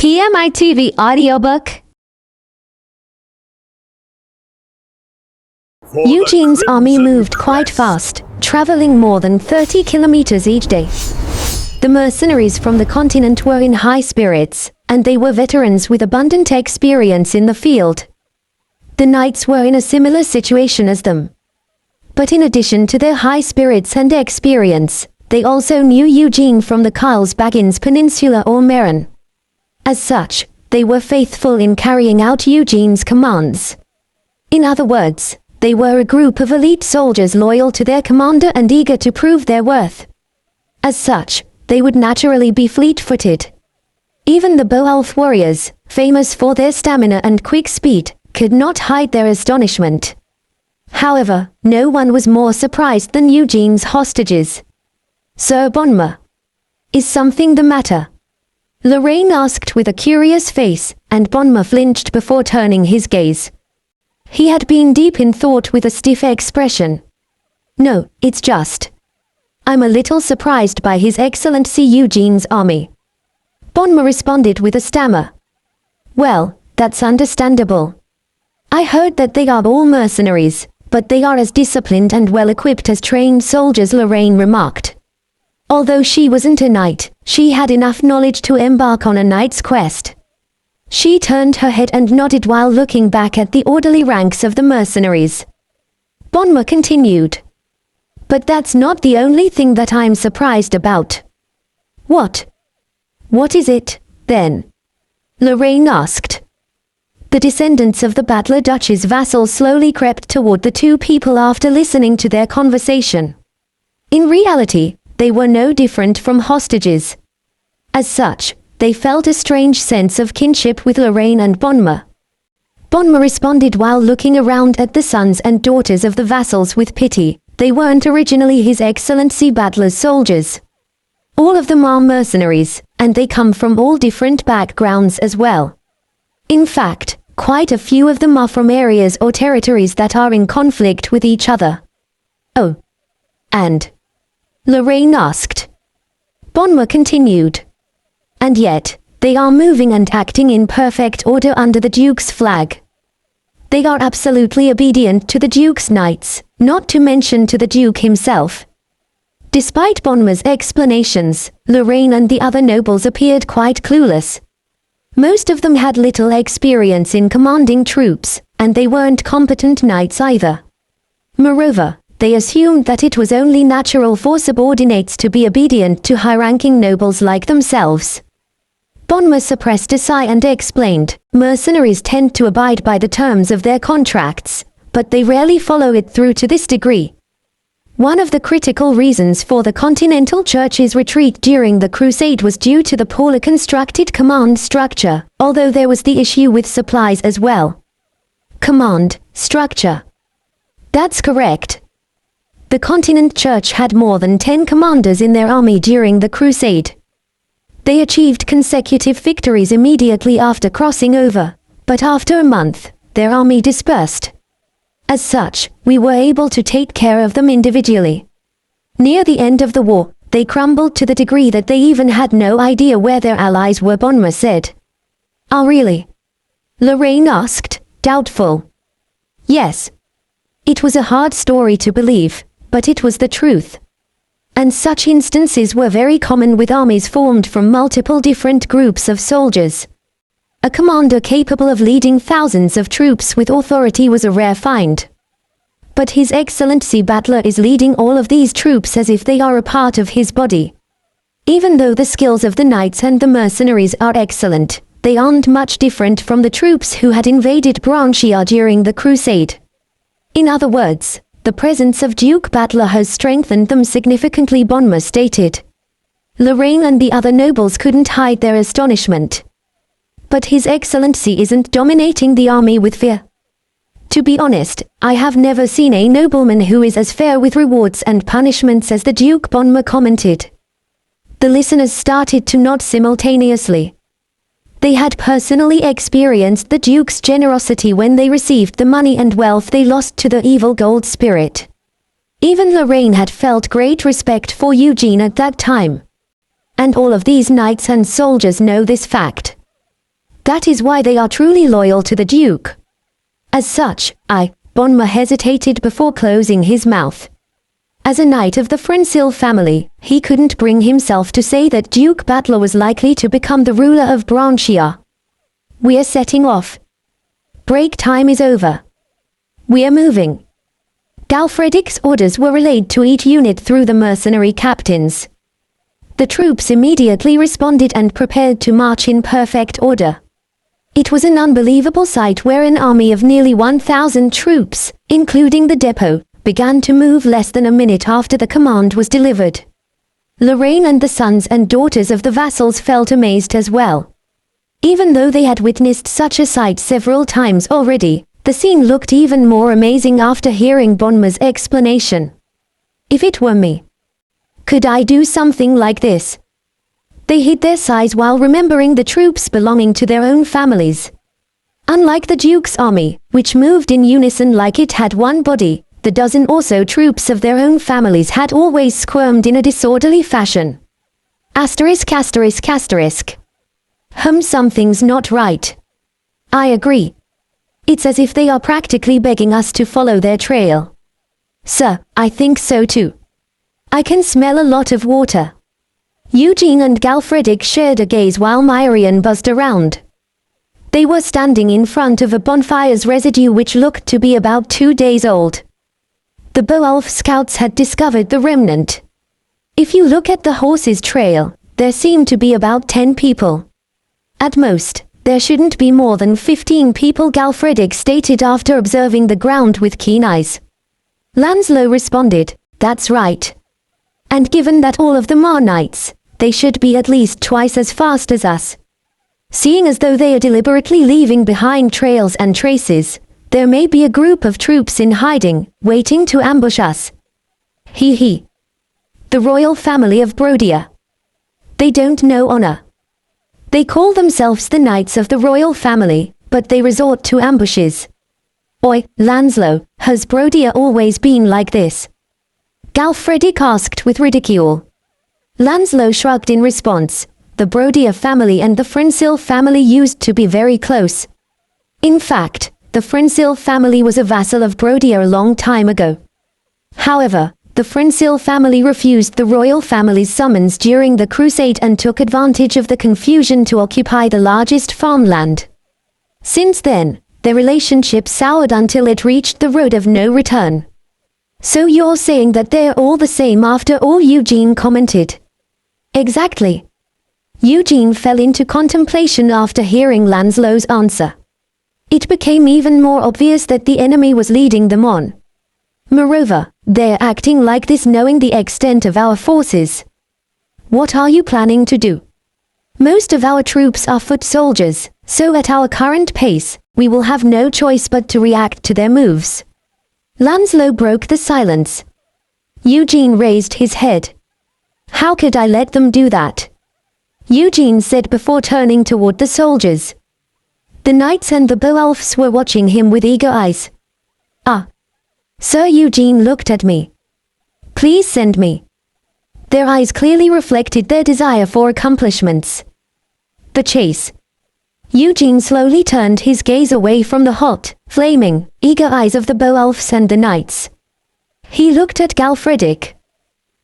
PMITV Audiobook. Eugene's army moved quite fast, traveling more than 30 kilometers each day. The mercenaries from the continent were in high spirits, and they were veterans with abundant experience in the field. The knights were in a similar situation as them. But in addition to their high spirits and experience, they also knew Eugene from the Carlsbagens Peninsula or Meran. As such, they were faithful in carrying out Eugene's commands. In other words, they were a group of elite soldiers loyal to their commander and eager to prove their worth. As such, they would naturally be fleet-footed. Even the Beowulf warriors, famous for their stamina and quick speed, could not hide their astonishment. However, no one was more surprised than Eugene's hostages. "Sir Bonmer, is something the matter?" Lorraine asked with a curious face, and Bonmer flinched before turning his gaze. He had been deep in thought with a stiff expression. "No, it's just. I'm a little surprised by His Excellency Eugene's army." Bonmer responded with a stammer. "Well, that's understandable. I heard that they are all mercenaries, but they are as disciplined and well-equipped as trained soldiers," Lorraine remarked. Although she wasn't a knight, she had enough knowledge to embark on a knight's quest. She turned her head and nodded while looking back at the orderly ranks of the mercenaries. Bonmer continued. "But that's not the only thing that I'm surprised about." "What? What is it, then?" Lorraine asked. The descendants of the Battler Duchess vassals slowly crept toward the two people after listening to their conversation. In reality, they were no different from hostages. As such, they felt a strange sense of kinship with Lorraine and Bonmer. Bonmer responded while looking around at the sons and daughters of the vassals with pity. They weren't originally His Excellency Battler's soldiers. All of them are mercenaries, and they come from all different backgrounds as well. In fact, quite a few of them are from areas or territories that are in conflict with each other. "Oh. And?" Lorraine asked. Bonmer continued. "And yet, they are moving and acting in perfect order under the Duke's flag. They are absolutely obedient to the Duke's knights, not to mention to the Duke himself." Despite Bonmer's explanations, Lorraine and the other nobles appeared quite clueless. Most of them had little experience in commanding troops, and they weren't competent knights either. Moreover, they assumed that it was only natural for subordinates to be obedient to high-ranking nobles like themselves. Bonmer suppressed a sigh and explained, "Mercenaries tend to abide by the terms of their contracts, but they rarely follow it through to this degree. One of the critical reasons for the Continental Church's retreat during the Crusade was due to the poorly constructed command structure, although there was the issue with supplies as well." Command structure. That's correct. The Continent Church had more than 10 commanders in their army during the Crusade. They achieved consecutive victories immediately after crossing over, but after a month, their army dispersed. As such, we were able to take care of them individually. Near the end of the war, they crumbled to the degree that they even had no idea where their allies were, Bonmer said. "Ah, really?" Lorraine asked, doubtful. "Yes. It was a hard story to believe, but it was the truth. And such instances were very common with armies formed from multiple different groups of soldiers. A commander capable of leading thousands of troops with authority was a rare find. But His Excellency Battler is leading all of these troops as if they are a part of his body. Even though the skills of the knights and the mercenaries are excellent, they aren't much different from the troops who had invaded Branchia during the Crusade. In other words, the presence of Duke Battler has strengthened them significantly," Bonmer stated. Lorraine and the other nobles couldn't hide their astonishment. "But His Excellency isn't dominating the army with fear. To be honest, I have never seen a nobleman who is as fair with rewards and punishments as the Duke," Bonmer commented. The listeners started to nod simultaneously. They had personally experienced the Duke's generosity when they received the money and wealth they lost to the evil gold spirit. Even Lorraine had felt great respect for Eugene at that time. And all of these knights and soldiers know this fact. That is why they are truly loyal to the Duke. As such, Bonma hesitated before closing his mouth. As a knight of the Frensil family, he couldn't bring himself to say that Duke Battler was likely to become the ruler of Branchia. We're setting off. Break time is over. We're moving. Galfredic's orders were relayed to each unit through the mercenary captains. The troops immediately responded and prepared to march in perfect order. It was an unbelievable sight where an army of nearly 1,000 troops, including the depot, began to move less than a minute after the command was delivered. Lorraine and the sons and daughters of the vassals felt amazed as well. Even though they had witnessed such a sight several times already, the scene looked even more amazing after hearing Bonma's explanation. If it were me, could I do something like this? They hid their sighs while remembering the troops belonging to their own families. Unlike the Duke's army, which moved in unison like it had one body, the dozen or so troops of their own families had always squirmed in a disorderly fashion. Asterisk asterisk asterisk. Something's not right. I agree. It's as if they are practically begging us to follow their trail. Sir, I think so too. I can smell a lot of water. Eugene and Galfredic shared a gaze while Myrian buzzed around. They were standing in front of a bonfire's residue which looked to be about 2 days old. The Beowulf scouts had discovered the remnant. If you look at the horse's trail, there seem to be about 10 people. At most, there shouldn't be more than 15 people, Galfredic stated after observing the ground with keen eyes. Lanslow responded, that's right. And given that all of them are knights, they should be at least twice as fast as us. Seeing as though they are deliberately leaving behind trails and traces, there may be a group of troops in hiding, waiting to ambush us. He. The royal family of Brodia. They don't know honor. They call themselves the knights of the royal family, but they resort to ambushes. Oi, Lanslow, has Brodia always been like this? Galfredic asked with ridicule. Lanslow shrugged in response. The Brodia family and the Frensil family used to be very close. In fact, the Frensil family was a vassal of Brodia a long time ago. However, the Frensil family refused the royal family's summons during the crusade and took advantage of the confusion to occupy the largest farmland. Since then, their relationship soured until it reached the road of no return. So you're saying that they're all the same after all, Eugene commented. Exactly. Eugene fell into contemplation after hearing Lanslow's answer. It became even more obvious that the enemy was leading them on. Moreover, they're acting like this knowing the extent of our forces. What are you planning to do? Most of our troops are foot soldiers, so at our current pace, we will have no choice but to react to their moves. Lanslow broke the silence. Eugene raised his head. How could I let them do that? Eugene said before turning toward the soldiers. The knights and the Beowulfs were watching him with eager eyes. Sir, Eugene looked at me. Please send me. Their eyes clearly reflected their desire for accomplishments. The chase. Eugene slowly turned his gaze away from the hot, flaming, eager eyes of the Beowulfs and the knights. He looked at Galfredic.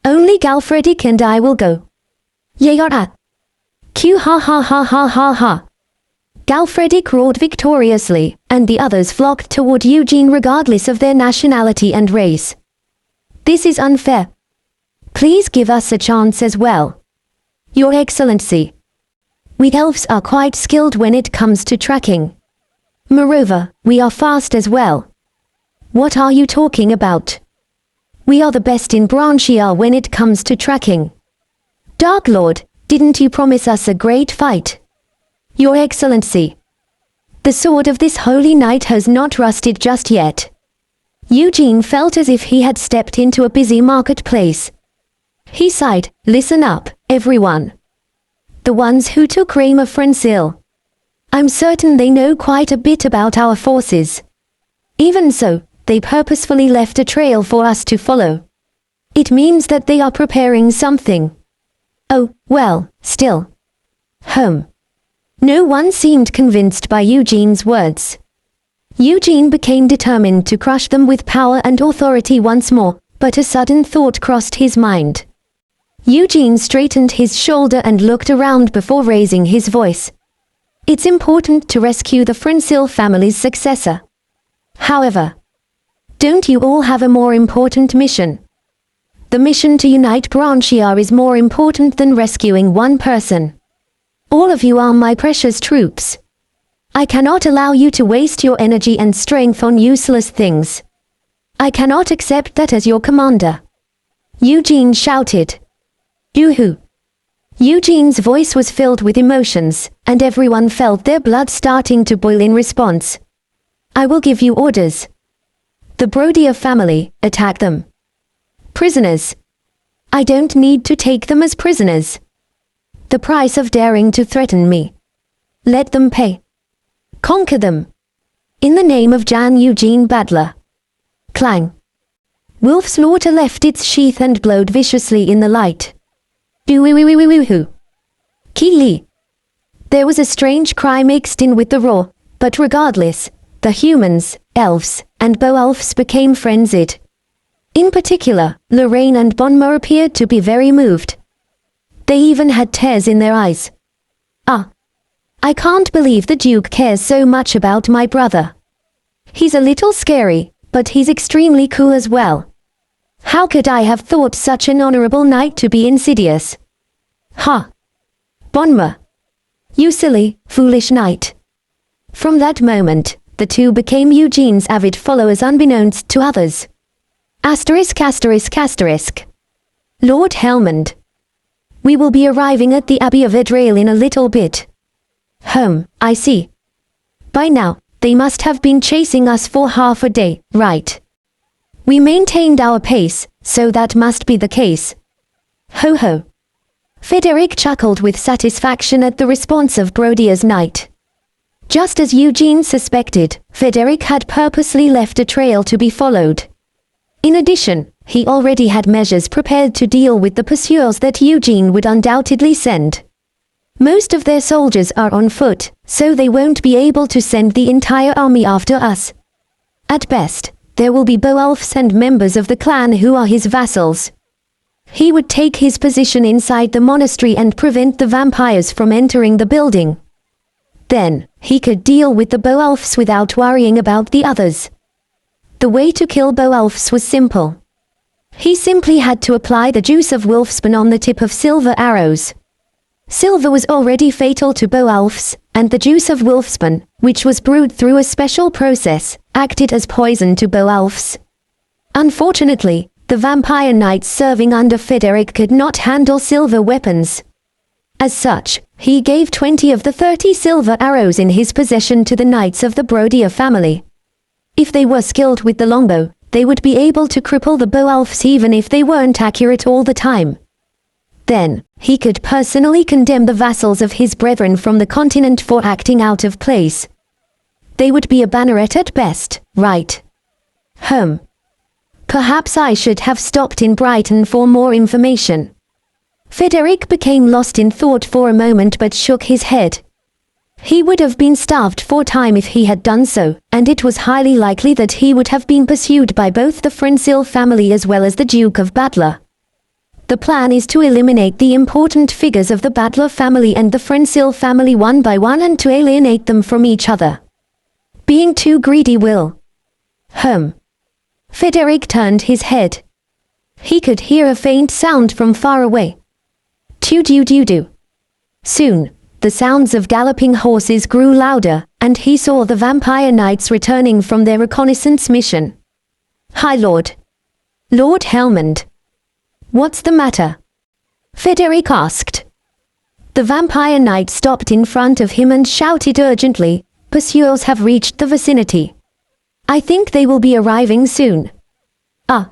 Only Galfredic and I will go. Yayara. Q ha ha ha ha ha ha. Galfredic roared victoriously, and the others flocked toward Eugene regardless of their nationality and race. This is unfair. Please give us a chance as well. Your Excellency. We elves are quite skilled when it comes to tracking. Moreover, we are fast as well. What are you talking about? We are the best in Branchia when it comes to tracking. Dark Lord, didn't you promise us a great fight? Your Excellency. The sword of this holy knight has not rusted just yet. Eugene felt as if he had stepped into a busy marketplace. He sighed, listen up, everyone. The ones who took Raymer Frensil. I'm certain they know quite a bit about our forces. Even so, they purposefully left a trail for us to follow. It means that they are preparing something. Oh, well, still. No one seemed convinced by Eugene's words. Eugene became determined to crush them with power and authority once more, but a sudden thought crossed his mind. Eugene straightened his shoulder and looked around before raising his voice. It's important to rescue the Frensil family's successor. However, don't you all have a more important mission? The mission to unite Branchiar is more important than rescuing one person. All of you are my precious troops. I cannot allow you to waste your energy and strength on useless things. I cannot accept that as your commander. Eugene shouted. Yoo-hoo. Eugene's voice was filled with emotions, and everyone felt their blood starting to boil in response. I will give you orders. The Brodier family, attack them. Prisoners. I don't need to take them as prisoners. The price of daring to threaten me. Let them pay. Conquer them. In the name of Jan Eugene Badler. Clang. Wolf's slaughter left its sheath and glowed viciously in the light. Doo-woo-woo-woo-woo-hoo. Ki-li. There was a strange cry mixed in with the roar, but regardless, the humans, elves, and Beowulfs became frenzied. In particular, Lorraine and Bonma appeared to be very moved. They even had tears in their eyes. Ah! I can't believe the Duke cares so much about my brother. He's a little scary, but he's extremely cool as well. How could I have thought such an honorable knight to be insidious? Ha! Bonma! You silly, foolish knight. From that moment, the two became Eugene's avid followers unbeknownst to others. Asterisk asterisk asterisk. Lord Helmond. We will be arriving at the Abbey of Edrail in a little bit. I see. By now, they must have been chasing us for half a day, right? We maintained our pace, so that must be the case. Ho ho. Frederick chuckled with satisfaction at the response of Brodier's knight. Just as Eugene suspected, Frederick had purposely left a trail to be followed. In addition, he already had measures prepared to deal with the pursuers that Eugene would undoubtedly send. Most of their soldiers are on foot, so they won't be able to send the entire army after us. At best, there will be Beowulfs and members of the clan who are his vassals. He would take his position inside the monastery and prevent the vampires from entering the building. Then, he could deal with the Beowulfs without worrying about the others. The way to kill Beowulfs was simple. He simply had to apply the juice of wolfsbane on the tip of silver arrows. Silver was already fatal to Beowulfs, and the juice of wolfsbane, which was brewed through a special process, acted as poison to Beowulfs. Unfortunately, the vampire knights serving under Frederick could not handle silver weapons. As such, he gave 20 of the 30 silver arrows in his possession to the knights of the Brodier family. If they were skilled with the longbow, they would be able to cripple the Beowulfs even if they weren't accurate all the time. Then, he could personally condemn the vassals of his brethren from the continent for acting out of place. They would be a banneret at best, right? Perhaps I should have stopped in Brighton for more information. Frederick became lost in thought for a moment but shook his head. He would have been starved for time if he had done so, and it was highly likely that he would have been pursued by both the Frensil family as well as the Duke of Badler. The plan is to eliminate the important figures of the Badler family and the Frensil family one by one and to alienate them from each other. Being too greedy will. Frederick turned his head. He could hear a faint sound from far away. Doo-doo-doo-doo. Soon, the sounds of galloping horses grew louder, and he saw the vampire knights returning from their reconnaissance mission. Hi Lord. Lord Helmond. What's the matter? Frederick asked. The vampire knight stopped in front of him and shouted urgently, "Pursuers have reached the vicinity. I think they will be arriving soon." Ah.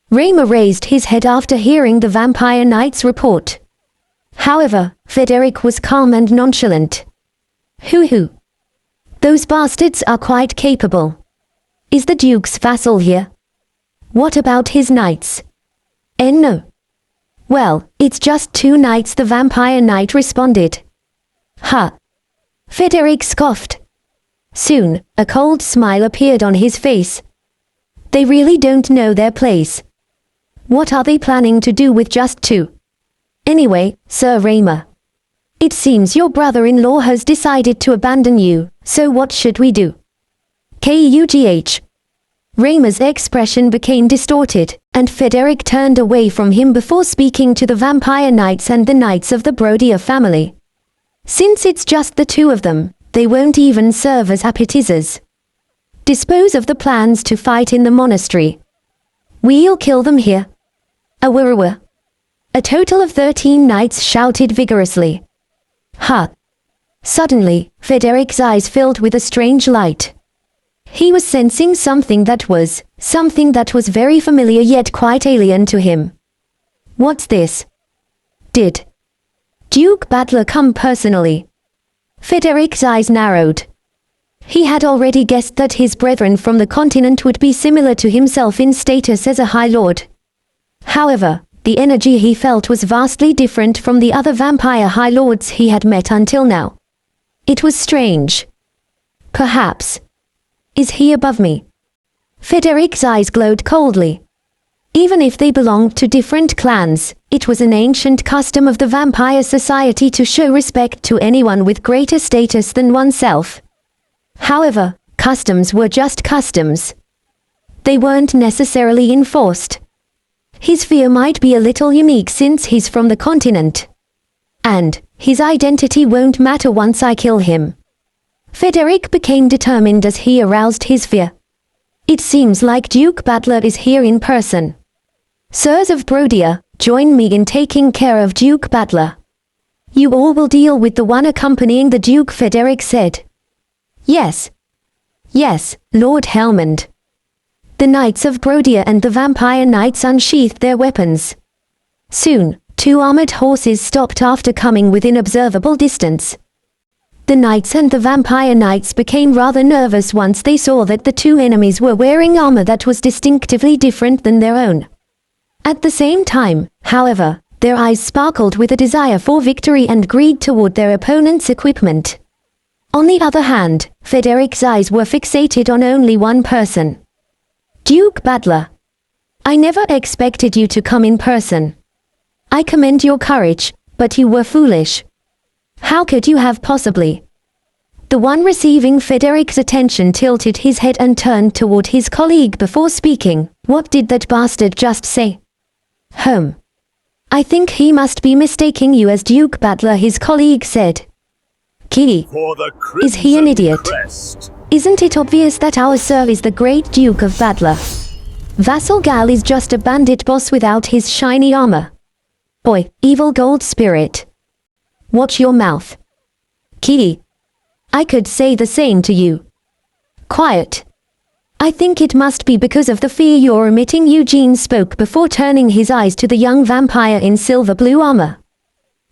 Raymer raised his head after hearing the vampire knight's report. However, Frederick was calm and nonchalant. Hoo-hoo. Those bastards are quite capable. Is the Duke's vassal here? What about his knights? No. Well, it's just 2 knights, the vampire knight responded. Ha. Frederick scoffed. Soon, a cold smile appeared on his face. They really don't know their place. What are they planning to do with just two? Anyway, Sir Raymer. It seems your brother-in-law has decided to abandon you, so what should we do? Kugh. Raymer's expression became distorted, and Frederick turned away from him before speaking to the Vampire Knights and the Knights of the Brodier family. Since it's just the two of them, they won't even serve as appetizers. Dispose of the plans to fight in the monastery. We'll kill them here. Awurawa. A total of 13 knights shouted vigorously. Ha! Suddenly, Frederick's eyes filled with a strange light. He was sensing something that was very familiar yet quite alien to him. What's this? Did Duke Battler come personally? Frederick's eyes narrowed. He had already guessed that his brethren from the continent would be similar to himself in status as a High Lord. However, the energy he felt was vastly different from the other vampire High Lords he had met until now. It was strange. Perhaps. Is he above me? Frederick's eyes glowed coldly. Even if they belonged to different clans, it was an ancient custom of the vampire society to show respect to anyone with greater status than oneself. However, customs were just customs. They weren't necessarily enforced. His fear might be a little unique since he's from the continent. And his identity won't matter once I kill him. Frederick became determined as he aroused his fear. It seems like Duke Battler is here in person. Sirs of Brodier, join me in taking care of Duke Battler. You all will deal with the one accompanying the Duke, Frederick said. Yes. Yes, Lord Helmond. The Knights of Brodier and the Vampire Knights unsheathed their weapons. Soon, 2 armored horses stopped after coming within observable distance. The Knights and the Vampire Knights became rather nervous once they saw that the 2 enemies were wearing armor that was distinctively different than their own. At the same time, however, their eyes sparkled with a desire for victory and greed toward their opponent's equipment. On the other hand, Frederick's eyes were fixated on only one person. Duke Battler. I never expected you to come in person. I commend your courage, but you were foolish. How could you have possibly? The one receiving Frederick's attention tilted his head and turned toward his colleague before speaking. What did that bastard just say? I think he must be mistaking you as Duke Battler, his colleague said. Key. Is he an idiot? Isn't it obvious that our sir is the great Duke of Battler? Vassal Gal is just a bandit boss without his shiny armor. Oi, evil gold spirit. Watch your mouth. Key. I could say the same to you. Quiet. I think it must be because of the fear you're emitting. Eugene spoke before turning his eyes to the young vampire in silver blue armor.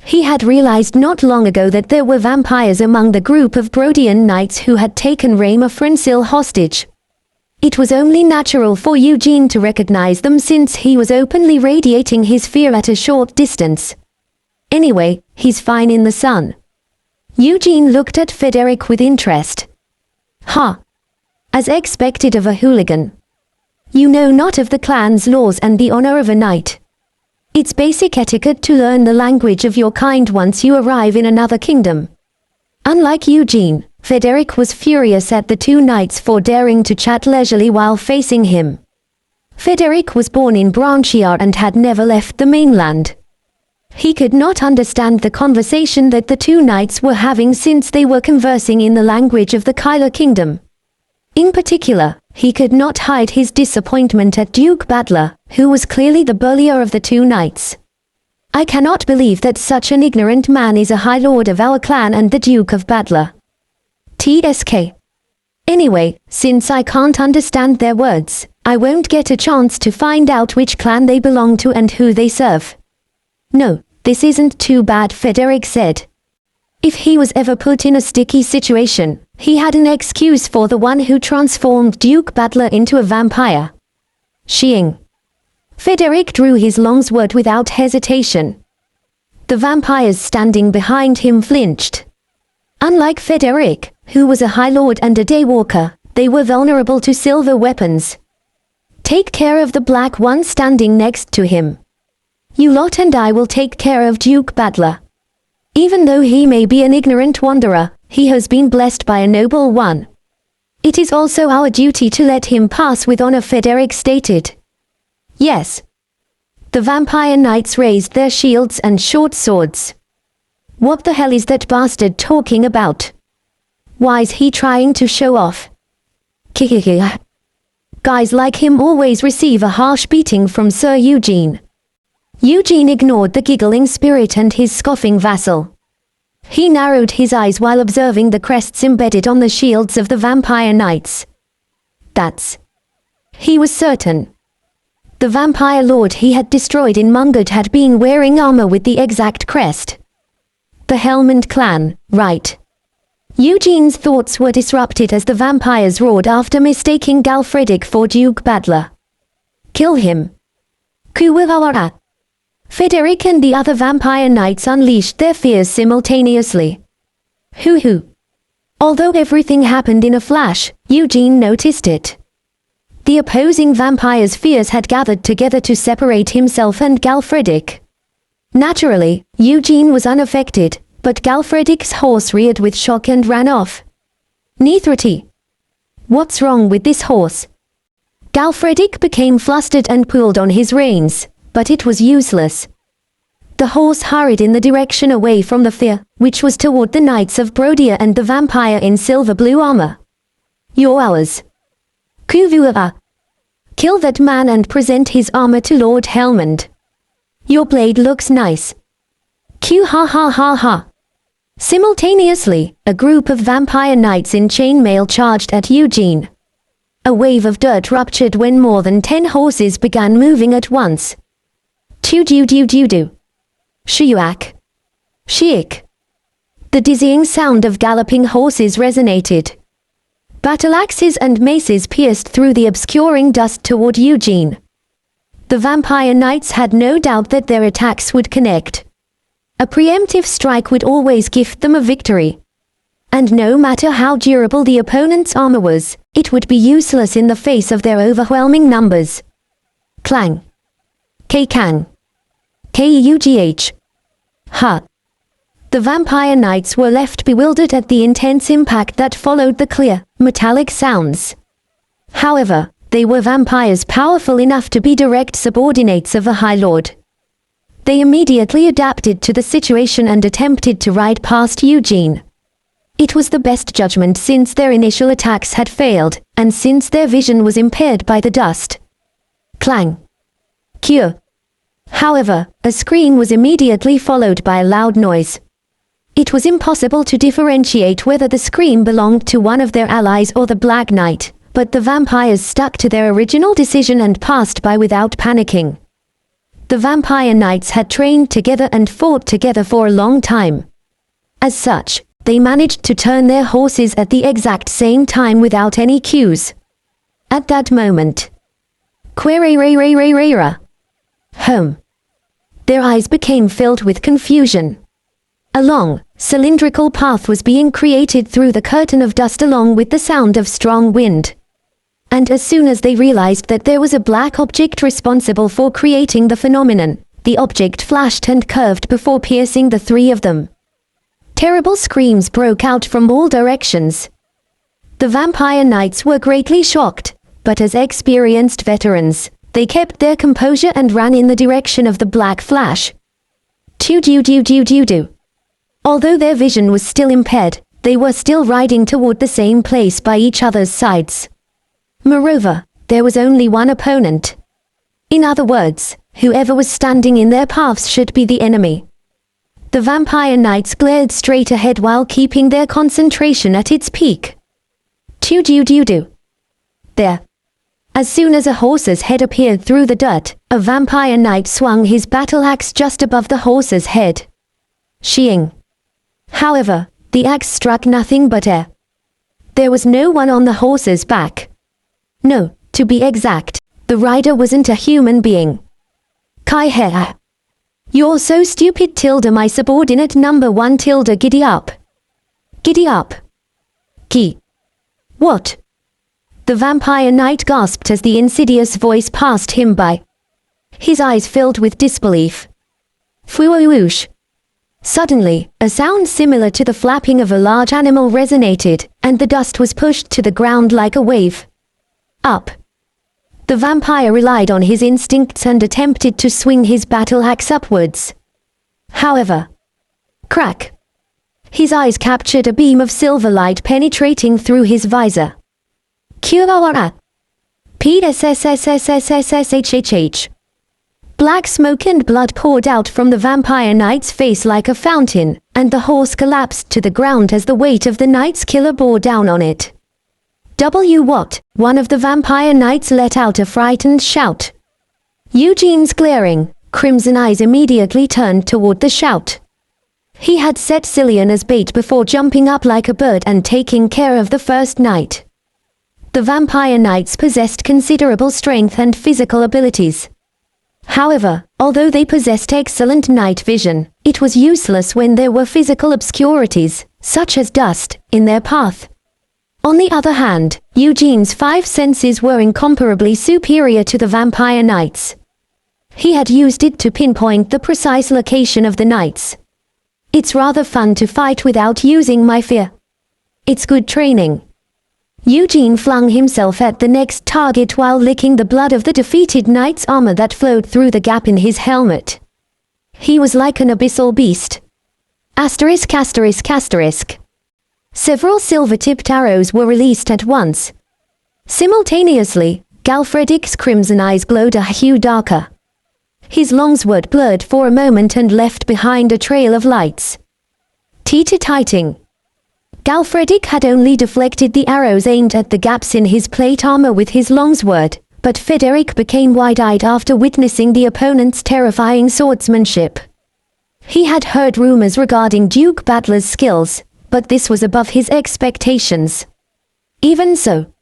He had realized not long ago that there were vampires among the group of Brodian knights who had taken Raymer Frensil hostage. It was only natural for Eugene to recognize them since he was openly radiating his fear at a short distance. Anyway, he's fine in the sun. Eugene looked at Frederick with interest. As expected of a hooligan. You know not of the clan's laws and the honor of a knight. It's basic etiquette to learn the language of your kind once you arrive in another kingdom. Unlike Eugene, Frederick was furious at the 2 knights for daring to chat leisurely while facing him. Frederick was born in Branchiar and had never left the mainland. He could not understand the conversation that the 2 knights were having since they were conversing in the language of the Kyler kingdom. In particular, he could not hide his disappointment at Duke Battler, who was clearly the bullier of the 2 knights. I cannot believe that such an ignorant man is a High Lord of our clan and the Duke of Battler. TSK. Anyway, since I can't understand their words, I won't get a chance to find out which clan they belong to and who they serve. No, this isn't too bad, Frederick said. If he was ever put in a sticky situation, he had an excuse for the one who transformed Duke Battler into a vampire. Shing. Frederick drew his long sword without hesitation. The vampires standing behind him flinched. Unlike Frederick, who was a High Lord and a Daywalker, they were vulnerable to silver weapons. Take care of the black one standing next to him. You lot and I will take care of Duke Battler. Even though he may be an ignorant wanderer, he has been blessed by a noble one. It is also our duty to let him pass with honor, Frederick stated. Yes. The vampire knights raised their shields and short swords. What the hell is that bastard talking about? Why's he trying to show off? Guys like him always receive a harsh beating from Sir Eugene. Eugene ignored the giggling spirit and his scoffing vassal. He narrowed his eyes while observing the crests embedded on the shields of the vampire knights. He was certain. The vampire lord he had destroyed in Mungard had been wearing armor with the exact crest. The Helmand clan, right? Eugene's thoughts were disrupted as the vampires roared after mistaking Galfredic for Duke Battler. Kill him. Kuwawara. Frederick and the other vampire knights unleashed their fears simultaneously. Hoo-hoo. Although everything happened in a flash, Eugene noticed it. The opposing vampires' fears had gathered together to separate himself and Galfredic. Naturally, Eugene was unaffected, but Galfredic's horse reared with shock and ran off. Neithrity. What's wrong with this horse? Galfredic became flustered and pulled on his reins, but it was useless. The horse hurried in the direction away from the fear, which was toward the Knights of Brodia and the vampire in silver blue armor. You're ours. Kuvuava. Kill that man and present his armor to Lord Helmand. Your blade looks nice. Q ha ha ha ha. Simultaneously, a group of vampire knights in chainmail charged at Eugene. A wave of dirt ruptured when more than 10 horses began moving at once. Tu-du-du-du-du. Shuyuak. Shiik. The dizzying sound of galloping horses resonated. Battle axes and maces pierced through the obscuring dust toward Eugene. The vampire knights had no doubt that their attacks would connect. A preemptive strike would always gift them a victory. And no matter how durable the opponent's armor was, it would be useless in the face of their overwhelming numbers. Clang. K-Kang. K-U-G-H. Ha. The vampire knights were left bewildered at the intense impact that followed the clear, metallic sounds. However, they were vampires powerful enough to be direct subordinates of a High Lord. They immediately adapted to the situation and attempted to ride past Eugene. It was the best judgment since their initial attacks had failed, and since their vision was impaired by the dust. Clang. Cure. However, a scream was immediately followed by a loud noise. It was impossible to differentiate whether the scream belonged to one of their allies or the Black Knight, but the vampires stuck to their original decision and passed by without panicking. The vampire knights had trained together and fought together for a long time. As such, they managed to turn their horses at the exact same time without any cues. At that moment, Querererererera. Home. Their eyes became filled with confusion. A long, cylindrical path was being created through the curtain of dust along with the sound of strong wind. And as soon as they realized that there was a black object responsible for creating the phenomenon, the object flashed and curved before piercing the three of them. Terrible screams broke out from all directions. The vampire knights were greatly shocked, but as experienced veterans, they kept their composure and ran in the direction of the black flash. Tu-du-du-du-du-du. Although their vision was still impaired, they were still riding toward the same place by each other's sides. Moreover, there was only one opponent. In other words, whoever was standing in their paths should be the enemy. The vampire knights glared straight ahead while keeping their concentration at its peak. Tu-du-du-du. There. As soon as a horse's head appeared through the dirt, a vampire knight swung his battle axe just above the horse's head. Sheeing. However, the axe struck nothing but air. There was no one on the horse's back. No, to be exact, the rider wasn't a human being. Kai-hea. You're so stupid tilde, my subordinate number 1 tilde, giddy up. Giddy up. Key. What? The vampire knight gasped as the insidious voice passed him by. His eyes filled with disbelief. Whoosh. Suddenly, a sound similar to the flapping of a large animal resonated, and the dust was pushed to the ground like a wave. Up. The vampire relied on his instincts and attempted to swing his battle axe upwards. However, crack. His eyes captured a beam of silver light penetrating through his visor. Q-R-A. P-S-S-S-S-S-S-S-H-H-H. Black smoke and blood poured out from the vampire knight's face like a fountain, and the horse collapsed to the ground as the weight of the knight's killer bore down on it. What? One of the vampire knights let out a frightened shout. Eugene's glaring, crimson eyes immediately turned toward the shout. He had set Cillian as bait before jumping up like a bird and taking care of the first knight. The vampire knights possessed considerable strength and physical abilities. However, although they possessed excellent night vision, it was useless when there were physical obscurities, such as dust, in their path. On the other hand, Eugene's 5 senses were incomparably superior to the vampire knights. He had used it to pinpoint the precise location of the knights. It's rather fun to fight without using my fear. It's good training. Eugene flung himself at the next target while licking the blood of the defeated knight's armor that flowed through the gap in his helmet. He was like an abyssal beast. Asterisk asterisk asterisk. Several silver-tipped arrows were released at once. Simultaneously, Galfredic's crimson eyes glowed a hue darker. His longsword blurred for a moment and left behind a trail of lights. Teeter-tighting. Galfredic had only deflected the arrows aimed at the gaps in his plate armor with his longsword, but Frederick became wide-eyed after witnessing the opponent's terrifying swordsmanship. He had heard rumors regarding Duke Battler's skills, but this was above his expectations. Even so,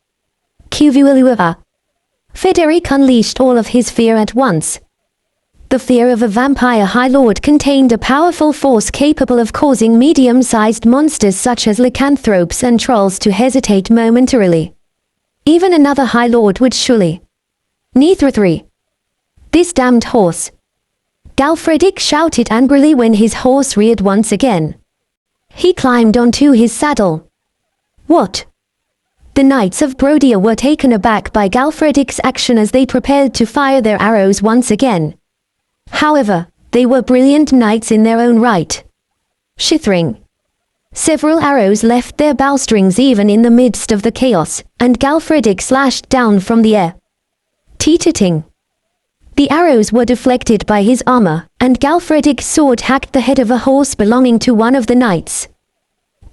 Frederick unleashed all of his fear at once. The fear of a vampire High Lord contained a powerful force capable of causing medium-sized monsters such as lycanthropes and trolls to hesitate momentarily. Even another High Lord would surely. Neither 3. This damned horse. Galfredic shouted angrily when his horse reared once again. He climbed onto his saddle. What? The knights of Brodia were taken aback by Galfredic's action as they prepared to fire their arrows once again. However, they were brilliant knights in their own right. Shithering. Several arrows left their bowstrings even in the midst of the chaos, and Galfredic slashed down from the air. Teeter-ting. The arrows were deflected by his armor, and Galfredic's sword hacked the head of a horse belonging to one of the knights.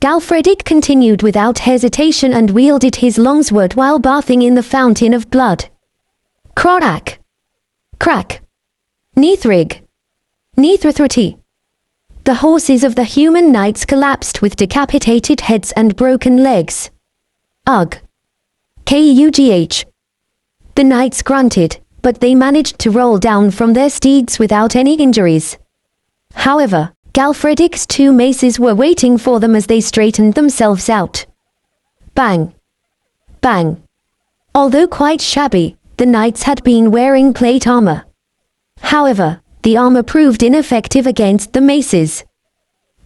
Galfredic continued without hesitation and wielded his longsword while bathing in the fountain of blood. Crack! Crack! Neithrig. Neithrithri. The horses of the human knights collapsed with decapitated heads and broken legs. Ugh. Kugh. The knights grunted, but they managed to roll down from their steeds without any injuries. However, Galfredic's 2 maces were waiting for them as they straightened themselves out. Bang. Bang. Although quite shabby, the knights had been wearing plate armor. However, the armor proved ineffective against the maces.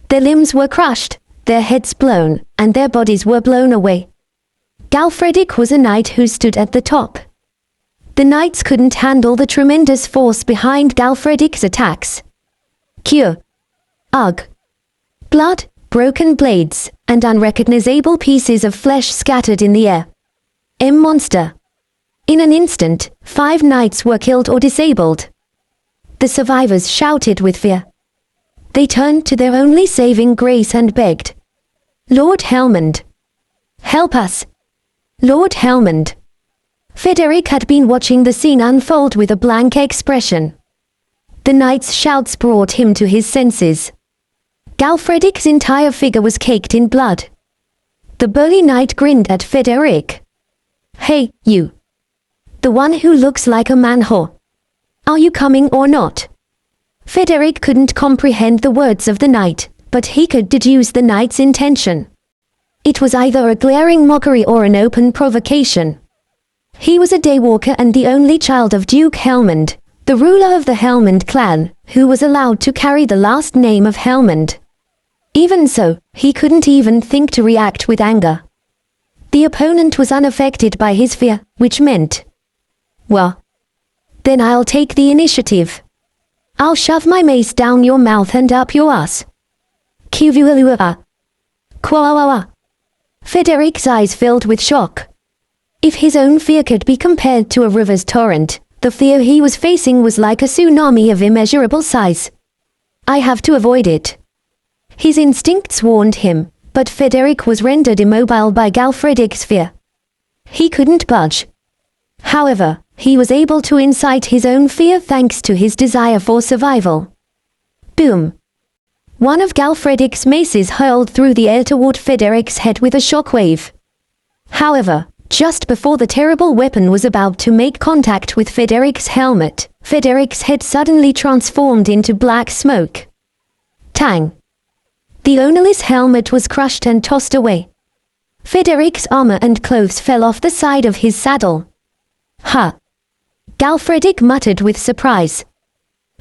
Their limbs were crushed, their heads blown, and their bodies were blown away. Galfredic was a knight who stood at the top. The knights couldn't handle the tremendous force behind Galfredic's attacks. Ugh. Blood, broken blades, and unrecognizable pieces of flesh scattered in the air. Monster. In an instant, 5 knights were killed or disabled. The survivors shouted with fear. They turned to their only saving grace and begged. Lord Helmond. Help us. Lord Helmond. Frederick had been watching the scene unfold with a blank expression. The knight's shouts brought him to his senses. Galfredic's entire figure was caked in blood. The burly knight grinned at Frederick. Hey, you. The one who looks like a man-whore. Are you coming or not? Frederick couldn't comprehend the words of the knight, but he could deduce the knight's intention. It was either a glaring mockery or an open provocation. He was a daywalker and the only child of Duke Helmond, the ruler of the Helmond clan, who was allowed to carry the last name of Helmond. Even so, he couldn't even think to react with anger. The opponent was unaffected by his fear, which meant, well, then I'll take the initiative. I'll shove my mace down your mouth and up your ass. Kuvualua. Kwawawa. Frederick's eyes filled with shock. If his own fear could be compared to a river's torrent, the fear he was facing was like a tsunami of immeasurable size. I have to avoid it. His instincts warned him, but Frederick was rendered immobile by Galfredik's fear. He couldn't budge. However, he was able to incite his own fear thanks to his desire for survival. Boom! One of Galfredik's maces hurled through the air toward Frederick's head with a shockwave. However, just before the terrible weapon was about to make contact with Frederick's helmet, Frederick's head suddenly transformed into black smoke. Tang! The ownerless helmet was crushed and tossed away. Frederick's armor and clothes fell off the side of his saddle. Ha! Galfredik muttered with surprise.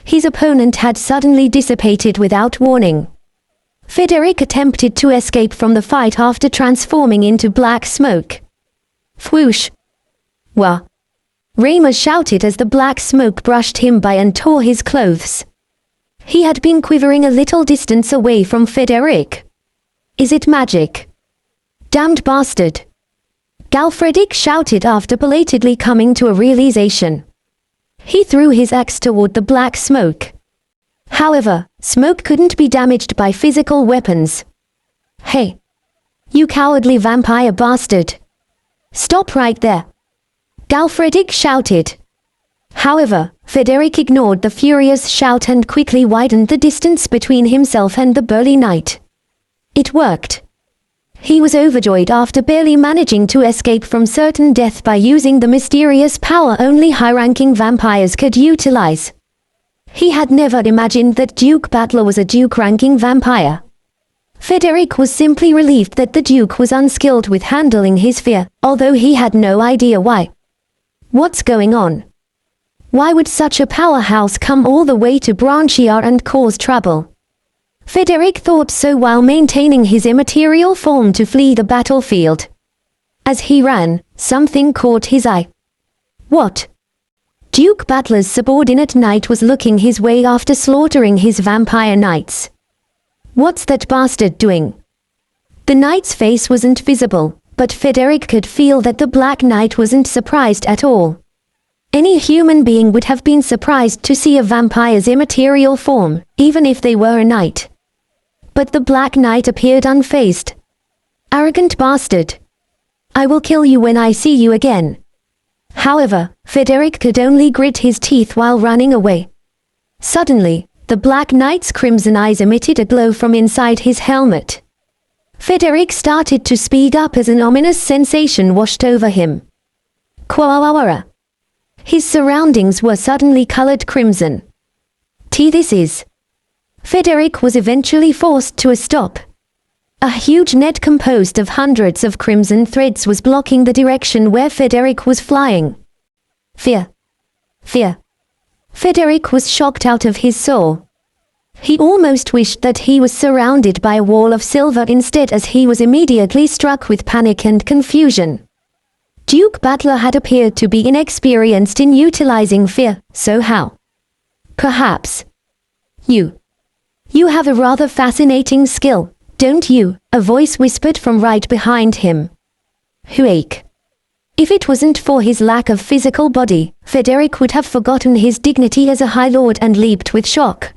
His opponent had suddenly dissipated without warning. Frederick attempted to escape from the fight after transforming into black smoke. Whoosh! Wah! Raymer shouted as the black smoke brushed him by and tore his clothes. He had been quivering a little distance away from Frederick. Is it magic? Damned bastard! Galfredik shouted after belatedly coming to a realization. He threw his axe toward the black smoke. However, smoke couldn't be damaged by physical weapons. Hey! You cowardly vampire bastard! Stop right there! Galfredik shouted. However, Frederick ignored the furious shout and quickly widened the distance between himself and the burly knight. It worked. He was overjoyed after barely managing to escape from certain death by using the mysterious power only high-ranking vampires could utilize. He had never imagined that Duke Battler was a Duke-ranking vampire. Frederick was simply relieved that the Duke was unskilled with handling his fear, although he had no idea why. What's going on? Why would such a powerhouse come all the way to Branchiar and cause trouble? Frederick thought so while maintaining his immaterial form to flee the battlefield. As he ran, something caught his eye. What? Duke Battler's subordinate knight was looking his way after slaughtering his vampire knights. What's that bastard doing? The knight's face wasn't visible, but Frederick could feel that the Black Knight wasn't surprised at all. Any human being would have been surprised to see a vampire's immaterial form, even if they were a knight. But the Black Knight appeared unfazed. Arrogant bastard! I will kill you when I see you again. However, Frederick could only grit his teeth while running away. Suddenly, the Black Knight's crimson eyes emitted a glow from inside his helmet. Frederick started to speed up as an ominous sensation washed over him. Kwawawara. His surroundings were suddenly colored crimson. This is. Frederick was eventually forced to a stop. A huge net composed of hundreds of crimson threads was blocking the direction where Frederick was flying. Fear. Fear. Frederick was shocked out of his soul. He almost wished that he was surrounded by a wall of silver instead, as he was immediately struck with panic and confusion. Duke Battler had appeared to be inexperienced in utilizing fear, so how? Perhaps. You have a rather fascinating skill, don't you? A voice whispered from right behind him. Huake. If it wasn't for his lack of physical body, Frederick would have forgotten his dignity as a High Lord and leaped with shock.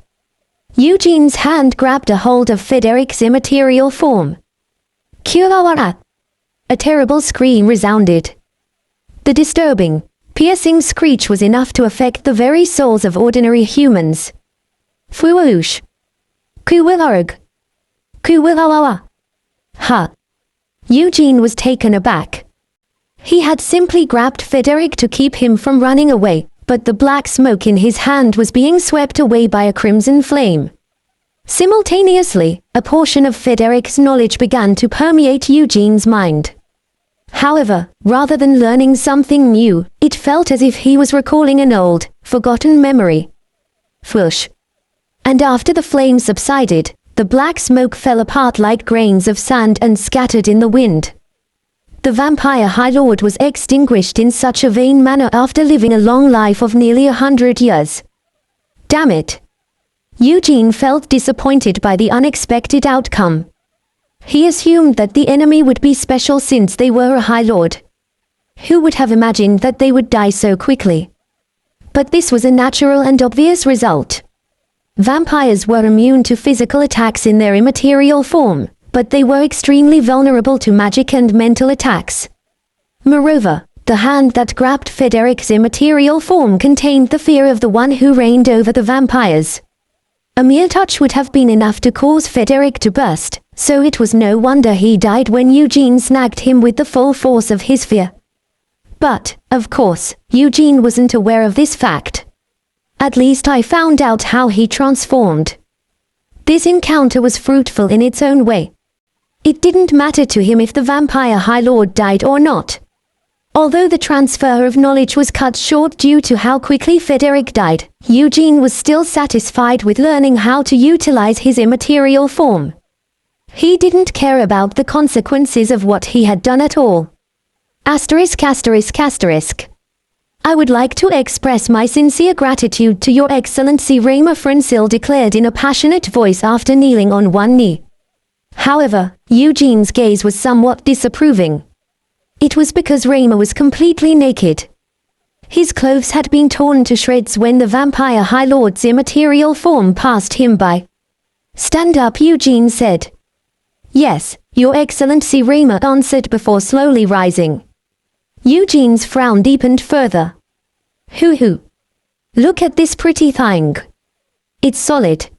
Eugene's hand grabbed a hold of Frederick's immaterial form. Kurawara! A terrible scream resounded. The disturbing, piercing screech was enough to affect the very souls of ordinary humans. Fuwoosh! Kuwilarg! Kuwilawawa! Ha! Eugene was taken aback. He had simply grabbed Frederick to keep him from running away, but the black smoke in his hand was being swept away by a crimson flame. Simultaneously, a portion of Frédéric's knowledge began to permeate Eugene's mind. However, rather than learning something new, it felt as if he was recalling an old, forgotten memory. Whoosh. And after the flame subsided, the black smoke fell apart like grains of sand and scattered in the wind. The vampire High Lord was extinguished in such a vain manner after living a long life of nearly 100 years. Damn it! Eugene felt disappointed by the unexpected outcome. He assumed that the enemy would be special since they were a High Lord. Who would have imagined that they would die so quickly? But this was a natural and obvious result. Vampires were immune to physical attacks in their immaterial form, but they were extremely vulnerable to magic and mental attacks. Moreover, the hand that grabbed Frédéric's immaterial form contained the fear of the one who reigned over the vampires. A mere touch would have been enough to cause Frédéric to burst, so it was no wonder he died when Eugene snagged him with the full force of his fear. But, of course, Eugene wasn't aware of this fact. At least I found out how he transformed. This encounter was fruitful in its own way. It didn't matter to him if the vampire High Lord died or not. Although the transfer of knowledge was cut short due to how quickly Frédéric died, Eugene was still satisfied with learning how to utilize his immaterial form. He didn't care about the consequences of what he had done at all. Asterisk asterisk asterisk. I would like to express my sincere gratitude to Your Excellency Raymer Francil declared in a passionate voice after kneeling on one knee. However, Eugene's gaze was somewhat disapproving. It was because Raymer was completely naked. His clothes had been torn to shreds when the vampire High Lord's immaterial form passed him by. Stand up, Eugene said. Yes, Your Excellency, Raymer answered before slowly rising. Eugene's frown deepened further. Hoo. Look at this pretty thing. It's solid.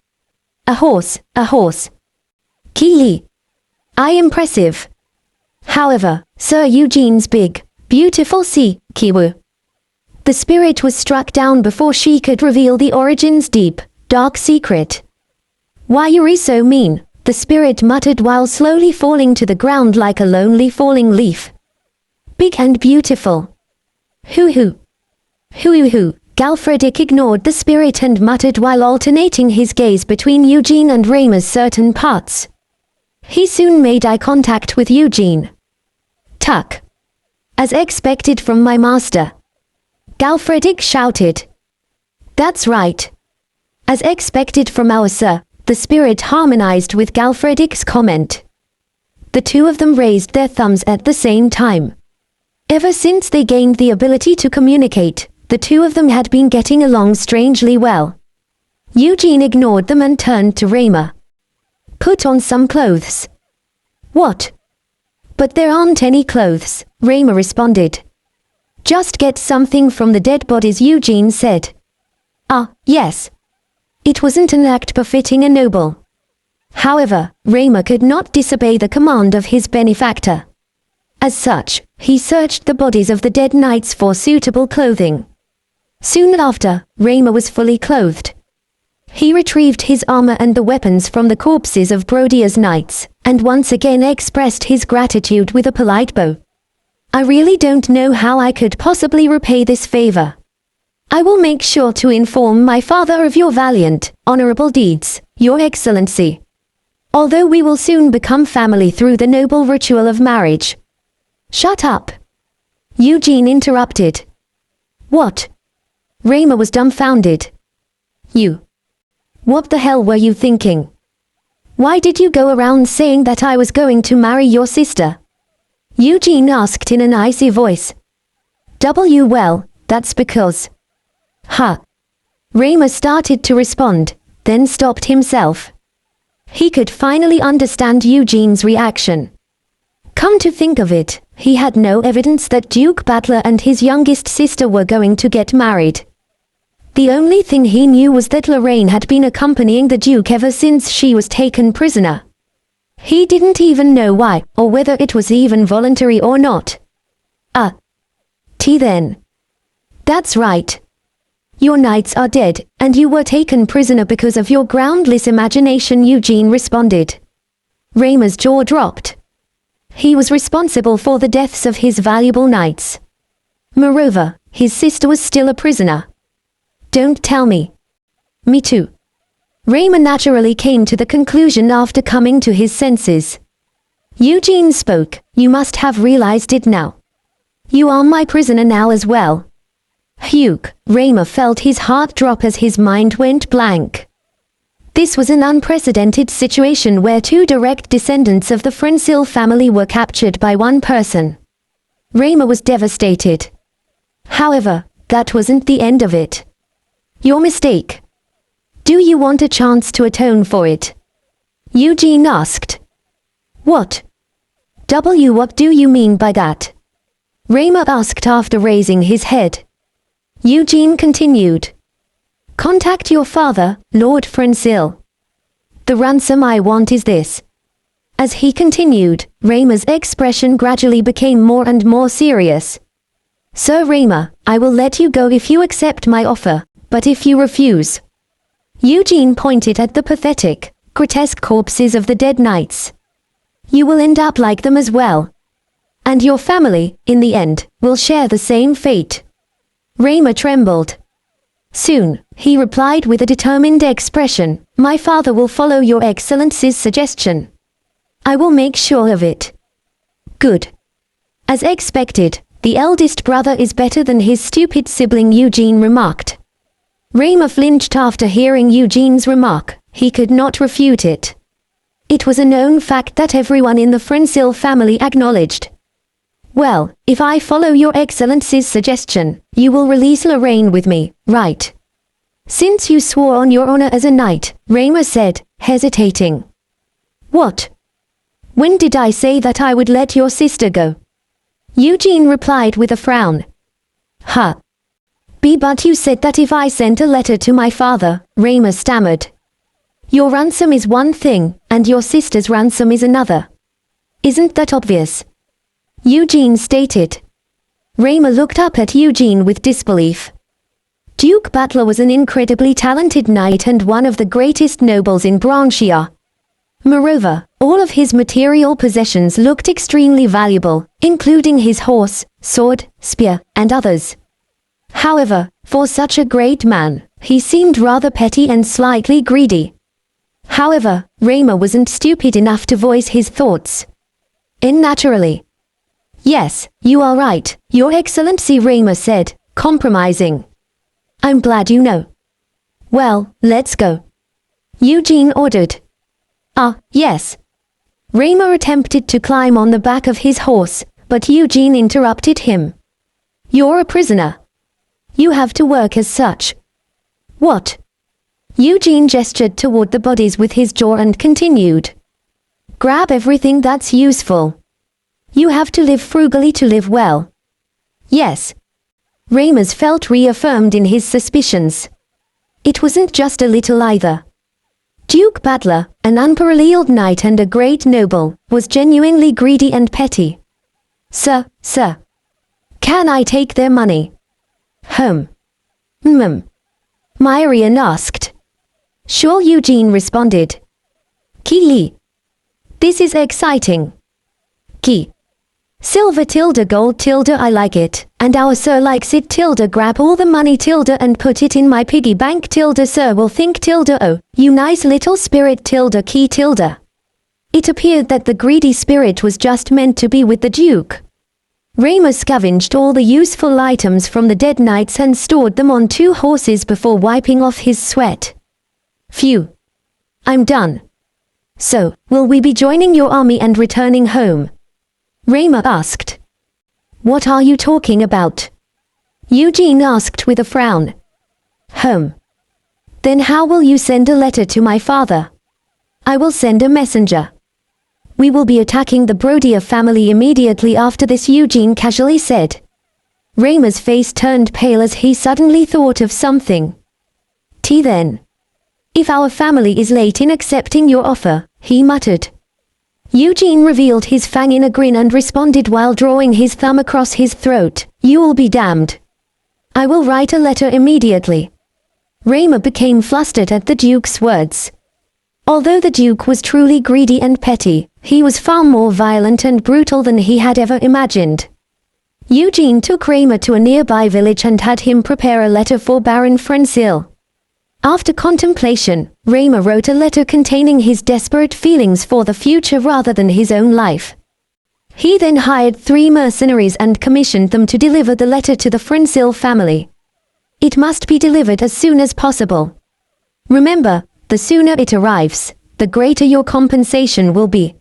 A horse. Kee. Impressive. However, Sir Eugene's big, beautiful Kiwu. The spirit was struck down before she could reveal the origin's deep, dark secret. Why you're so mean, the spirit muttered while slowly falling to the ground like a lonely falling leaf. Big and beautiful. Hoo. Galfredic ignored the spirit and muttered while alternating his gaze between Eugene and Raymer's certain parts. He soon made eye contact with Eugene. Tuck. As expected from my master. Galfredic shouted. That's right. As expected from our sir, the spirit harmonized with Galfredic's comment. The two of them raised their thumbs at the same time. Ever since they gained the ability to communicate, the two of them had been getting along strangely well. Eugene ignored them and turned to Raymer. Put on some clothes. What? But there aren't any clothes, Raymer responded. Just get something from the dead bodies, Eugene said. Yes. It wasn't an act befitting a noble. However, Raymer could not disobey the command of his benefactor. As such, he searched the bodies of the dead knights for suitable clothing. Soon after, Raymer was fully clothed. He retrieved his armor and the weapons from the corpses of Brodia's knights, and once again expressed his gratitude with a polite bow. I really don't know how I could possibly repay this favor. I will make sure to inform my father of your valiant, honorable deeds, Your Excellency. Although we will soon become family through the noble ritual of marriage. Shut up. Eugene interrupted. What? Raymer was dumbfounded. You. What the hell were you thinking? Why did you go around saying that I was going to marry your sister? Eugene asked in an icy voice. Well, that's because. Raymer started to respond, then stopped himself. He could finally understand Eugene's reaction. Come to think of it, he had no evidence that Duke Battler and his youngest sister were going to get married. The only thing he knew was that Lorraine had been accompanying the Duke ever since she was taken prisoner. He didn't even know why, or whether it was even voluntary or not. Then. That's right. Your knights are dead, and you were taken prisoner because of your groundless imagination, Eugene responded. Raymer's jaw dropped. He was responsible for the deaths of his valuable knights. Moreover, his sister was still a prisoner. Don't tell me. Me too. Raymer naturally came to the conclusion after coming to his senses. Eugene spoke. You must have realized it now. You are my prisoner now as well. Hugh, Raymer felt his heart drop as his mind went blank. This was an unprecedented situation where two direct descendants of the Frensil family were captured by one person. Raymer was devastated. However, that wasn't the end of it. Your mistake. Do you want a chance to atone for it? Eugene asked. What do you mean by that? Raymer asked after raising his head. Eugene continued. Contact your father, Lord Frensil. The ransom I want is this. As he continued, Raymer's expression gradually became more and more serious. Sir Raymer, I will let you go if you accept my offer, but if you refuse... Eugene pointed at the pathetic, grotesque corpses of the dead knights. You will end up like them as well. And your family, in the end, will share the same fate. Raymer trembled. Soon, he replied with a determined expression, my father will follow your excellency's suggestion. I will make sure of it. Good. As expected, the eldest brother is better than his stupid sibling, Eugene remarked. Raymer flinched after hearing Eugene's remark. He could not refute it. It was a known fact that everyone in the Frensil family acknowledged. Well, if I follow your excellency's suggestion, you will release Lorraine with me, right? Since you swore on your honor as a knight, Raymer said, hesitating. What? When did I say that I would let your sister go? Eugene replied with a frown. Huh. But you said that if I sent a letter to my father, Raymer stammered. Your ransom is one thing, and your sister's ransom is another. Isn't that obvious? Eugene stated. Raymer looked up at Eugene with disbelief. Duke Butler was an incredibly talented knight and one of the greatest nobles in Branchia. Moreover, all of his material possessions looked extremely valuable, including his horse, sword, spear, and others. However, for such a great man, he seemed rather petty and slightly greedy. However, Raymer wasn't stupid enough to voice his thoughts. Naturally. Yes, you are right, Your Excellency, Raymer said, compromising. I'm glad you know. Well, let's go. Eugene ordered. Yes. Raymer attempted to climb on the back of his horse, but Eugene interrupted him. You're a prisoner. You have to work as such. What? Eugene gestured toward the bodies with his jaw and continued. Grab everything that's useful. You have to live frugally to live well. Yes. Raymer felt reaffirmed in his suspicions. It wasn't just a little either. Duke Butler, an unparalleled knight and a great noble, was genuinely greedy and petty. Sir. Can I take their money? Myrian asked. Sure, Eugene responded. Ki. This is exciting. Ki. Silver tilde gold tilde I like it, and our sir likes it tilde grab all the money tilde and put it in my piggy bank tilde sir will think tilde oh, you nice little spirit tilde key tilde. It appeared that the greedy spirit was just meant to be with the Duke. Raymer scavenged all the useful items from the dead knights and stored them on 2 horses before wiping off his sweat. Phew. I'm done. So, will we be joining your army and returning home? Raymer asked. What are you talking about? Eugene asked with a frown. Home. Then how will you send a letter to my father? I will send a messenger. We will be attacking the Brodier family immediately after this, Eugene casually said. Raymer's face turned pale as he suddenly thought of something. Then. If our family is late in accepting your offer, he muttered. Eugene revealed his fang in a grin and responded while drawing his thumb across his throat, you'll be damned. I will write a letter immediately. Rayma became flustered at the Duke's words. Although the Duke was truly greedy and petty, he was far more violent and brutal than he had ever imagined. Eugene took Rayma to a nearby village and had him prepare a letter for Baron Frensil. After contemplation, Rayma wrote a letter containing his desperate feelings for the future rather than his own life. He then hired 3 mercenaries and commissioned them to deliver the letter to the Frensil family. It must be delivered as soon as possible. Remember, the sooner it arrives, the greater your compensation will be.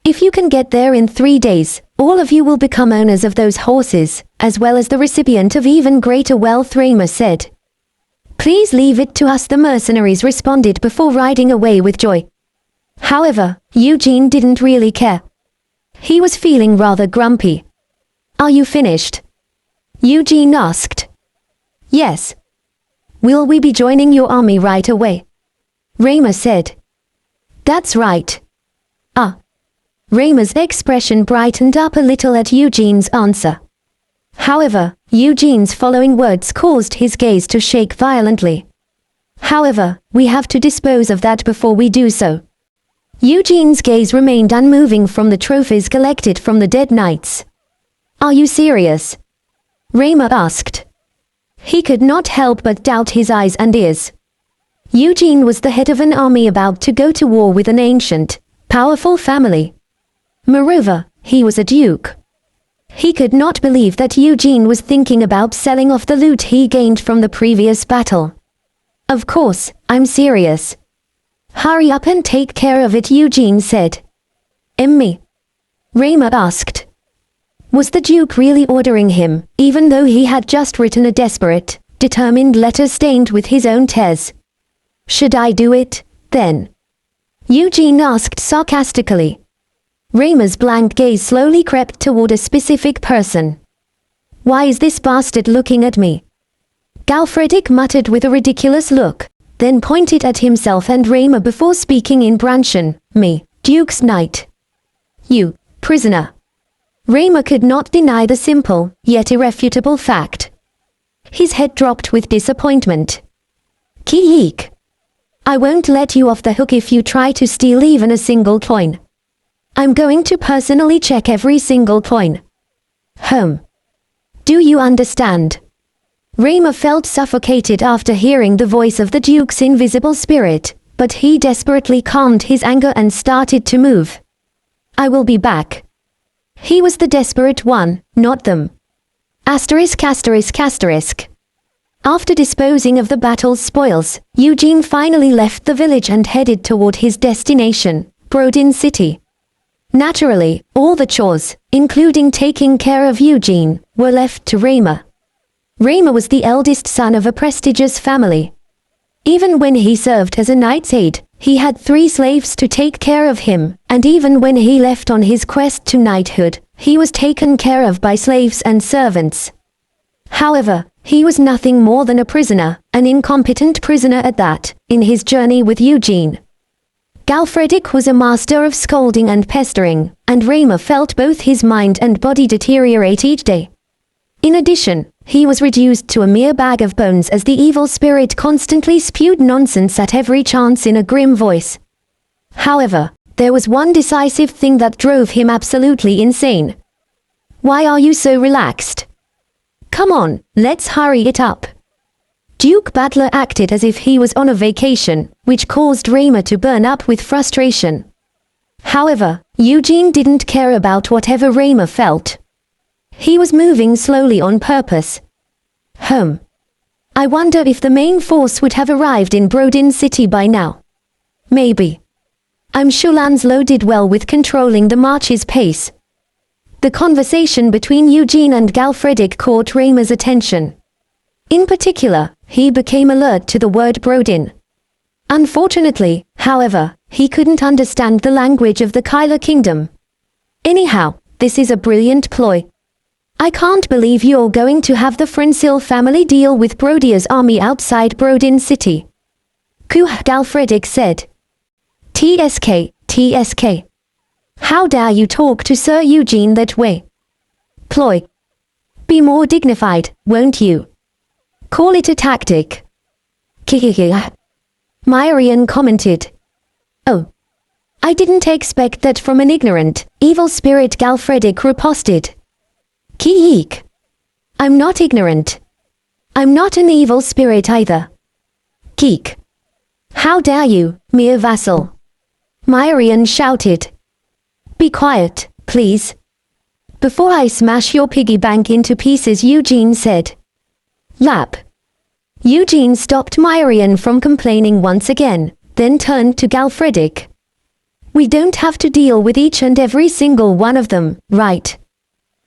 If you can get there in 3 days, all of you will become owners of those horses, as well as the recipient of even greater wealth, Rayma said. Please leave it to us, the mercenaries responded before riding away with joy. However, Eugene didn't really care. He was feeling rather grumpy. Are you finished? Eugene asked. Yes. Will we be joining your army right away? Rayma said. That's right. Ah. Rayma's expression brightened up a little at Eugene's answer. However, Eugene's following words caused his gaze to shake violently. However, we have to dispose of that before we do so. Eugene's gaze remained unmoving from the trophies collected from the dead knights. Are you serious? Rayma asked. He could not help but doubt his eyes and ears. Eugene was the head of an army about to go to war with an ancient, powerful family. Moreover, he was a duke. He could not believe that Eugene was thinking about selling off the loot he gained from the previous battle. Of course, I'm serious. Hurry up and take care of it, Eugene said. Me? Rayma asked. Was the Duke really ordering him, even though he had just written a desperate, determined letter stained with his own tears? Should I do it, then? Eugene asked sarcastically. Rayma's blank gaze slowly crept toward a specific person. Why is this bastard looking at me? Galfredic muttered with a ridiculous look, then pointed at himself and Rayma before speaking in Branshan, me, Duke's knight. You, prisoner. Rayma could not deny the simple, yet irrefutable fact. His head dropped with disappointment. Ki-yeek. I won't let you off the hook if you try to steal even a single coin. I'm going to personally check every single coin. Do you understand? Rayma felt suffocated after hearing the voice of the Duke's invisible spirit, but he desperately calmed his anger and started to move. I will be back. He was the desperate one, not them. Asterisk asterisk asterisk. After disposing of the battle's spoils, Eugene finally left the village and headed toward his destination, Brodin City. Naturally, all the chores, including taking care of Eugene, were left to Rayma. Rayma was the eldest son of a prestigious family. Even when he served as a knight's aide, he had 3 slaves to take care of him, and even when he left on his quest to knighthood, he was taken care of by slaves and servants. However, he was nothing more than a prisoner, an incompetent prisoner at that, in his journey with Eugene. Galfredic was a master of scolding and pestering, and Rayma felt both his mind and body deteriorate each day. In addition, he was reduced to a mere bag of bones as the evil spirit constantly spewed nonsense at every chance in a grim voice. However, there was one decisive thing that drove him absolutely insane. Why are you so relaxed? Come on, let's hurry it up. Duke Battler acted as if he was on a vacation, which caused Rayma to burn up with frustration. However, Eugene didn't care about whatever Rayma felt. He was moving slowly on purpose. I wonder if the main force would have arrived in Brodin City by now. Maybe. I'm sure Lanslow did well with controlling the march's pace. The conversation between Eugene and Galfredic caught Rayma's attention. In particular, he became alert to the word Brodin. Unfortunately, however, he couldn't understand the language of the Kyla Kingdom. Anyhow, this is a brilliant ploy. I can't believe you're going to have the Frensil family deal with Brodia's army outside Brodin City. Galfredic said. TSK. How dare you talk to Sir Eugene that way? Ploy. Be more dignified, won't you? Call it a tactic. Myrian commented. Oh. I didn't expect that from an ignorant, evil spirit, Galfredic riposted. Keek. I'm not ignorant. I'm not an evil spirit either. Keek. How dare you, mere vassal? Myrian shouted. Be quiet, please. Before I smash your piggy bank into pieces, Eugene said. Lap. Eugene stopped Myrian from complaining once again, then turned to Galfredic. We don't have to deal with each and every single one of them, right?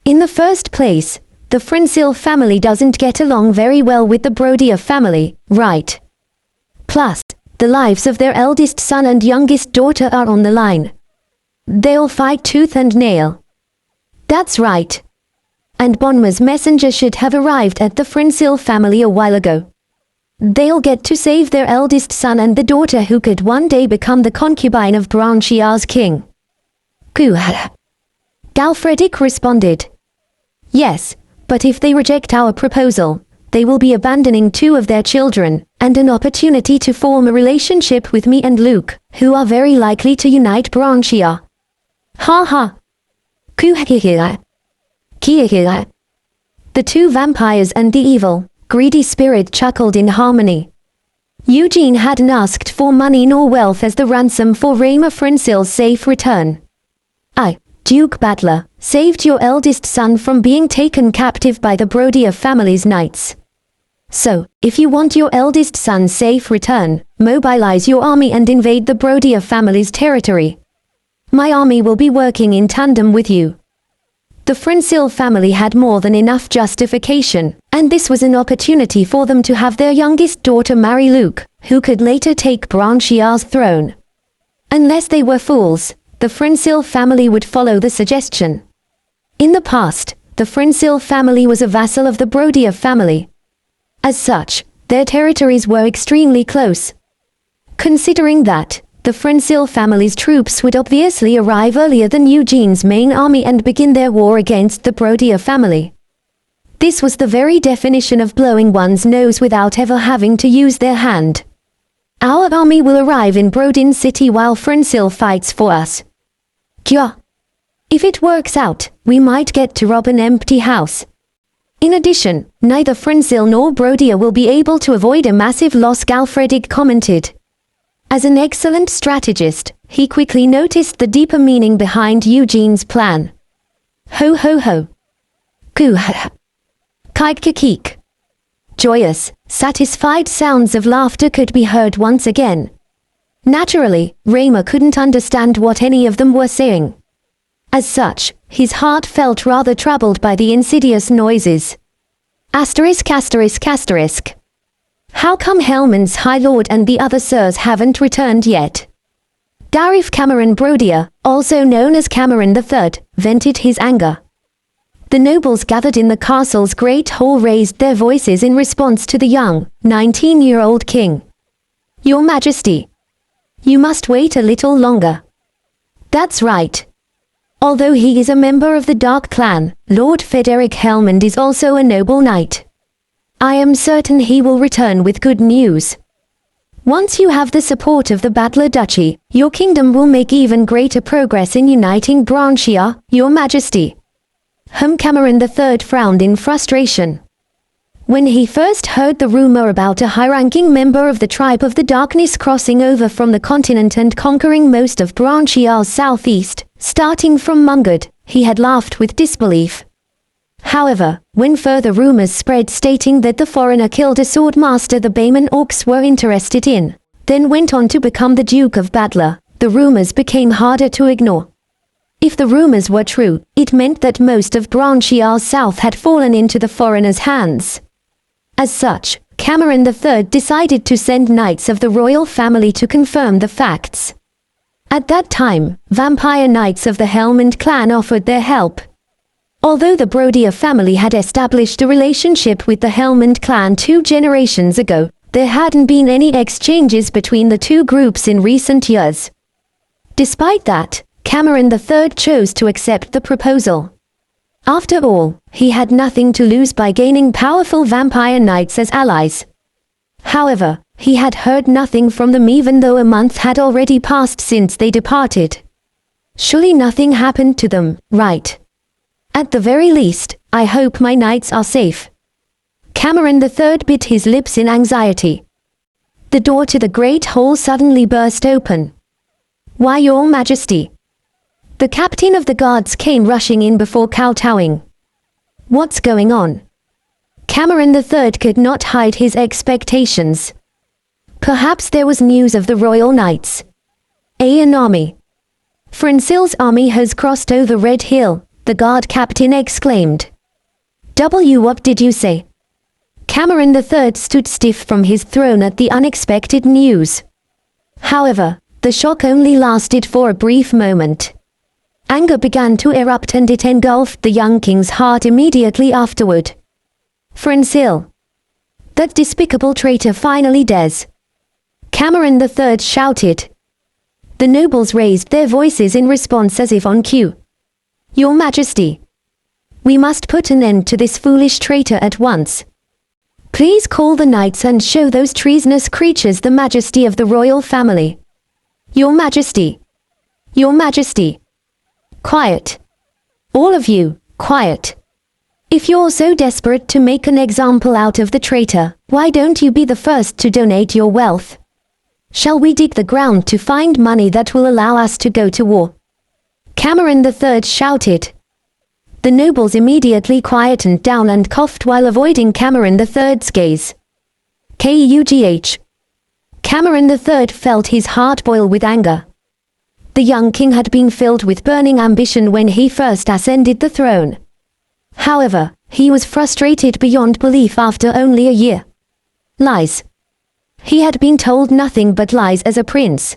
In the first place, the Frinsil family doesn't get along very well with the Brodia family, right? Plus, the lives of their eldest son and youngest daughter are on the line. They'll fight tooth and nail. That's right. And Bonma's messenger should have arrived at the Frinsil family a while ago. They'll get to save their eldest son and the daughter who could one day become the concubine of Branchiar's king. Galfredic responded. Yes, but if they reject our proposal, they will be abandoning 2 of their children, and an opportunity to form a relationship with me and Luke, who are very likely to unite Branchiar. Ha ha. The 2 vampires and the evil, greedy spirit chuckled in harmony. Eugene hadn't asked for money nor wealth as the ransom for Rayma Frinsil's safe return. I, Duke Battler, saved your eldest son from being taken captive by the Brodia family's knights. So, if you want your eldest son's safe return, mobilize your army and invade the Brodia family's territory. My army will be working in tandem with you. The Frinsil family had more than enough justification, and this was an opportunity for them to have their youngest daughter marry Luke, who could later take Branchiar's throne. Unless they were fools, the Frinsil family would follow the suggestion. In the past, the Frinsil family was a vassal of the Brodia family. As such, their territories were extremely close. Considering that, the Frinsil family's troops would obviously arrive earlier than Eugene's main army and begin their war against the Brodia family. This was the very definition of blowing one's nose without ever having to use their hand. Our army will arrive in Brodin City while Frinsil fights for us. Kya. If it works out, we might get to rob an empty house. In addition, neither Frinsil nor Brodia will be able to avoid a massive loss, Galfredic commented. As an excellent strategist, he quickly noticed the deeper meaning behind Eugene's plan. Ho ho ho. Kuha. Kaikakik. Joyous, satisfied sounds of laughter could be heard once again. Naturally, Rayma couldn't understand what any of them were saying. As such, his heart felt rather troubled by the insidious noises. Asterisk asterisk asterisk. How come Helman's High Lord and the other sirs haven't returned yet? Garif Cameron Brodia, also known as Cameron III, vented his anger. The nobles gathered in the castle's great hall raised their voices in response to the young, 19-year-old king. Your Majesty, you must wait a little longer. That's right. Although he is a member of the Dark Clan, Lord Frederick Helmond is also a noble knight. I am certain he will return with good news. Once you have the support of the Battler Duchy, your kingdom will make even greater progress in uniting Branchiar, Your Majesty. Cameron III frowned in frustration. When he first heard the rumor about a high-ranking member of the Tribe of the Darkness crossing over from the continent and conquering most of Branchiar's southeast, starting from Mungard, he had laughed with disbelief. However, when further rumors spread stating that the foreigner killed a sword master the Bayman Orcs were interested in, then went on to become the Duke of Battler, the rumors became harder to ignore. If the rumors were true, it meant that most of Branchiar's south had fallen into the foreigner's hands. As such, Cameron III decided to send knights of the royal family to confirm the facts. At that time, vampire knights of the Helmond clan offered their help. Although the Brodia family had established a relationship with the Helmond clan 2 generations ago, there hadn't been any exchanges between the 2 groups in recent years. Despite that, Cameron III chose to accept the proposal. After all, he had nothing to lose by gaining powerful vampire knights as allies. However, he had heard nothing from them even though a month had already passed since they departed. Surely nothing happened to them, right? At the very least, I hope my knights are safe. Cameron III bit his lips in anxiety. The door to the great hall suddenly burst open. Why, Your Majesty? The captain of the guards came rushing in before kowtowing. What's going on? Cameron III could not hide his expectations. Perhaps there was news of the royal knights. An army. Frensil's army has crossed over Red Hill, the guard captain exclaimed. What did you say? Cameron III stood stiff from his throne at the unexpected news. However, the shock only lasted for a brief moment. Anger began to erupt and it engulfed the young king's heart immediately afterward. Frensil. That despicable traitor finally dares. Cameron III shouted. The nobles raised their voices in response as if on cue. Your Majesty. We must put an end to this foolish traitor at once. Please call the knights and show those treasonous creatures the majesty of the royal family. Your Majesty. Your Majesty. Quiet. All of you, quiet. If you're so desperate to make an example out of the traitor, why don't you be the first to donate your wealth? Shall we dig the ground to find money that will allow us to go to war? Cameron III shouted. The nobles immediately quietened down and coughed while avoiding Cameron III's gaze. Kugh. Cameron III felt his heart boil with anger. The young king had been filled with burning ambition when he first ascended the throne. However, he was frustrated beyond belief after only a year. Lies. He had been told nothing but lies as a prince.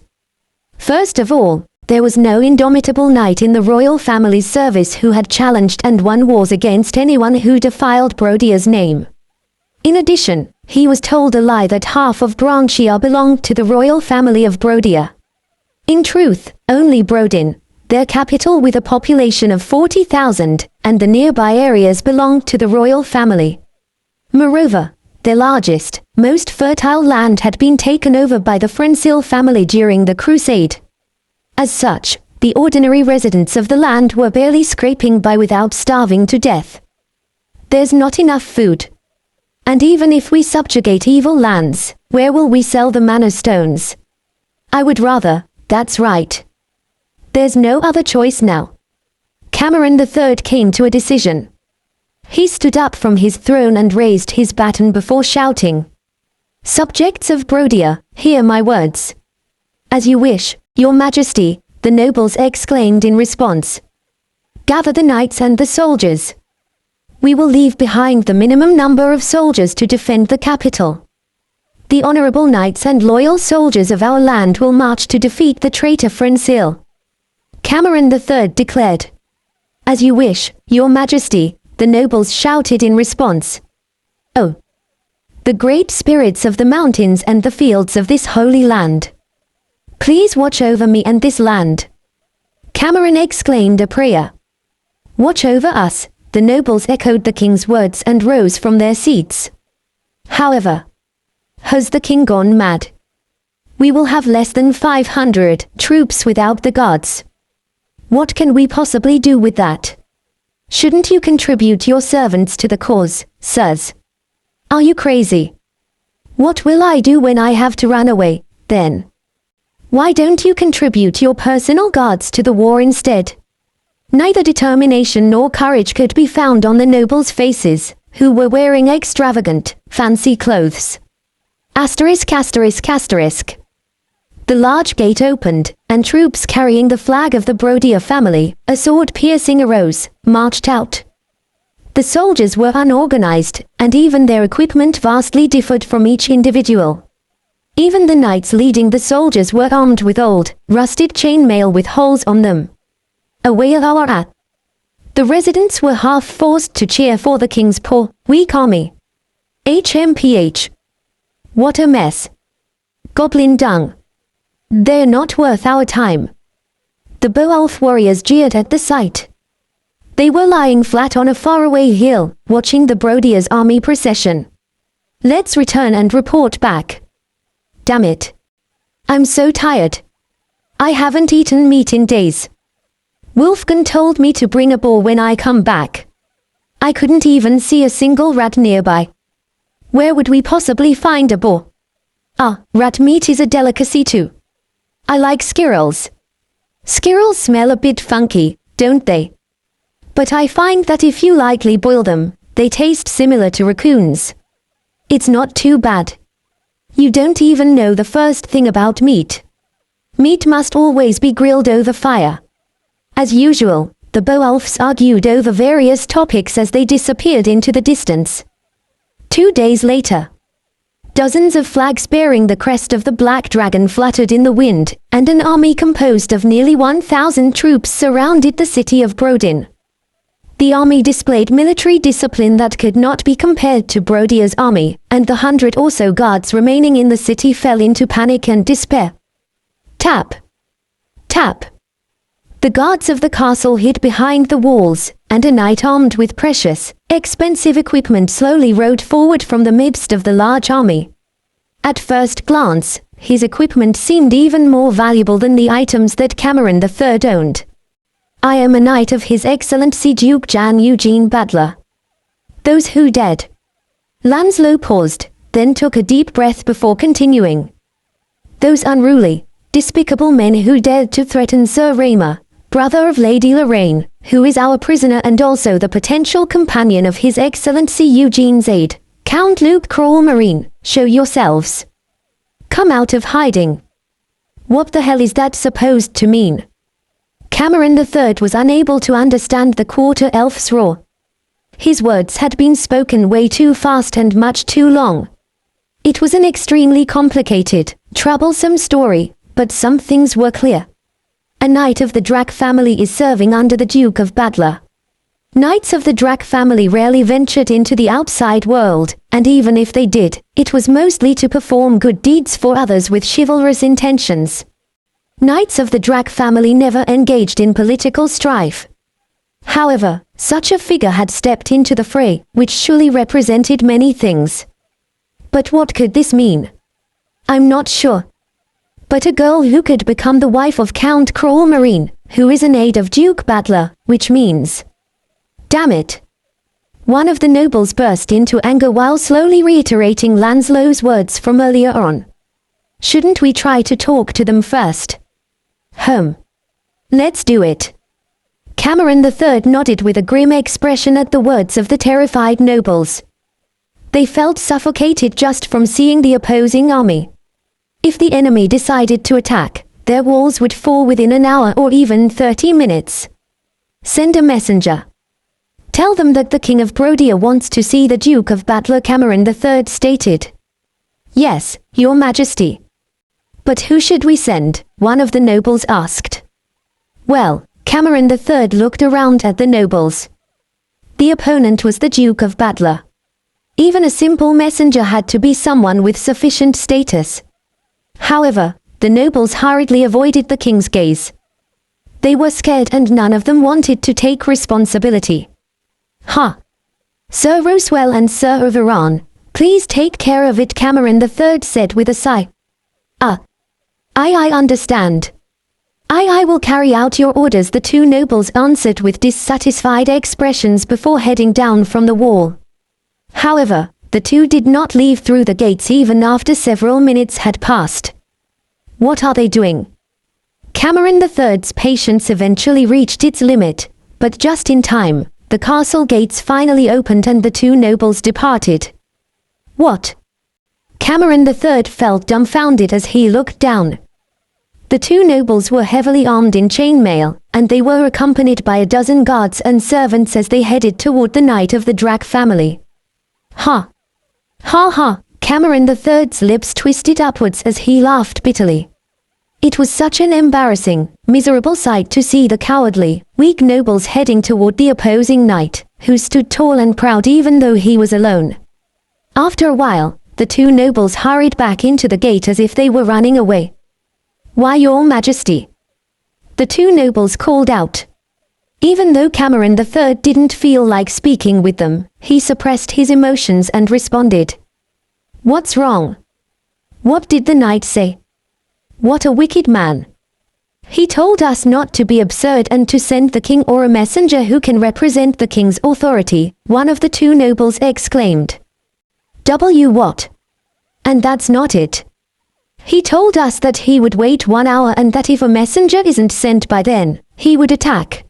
First of all, there was no indomitable knight in the royal family's service who had challenged and won wars against anyone who defiled Brodia's name. In addition, he was told a lie that half of Branchia belonged to the royal family of Brodia. In truth, only Brodin, their capital with a population of 40,000, and the nearby areas belonged to the royal family. Moreover, their largest, most fertile land had been taken over by the Frensil family during the crusade. As such, the ordinary residents of the land were barely scraping by without starving to death. There's not enough food. And even if we subjugate evil lands, where will we sell the mana stones? I would rather. That's right. There's no other choice now. Cameron III came to a decision. He stood up from his throne and raised his baton before shouting. Subjects of Brodia, hear my words. As you wish, Your Majesty, the nobles exclaimed in response. Gather the knights and the soldiers. We will leave behind the minimum number of soldiers to defend the capital. The honorable knights and loyal soldiers of our land will march to defeat the traitor Frensil. Cameron III declared. As you wish, Your Majesty, the nobles shouted in response. Oh! The great spirits of the mountains and the fields of this holy land. Please watch over me and this land. Cameron exclaimed a prayer. Watch over us, the nobles echoed the king's words and rose from their seats. However, has the king gone mad? We will have less than 500 troops without the guards. What can we possibly do with that? Shouldn't you contribute your servants to the cause, sirs? Are you crazy? What will I do when I have to run away, then? Why don't you contribute your personal guards to the war instead? Neither determination nor courage could be found on the nobles' faces, who were wearing extravagant, fancy clothes. Asterisk asterisk asterisk. The large gate opened, and troops carrying the flag of the Brodia family, a sword-piercing arose, marched out. The soldiers were unorganized, and even their equipment vastly differed from each individual. Even the knights leading the soldiers were armed with old, rusted chainmail with holes on them. Away our. The residents were half forced to cheer for the king's poor, weak army. HMPH. What a mess. Goblin dung. They're not worth our time. The Beowulf warriors jeered at the sight. They were lying flat on a faraway hill, watching the Brodia's army procession. Let's return and report back. Damn it. I'm so tired. I haven't eaten meat in days. Wolfgang told me to bring a boar when I come back. I couldn't even see a single rat nearby. Where would we possibly find a boar? Ah, rat meat is a delicacy too. I like squirrels. Squirrels smell a bit funky, don't they? But I find that if you lightly boil them, they taste similar to raccoons. It's not too bad. You don't even know the first thing about meat. Meat must always be grilled over fire. As usual, the Beowulfs argued over various topics as they disappeared into the distance. 2 days later, dozens of flags bearing the crest of the Black Dragon fluttered in the wind, and an army composed of nearly 1,000 troops surrounded the city of Brodin. The army displayed military discipline that could not be compared to Brodia's army, and the 100 or so guards remaining in the city fell into panic and despair. Tap! Tap! The guards of the castle hid behind the walls, and a knight armed with precious, expensive equipment slowly rode forward from the midst of the large army. At first glance, his equipment seemed even more valuable than the items that Cameron III owned. I am a knight of His Excellency Duke Jan Eugene Badler. Those who dared. Lancelot paused, then took a deep breath before continuing. Those unruly, despicable men who dared to threaten Sir Raymer, brother of Lady Lorraine, who is our prisoner and also the potential companion of His Excellency Eugene's aide, Count Luke Crawle-Marine, show yourselves. Come out of hiding. What the hell is that supposed to mean? Cameron III was unable to understand the quarter elf's roar. His words had been spoken way too fast and much too long. It was an extremely complicated, troublesome story, but some things were clear. A knight of the Drac family is serving under the Duke of Badler. Knights of the Drac family rarely ventured into the outside world, and even if they did, it was mostly to perform good deeds for others with chivalrous intentions. Knights of the Drac family never engaged in political strife. However, such a figure had stepped into the fray, which surely represented many things. But what could this mean? I'm not sure. But a girl who could become the wife of Count Crawle-Marine, who is an aide of Duke Badler, which means... Damn it! One of the nobles burst into anger while slowly reiterating Lancelot's words from earlier on. Shouldn't we try to talk to them first? Let's do it. Cameron III nodded with a grim expression at the words of the terrified nobles. They felt suffocated just from seeing the opposing army. If the enemy decided to attack, their walls would fall within an hour or even 30 minutes. Send a messenger. Tell them that the King of Brodia wants to see the Duke of Badler, Cameron III stated. Yes, Your Majesty. But who should we send? One of the nobles asked. Well, Cameron III looked around at the nobles. The opponent was the Duke of Badler. Even a simple messenger had to be someone with sufficient status. However, the nobles hurriedly avoided the king's gaze. They were scared and none of them wanted to take responsibility. Sir Roswell and Sir Overon, please take care of it, Cameron III said with a sigh. I understand. I will carry out your orders, the two nobles answered with dissatisfied expressions before heading down from the wall. However, the two did not leave through the gates even after several minutes had passed. What are they doing? Cameron III's patience eventually reached its limit, but just in time, the castle gates finally opened and the two nobles departed. What? Cameron III felt dumbfounded as he looked down. The two nobles were heavily armed in chainmail, and they were accompanied by a dozen guards and servants as they headed toward the Knight of the Drac family. Cameron III's lips twisted upwards as he laughed bitterly. It was such an embarrassing, miserable sight to see the cowardly, weak nobles heading toward the opposing knight, who stood tall and proud even though he was alone. After a while, the two nobles hurried back into the gate as if they were running away. Why, Your Majesty? The two nobles called out. Even though Cameron III didn't feel like speaking with them, he suppressed his emotions and responded. "What's wrong? What did the knight say? What a wicked man. He told us not to be absurd and to send the king or a messenger who can represent the king's authority," one of the two nobles exclaimed. What? And that's not it. He told us that he would wait 1 hour and that if a messenger isn't sent by then, he would attack.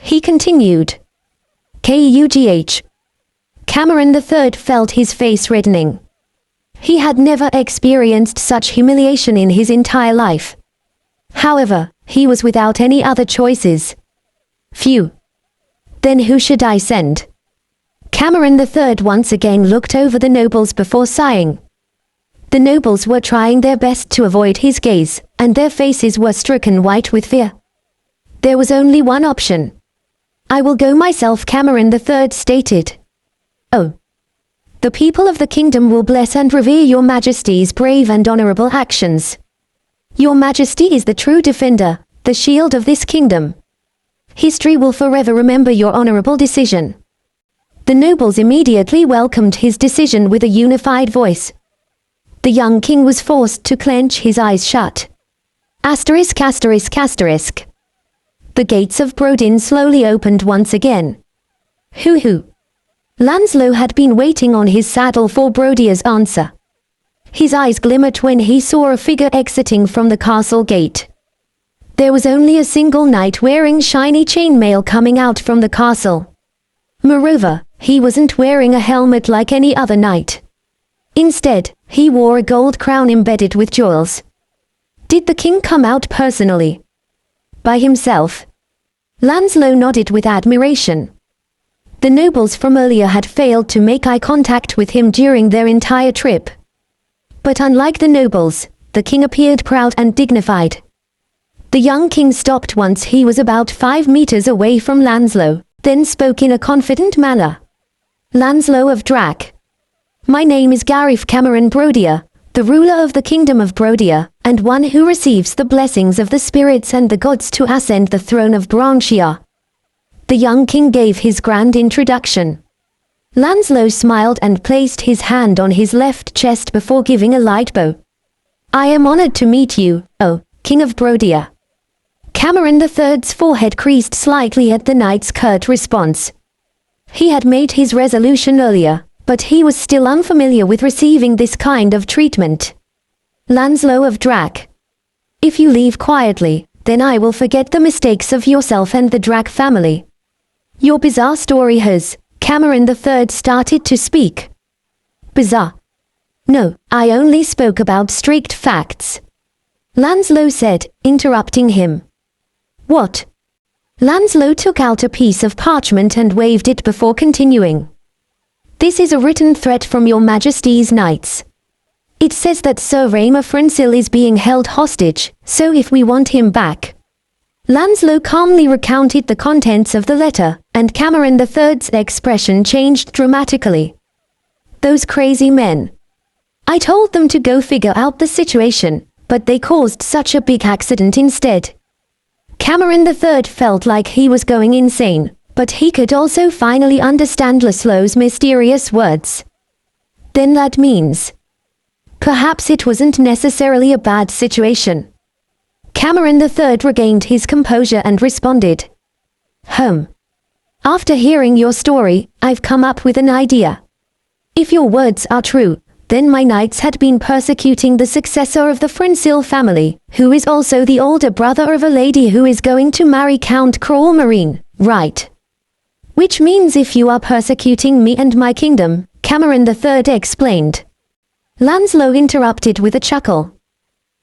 He continued. Kugh. Cameron III felt his face reddening. He had never experienced such humiliation in his entire life. However, he was without any other choices. Phew. Then who should I send? Cameron III once again looked over the nobles before sighing. The nobles were trying their best to avoid his gaze, and their faces were stricken white with fear. There was only one option. "I will go myself," Cameron III stated. "Oh. The people of the kingdom will bless and revere your majesty's brave and honorable actions. Your majesty is the true defender, the shield of this kingdom. History will forever remember your honorable decision." The nobles immediately welcomed his decision with a unified voice. The young king was forced to clench his eyes shut. Asterisk asterisk asterisk. The gates of Brodin slowly opened once again. Hoo-hoo. Lancelot had been waiting on his saddle for Brodia's answer. His eyes glimmered when he saw a figure exiting from the castle gate. There was only a single knight wearing shiny chainmail coming out from the castle. Moreover, he wasn't wearing a helmet like any other knight. Instead, he wore a gold crown embedded with jewels. Did the king come out personally? By himself? Lancelot nodded with admiration. The nobles from earlier had failed to make eye contact with him during their entire trip. But unlike the nobles, the king appeared proud and dignified. The young king stopped once he was about 5 meters away from Lancelot, then spoke in a confident manner. "Lancelot of Drac. My name is Gareth Cameron Brodia, the ruler of the kingdom of Brodia, and one who receives the blessings of the spirits and the gods to ascend the throne of Branchia." The young king gave his grand introduction. Lancelot smiled and placed his hand on his left chest before giving a light bow. "I am honored to meet you, O King of Brodia." Cameron III's forehead creased slightly at the knight's curt response. He had made his resolution earlier, but he was still unfamiliar with receiving this kind of treatment. "Lancelot of Drac. If you leave quietly, then I will forget the mistakes of yourself and the Drac family. Your bizarre story has..." Cameron III started to speak. "Bizarre? No, I only spoke about strict facts," Lancelot said, interrupting him. "What?" Lancelot took out a piece of parchment and waved it before continuing. "This is a written threat from your majesty's knights. It says that Sir Raymer Frensil is being held hostage, so if we want him back..." Lancelot calmly recounted the contents of the letter, and Cameron III's expression changed dramatically. "Those crazy men. I told them to go figure out the situation, but they caused such a big accident instead." Cameron III felt like he was going insane, but he could also finally understand Lancelot's mysterious words. Then that means... perhaps it wasn't necessarily a bad situation. Cameron III regained his composure and responded. After hearing your story, I've come up with an idea. If your words are true, then my knights had been persecuting the successor of the Frensil family, who is also the older brother of a lady who is going to marry Count Crawlmarine, right? Which means if you are persecuting me and my kingdom, Cameron III explained. Lancelot interrupted with a chuckle.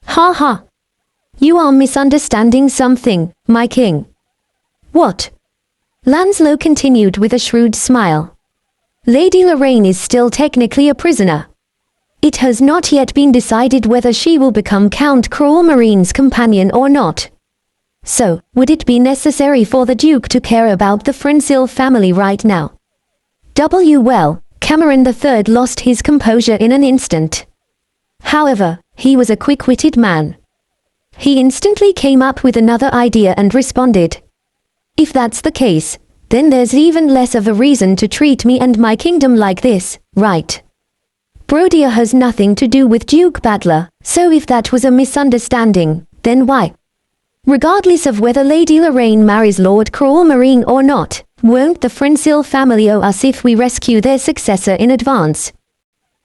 "Ha ha. You are misunderstanding something, my king." "What?" Lancelot continued with a shrewd smile. "Lady Lorraine is still technically a prisoner. It has not yet been decided whether she will become Count Crawlmarine's companion or not. So, would it be necessary for the Duke to care about the Frensil family right now?" Well, Cameron III lost his composure in an instant. However, he was a quick-witted man. He instantly came up with another idea and responded. If that's the case, then there's even less of a reason to treat me and my kingdom like this, right? Brodia has nothing to do with Duke Battler, so if that was a misunderstanding, then why? Regardless of whether Lady Lorraine marries Lord Cruel Marine or not, won't the Frensil family owe us if we rescue their successor in advance?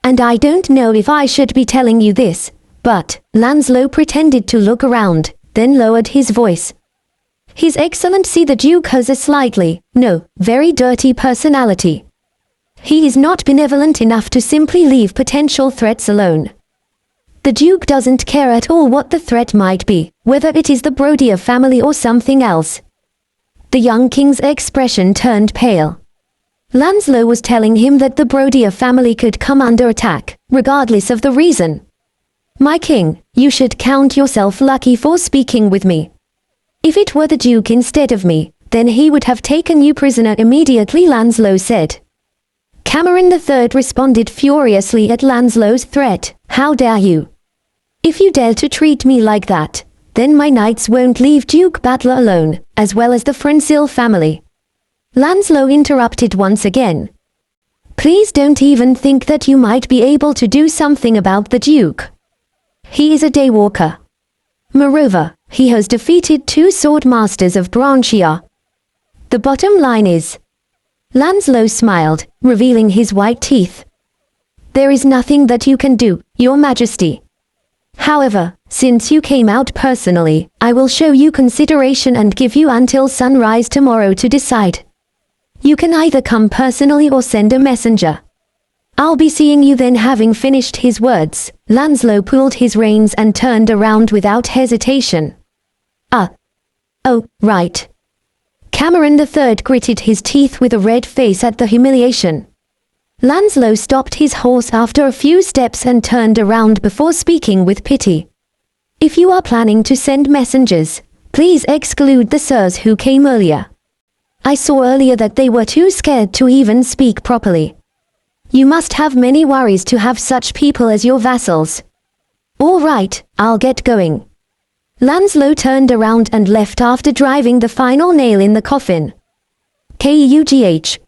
And I don't know if I should be telling you this, but Lancelot pretended to look around, then lowered his voice. His Excellency the Duke has a slightly, no, very dirty personality. He is not benevolent enough to simply leave potential threats alone. The Duke doesn't care at all what the threat might be, whether it is the Brodia family or something else. The young king's expression turned pale. Lancelot was telling him that the Brodia family could come under attack, regardless of the reason. My king, you should count yourself lucky for speaking with me. If it were the Duke instead of me, then he would have taken you prisoner immediately, Lancelot said. Cameron III responded furiously at Lancelot's threat. How dare you? If you dare to treat me like that, then my knights won't leave Duke Battler alone, as well as the Frensil family. Lancelot interrupted once again. Please don't even think that you might be able to do something about the Duke. He is a daywalker. Moreover, he has defeated 2 sword masters of Branchia. The bottom line is... Lancelot smiled, revealing his white teeth. There is nothing that you can do, Your Majesty. However, since you came out personally, I will show you consideration and give you until sunrise tomorrow to decide. You can either come personally or send a messenger. I'll be seeing you then. Having finished his words, Lancelot pulled his reins and turned around without hesitation. Oh, right. Cameron III gritted his teeth with a red face at the humiliation. Lancelot stopped his horse after a few steps and turned around before speaking with pity. If you are planning to send messengers, please exclude the sirs who came earlier. I saw earlier that they were too scared to even speak properly. You must have many worries to have such people as your vassals. All right, I'll get going. Lancelot turned around and left after driving the final nail in the coffin. Kugh.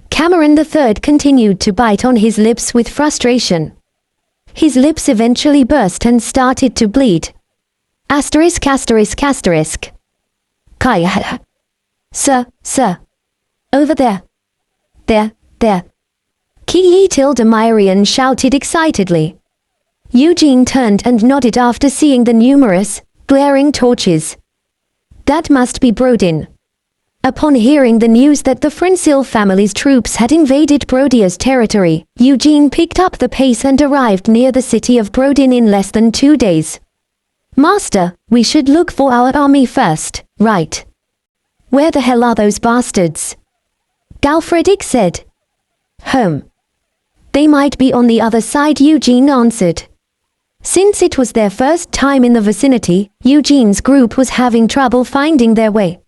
Cameron III continued to bite on his lips with frustration. His lips eventually burst and started to bleed. Asterisk. Kaya. Sir. Over there. There. Tilda Myrian shouted excitedly. Eugene turned and nodded after seeing the numerous, glaring torches. That must be Brodin. Upon hearing the news that the Frensil family's troops had invaded Brodia's territory, Eugene picked up the pace and arrived near the city of Brodin in less than 2 days. Master, we should look for our army first, right? Where the hell are those bastards? Galfredic said. They might be on the other side, Eugene answered. Since it was their first time in the vicinity, Eugene's group was having trouble finding their way.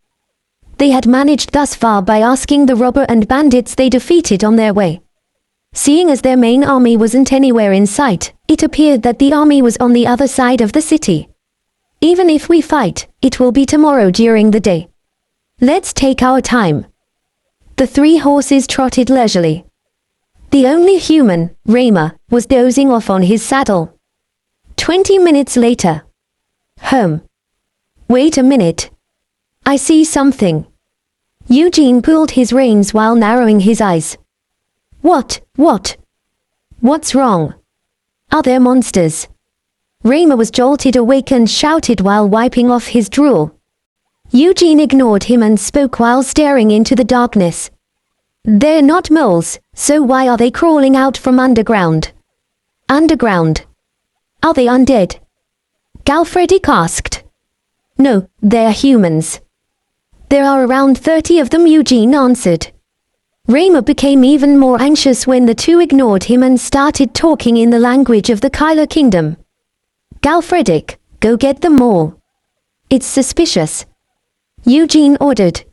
They had managed thus far by asking the robber and bandits they defeated on their way. Seeing as their main army wasn't anywhere in sight, it appeared that the army was on the other side of the city. Even if we fight, it will be tomorrow during the day. Let's take our time. The 3 horses trotted leisurely. The only human, Raymer, was dozing off on his saddle. 20 minutes later. Wait a minute. I see something. Eugene pulled his reins while narrowing his eyes. What? What's wrong? Are there monsters? Raymer was jolted awake and shouted while wiping off his drool. Eugene ignored him and spoke while staring into the darkness. They're not moles, so why are they crawling out from underground? Underground? Are they undead? Galfredic asked. No, they're humans. There are around 30 of them, Eugene answered. Raymer became even more anxious when the 2 ignored him and started talking in the language of the Kyler Kingdom. Galfredic, go get them all. It's suspicious. Eugene ordered.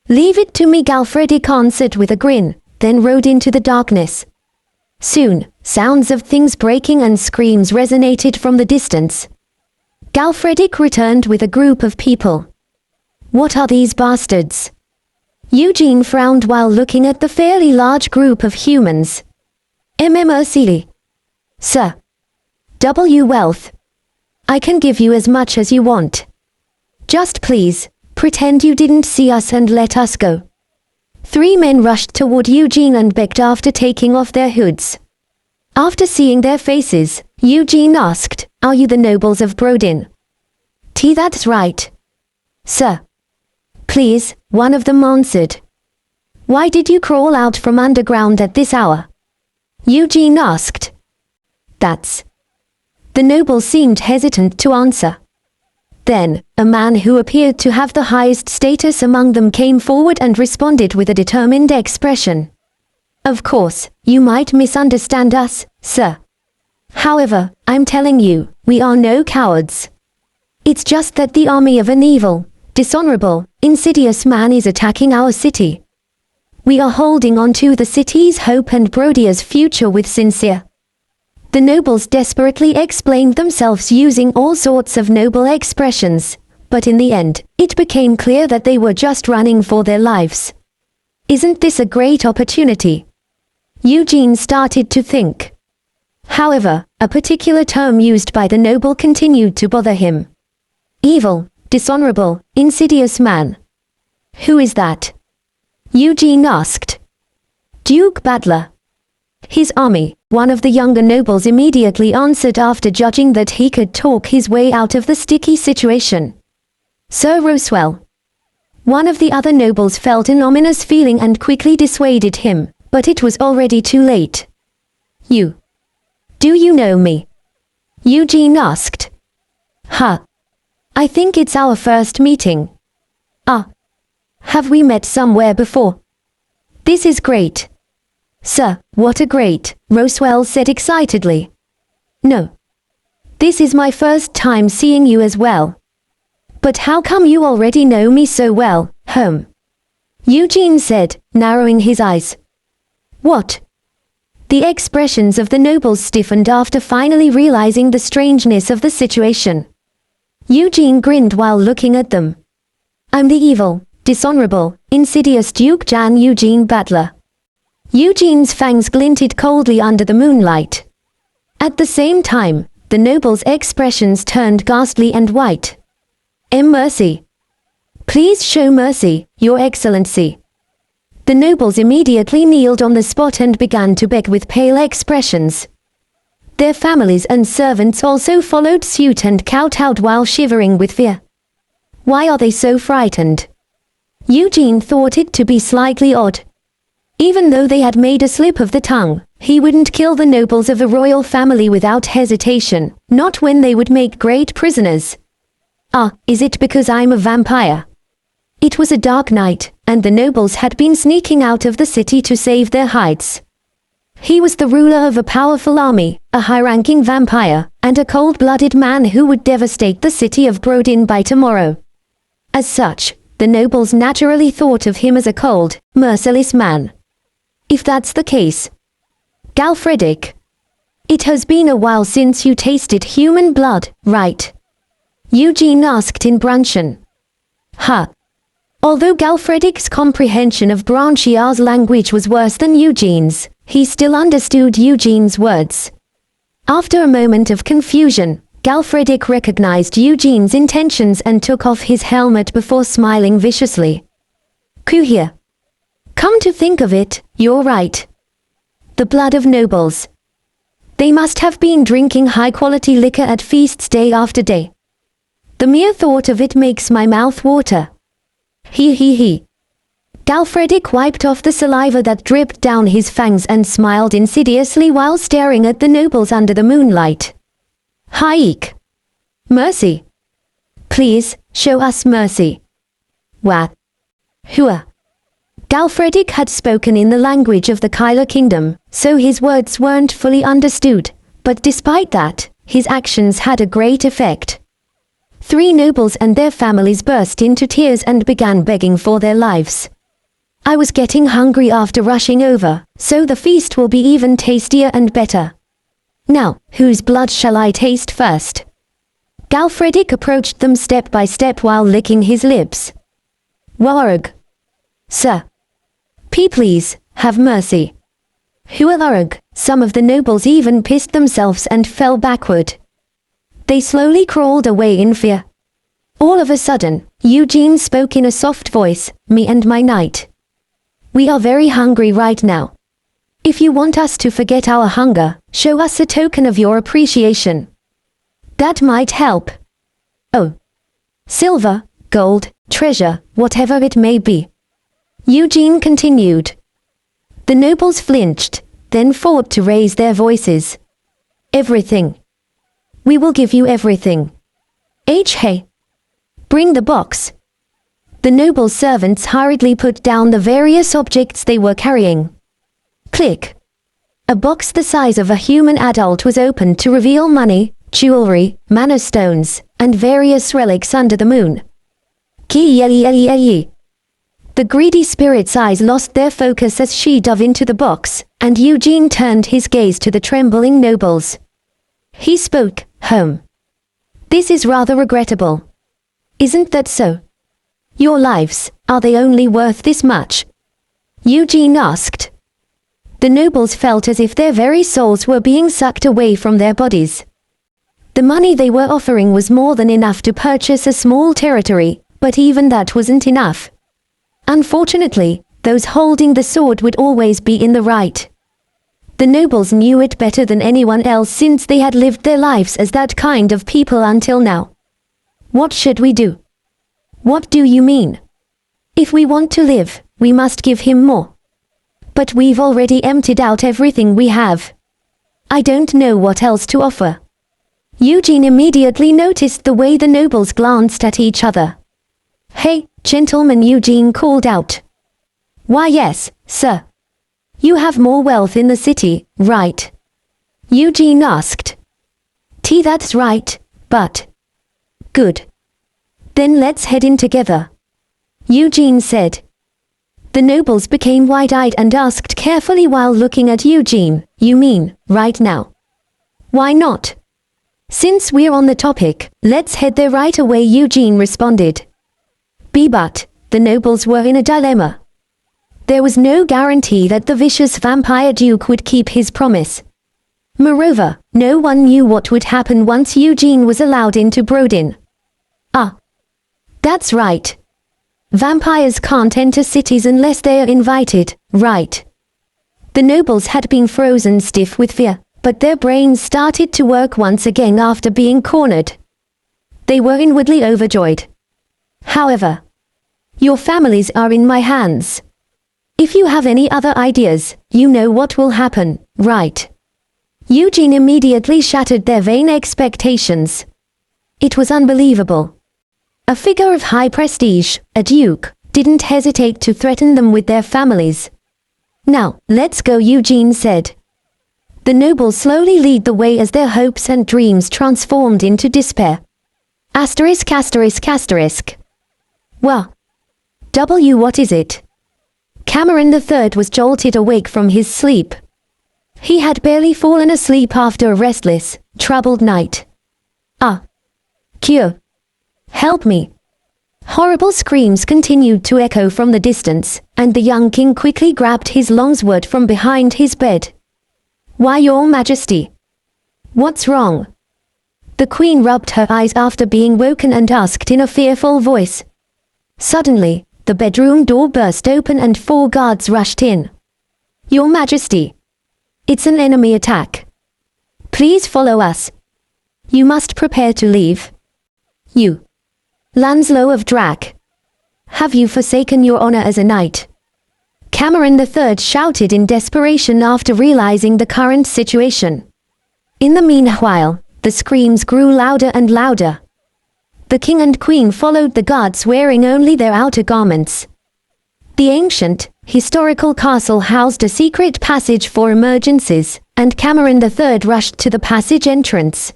Leave it to me, Galfredic answered with a grin, then rode into the darkness. Soon, sounds of things breaking and screams resonated from the distance. Galfredic returned with a group of people. What are these bastards? Eugene frowned while looking at the fairly large group of humans. MMRC. Sir. W. Wealth. I can give you as much as you want. Just please, pretend you didn't see us and let us go. 3 men rushed toward Eugene and begged after taking off their hoods. After seeing their faces, Eugene asked, "Are you the nobles of Brodin?" That's right. Sir. Please, one of them answered. Why did you crawl out from underground at this hour? Eugene asked. That's. The noble seemed hesitant to answer. Then, a man who appeared to have the highest status among them came forward and responded with a determined expression. Of course, you might misunderstand us, sir. However, I'm telling you, we are no cowards. It's just that the army of an evil, dishonorable, insidious man is attacking our city. We are holding on to the city's hope and Brodia's future with sincere. The nobles desperately explained themselves using all sorts of noble expressions, but in the end, it became clear that they were just running for their lives. Isn't this a great opportunity? Eugene started to think. However, a particular term used by the noble continued to bother him. Evil, dishonorable, insidious man. Who is that? Eugene asked. Duke Badler. His army, one of the younger nobles immediately answered after judging that he could talk his way out of the sticky situation. Sir Roswell. One of the other nobles felt an ominous feeling and quickly dissuaded him, but it was already too late. You. Do you know me? Eugene asked. Huh. I think it's our first meeting. Ah. Have we met somewhere before? This is great. Sir, what a great, Roswell said excitedly. No. This is my first time seeing you as well. But how come you already know me so well, home? Eugene said, narrowing his eyes. What? The expressions of the nobles stiffened after finally realizing the strangeness of the situation. Eugene grinned while looking at them. I'm the evil, dishonorable, insidious Duke Jan Eugene Badler. Eugene's fangs glinted coldly under the moonlight. At the same time, the nobles' expressions turned ghastly and white. Mercy. Please show mercy, Your Excellency. The nobles immediately kneeled on the spot and began to beg with pale expressions. Their families and servants also followed suit and kowtowed while shivering with fear. Why are they so frightened? Eugene thought it to be slightly odd. Even though they had made a slip of the tongue, he wouldn't kill the nobles of a royal family without hesitation, not when they would make great prisoners. Ah, is it because I'm a vampire? It was a dark night, and the nobles had been sneaking out of the city to save their hides. He was the ruler of a powerful army, a high-ranking vampire, and a cold-blooded man who would devastate the city of Brodin by tomorrow. As such, the nobles naturally thought of him as a cold, merciless man. If that's the case. Galfredic. It has been a while since you tasted human blood, right? Eugene asked in Brunchen. Huh. Although Galfredic's comprehension of Branchiar's language was worse than Eugene's, he still understood Eugene's words. After a moment of confusion, Galfredic recognized Eugene's intentions and took off his helmet before smiling viciously. Kuhir. Come to think of it, you're right. The blood of nobles. They must have been drinking high-quality liquor at feasts day after day. The mere thought of it makes my mouth water. He. Galfredic wiped off the saliva that dripped down his fangs and smiled insidiously while staring at the nobles under the moonlight. Haik. Mercy. Please, show us mercy. What? Hua. Galfredic had spoken in the language of the Kyler Kingdom, so his words weren't fully understood, but despite that, his actions had a great effect. 3 nobles and their families burst into tears and began begging for their lives. I was getting hungry after rushing over, so the feast will be even tastier and better. Now, whose blood shall I taste first? Galfredic approached them step by step while licking his lips. Warug. Sir. Please, have mercy. Huarug. Some of the nobles even pissed themselves and fell backward. They slowly crawled away in fear. All of a sudden, Eugene spoke in a soft voice, "Me and my knight. We are very hungry right now. If you want us to forget our hunger, show us a token of your appreciation. That might help. Oh. Silver, gold, treasure, whatever it may be." Eugene continued. The nobles flinched, then fought to raise their voices. "Everything. We will give you everything. Hey. Bring the box." The noble servants hurriedly put down the various objects they were carrying. Click. A box the size of a human adult was opened to reveal money, jewelry, mana stones, and various relics under the moon. The greedy spirit's eyes lost their focus as she dove into the box, and Eugene turned his gaze to the trembling nobles. He spoke, "Home. This is rather regrettable. Isn't that so? Your lives, are they only worth this much?" Eugene asked. The nobles felt as if their very souls were being sucked away from their bodies. The money they were offering was more than enough to purchase a small territory, but even that wasn't enough. Unfortunately, those holding the sword would always be in the right. The nobles knew it better than anyone else since they had lived their lives as that kind of people until now. "What should we do?" "What do you mean?" "If we want to live, we must give him more. But we've already emptied out everything we have. I don't know what else to offer." Eugene immediately noticed the way the nobles glanced at each other. "Hey, gentlemen," Eugene called out. "Why yes, sir. You have more wealth in the city, right?" Eugene asked. That's right, but..." "Good. Then let's head in together," Eugene said. The nobles became wide-eyed and asked carefully while looking at Eugene, "You mean, right now?" "Why not? Since we're on the topic, let's head there right away," Eugene responded. But the nobles were in a dilemma. There was no guarantee that the vicious vampire duke would keep his promise. Moreover, no one knew what would happen once Eugene was allowed into Brodin. That's right. Vampires can't enter cities unless they are invited, right? The nobles had been frozen stiff with fear, but their brains started to work once again after being cornered. They were inwardly overjoyed. However, your families are in my hands. If you have any other ideas, you know what will happen, right? Eugene immediately shattered their vain expectations. It was unbelievable. A figure of high prestige, a duke, didn't hesitate to threaten them with their families. "Now, let's go," Eugene said. The nobles slowly lead the way as their hopes and dreams transformed into despair. Asterisk. What is it? Cameron III was jolted awake from his sleep. He had barely fallen asleep after a restless, troubled night. Q. Help me. Horrible screams continued to echo from the distance, and the young king quickly grabbed his longsword from behind his bed. "Why, your majesty? What's wrong?" The queen rubbed her eyes after being woken and asked in a fearful voice. Suddenly, the bedroom door burst open and 4 guards rushed in. "Your majesty, it's an enemy attack. Please follow us. You must prepare to leave. You, Lanslow of Drac, have you forsaken your honor as a knight?" Cameron III shouted in desperation after realizing the current situation. In the meanwhile, the screams grew louder and louder. The king and queen followed the guards wearing only their outer garments. The ancient, historical castle housed a secret passage for emergencies, and Cameron III rushed to the passage entrance.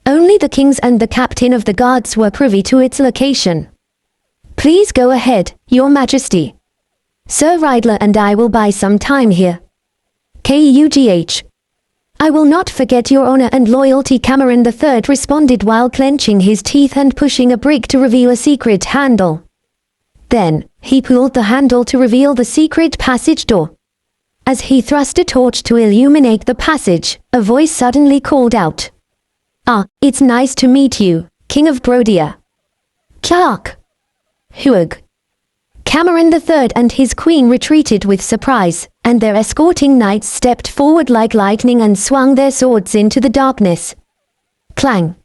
Only the kings and the captain of the guards were privy to its location. "Please go ahead, your majesty. Sir Riedler and I will buy some time here. KUGH. I will not forget your honor and loyalty," Cameron III responded while clenching his teeth and pushing a brick to reveal a secret handle. Then, he pulled the handle to reveal the secret passage door. As he thrust a torch to illuminate the passage, a voice suddenly called out. "Ah, it's nice to meet you, King of Brodia." Clark. Huog. Cameron III and his queen retreated with surprise, and their escorting knights stepped forward like lightning and swung their swords into the darkness. Clang.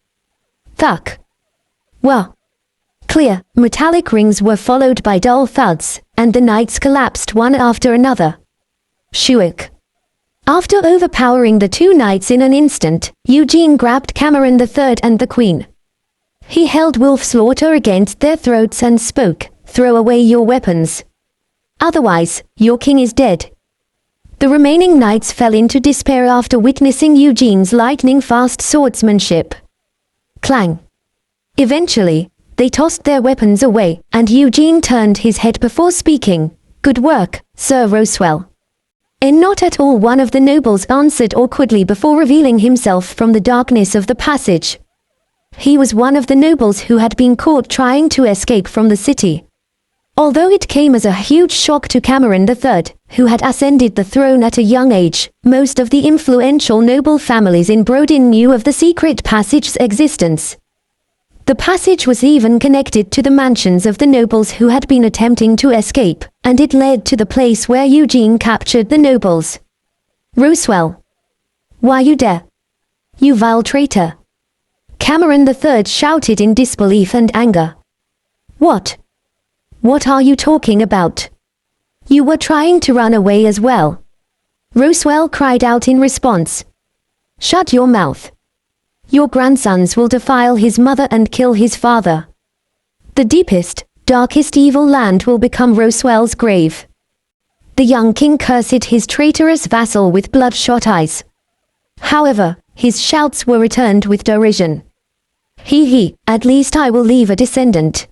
Thunk. Wah. Clear, metallic rings were followed by dull thuds, and the knights collapsed one after another. Shuik. After overpowering the two knights in an instant, Eugene grabbed Cameron III and the queen. He held wolf slaughter against their throats and spoke, "Throw away your weapons. Otherwise, your king is dead." The remaining knights fell into despair after witnessing Eugene's lightning-fast swordsmanship. Clang. Eventually, they tossed their weapons away, and Eugene turned his head before speaking. "Good work, Sir Roswell." And not at all one of the nobles answered awkwardly before revealing himself from the darkness of the passage. He was one of the nobles who had been caught trying to escape from the city. Although it came as a huge shock to Cameron III, who had ascended the throne at a young age, most of the influential noble families in Brodin knew of the secret passage's existence. The passage was even connected to the mansions of the nobles who had been attempting to escape, and it led to the place where Eugene captured the nobles. "Roswell. Why you dare? You vile traitor!" Cameron III shouted in disbelief and anger. "What? What are you talking about? You were trying to run away as well." Roswell cried out in response. "Shut your mouth. Your grandsons will defile his mother and kill his father. The deepest, darkest evil land will become Roswell's grave." The young king cursed his traitorous vassal with bloodshot eyes. However, his shouts were returned with derision. He, at least I will leave a descendant.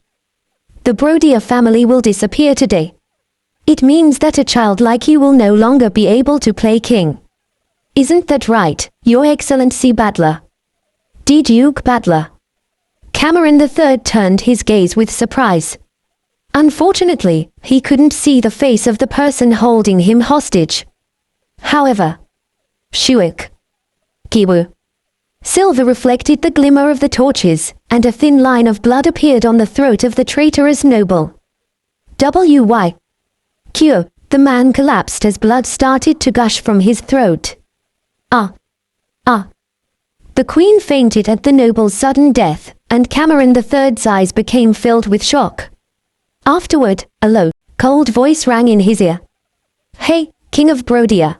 The Brodia family will disappear today. It means that a child like you will no longer be able to play king. Isn't that right, Your Excellency Battler? D. Duke Battler. Cameron III turned his gaze with surprise. Unfortunately, he couldn't see the face of the person holding him hostage. However, Shuik. Kiwu. Silver reflected the glimmer of the torches, and a thin line of blood appeared on the throat of the traitorous noble. W.Y. Q. The man collapsed as blood started to gush from his throat. Ah. The queen fainted at the noble's sudden death, and Cameron III's eyes became filled with shock. Afterward, a low, cold voice rang in his ear. "Hey, King of Brodia.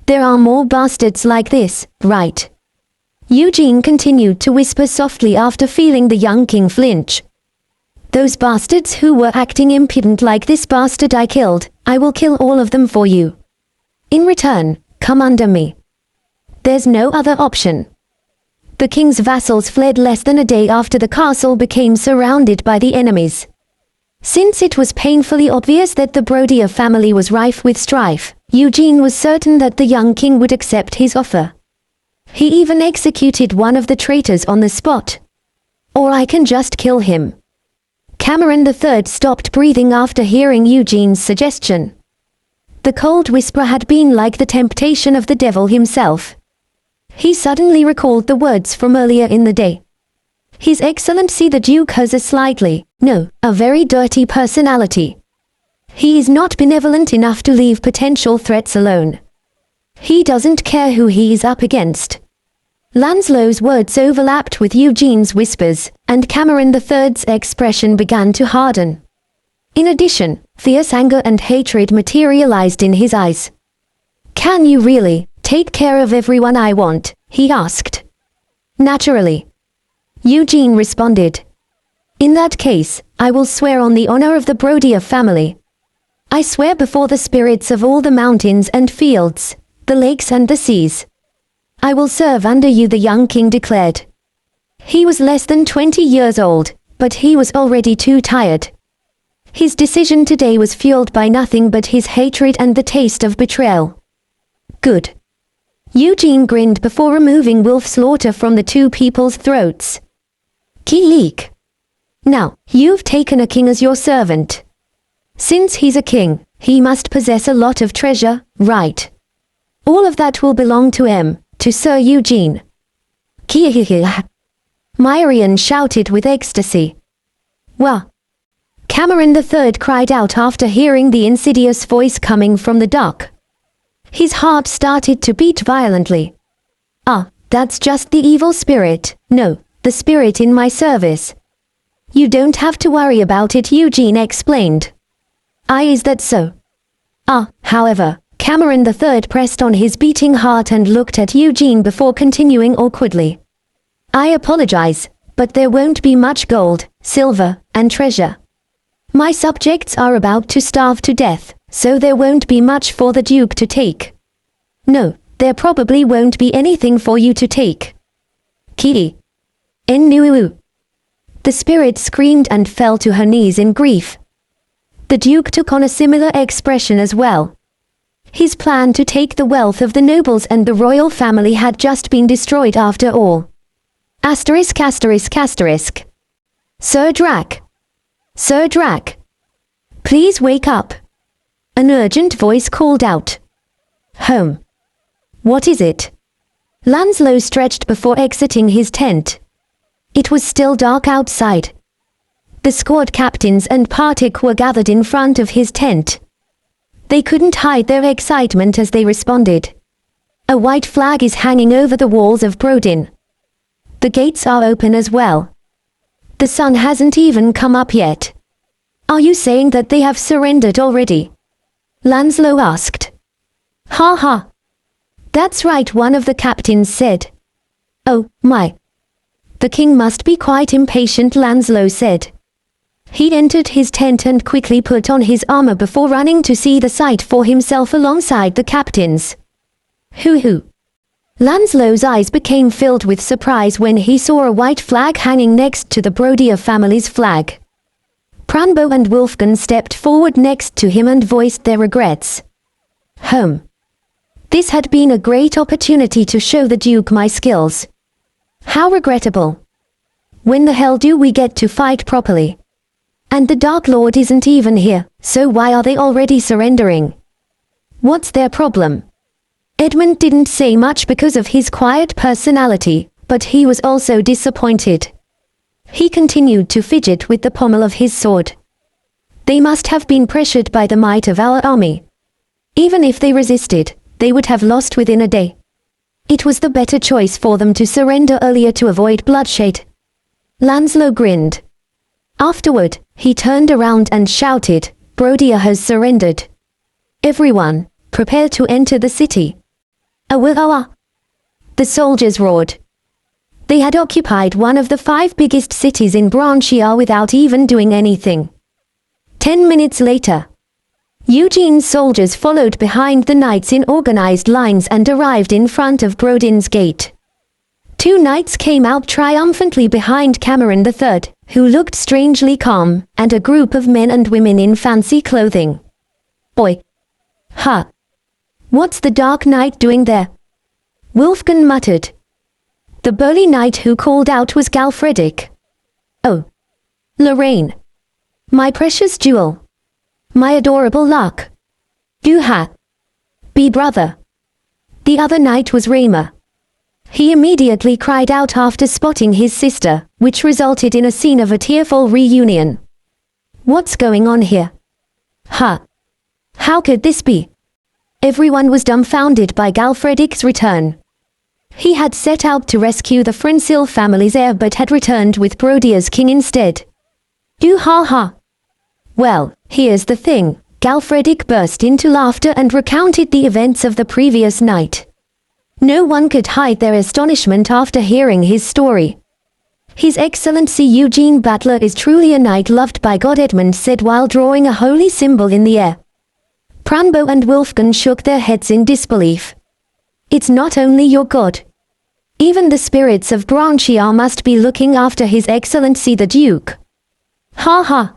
There are more bastards like this, right?" Eugene continued to whisper softly after feeling the young king flinch. "Those bastards who were acting impudent like this bastard I killed, I will kill all of them for you. In return, come under me. There's no other option." The king's vassals fled less than a day after the castle became surrounded by the enemies. Since it was painfully obvious that the Brodia family was rife with strife, Eugene was certain that the young king would accept his offer. He even executed one of the traitors on the spot. "Or I can just kill him." Cameron III stopped breathing after hearing Eugene's suggestion. The cold whisper had been like the temptation of the devil himself. He suddenly recalled the words from earlier in the day. His Excellency the Duke has a very dirty personality. He is not benevolent enough to leave potential threats alone. He doesn't care who he is up against. Lanslow's words overlapped with Eugene's whispers, and Cameron III's expression began to harden. In addition, fierce anger and hatred materialized in his eyes. "Can you really take care of everyone I want?" he asked. "Naturally," Eugene responded. "In that case, I will swear on the honor of the Brodia family. I swear before the spirits of all the mountains and fields, the lakes and the seas. I will serve under you," the young king declared. He was less than 20 years old, but he was already too tired. His decision today was fueled by nothing but his hatred and the taste of betrayal. "Good." Eugene grinned before removing wolf slaughter from the two people's throats. "Kilik. Now, you've taken a king as your servant. Since he's a king, he must possess a lot of treasure, right? All of that will belong to him, to Sir Eugene. Kia. Myrian shouted with ecstasy. Wah! Cameron III cried out after hearing the insidious voice coming from the dock. His heart started to beat violently. Ah, that's just the evil spirit, no, the spirit in my service. You don't have to worry about it, Eugene explained. Is that so? However, Cameron III pressed on his beating heart and looked at Eugene before continuing awkwardly. I apologize, but there won't be much gold, silver, and treasure. My subjects are about to starve to death, so there won't be much for the Duke to take. No, there probably won't be anything for you to take. Ki. Ennuu. The spirit screamed and fell to her knees in grief. The Duke took on a similar expression as well. His plan to take the wealth of the nobles and the royal family had just been destroyed after all. Asterisk asterisk asterisk. Sir Drac. Sir Drac. Please wake up. An urgent voice called out. Home. What is it? Lancelot stretched before exiting his tent. It was still dark outside. The squad captains and Partik were gathered in front of his tent. They couldn't hide their excitement as they responded. A white flag is hanging over the walls of Brodin. The gates are open as well. The sun hasn't even come up yet. Are you saying that they have surrendered already? Lancelot asked. Ha ha. That's right, one of the captains said. Oh, my. The king must be quite impatient, Lancelot said. He entered his tent and quickly put on his armor before running to see the sight for himself alongside the captains. Hoo-hoo. Lancelot's eyes became filled with surprise when he saw a white flag hanging next to the Brodier family's flag. Pranbo and Wolfgang stepped forward next to him and voiced their regrets. Home. This had been a great opportunity to show the Duke my skills. How regrettable. When the hell do we get to fight properly? And the Dark Lord isn't even here, so why are they already surrendering? What's their problem? Edmund didn't say much because of his quiet personality, but he was also disappointed. He continued to fidget with the pommel of his sword. They must have been pressured by the might of our army. Even if they resisted, they would have lost within a day. It was the better choice for them to surrender earlier to avoid bloodshed. Lancelot grinned. Afterward, he turned around and shouted, Brodier has surrendered. Everyone, prepare to enter the city. Awa. The soldiers roared. They had occupied one of the 5 biggest cities in Branchiar without even doing anything. 10 minutes later, Eugene's soldiers followed behind the knights in organized lines and arrived in front of Brodin's gate. 2 knights came out triumphantly behind Cameron III, who looked strangely calm, and a group of men and women in fancy clothing. Oi! Ha! What's the Dark Knight doing there? Wolfgang muttered. The burly knight who called out was Galfredic. Oh! Lorraine! My precious jewel! My adorable Luck! You be brother! The other knight was Raymer. He immediately cried out after spotting his sister, which resulted in a scene of a tearful reunion. What's going on here? How could this be? Everyone was dumbfounded by Galfredic's return. He had set out to rescue the Frensil family's heir but had returned with Brodier's king instead. Ha. Well, here's the thing, Galfredic burst into laughter and recounted the events of the previous night. No one could hide their astonishment after hearing his story. His Excellency Eugene Battler is truly a knight loved by God, Edmund said while drawing a holy symbol in the air. Pranbo and Wolfgang shook their heads in disbelief. It's not only your god. Even the spirits of Branchiar must be looking after His Excellency the Duke. Ha.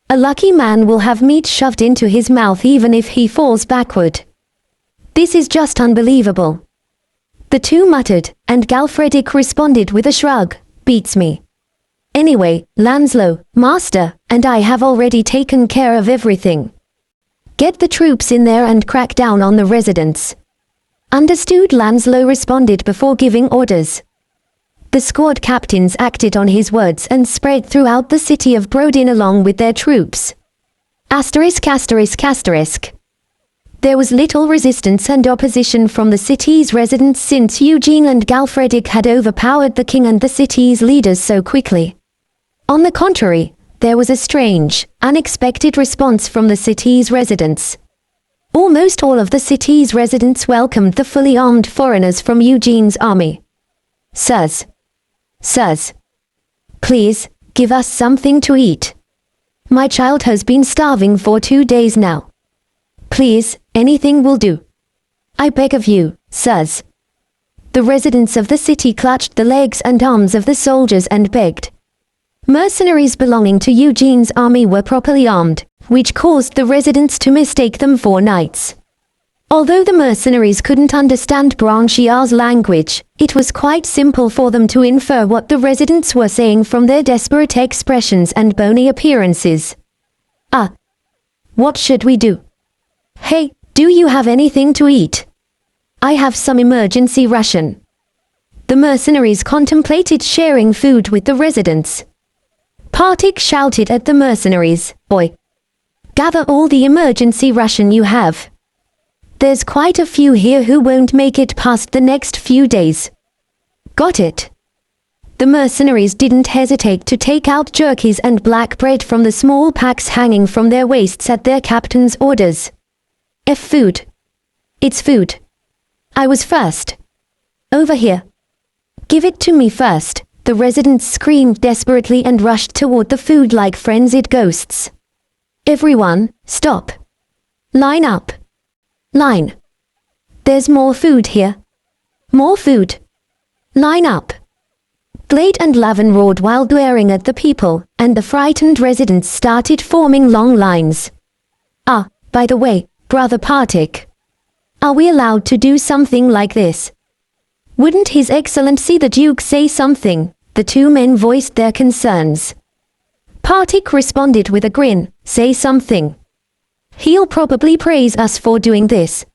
A lucky man will have meat shoved into his mouth even if he falls backward. This is just unbelievable. The two muttered, and Galfredic responded with a shrug, beats me. Anyway, Lanslow, Master, and I have already taken care of everything. Get the troops in there and crack down on the residents. Understood, Lanslow responded before giving orders. The squad captains acted on his words and spread throughout the city of Brodin along with their troops. Asterisk asterisk asterisk. There was little resistance and opposition from the city's residents since Eugene and Galfredic had overpowered the king and the city's leaders so quickly. On the contrary, there was a strange, unexpected response from the city's residents. Almost all of the city's residents welcomed the fully armed foreigners from Eugene's army. Sirs, please, give us something to eat. My child has been starving for 2 days now. Please, anything will do. I beg of you, sirs. The residents of the city clutched the legs and arms of the soldiers and begged. Mercenaries belonging to Eugene's army were properly armed, which caused the residents to mistake them for knights. Although the mercenaries couldn't understand Branchiar's language, it was quite simple for them to infer what the residents were saying from their desperate expressions and bony appearances. What should we do? Hey, do you have anything to eat? I have some emergency ration. The mercenaries contemplated sharing food with the residents. Partik shouted at the mercenaries, "Oi! Gather all the emergency ration you have. There's quite a few here who won't make it past the next few days." Got it. The mercenaries didn't hesitate to take out jerkies and black bread from the small packs hanging from their waists at their captain's orders. Food. It's food. I was first. Over here. Give it to me first. The residents screamed desperately and rushed toward the food like frenzied ghosts. Everyone, stop. Line up. Line. There's more food here. More food. Line up. Glade and Lavin roared while glaring at the people, and the frightened residents started forming long lines. By the way, Brother Partik. Are we allowed to do something like this? Wouldn't His Excellency the Duke say something? The two men voiced their concerns. Partik responded with a grin, say something. He'll probably praise us for doing this.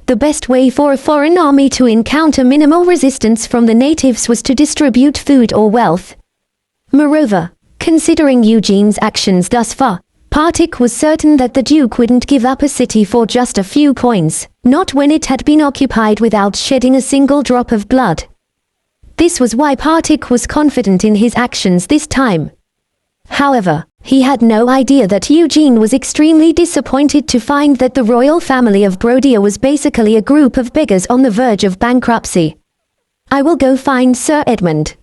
The best way for a foreign army to encounter minimal resistance from the natives was to distribute food or wealth. Moreover, considering Eugene's actions thus far, Partik was certain that the Duke wouldn't give up a city for just a few coins, not when it had been occupied without shedding a single drop of blood. This was why Partik was confident in his actions this time. However, he had no idea that Eugene was extremely disappointed to find that the royal family of Brodia was basically a group of beggars on the verge of bankruptcy. I will go find Sir Edmund.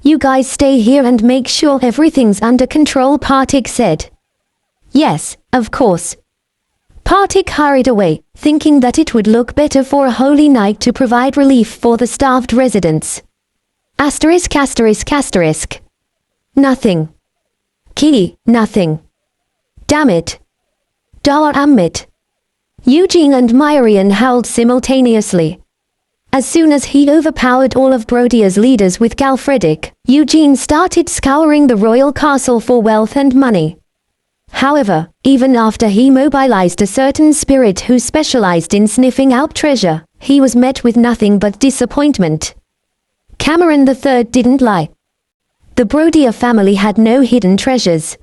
You guys stay here and make sure everything's under control, Partik said. Yes, of course. Partik hurried away, thinking that it would look better for a holy night to provide relief for the starved residents. Asterisk asterisk asterisk. Nothing. Nothing. Damn it. Damn it. Eugene and Myrian howled simultaneously. As soon as he overpowered all of Brodia's leaders with Galfredic, Eugene started scouring the royal castle for wealth and money. However, even after he mobilized a certain spirit who specialized in sniffing out treasure, he was met with nothing but disappointment. Cameron III didn't lie. The Brodia family had no hidden treasures.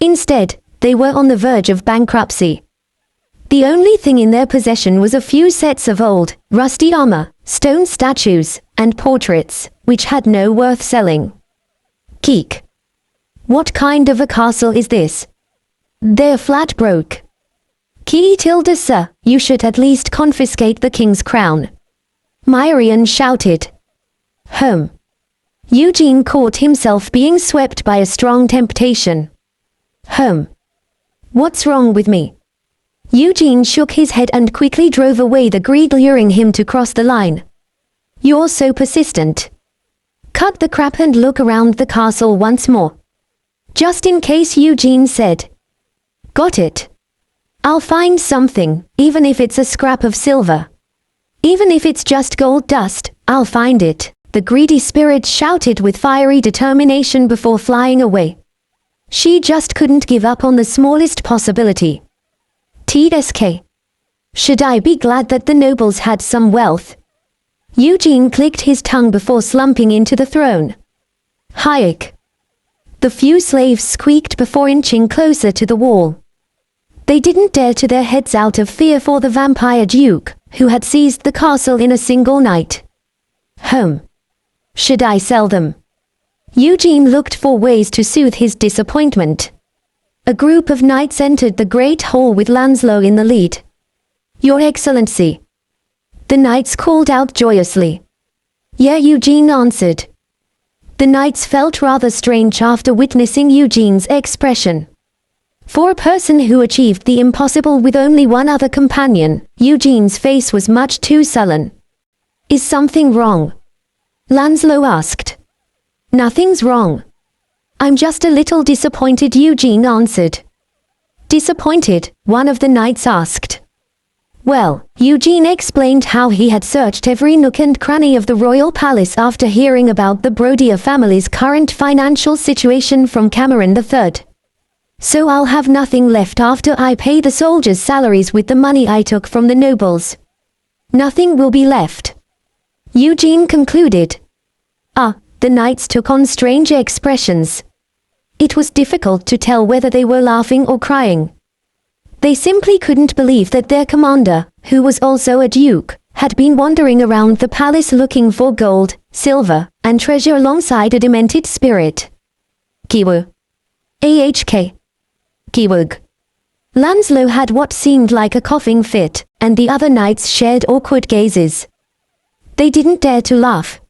Instead, they were on the verge of bankruptcy. The only thing in their possession was a few sets of old, rusty armor, stone statues, and portraits, which had no worth selling. Keek. What kind of a castle is this? They're flat broke. Sir, you should at least confiscate the king's crown. Myrian shouted. Eugene caught himself being swept by a strong temptation. What's wrong with me? Eugene shook his head and quickly drove away the greed luring him to cross the line. You're so persistent. Cut the crap and look around the castle once more. Just in case, Eugene said. Got it. I'll find something, even if it's a scrap of silver. Even if it's just gold dust, I'll find it. The greedy spirit shouted with fiery determination before flying away. She just couldn't give up on the smallest possibility. TSK. Should I be glad that the nobles had some wealth? Eugene clicked his tongue before slumping into the throne. Hayek. The few slaves squeaked before inching closer to the wall. They didn't dare to their heads out of fear for the vampire duke, who had seized the castle in a single night. Home. Should I sell them? Eugene looked for ways to soothe his disappointment. A group of knights entered the great hall with Lancelot in the lead. Your Excellency. The knights called out joyously. Yeah, Eugene answered. The knights felt rather strange after witnessing Eugene's expression. For a person who achieved the impossible with only one other companion, Eugene's face was much too sullen. Is something wrong? Lancelot asked. Nothing's wrong. I'm just a little disappointed, Eugene answered. Disappointed? One of the knights asked. Well, Eugene explained how he had searched every nook and cranny of the royal palace after hearing about the Brodier family's current financial situation from Cameron III. So I'll have nothing left after I pay the soldiers' salaries with the money I took from the nobles. Nothing will be left. Eugene concluded. The knights took on strange expressions. It was difficult to tell whether they were laughing or crying. They simply couldn't believe that their commander, who was also a duke, had been wandering around the palace looking for gold, silver, and treasure alongside a demented spirit. Kiwu. AHK. Kiwug. Lancelot had what seemed like a coughing fit, and the other knights shared awkward gazes. They didn't dare to laugh.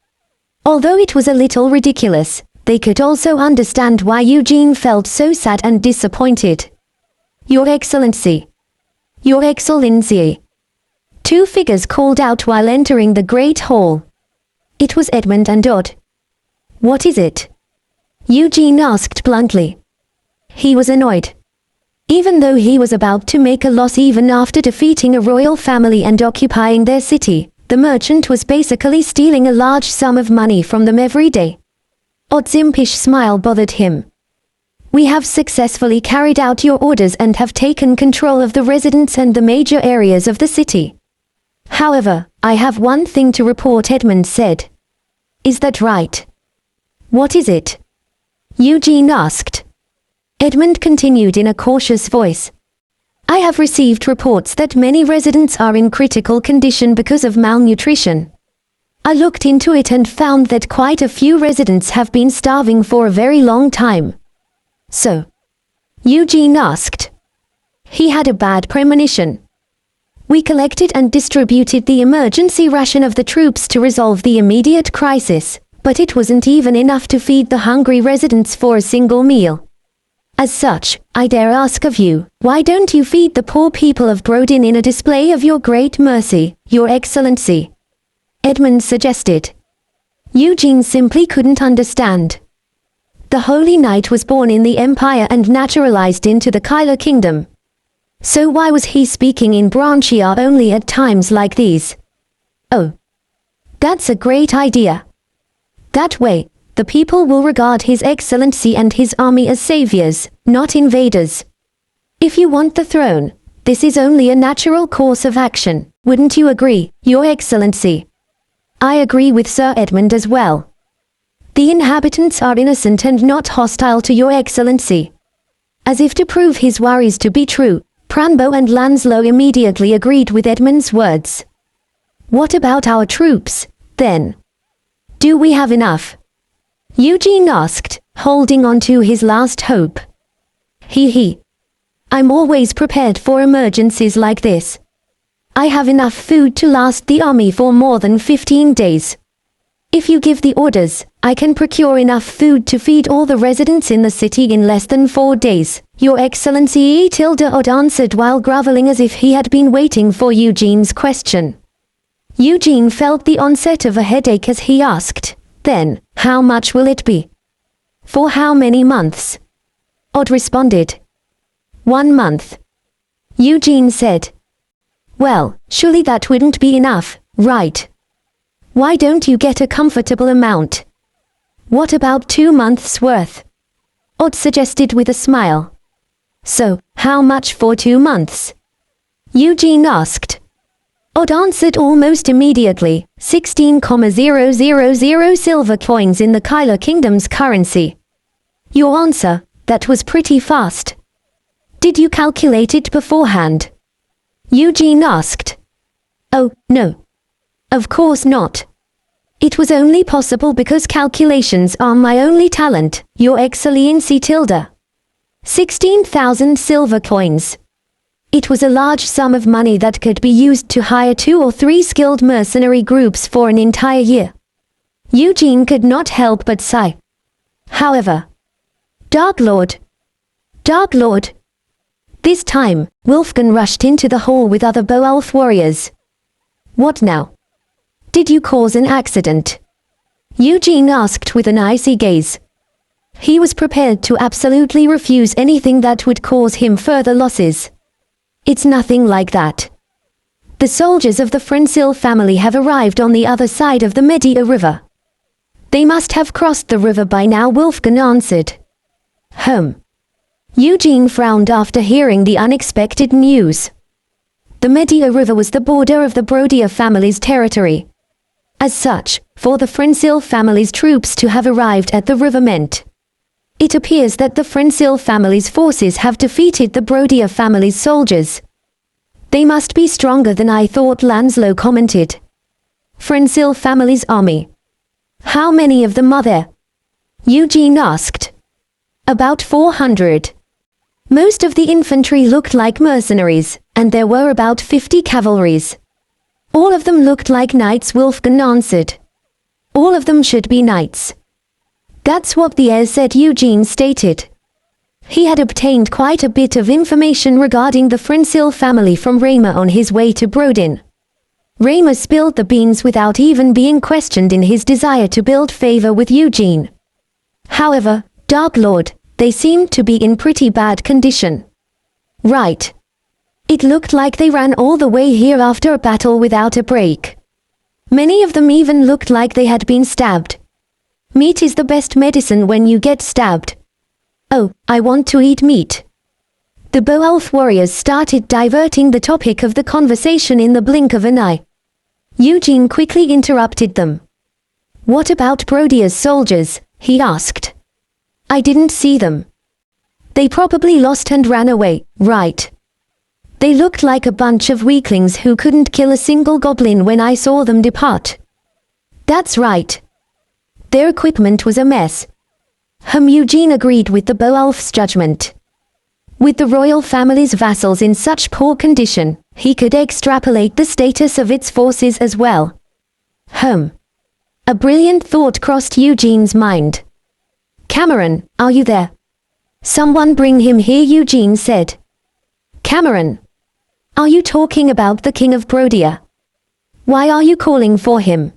Although it was a little ridiculous, they could also understand why Eugene felt so sad and disappointed. Your Excellency. Your Excellency. Two figures called out while entering the great hall. It was Edmund and Odd. What is it? Eugene asked bluntly. He was annoyed. Even though he was about to make a loss even after defeating a royal family and occupying their city, the merchant was basically stealing a large sum of money from them every day. Odd's impish smile bothered him. We have successfully carried out your orders and have taken control of the residents and the major areas of the city. However, I have one thing to report, Edmund said. Is that right? What is it? Eugene asked. Edmund continued in a cautious voice. I have received reports that many residents are in critical condition because of malnutrition. I looked into it and found that quite a few residents have been starving for a very long time. So? Eugene asked. He had a bad premonition. We collected and distributed the emergency ration of the troops to resolve the immediate crisis, but it wasn't even enough to feed the hungry residents for a single meal. As such, I dare ask of you, why don't you feed the poor people of Brodin in a display of your great mercy, Your Excellency? Edmund suggested. Eugene simply couldn't understand. The Holy Knight was born in the Empire and naturalized into the Kyler Kingdom. So why was he speaking in Branchiar only at times like these? Oh. That's a great idea. That way, the people will regard His Excellency and his army as saviors, not invaders. If you want the throne, this is only a natural course of action, wouldn't you agree, Your Excellency? I agree with Sir Edmund as well. The inhabitants are innocent and not hostile to Your Excellency. As if to prove his worries to be true, Pranbo and Lancelot immediately agreed with Edmund's words. What about our troops, then? Do we have enough? Eugene asked, holding on to his last hope. He. I'm always prepared for emergencies like this. I have enough food to last the army for more than 15 days. If you give the orders, I can procure enough food to feed all the residents in the city in less than 4 days, Your Excellency. Odd answered while groveling as if he had been waiting for Eugene's question. Eugene felt the onset of a headache as he asked, then, how much will it be? For how many months? Odd responded. 1 month. Eugene said. Well, surely that wouldn't be enough, right? Why don't you get a comfortable amount? What about 2 months' worth? Odd suggested with a smile. So, how much for 2 months? Eugene asked. Odd answered almost immediately, 16,000 silver coins in the Kyler Kingdom's currency. Your answer, that was pretty fast. Did you calculate it beforehand? Eugene asked. Oh, no. Of course not. It was only possible because calculations are my only talent, Your Excellency tilde. 16,000 silver coins. It was a large sum of money that could be used to hire 2 or 3 skilled mercenary groups for an entire year. Eugene could not help but sigh. However, Dark Lord. This time, Wolfgang rushed into the hall with other Beowulf warriors. What now? Did you cause an accident? Eugene asked with an icy gaze. He was prepared to absolutely refuse anything that would cause him further losses. It's nothing like that. The soldiers of the Frensil family have arrived on the other side of the Media River. They must have crossed the river by now, Wolfgang answered. Eugene frowned after hearing the unexpected news. The Media River was the border of the Brodia family's territory. As such, for the Frensil family's troops to have arrived at the river meant. It appears that the Frensil family's forces have defeated the Brodia family's soldiers. They must be stronger than I thought, Lanslow commented. Frensil family's army. How many of them are there? Eugene asked. About 400. Most of the infantry looked like mercenaries, and there were about 50 cavalries. All of them looked like knights, Wolfgang answered. All of them should be knights. That's what the heir said, Eugene stated. He had obtained quite a bit of information regarding the Frensil family from Raymer on his way to Brodin. Raymer spilled the beans without even being questioned in his desire to build favor with Eugene. However, Dark Lord, they seemed to be in pretty bad condition. Right. It looked like they ran all the way here after a battle without a break. Many of them even looked like they had been stabbed. Meat is the best medicine when you get stabbed. Oh, I want to eat meat. The Beowulf warriors started diverting the topic of the conversation in the blink of an eye. Eugene quickly interrupted them. What about Brodia's soldiers? He asked. I didn't see them. They probably lost and ran away, right? They looked like a bunch of weaklings who couldn't kill a single goblin when I saw them depart. That's right. Their equipment was a mess. Eugene agreed with the Beowulf's judgment. With the royal family's vassals in such poor condition, he could extrapolate the status of its forces as well. A brilliant thought crossed Eugene's mind. Cameron, are you there? Someone bring him here, Eugene said. Cameron. Are you talking about the King of Brodia? Why are you calling for him?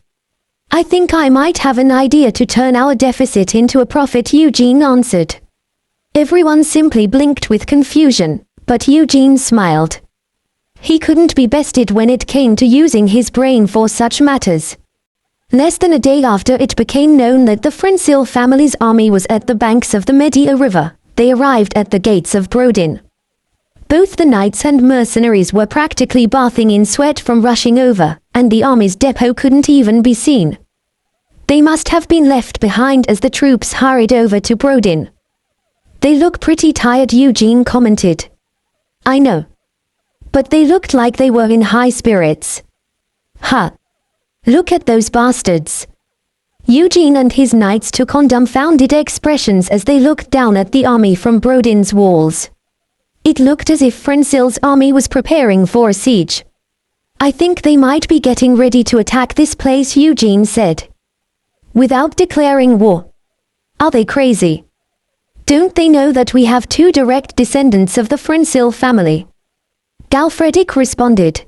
I think I might have an idea to turn our deficit into a profit, Eugene answered. Everyone simply blinked with confusion, but Eugene smiled. He couldn't be bested when it came to using his brain for such matters. Less than a day after it became known that the Frensil family's army was at the banks of the Media River, they arrived at the gates of Brodin. Both the knights and mercenaries were practically bathing in sweat from rushing over, and the army's depot couldn't even be seen. They must have been left behind as the troops hurried over to Brodin. They look pretty tired, Eugene commented. I know. But they looked like they were in high spirits. Look at those bastards. Eugene and his knights took on dumbfounded expressions as they looked down at the army from Brodin's walls. It looked as if Frensil's army was preparing for a siege. I think they might be getting ready to attack this place, Eugene said. Without declaring war. Are they crazy? Don't they know that we have 2 direct descendants of the Frensil family? Galfredic responded.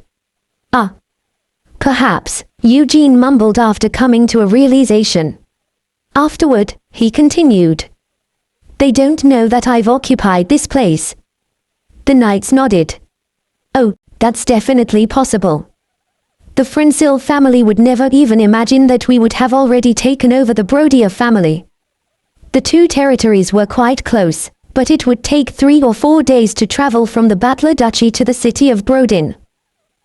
Perhaps, Eugene mumbled after coming to a realization. Afterward, he continued. They don't know that I've occupied this place. The knights nodded. Oh, that's definitely possible. The Frinsil family would never even imagine that we would have already taken over the Brodia family. The two territories were quite close, but it would take 3 or 4 days to travel from the Battler Duchy to the city of Brodin.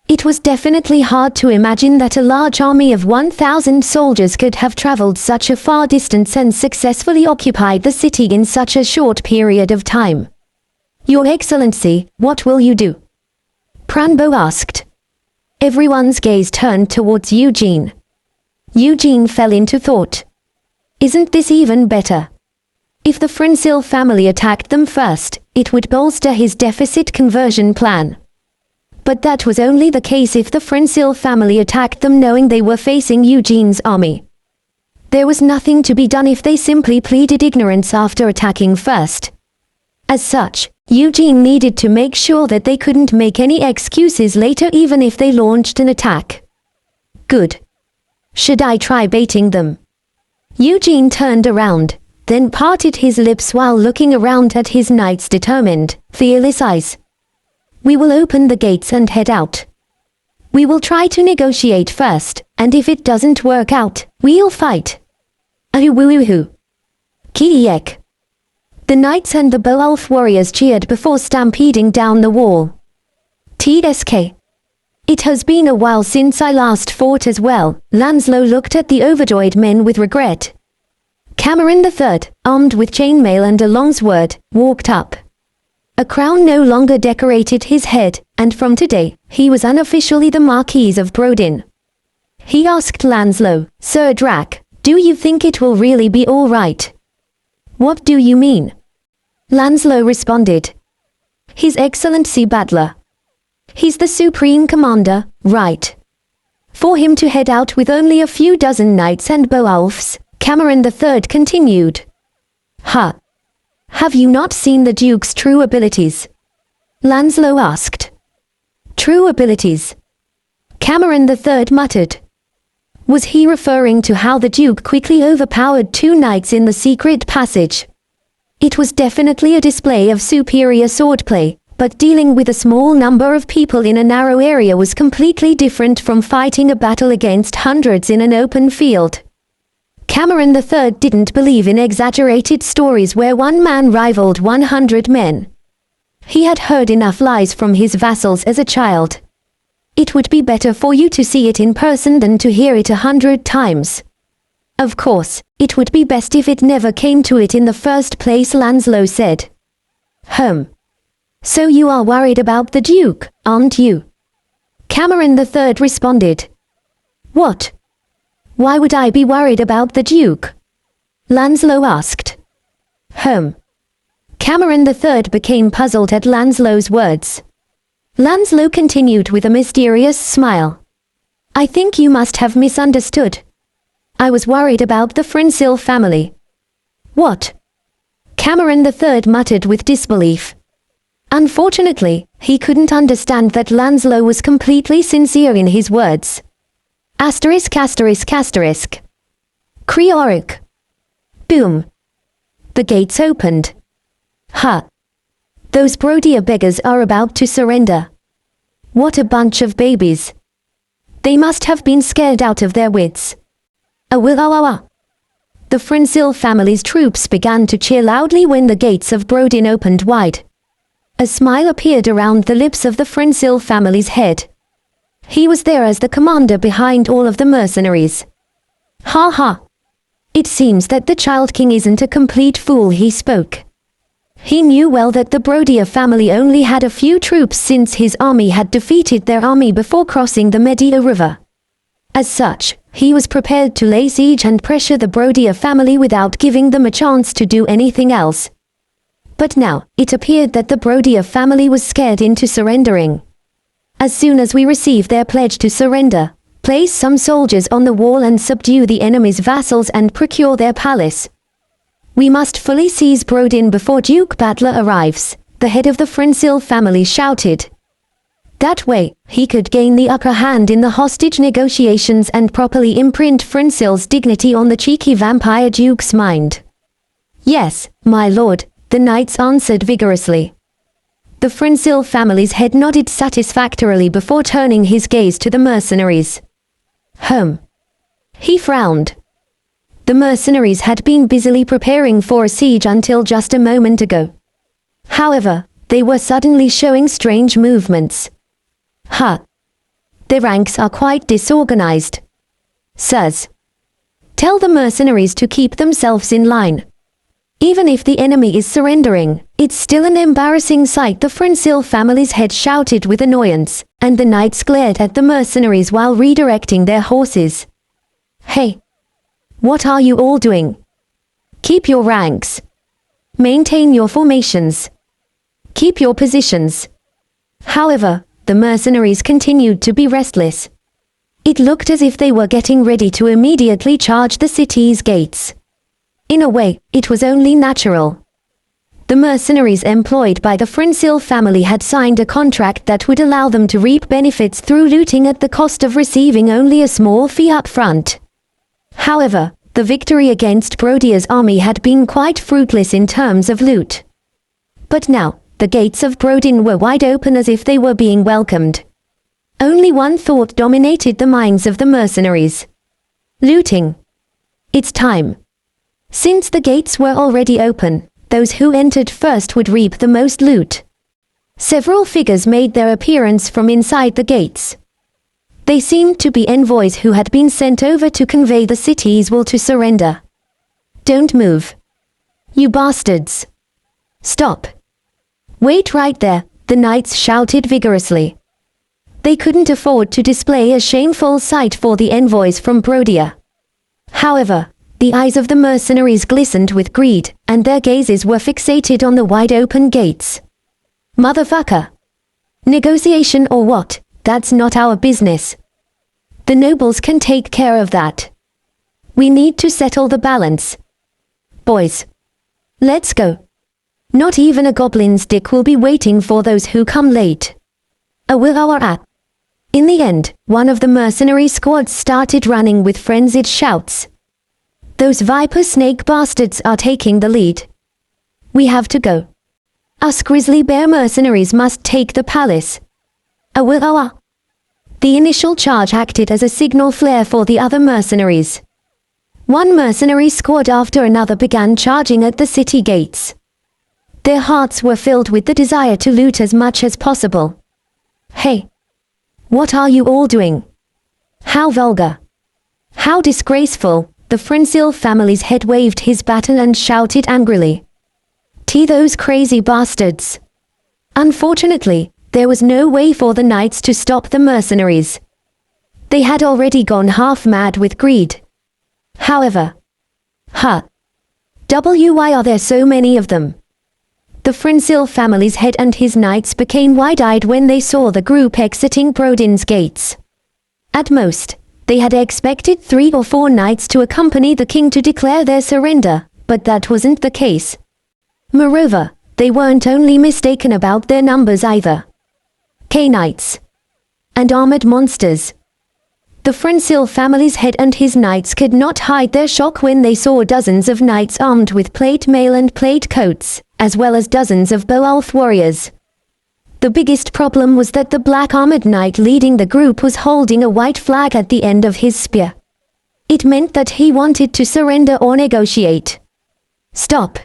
It was definitely hard to imagine that a large army of 1,000 soldiers could have traveled such a far distance and successfully occupied the city in such a short period of time. Your Excellency, what will you do? Pranbo asked. Everyone's gaze turned towards Eugene. Eugene fell into thought. Isn't this even better? If the Frinsil family attacked them first, it would bolster his deficit conversion plan. But that was only the case if the Frinsil family attacked them knowing they were facing Eugene's army. There was nothing to be done if they simply pleaded ignorance after attacking first. As such, Eugene needed to make sure that they couldn't make any excuses later even if they launched an attack. Good. Should I try baiting them? Eugene turned around, then parted his lips while looking around at his knights' determined, fearless eyes. We will open the gates and head out. We will try to negotiate first, and if it doesn't work out, we'll fight. Ahuwuhu. Kiek. The knights and the Beowulf warriors cheered before stampeding down the wall. TSK. It has been a while since I last fought as well. Lanslow looked at the overjoyed men with regret. Cameron III, armed with chainmail and a longsword, walked up. A crown no longer decorated his head, and from today, he was unofficially the Marquis of Brodin. He asked Lanslow, Sir Drac, do you think it will really be all right? What do you mean? Lanslow responded. His Excellency Battler. He's the Supreme Commander, right? For him to head out with only a few dozen knights and Beowulfs, Cameron III continued. Ha! Have you not seen the Duke's true abilities? Lanslow asked. True abilities? Cameron III muttered. Was he referring to how the Duke quickly overpowered 2 knights in the secret passage? It was definitely a display of superior swordplay, but dealing with a small number of people in a narrow area was completely different from fighting a battle against hundreds in an open field. Cameron III didn't believe in exaggerated stories where one man rivaled 100 men. He had heard enough lies from his vassals as a child. It would be better for you to see it in person than to hear it 100 times. Of course, it would be best if it never came to it in the first place, Lanslow said. So you are worried about the Duke, aren't you? Cameron III responded. What? Why would I be worried about the Duke? Lanslow asked. Cameron III became puzzled at Lanslow's words. Lanslow continued with a mysterious smile. I think you must have misunderstood. I was worried about the Frinsil family. What? Cameron III muttered with disbelief. Unfortunately, he couldn't understand that Lanslow was completely sincere in his words. Asterisk asterisk asterisk. Creoric. Boom. The gates opened. Those Brodia beggars are about to surrender. What a bunch of babies. They must have been scared out of their wits. Awilawawa. The Frinsil family's troops began to cheer loudly when the gates of Brodin opened wide. A smile appeared around the lips of the Frinsil family's head. He was there as the commander behind all of the mercenaries. Ha ha. It seems that the Child King isn't a complete fool, he spoke. He knew well that the Brodia family only had a few troops since his army had defeated their army before crossing the Media River. As such, he was prepared to lay siege and pressure the Brodia family without giving them a chance to do anything else. But now, it appeared that the Brodia family was scared into surrendering. As soon as we receive their pledge to surrender, place some soldiers on the wall and subdue the enemy's vassals and procure their palace. We must fully seize Brodin before Duke Battler arrives, the head of the Frinsil family shouted. That way, he could gain the upper hand in the hostage negotiations and properly imprint Frinsil's dignity on the cheeky vampire duke's mind. Yes, my lord, the knights answered vigorously. The Frensil family's head nodded satisfactorily before turning his gaze to the mercenaries. He frowned. The mercenaries had been busily preparing for a siege until just a moment ago. However, they were suddenly showing strange movements. Their ranks are quite disorganized. Sirs, tell the mercenaries to keep themselves in line. Even if the enemy is surrendering, it's still an embarrassing sight, the Frensil family's head shouted with annoyance, and the knights glared at the mercenaries while redirecting their horses. Hey! What are you all doing? Keep your ranks. Maintain your formations. Keep your positions. However, the mercenaries continued to be restless. It looked as if they were getting ready to immediately charge the city's gates. In a way, it was only natural. The mercenaries employed by the Frensil family had signed a contract that would allow them to reap benefits through looting at the cost of receiving only a small fee up front. However, the victory against Brodia's army had been quite fruitless in terms of loot. But now, the gates of Brodin were wide open as if they were being welcomed. Only one thought dominated the minds of the mercenaries. Looting. It's time. Since the gates were already open, those who entered first would reap the most loot. Several figures made their appearance from inside the gates. They seemed to be envoys who had been sent over to convey the city's will to surrender. Don't move. You bastards. Stop. Wait right there, the knights shouted vigorously. They couldn't afford to display a shameful sight for the envoys from Brodia. However, the eyes of the mercenaries glistened with greed, and their gazes were fixated on the wide-open gates. Motherfucker! Negotiation or what? That's not our business. The nobles can take care of that. We need to settle the balance. Boys. Let's go. Not even a goblin's dick will be waiting for those who come late. In the end, one of the mercenary squads started running with frenzied shouts. Those viper snake bastards are taking the lead. We have to go. Us grizzly bear mercenaries must take the palace. The initial charge acted as a signal flare for the other mercenaries. One mercenary squad after another began charging at the city gates. Their hearts were filled with the desire to loot as much as possible. Hey! What are you all doing? How vulgar! How disgraceful! The Frensil family's head waved his baton and shouted angrily. Those crazy bastards! Unfortunately, there was no way for the knights to stop the mercenaries. They had already gone half mad with greed. However, why are there so many of them? The Frensil family's head and his knights became wide-eyed when they saw the group exiting Brodin's gates. At most, they had expected 3 or 4 knights to accompany the king to declare their surrender, but that wasn't the case. Moreover, they weren't only mistaken about their numbers either. Knights. And armored monsters. The Frensil family's head and his knights could not hide their shock when they saw dozens of knights armed with plate mail and plate coats, as well as dozens of Beowulf warriors. The biggest problem was that the black armored knight leading the group was holding a white flag at the end of his spear. It meant that he wanted to surrender or negotiate. Stop!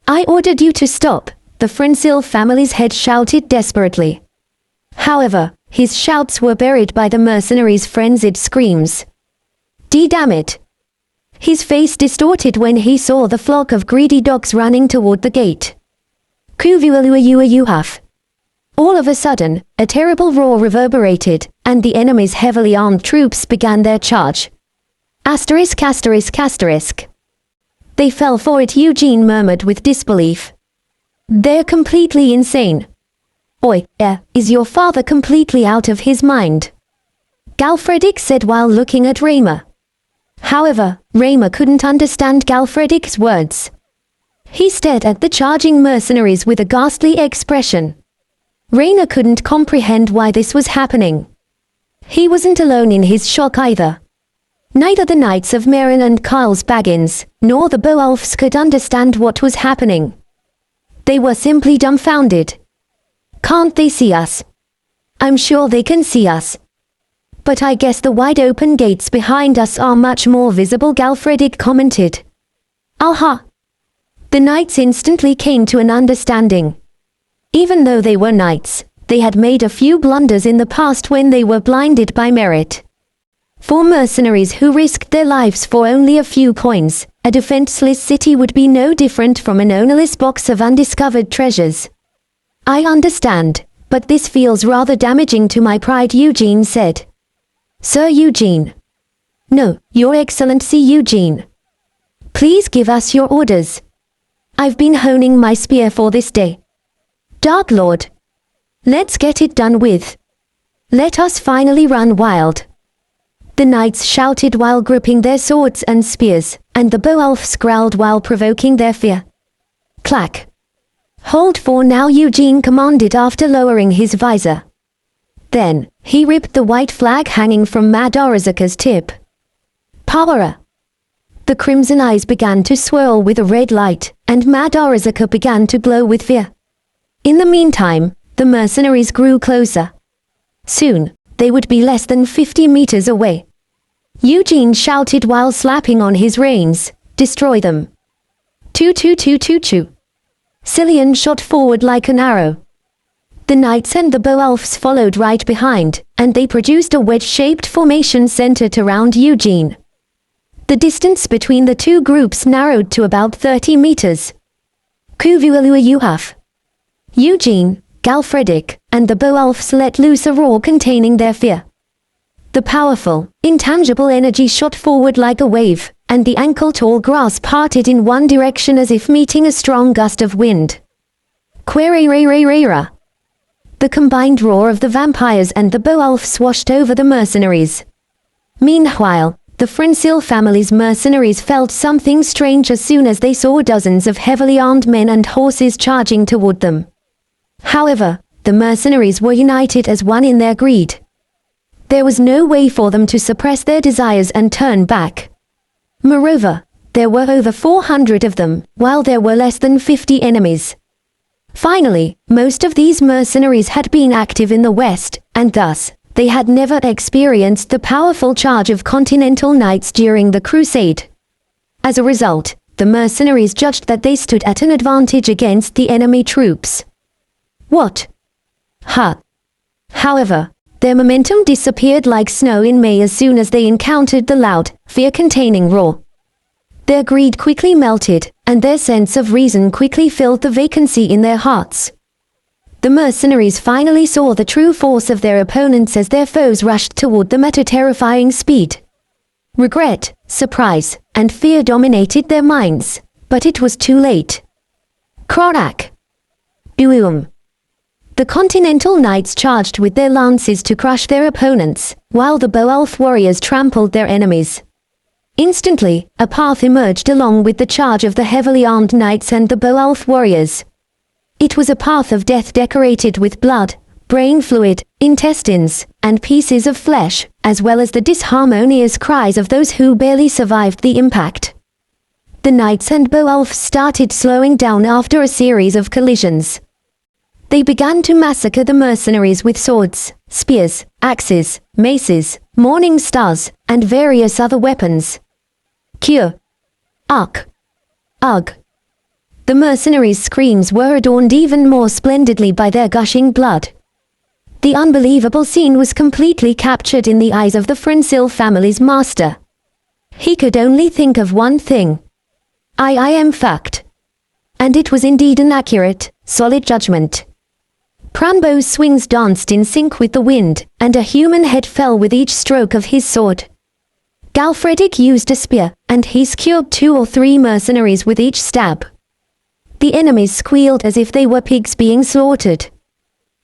I ordered you to stop, the Frensil family's head shouted desperately. However, his shouts were buried by the mercenaries' frenzied screams. Damn it! His face distorted when he saw the flock of greedy dogs running toward the gate. All of a sudden, a terrible roar reverberated, and the enemy's heavily armed troops began their charge. They fell for it, Eugene murmured with disbelief. They're completely insane. Is your father completely out of his mind? Galfredic said while looking at Raymer. However, Raymer couldn't understand Galfredic's words. He stared at the charging mercenaries with a ghastly expression. Rayner couldn't comprehend why this was happening. He wasn't alone in his shock either. Neither the Knights of Merin and Carl's Baggins, nor the Beowulfs could understand what was happening. They were simply dumbfounded. Can't they see us? I'm sure they can see us. But I guess the wide-open gates behind us are much more visible, Galfredic commented. Aha! The knights instantly came to an understanding. Even though they were knights, they had made a few blunders in the past when they were blinded by merit. For mercenaries who risked their lives for only a few coins, a defenseless city would be no different from an ownerless box of undiscovered treasures. I understand, but this feels rather damaging to my pride, Eugene said. Sir Eugene. No, Your Excellency Eugene. Please give us your orders. I've been honing my spear for this day. Dark Lord. Let's get it done with. Let us finally run wild. The knights shouted while gripping their swords and spears, and the bow-elves growled while provoking their fear. Clack. Hold for now, Eugene commanded after lowering his visor. Then, he ripped the white flag hanging from Madarazuka's tip. Power! The crimson eyes began to swirl with a red light, and Madarazuka began to glow with fear. In the meantime, the mercenaries grew closer. Soon, they would be less than 50 meters away. Eugene shouted while slapping on his reins, destroy them. Choo-choo-choo-choo-choo. Cillian shot forward like an arrow. The knights and the bow-elves followed right behind, and they produced a wedge-shaped formation centered around Eugene. The distance between the two groups narrowed to about 30 meters. Kuvualuayuhaf. Eugene, Galfredic, and the bow-elves let loose a roar containing their fear. The powerful, intangible energy shot forward like a wave, and the ankle-tall grass parted in one direction as if meeting a strong gust of wind. Quererererera. The combined roar of the vampires and the bow-elves washed over the mercenaries. Meanwhile, the Frensil family's mercenaries felt something strange as soon as they saw dozens of heavily armed men and horses charging toward them. However, the mercenaries were united as one in their greed. There was no way for them to suppress their desires and turn back. Moreover, there were over 400 of them, while there were less than 50 enemies. Finally, most of these mercenaries had been active in the West, and thus, they had never experienced the powerful charge of Continental Knights during the Crusade. As a result, the mercenaries judged that they stood at an advantage against the enemy troops. What? However, their momentum disappeared like snow in May as soon as they encountered the loud, fear-containing roar. Their greed quickly melted, and their sense of reason quickly filled the vacancy in their hearts. The mercenaries finally saw the true force of their opponents as their foes rushed toward them at a terrifying speed. Regret, surprise, and fear dominated their minds, but it was too late. Krorak. Boom. The Continental Knights charged with their lances to crush their opponents, while the bow-elf warriors trampled their enemies. Instantly, a path emerged along with the charge of the heavily armed knights and the bow-elf warriors. It was a path of death decorated with blood, brain fluid, intestines, and pieces of flesh, as well as the disharmonious cries of those who barely survived the impact. The knights and bow-elves started slowing down after a series of collisions. They began to massacre the mercenaries with swords, spears, axes, maces, morning stars, and various other weapons. Cure. Ugh. Ugh. The mercenaries' screams were adorned even more splendidly by their gushing blood. The unbelievable scene was completely captured in the eyes of the Frensil family's master. He could only think of one thing. I am fucked. And it was indeed an accurate, solid judgment. Pranbo's swings danced in sync with the wind, and a human head fell with each stroke of his sword. Galfredic used a spear, and he skewered 2 or 3 mercenaries with each stab. The enemies squealed as if they were pigs being slaughtered.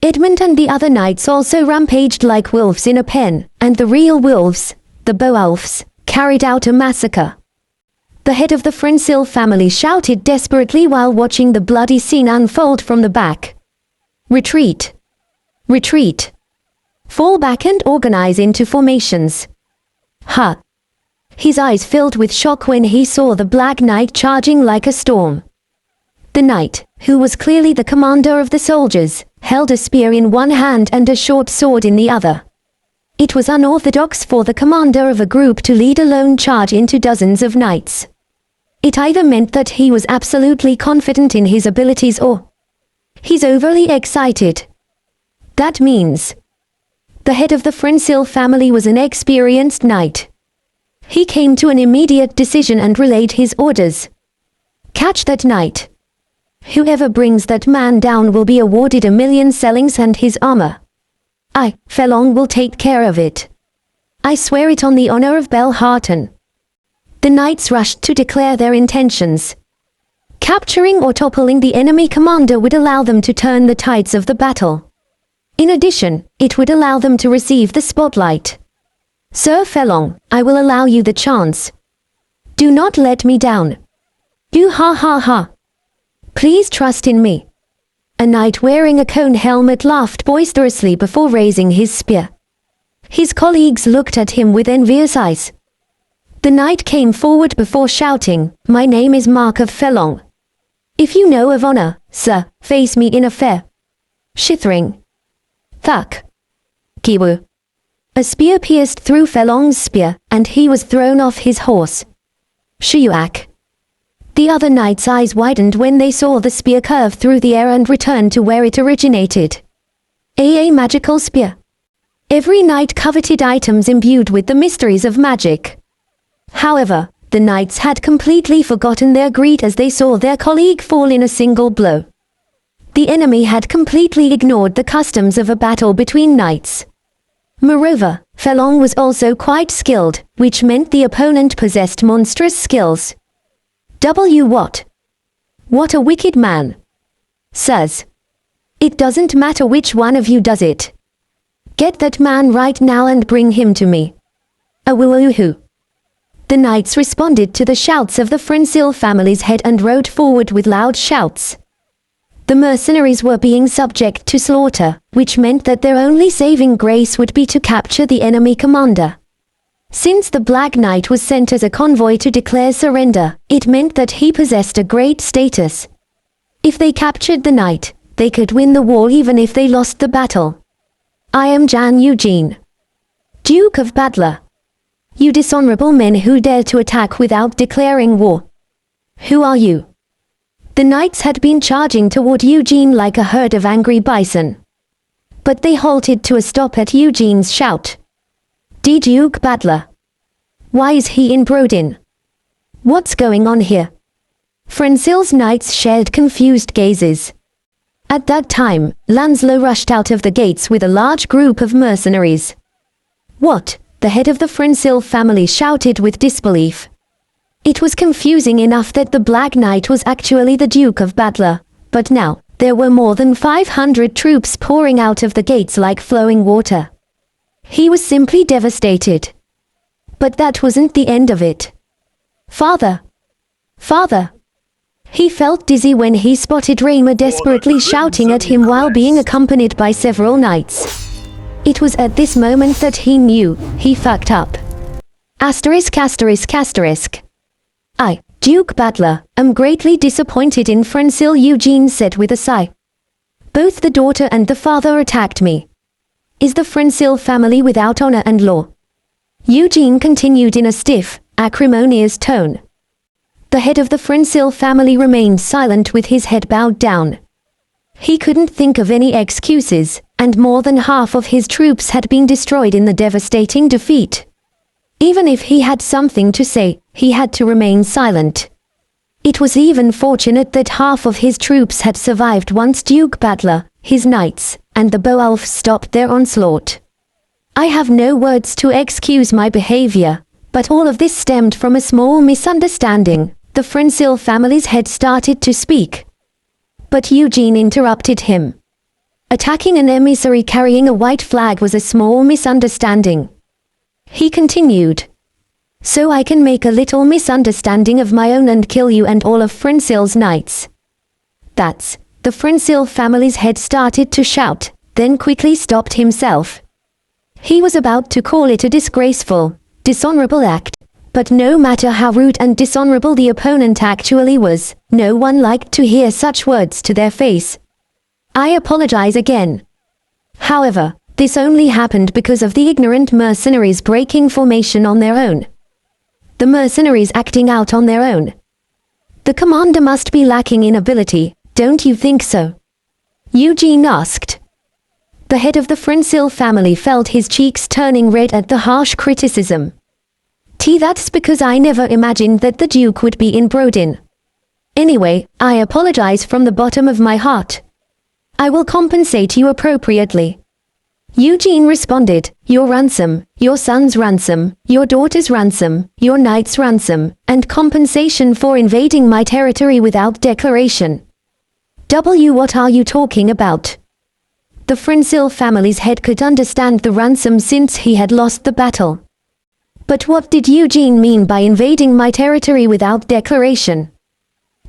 Edmund and the other knights also rampaged like wolves in a pen, and the real wolves, the bow-elves, carried out a massacre. The head of the Frensil family shouted desperately while watching the bloody scene unfold from the back. Retreat! Retreat! Fall back and organize into formations. His eyes filled with shock when he saw the Black Knight charging like a storm. The The knight, who was clearly the commander of the soldiers, held a spear in one hand and a short sword in the other. It was unorthodox for the commander of a group to lead a lone charge into dozens of knights. It either meant that he was absolutely confident in his abilities or he's overly excited. That means the head of the Frensil family was an experienced knight. He came to an immediate decision and relayed his orders. Catch that knight. Whoever brings that man down will be awarded 1,000,000 sellings and his armor. I, Felong, will take care of it. I swear it on the honor of Belharton. The knights rushed to declare their intentions. Capturing or toppling the enemy commander would allow them to turn the tides of the battle. In addition, it would allow them to receive the spotlight. Sir Felong, I will allow you the chance. Do not let me down. Do ha ha ha. Please trust in me. A knight wearing a cone helmet laughed boisterously before raising his spear. His colleagues looked at him with envious eyes. The knight came forward before shouting, "My name is Mark of Felong. If you know of honor, sir, face me in a fair shithering." Thak. Kiwu. A spear pierced through Felong's spear, and he was thrown off his horse. Shuyuak. The other knights' eyes widened when they saw the spear curve through the air and return to where it originated. A magical spear. Every knight coveted items imbued with the mysteries of magic. However, the knights had completely forgotten their greed as they saw their colleague fall in a single blow. The enemy had completely ignored the customs of a battle between knights. Moreover, Felong was also quite skilled, which meant the opponent possessed monstrous skills. What? What a wicked man. Says. It doesn't matter which one of you does it. Get that man right now and bring him to me. Awoohoo. The knights responded to the shouts of the Frensil family's head and rode forward with loud shouts. The mercenaries were being subject to slaughter, which meant that their only saving grace would be to capture the enemy commander. Since the Black Knight was sent as a convoy to declare surrender, it meant that he possessed a great status. If they captured the knight, they could win the war even if they lost the battle. I am Jan Eugene, Duke of Badler. You dishonorable men who dare to attack without declaring war. Who are you? The knights had been charging toward Eugene like a herd of angry bison. But they halted to a stop at Eugene's shout. Duke Badler. Why is he in Brodin? What's going on here? Frensil's knights shared confused gazes. At that time, Lanslow rushed out of the gates with a large group of mercenaries. What? The head of the Frensil family shouted with disbelief. It was confusing enough that the Black Knight was actually the Duke of Badler, but now, there were more than 500 troops pouring out of the gates like flowing water. He was simply devastated. But that wasn't the end of it. Father! Father! He felt dizzy when he spotted Raymer desperately shouting at him while being accompanied by several knights. It was at this moment that he knew he fucked up. Asterisk. I, Duke Badler, am greatly disappointed in Frensil, Eugene said with a sigh. Both the daughter and the father attacked me. Is the Frensil family without honor and law? Eugene continued in a stiff, acrimonious tone. The head of the Frensil family remained silent with his head bowed down. He couldn't think of any excuses, and more than half of his troops had been destroyed in the devastating defeat. Even if he had something to say, he had to remain silent. It was even fortunate that half of his troops had survived once Duke Badler, his knights, and the Beowulf stopped their onslaught. I have no words to excuse my behavior, but all of this stemmed from a small misunderstanding. The Frensil family's head started to speak. But Eugene interrupted him. Attacking an emissary carrying a white flag was a small misunderstanding. He continued. So I can make a little misunderstanding of my own and kill you and all of Frensil's knights. That's. The Frensil family's head started to shout, then quickly stopped himself. He was about to call it a disgraceful, dishonorable act, But no matter how rude and dishonorable the opponent actually was, no one liked to hear such words to their face. I apologize again. However, this only happened because of the ignorant mercenaries breaking formation on their own. The mercenaries acting out on their own. The commander must be lacking in ability, don't you think so? Eugene asked. The head of the Frensil family felt his cheeks turning red at the harsh criticism. That's because I never imagined that the Duke would be in Brodin. Anyway, I apologize from the bottom of my heart. I will compensate you appropriately. Eugene responded, your ransom, your son's ransom, your daughter's ransom, your knight's ransom, and compensation for invading my territory without declaration. What are you talking about? The Frensil family's head could understand the ransom since he had lost the battle. But what did Eugene mean by invading my territory without declaration?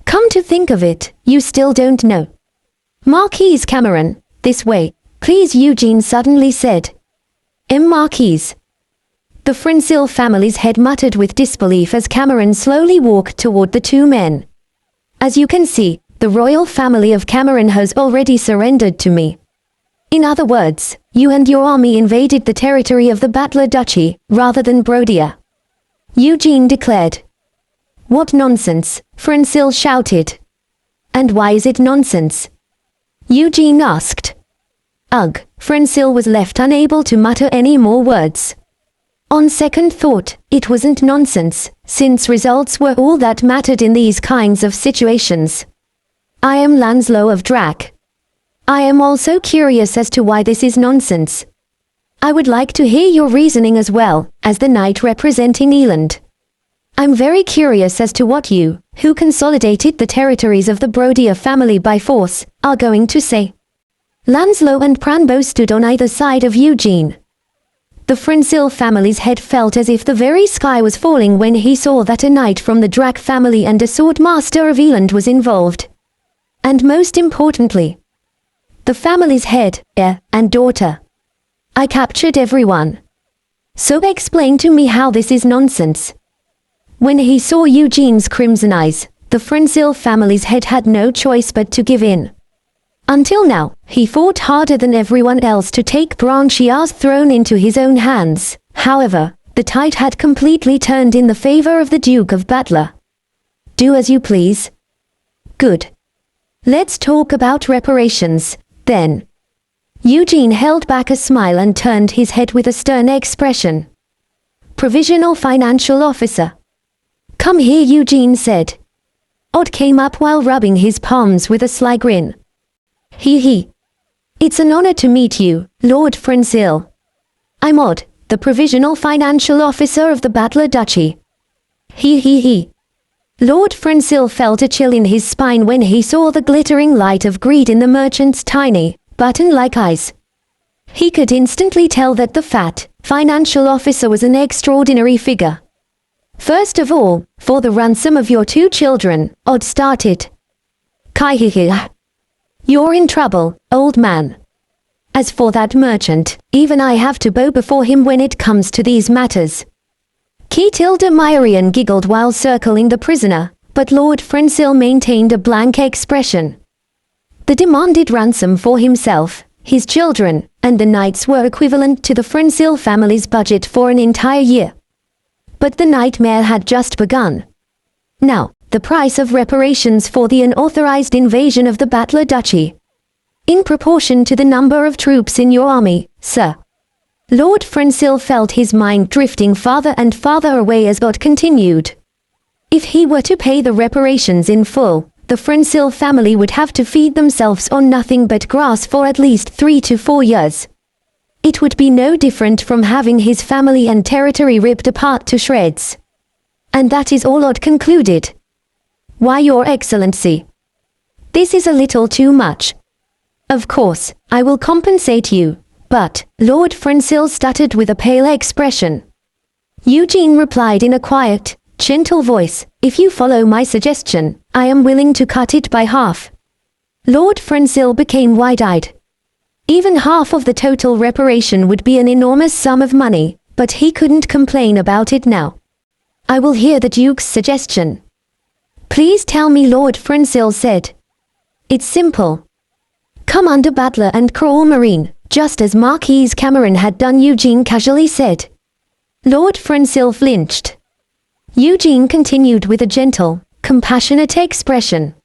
Come to think of it, you still don't know. Marquise Cameron, this way, please, Eugene suddenly said. Marquise. The Frensil family's head muttered with disbelief as Cameron slowly walked toward the two men. As you can see, the royal family of Cameron has already surrendered to me. In other words, you and your army invaded the territory of the Battler Duchy, rather than Brodia. Eugene declared. What nonsense, Frensil shouted. And why is it nonsense? Eugene asked. Ugh, Frensil was left unable to mutter any more words. On second thought, it wasn't nonsense, since results were all that mattered in these kinds of situations. I am Lanslow of Drac. I am also curious as to why this is nonsense. I would like to hear your reasoning as well, as the knight representing Eland. I'm very curious as to what you, who consolidated the territories of the Brodia family by force, are going to say. Lanslow and Pranbo stood on either side of Eugene. The Frensil family's head felt as if the very sky was falling when he saw that a knight from the Drac family and a sword master of Eland was involved. And most importantly, the family's head, heir, and daughter. I captured everyone. So explain to me how this is nonsense. When he saw Eugene's crimson eyes, the Frensil family's head had no choice but to give in. Until now, he fought harder than everyone else to take Branchiar's throne into his own hands. However, the tide had completely turned in the favor of the Duke of Battler. Do as you please. Good. Let's talk about reparations, then. Eugene held back a smile and turned his head with a stern expression. Provisional Financial Officer. Come here, Eugene said. Odd came up while rubbing his palms with a sly grin. He. It's an honor to meet you, Lord Frensil. I'm Odd, the Provisional Financial Officer of the Battler Duchy. He. Lord Frensil felt a chill in his spine when he saw the glittering light of greed in the merchant's tiny, button-like eyes. He could instantly tell that the fat, financial officer was an extraordinary figure. First of all, for the ransom of your two children, Odd started. Kai. You're in trouble, old man. As for that merchant, even I have to bow before him when it comes to these matters. Myrian giggled while circling the prisoner, but Lord Frensil maintained a blank expression. The demanded ransom for himself, his children, and the knights were equivalent to the Frensil family's budget for an entire year. But the nightmare had just begun. Now, the price of reparations for the unauthorized invasion of the Battler Duchy. In proportion to the number of troops in your army, sir. Lord Frensil felt his mind drifting farther and farther away as Odd continued. If he were to pay the reparations in full, the Frensil family would have to feed themselves on nothing but grass for at least 3 to 4 years. It would be no different from having his family and territory ripped apart to shreds. And that is all Odd concluded. Why, Your Excellency. This is a little too much. Of course, I will compensate you, but, Lord Frensil stuttered with a pale expression. Eugene replied in a quiet, gentle voice, if you follow my suggestion, I am willing to cut it by half. Lord Frensil became wide-eyed. Even half of the total reparation would be an enormous sum of money, but he couldn't complain about it now. I will hear the Duke's suggestion. Please tell me, Lord Frensil said. It's simple. Commander Battler and Crawl Marine, just as Marquise Cameron had done, Eugene casually said. Lord Frensil flinched. Eugene continued with a gentle, compassionate expression.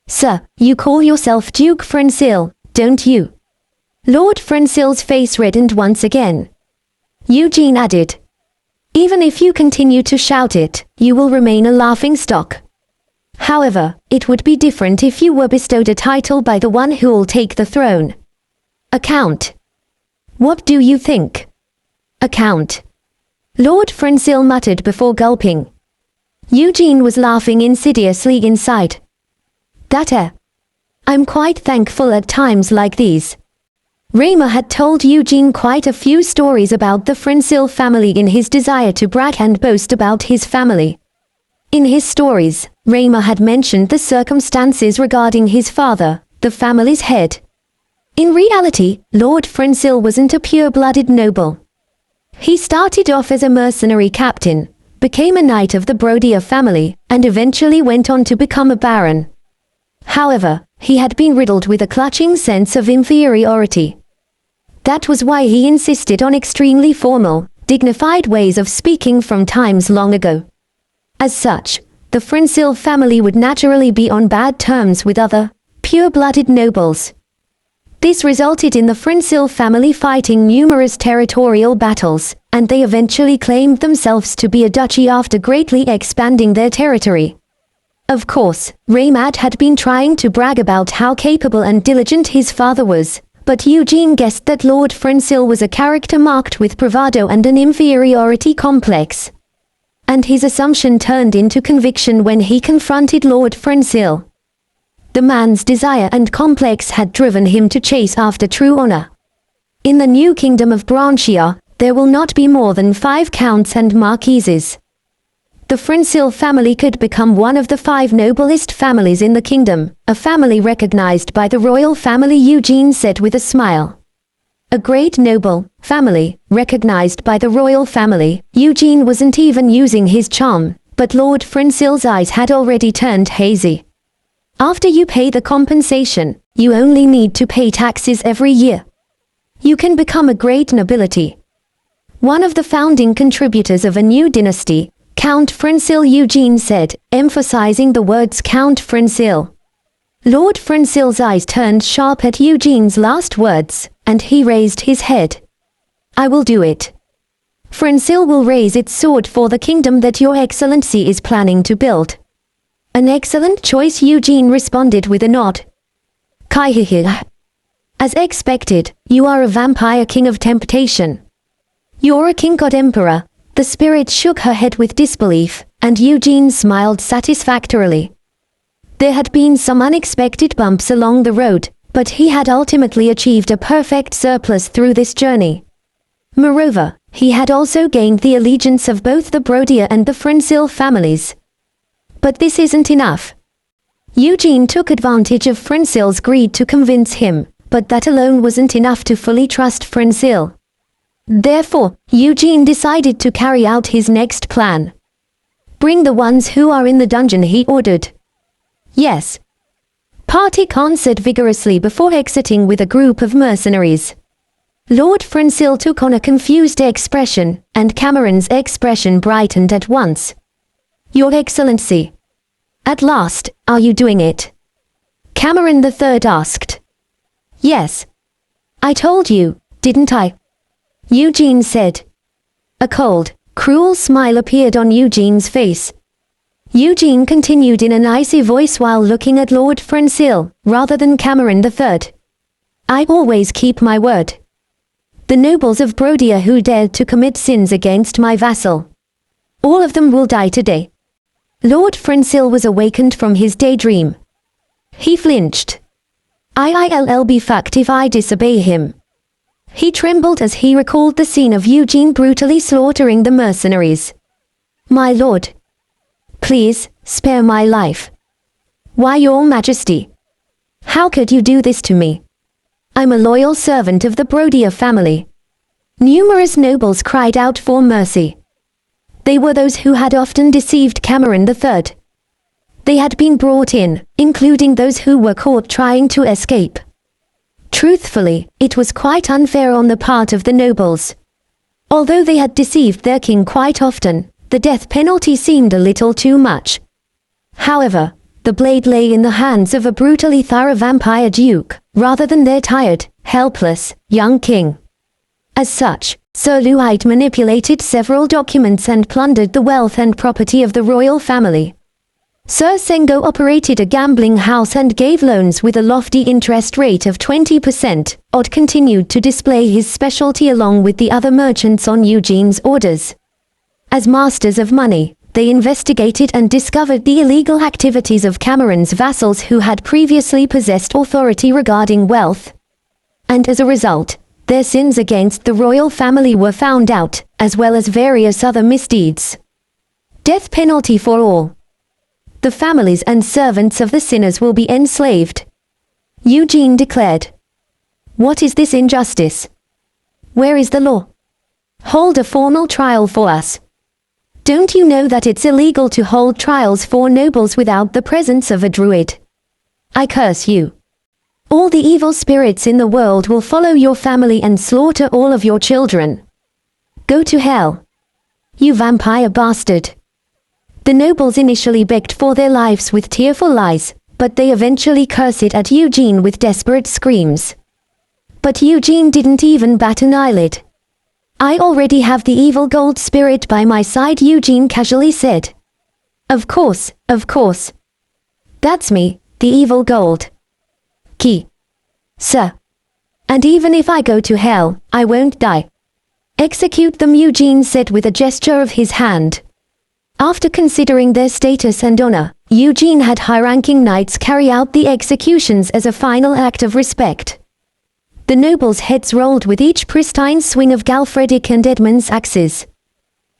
Sir, you call yourself Duke Frensil, don't you? Lord Frensil's face reddened once again. Eugene added. Even if you continue to shout it, you will remain a laughingstock. However, it would be different if you were bestowed a title by the one who'll take the throne. A count. What do you think? A count. Lord Frensil muttered before gulping. Eugene was laughing insidiously inside. I'm quite thankful at times like these. Raymer had told Eugene quite a few stories about the Frensil family in his desire to brag and boast about his family. In his stories, Raymer had mentioned the circumstances regarding his father, the family's head. In reality, Lord Frensil wasn't a pure-blooded noble. He started off as a mercenary captain, became a knight of the Brodier family, and eventually went on to become a baron. However, he had been riddled with a clutching sense of inferiority. That was why he insisted on extremely formal, dignified ways of speaking from times long ago. As such, the Frensil family would naturally be on bad terms with other, pure-blooded nobles. This resulted in the Frensil family fighting numerous territorial battles, and they eventually claimed themselves to be a duchy after greatly expanding their territory. Of course, Raymad had been trying to brag about how capable and diligent his father was, but Eugene guessed that Lord Frensil was a character marked with bravado and an inferiority complex. And his assumption turned into conviction when he confronted Lord Frensil. The man's desire and complex had driven him to chase after true honor. In the new kingdom of Branchia, there will not be more than 5 counts and marquises. The Frensil family could become one of the 5 noblest families in the kingdom, a family recognized by the royal family, Eugene said with a smile. A great noble family, recognized by the royal family. Eugene wasn't even using his charm, but Lord Frensil's eyes had already turned hazy. After you pay the compensation, you only need to pay taxes every year. You can become a great nobility. One of the founding contributors of a new dynasty, Count Frensil, Eugene said, emphasizing the words Count Frensil. Lord Frensil's eyes turned sharp at Eugene's last words, and he raised his head. I will do it. Frensil will raise its sword for the kingdom that your excellency is planning to build. An excellent choice, Eugene responded with a nod. Kaihihih. As expected, you are a vampire king of temptation. You're a king god emperor. The spirit shook her head with disbelief, and Eugene smiled satisfactorily. There had been some unexpected bumps along the road, but he had ultimately achieved a perfect surplus through this journey. Moreover, he had also gained the allegiance of both the Brodier and the Frensil families. But this isn't enough. Eugene took advantage of Frensil's greed to convince him, but that alone wasn't enough to fully trust Frensil. Therefore, Eugene decided to carry out his next plan. Bring the ones who are in the dungeon, he ordered. Yes. Partik answered vigorously before exiting with a group of mercenaries. Lord Frensil took on a confused expression, and Cameron's expression brightened at once. Your Excellency. At last, are you doing it? Cameron III asked. Yes. I told you, didn't I? Eugene said. A cold, cruel smile appeared on Eugene's face. Eugene continued in an icy voice while looking at Lord Frensil, rather than Cameron III. I always keep my word. The nobles of Brodier who dared to commit sins against my vassal. All of them will die today. Lord Frensil was awakened from his daydream. He flinched. I'll be fucked if I disobey him. He trembled as he recalled the scene of Eugene brutally slaughtering the mercenaries. My lord. Please, spare my life. Why, your majesty? How could you do this to me? I'm a loyal servant of the Brodier family. Numerous nobles cried out for mercy. They were those who had often deceived Cameron III. They had been brought in, including those who were caught trying to escape. Truthfully, it was quite unfair on the part of the nobles. Although they had deceived their king quite often, the death penalty seemed a little too much. However, the blade lay in the hands of a brutally thorough vampire duke, rather than their tired, helpless, young king. As such, Sir Luite manipulated several documents and plundered the wealth and property of the royal family. Sir Sengo operated a gambling house and gave loans with a lofty interest rate of 20%. Odd continued to display his specialty along with the other merchants on Eugene's orders. As masters of money, they investigated and discovered the illegal activities of Cameron's vassals who had previously possessed authority regarding wealth. And as a result, their sins against the royal family were found out, as well as various other misdeeds. Death penalty for all. The families and servants of the sinners will be enslaved, Eugene declared. What is this injustice? Where is the law? Hold a formal trial for us. Don't you know that it's illegal to hold trials for nobles without the presence of a druid? I curse you. All the evil spirits in the world will follow your family and slaughter all of your children. Go to hell. You vampire bastard. The nobles initially begged for their lives with tearful lies, but they eventually cursed at Eugene with desperate screams. But Eugene didn't even bat an eyelid. I already have the evil gold spirit by my side, Eugene casually said. Of course, of course. That's me, the evil gold. Key. Sir. And even if I go to hell, I won't die. Execute them, Eugene said with a gesture of his hand. After considering their status and honor, Eugene had high-ranking knights carry out the executions as a final act of respect. The nobles' heads rolled with each pristine swing of Galfredic and Edmund's axes.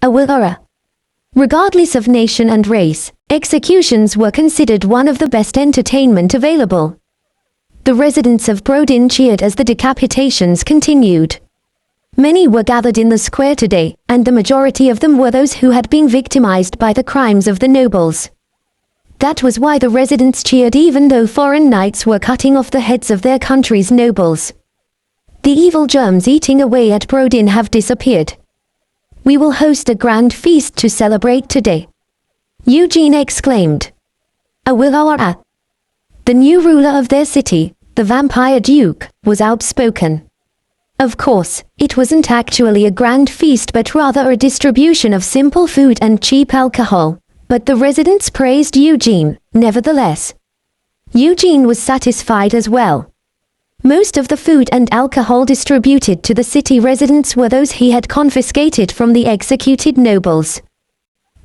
Awilora. Regardless of nation and race, executions were considered one of the best entertainment available. The residents of Brodin cheered as the decapitations continued. Many were gathered in the square today, and the majority of them were those who had been victimized by the crimes of the nobles. That was why the residents cheered even though foreign knights were cutting off the heads of their country's nobles. The evil germs eating away at Brodin have disappeared. We will host a grand feast to celebrate today. Eugene exclaimed. Awilora. The new ruler of their city, the vampire duke, was outspoken. Of course, it wasn't actually a grand feast but rather a distribution of simple food and cheap alcohol, but the residents praised Eugene, nevertheless. Eugene was satisfied as well. Most of the food and alcohol distributed to the city residents were those he had confiscated from the executed nobles.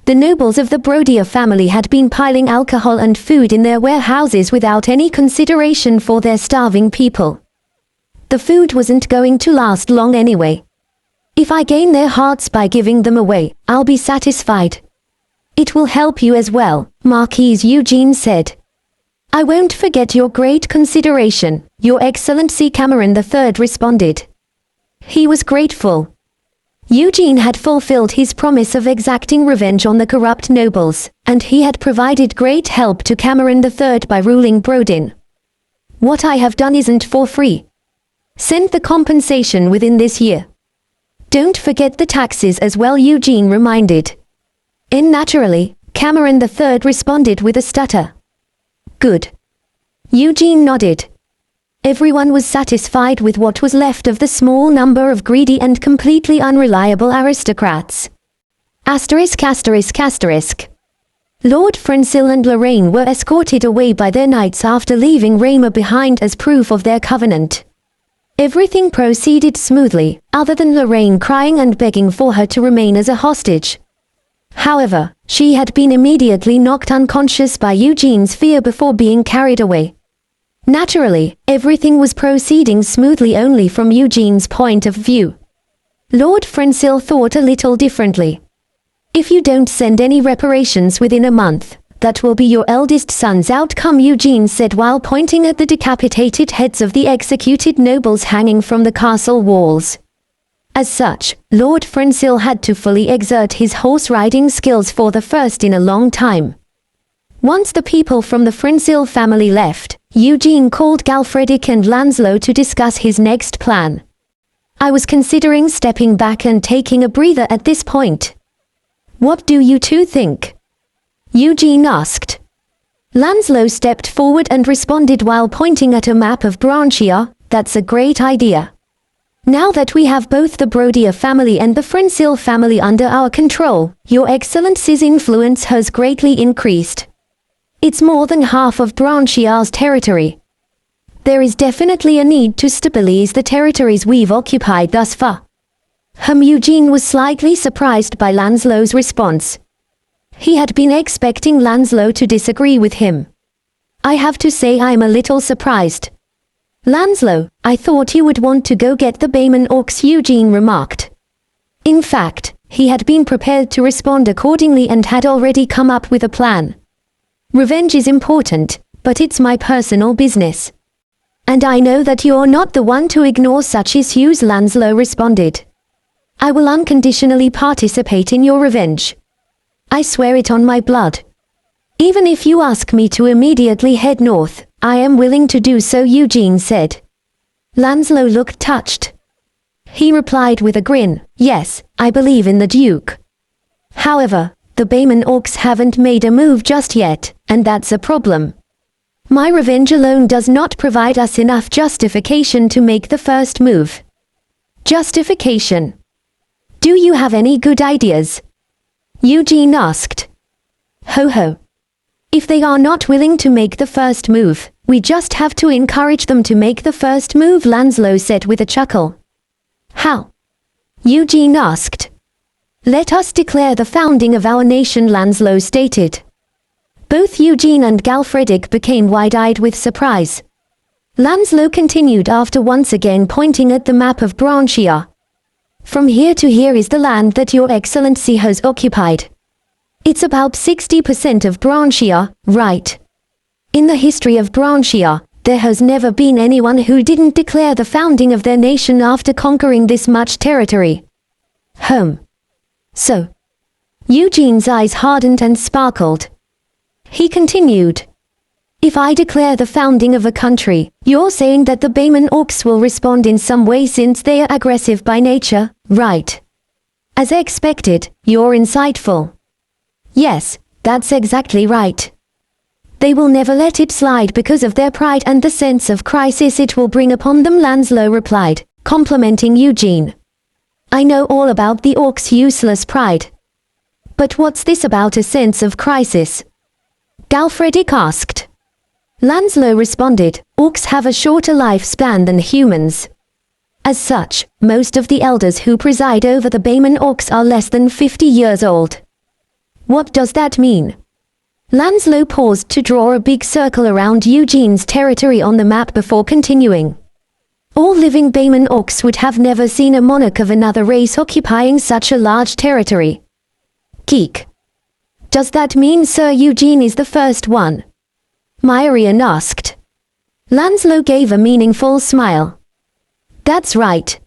The nobles of the Brodier family had been piling alcohol and food in their warehouses without any consideration for their starving people. The food wasn't going to last long anyway. If I gain their hearts by giving them away, I'll be satisfied. It will help you as well, Marquis Eugene said. I won't forget your great consideration, Your Excellency, Cameron III responded. He was grateful. Eugene had fulfilled his promise of exacting revenge on the corrupt nobles, and he had provided great help to Cameron III by ruling Brodin. What I have done isn't for free. Send the compensation within this year. Don't forget the taxes as well, Eugene reminded. And naturally, Cameron III responded with a stutter. Good. Eugene nodded. Everyone was satisfied with what was left of the small number of greedy and completely unreliable aristocrats. Asterisk asterisk asterisk. Lord Francil and Lorraine were escorted away by their knights after leaving Raymer behind as proof of their covenant. Everything proceeded smoothly, other than Lorraine crying and begging for her to remain as a hostage. However, she had been immediately knocked unconscious by Eugene's fear before being carried away. Naturally, everything was proceeding smoothly only from Eugene's point of view. Lord Francil thought a little differently. If you don't send any reparations within a month, that will be your eldest son's outcome, Eugene said while pointing at the decapitated heads of the executed nobles hanging from the castle walls. As such, Lord Frensil had to fully exert his horse-riding skills for the first in a long time. Once the people from the Frensil family left, Eugene called Galfredic and Lancelot to discuss his next plan. I was considering stepping back and taking a breather at this point. What do you two think? Eugene asked. Lancelot stepped forward and responded while pointing at a map of Branchia. That's a great idea. Now that we have both the Brodier family and the Frensil family under our control, Your Excellency's influence has greatly increased. It's more than half of Branchia's territory. There is definitely a need to stabilize the territories we've occupied thus far. Eugene was slightly surprised by Lancelot's response. He had been expecting Lancelot to disagree with him. I have to say I'm a little surprised. Lancelot, I thought you would want to go get the Bayman orcs, Eugene remarked. In fact, he had been prepared to respond accordingly and had already come up with a plan. Revenge is important, but it's my personal business. And I know that you're not the one to ignore such issues, Lancelot responded. I will unconditionally participate in your revenge. I swear it on my blood. Even if you ask me to immediately head north, I am willing to do so, Eugene said. Lancelot looked touched. He replied with a grin, yes, I believe in the Duke. However, the Bayman orcs haven't made a move just yet, and that's a problem. My revenge alone does not provide us enough justification to make the first move. Justification. Do you have any good ideas? Eugene asked. Ho ho. If they are not willing to make the first move, we just have to encourage them to make the first move, Lancelot said with a chuckle. How? Eugene asked. Let us declare the founding of our nation, Lancelot stated. Both Eugene and Galfredic became wide-eyed with surprise. Lancelot continued after once again pointing at the map of Branchia. From here to here is the land that Your Excellency has occupied. It's about 60% of Branchia, right? In the history of Branchia, there has never been anyone who didn't declare the founding of their nation after conquering this much territory. So, Eugene's eyes hardened and sparkled. He continued. If I declare the founding of a country, you're saying that the Bayman orcs will respond in some way since they are aggressive by nature, right? As expected, you're insightful. Yes, that's exactly right. They will never let it slide because of their pride and the sense of crisis it will bring upon them, Lancelot replied, complimenting Eugene. I know all about the orcs' useless pride. But what's this about a sense of crisis? Galfredic asked. Lancelot responded, orcs have a shorter lifespan than humans. As such, most of the elders who preside over the Bayman orcs are less than 50 years old. What does that mean? Lancelot paused to draw a big circle around Eugene's territory on the map before continuing. All living Bayman orcs would have never seen a monarch of another race occupying such a large territory. Geek. Does that mean Sir Eugene is the first one? Myrian asked. Lancelot gave a meaningful smile. That's right.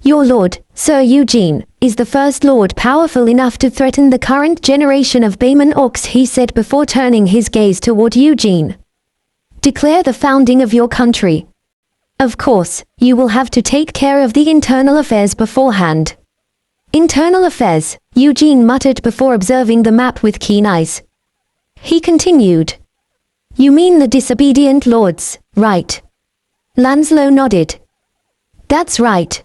Your lord, Sir Eugene, is the first lord powerful enough to threaten the current generation of Bayman orcs, he said before turning his gaze toward Eugene. Declare the founding of your country. Of course, you will have to take care of the internal affairs beforehand. Internal affairs, Eugene muttered before observing the map with keen eyes. He continued. You mean the disobedient lords, right? Lancelot nodded. That's right.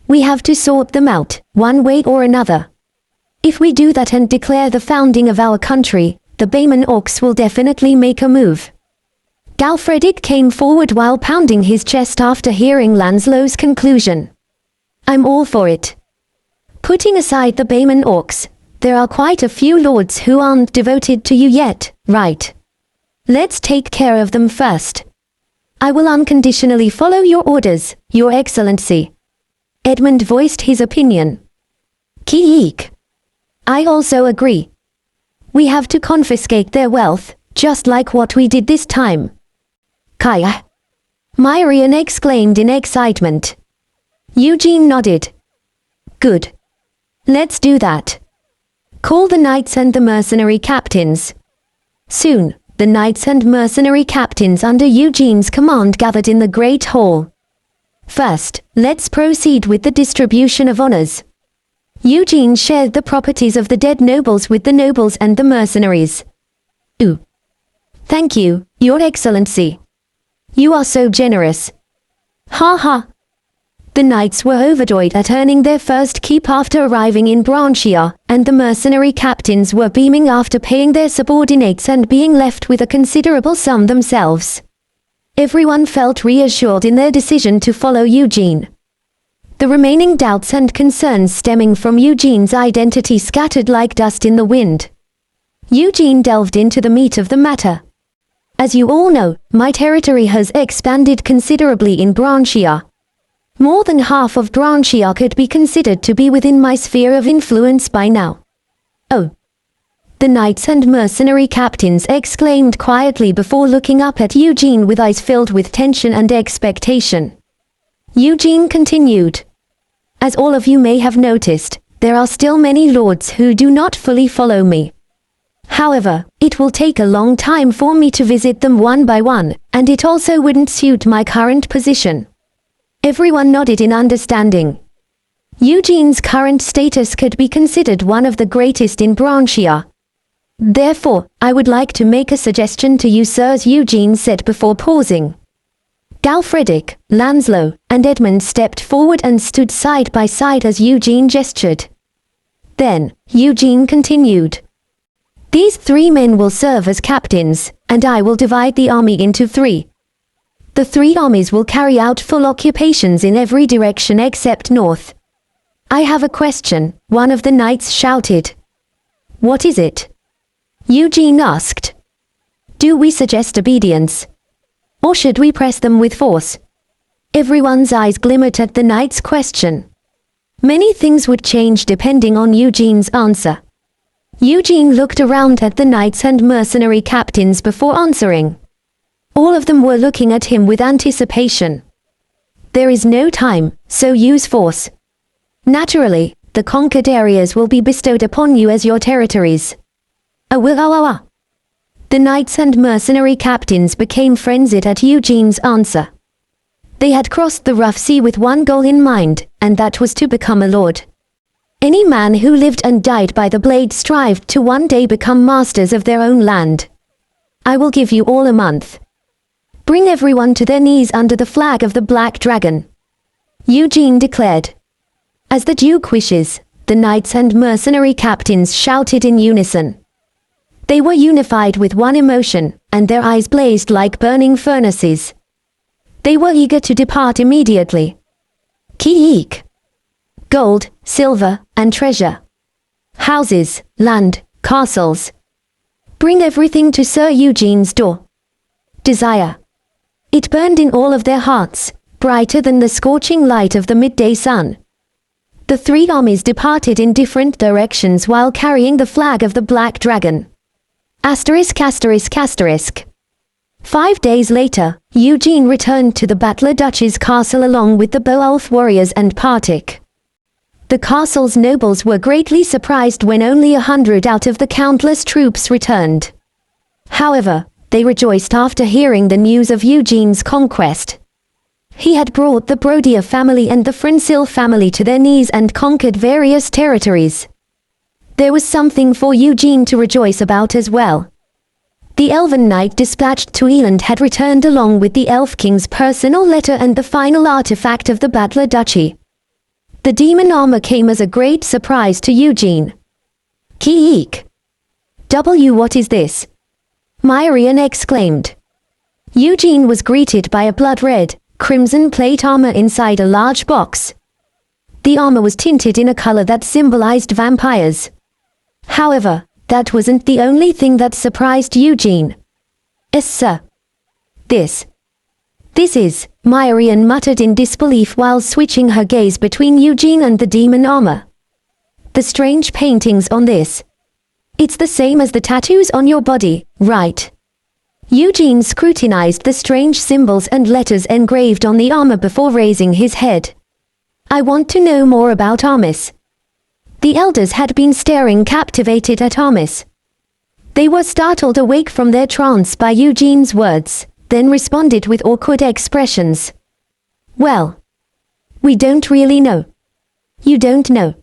We have to sort them out, one way or another. If we do that and declare the founding of our country, the Bayman orcs will definitely make a move. Galfredic came forward while pounding his chest after hearing Lancelot's conclusion. I'm all for it. Putting aside the Bayman orcs, there are quite a few lords who aren't devoted to you yet, right? Let's take care of them first. I will unconditionally follow your orders, Your Excellency. Edmund voiced his opinion. Keek. I also agree. We have to confiscate their wealth, just like what we did this time. Kaya. Myrian exclaimed in excitement. Eugene nodded. Good. Let's do that. Call the knights and the mercenary captains. Soon, the knights and mercenary captains under Eugene's command gathered in the Great Hall. First, let's proceed with the distribution of honors. Eugene shared the properties of the dead nobles with the nobles and the mercenaries. Ooh. Thank you, Your Excellency. You are so generous. Ha ha. The knights were overjoyed at earning their first keep after arriving in Branchia, and the mercenary captains were beaming after paying their subordinates and being left with a considerable sum themselves. Everyone felt reassured in their decision to follow Eugene. The remaining doubts and concerns stemming from Eugene's identity scattered like dust in the wind. Eugene delved into the meat of the matter. As you all know, my territory has expanded considerably in Branchia. More than half of Branchia could be considered to be within my sphere of influence by now. Oh. The knights and mercenary captains exclaimed quietly before looking up at Eugene with eyes filled with tension and expectation. Eugene continued. As all of you may have noticed, there are still many lords who do not fully follow me. However, it will take a long time for me to visit them one by one, and it also wouldn't suit my current position. Everyone nodded in understanding. Eugene's current status could be considered one of the greatest in Branchia. Therefore, I would like to make a suggestion to you, sirs, Eugene said before pausing. Galfredic, Lanslow, and Edmund stepped forward and stood side by side as Eugene gestured. Then, Eugene continued. These 3 men will serve as captains, and I will divide the army into 3. The 3 armies will carry out full occupations in every direction except north. I have a question, one of the knights shouted. What is it? Eugene asked. Do we suggest obedience? Or should we press them with force? Everyone's eyes glimmered at the knight's question. Many things would change depending on Eugene's answer. Eugene looked around at the knights and mercenary captains before answering. All of them were looking at him with anticipation. There is no time, so use force. Naturally, the conquered areas will be bestowed upon you as your territories. The knights and mercenary captains became frenzied at Eugene's answer. They had crossed the rough sea with one goal in mind, and that was to become a lord. Any man who lived and died by the blade strived to one day become masters of their own land. I will give you all a month. Bring everyone to their knees under the flag of the Black Dragon. Eugene declared. As the Duke wishes, the knights and mercenary captains shouted in unison. They were unified with one emotion, and their eyes blazed like burning furnaces. They were eager to depart immediately. Ki-eek. Gold, silver, and treasure. Houses, land, castles. Bring everything to Sir Eugene's door. Desire. It burned in all of their hearts, brighter than the scorching light of the midday sun. The 3 armies departed in different directions while carrying the flag of the Black Dragon. Asterisk asterisk asterisk. 5 days later, Eugene returned to the Battler Duchy's castle along with the Beowulf warriors and Partik. The castle's nobles were greatly surprised when only 100 out of the countless troops returned. However, they rejoiced after hearing the news of Eugene's conquest. He had brought the Brodier family and the Frinsil family to their knees and conquered various territories. There was something for Eugene to rejoice about as well. The Elven Knight dispatched to Eland had returned along with the Elf King's personal letter and the final artifact of the Battler Duchy. The demon armor came as a great surprise to Eugene. Ki-eek. What is this? Myrian exclaimed. Eugene was greeted by a blood-red, crimson plate armor inside a large box. The armor was tinted in a color that symbolized vampires. However, that wasn't the only thing that surprised Eugene. Sir. This is, Myrian muttered in disbelief while switching her gaze between Eugene and the demon armor. The strange paintings on this. It's the same as the tattoos on your body, right? Eugene scrutinized the strange symbols and letters engraved on the armor before raising his head. I want to know more about Armis. The elders had been staring captivated at Armis. They were startled awake from their trance by Eugene's words, then responded with awkward expressions. Well, we don't really know. You don't know?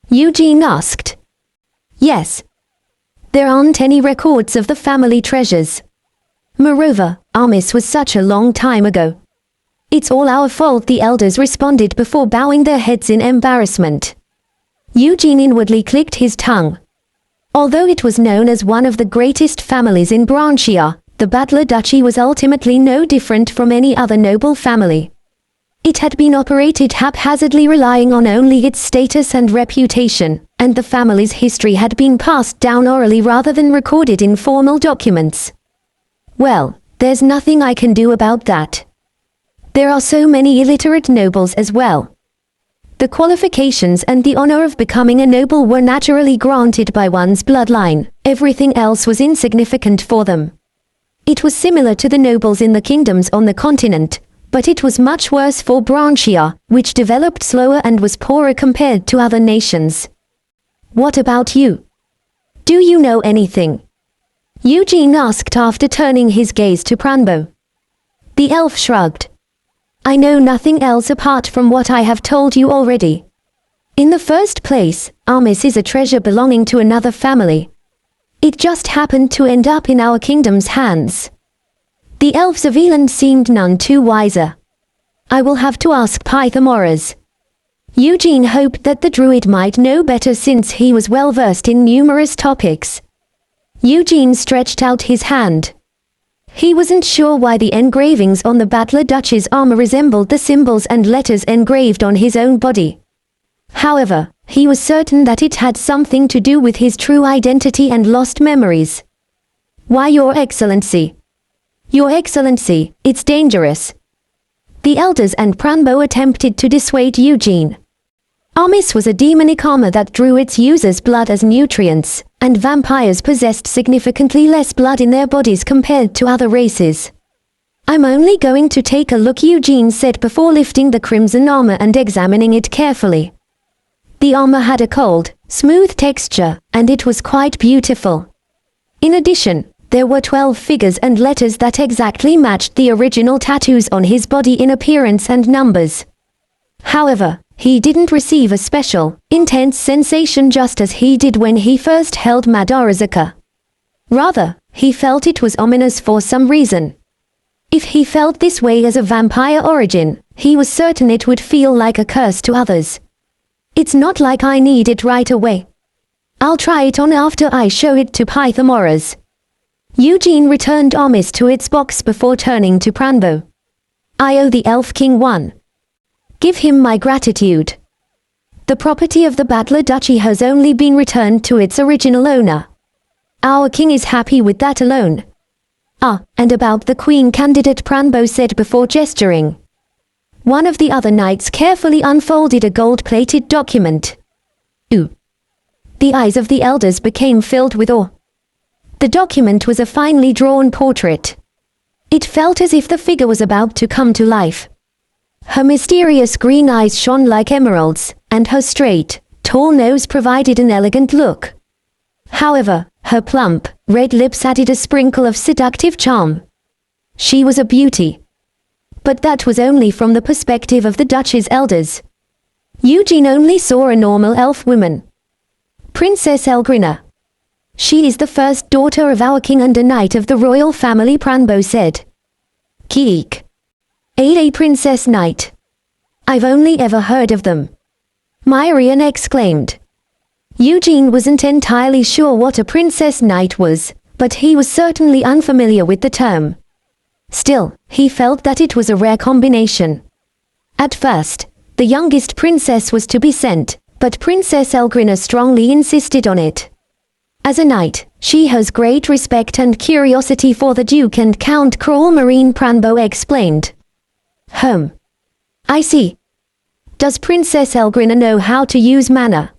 Eugene asked. Yes. There aren't any records of the family treasures. Moreover, Armis was such a long time ago. It's all our fault, the elders responded before bowing their heads in embarrassment. Eugene inwardly clicked his tongue. Although it was known as one of the greatest families in Branchia, the Badler Duchy was ultimately no different from any other noble family. It had been operated haphazardly, relying on only its status and reputation, and the family's history had been passed down orally rather than recorded in formal documents. Well, there's nothing I can do about that. There are so many illiterate nobles as well. The qualifications and the honor of becoming a noble were naturally granted by one's bloodline. Everything else was insignificant for them. It was similar to the nobles in the kingdoms on the continent, but it was much worse for Branchia, which developed slower and was poorer compared to other nations. What about you? Do you know anything? Eugene asked after turning his gaze to Pranbo. The elf shrugged. I know nothing else apart from what I have told you already. In the first place, Armis is a treasure belonging to another family. It just happened to end up in our kingdom's hands. The elves of Eland seemed none too wiser. I will have to ask Pythagoras. Eugene hoped that the druid might know better since he was well versed in numerous topics. Eugene stretched out his hand. He wasn't sure why the engravings on the Badler Duchy's armor resembled the symbols and letters engraved on his own body. However, he was certain that it had something to do with his true identity and lost memories. Why, Your Excellency? Your Excellency, it's dangerous. The elders and Pranbo attempted to dissuade Eugene. Armis was a demonic armor that drew its users' blood as nutrients, and vampires possessed significantly less blood in their bodies compared to other races. I'm only going to take a look, Eugene said before lifting the crimson armor and examining it carefully. The armor had a cold, smooth texture, and it was quite beautiful. In addition, there were 12 figures and letters that exactly matched the original tattoos on his body in appearance and numbers. However, he didn't receive a special, intense sensation just as he did when he first held Madarazaka. Rather, he felt it was ominous for some reason. If he felt this way as a vampire origin, he was certain it would feel like a curse to others. It's not like I need it right away. I'll try it on after I show it to Pythagoras. Eugene returned Armis to its box before turning to Pranbo. I owe the Elf King one. Give him my gratitude. The property of the Badler Duchy has only been returned to its original owner. Our king is happy with that alone. Ah, and about the queen candidate, Pranbo said before gesturing. One of the other knights carefully unfolded a gold-plated document. Ooh. The eyes of the elders became filled with awe. The document was a finely drawn portrait. It felt as if the figure was about to come to life. Her mysterious green eyes shone like emeralds, and her straight, tall nose provided an elegant look. However, her plump, red lips added a sprinkle of seductive charm. She was a beauty. But that was only from the perspective of the Duchy's elders. Eugene only saw a normal elf woman. Princess Elgrina. She is the first daughter of our king and a knight of the royal family, Pranbo said. Keek. A princess knight. I've only ever heard of them. Myrian exclaimed. Eugene wasn't entirely sure what a princess knight was, but he was certainly unfamiliar with the term. Still, he felt that it was a rare combination. At first, the youngest princess was to be sent, but Princess Elgrina strongly insisted on it. As a knight, she has great respect and curiosity for the Duke and Count Crawl Marine, Pranbo explained. I see. Does Princess Elgrina know how to use mana?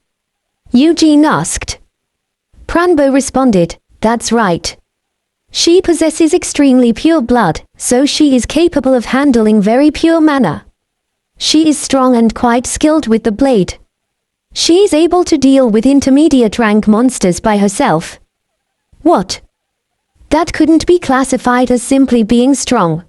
Eugene asked. Pranbo responded, that's right. She possesses extremely pure blood, so she is capable of handling very pure mana. She is strong and quite skilled with the blade. She is able to deal with intermediate rank monsters by herself. What? That couldn't be classified as simply being strong.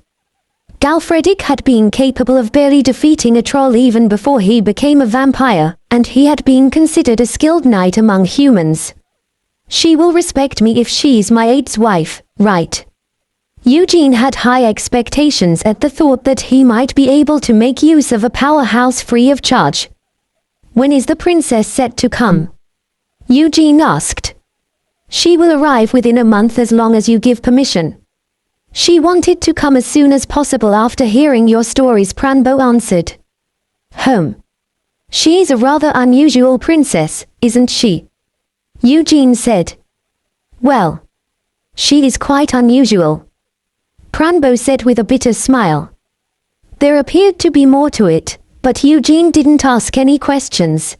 Galfredic had been capable of barely defeating a troll even before he became a vampire, and he had been considered a skilled knight among humans. She will respect me if she's my aide's wife, right? Eugene had high expectations at the thought that he might be able to make use of a powerhouse free of charge. When is the princess set to come? Eugene asked. She will arrive within a month as long as you give permission. She wanted to come as soon as possible after hearing your stories, Pranbo answered. She's a rather unusual princess, isn't she? Eugene said. Well, she is quite unusual, Pranbo said with a bitter smile. There appeared to be more to it, but Eugene didn't ask any questions.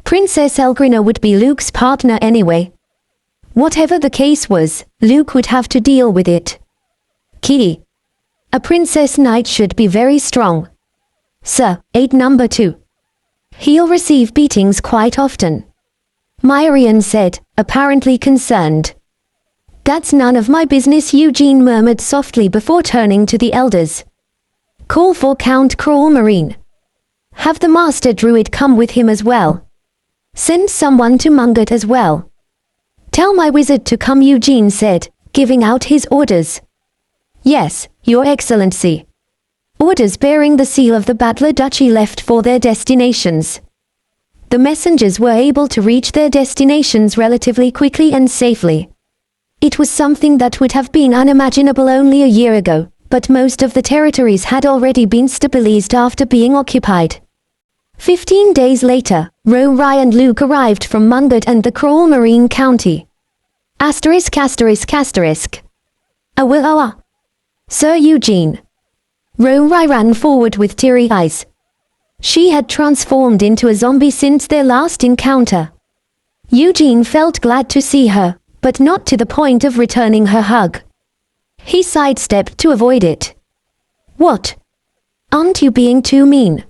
Princess Elgrina would be Luke's partner anyway. Whatever the case was, Luke would have to deal with it. Key. A princess knight should be very strong. Sir, aide number 2. He'll receive beatings quite often, Myrian said, apparently concerned. That's none of my business, Eugene murmured softly before turning to the elders. Call for Count Crawlmarine. Have the master druid come with him as well. Send someone to Mungot as well. Tell my wizard to come, Eugene said, giving out his orders. Yes, Your Excellency. Orders bearing the seal of the Battler Duchy left for their destinations. The messengers were able to reach their destinations relatively quickly and safely. It was something that would have been unimaginable only a year ago, but most of the territories had already been stabilized after being occupied. 15 days later, Ro-Rai and Luke arrived from Mungot and the Crawlmarine County. *****. Sir Eugene. Ro-Rai ran forward with teary eyes. She had transformed into a zombie since their last encounter. Eugene felt glad to see her, but not to the point of returning her hug. He sidestepped to avoid it. What? Aren't you being too mean?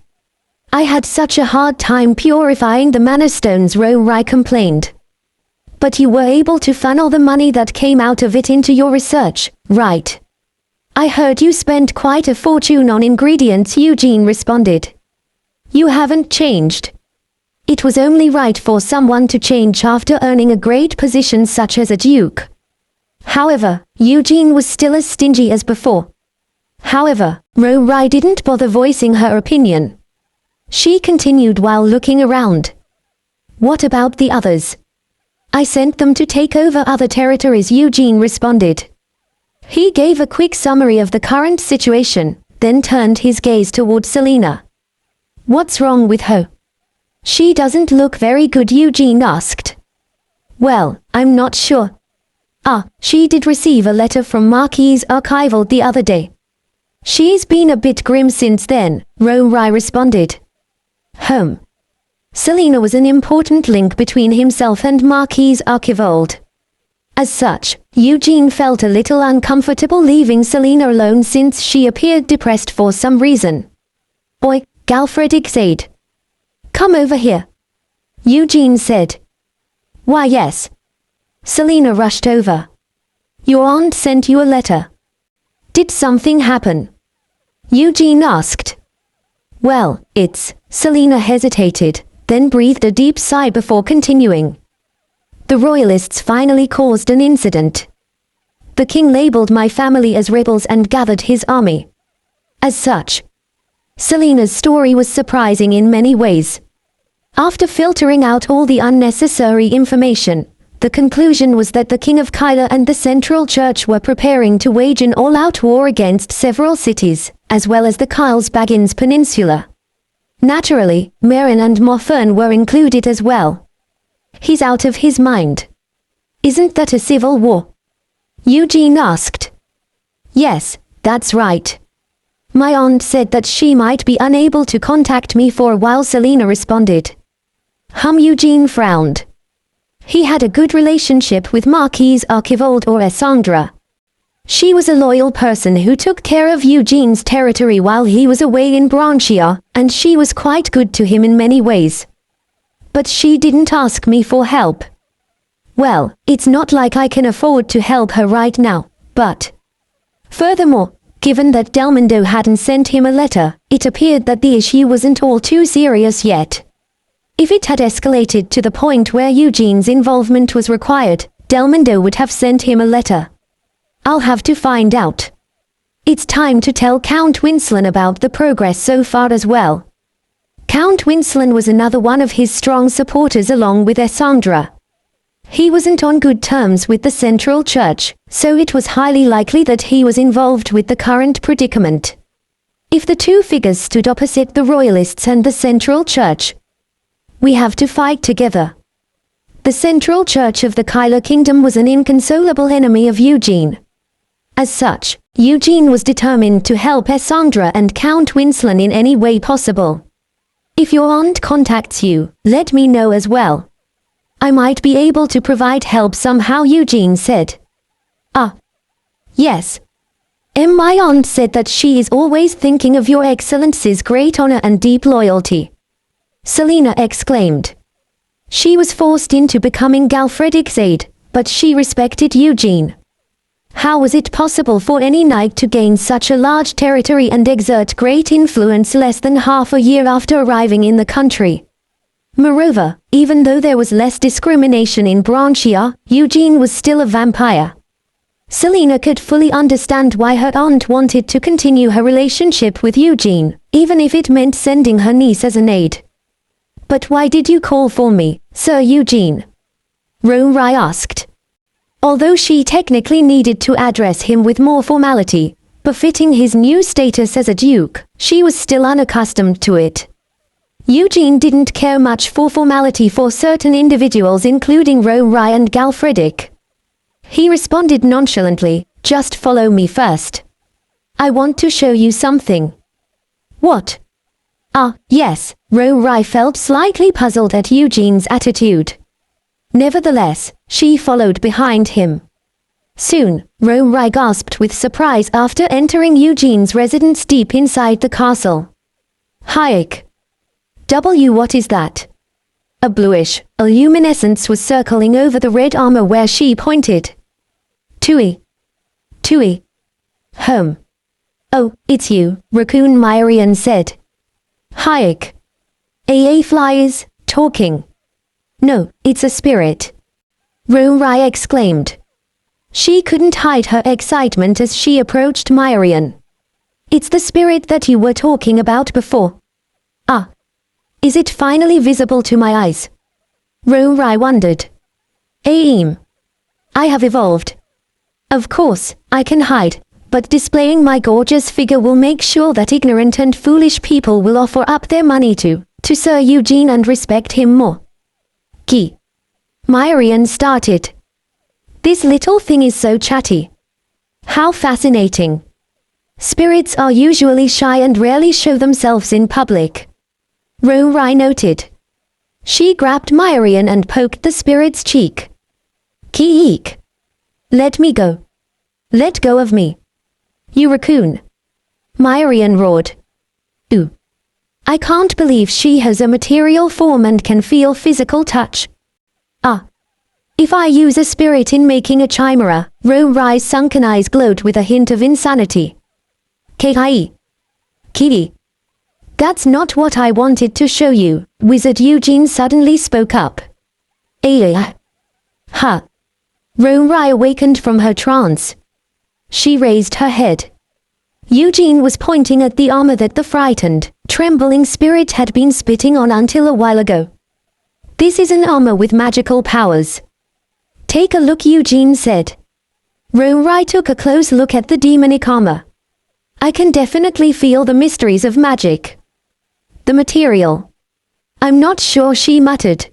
I had such a hard time purifying the mana stones, Ro-Rai complained. But you were able to funnel the money that came out of it into your research, right? I heard you spent quite a fortune on ingredients, Eugene responded. You haven't changed. It was only right for someone to change after earning a great position such as a duke. However, Eugene was still as stingy as before. However, Ro-Rai didn't bother voicing her opinion. She continued while looking around. What about the others? I sent them to take over other territories, Eugene responded. He gave a quick summary of the current situation, then turned his gaze toward Selena. What's wrong with her? She doesn't look very good, Eugene asked. Well, I'm not sure. She did receive a letter from Marquis Archival the other day. She's been a bit grim since then, Ro-Rai responded. Selena was an important link between himself and Marquis Archivald. As such, Eugene felt a little uncomfortable leaving Selena alone since she appeared depressed for some reason. Oi, Galfredic's aide. Come over here, Eugene said. Why yes. Selena rushed over. Your aunt sent you a letter. Did something happen? Eugene asked. Well, Selena hesitated, then breathed a deep sigh before continuing. The royalists finally caused an incident. The king labeled my family as rebels and gathered his army. As such, Selena's story was surprising in many ways. After filtering out all the unnecessary information, the conclusion was that the King of Kyla and the Central Church were preparing to wage an all-out war against several cities, as well as the Kyle's Baggins Peninsula. Naturally, Marin and Morfern were included as well. He's out of his mind. Isn't that a civil war? Eugene asked. Yes, that's right. My aunt said that she might be unable to contact me for a while, Selena responded. Eugene frowned. He had a good relationship with Marquis Archivald or Essandra. She was a loyal person who took care of Eugene's territory while he was away in Branchia, and she was quite good to him in many ways. But she didn't ask me for help. Well, it's not like I can afford to help her right now, but... Furthermore, given that Delmondo hadn't sent him a letter, it appeared that the issue wasn't all too serious yet. If it had escalated to the point where Eugene's involvement was required, Delmondo would have sent him a letter. I'll have to find out. It's time to tell Count Winslan about the progress so far as well. Count Winslan was another one of his strong supporters along with Essandra. He wasn't on good terms with the Central Church, so it was highly likely that he was involved with the current predicament. If the two figures stood opposite the Royalists and the Central Church, we have to fight together. The Central Church of the Kyler Kingdom was an inconsolable enemy of Eugene. As such, Eugene was determined to help Essandra and Count Winslan in any way possible. If your aunt contacts you, let me know as well. I might be able to provide help somehow, Eugene said. Ah. Yes. My aunt said that she is always thinking of your Excellency's great honor and deep loyalty. Selina exclaimed. She was forced into becoming Galfredic's aide, but she respected Eugene. How was it possible for any knight to gain such a large territory and exert great influence less than half a year after arriving in the country? Moreover, even though there was less discrimination in Branchia, Eugene was still a vampire. Selina could fully understand why her aunt wanted to continue her relationship with Eugene, even if it meant sending her niece as an aide. But why did you call for me, Sir Eugene? Rai asked. Although she technically needed to address him with more formality, befitting his new status as a duke, she was still unaccustomed to it. Eugene didn't care much for formality for certain individuals, including Rai and Galfredic. He responded nonchalantly, just follow me first. I want to show you something. What? Ah, yes, Rai felt slightly puzzled at Eugene's attitude. Nevertheless, she followed behind him. Soon, Rai gasped with surprise after entering Eugene's residence deep inside the castle. Hayek. What is that? A bluish luminescence was circling over the red armor where she pointed. Tui. Home. Oh, it's you, Raccoon Myrian said. Hayek. AA flies, talking. No, it's a spirit. Rai exclaimed. She couldn't hide her excitement as she approached Myrian. It's the spirit that you were talking about before. Ah. Is it finally visible to my eyes? Rai wondered. I have evolved. Of course, I can hide, but displaying my gorgeous figure will make sure that ignorant and foolish people will offer up their money to Sir Eugene and respect him more. Ki. Myrian started. This little thing is so chatty. How fascinating. Spirits are usually shy and rarely show themselves in public. Rai noted. She grabbed Myrian and poked the spirit's cheek. Ki-eek. Let me go. Let go of me. You raccoon. Myrian roared. Ooh. I can't believe she has a material form and can feel physical touch. Ah. If I use a spirit in making a chimera, Rai's sunken eyes glowed with a hint of insanity. Ki. Kitty. That's not what I wanted to show you, Wizard Eugene suddenly spoke up. Ha. Rai awakened from her trance. She raised her head. Eugene was pointing at the armor that the frightened, trembling spirit had been spitting on until a while ago. This is an armor with magical powers. Take a look, Eugene said. Rai took a close look at the demonic armor. I can definitely feel the mysteries of magic. The material. I'm not sure, she muttered.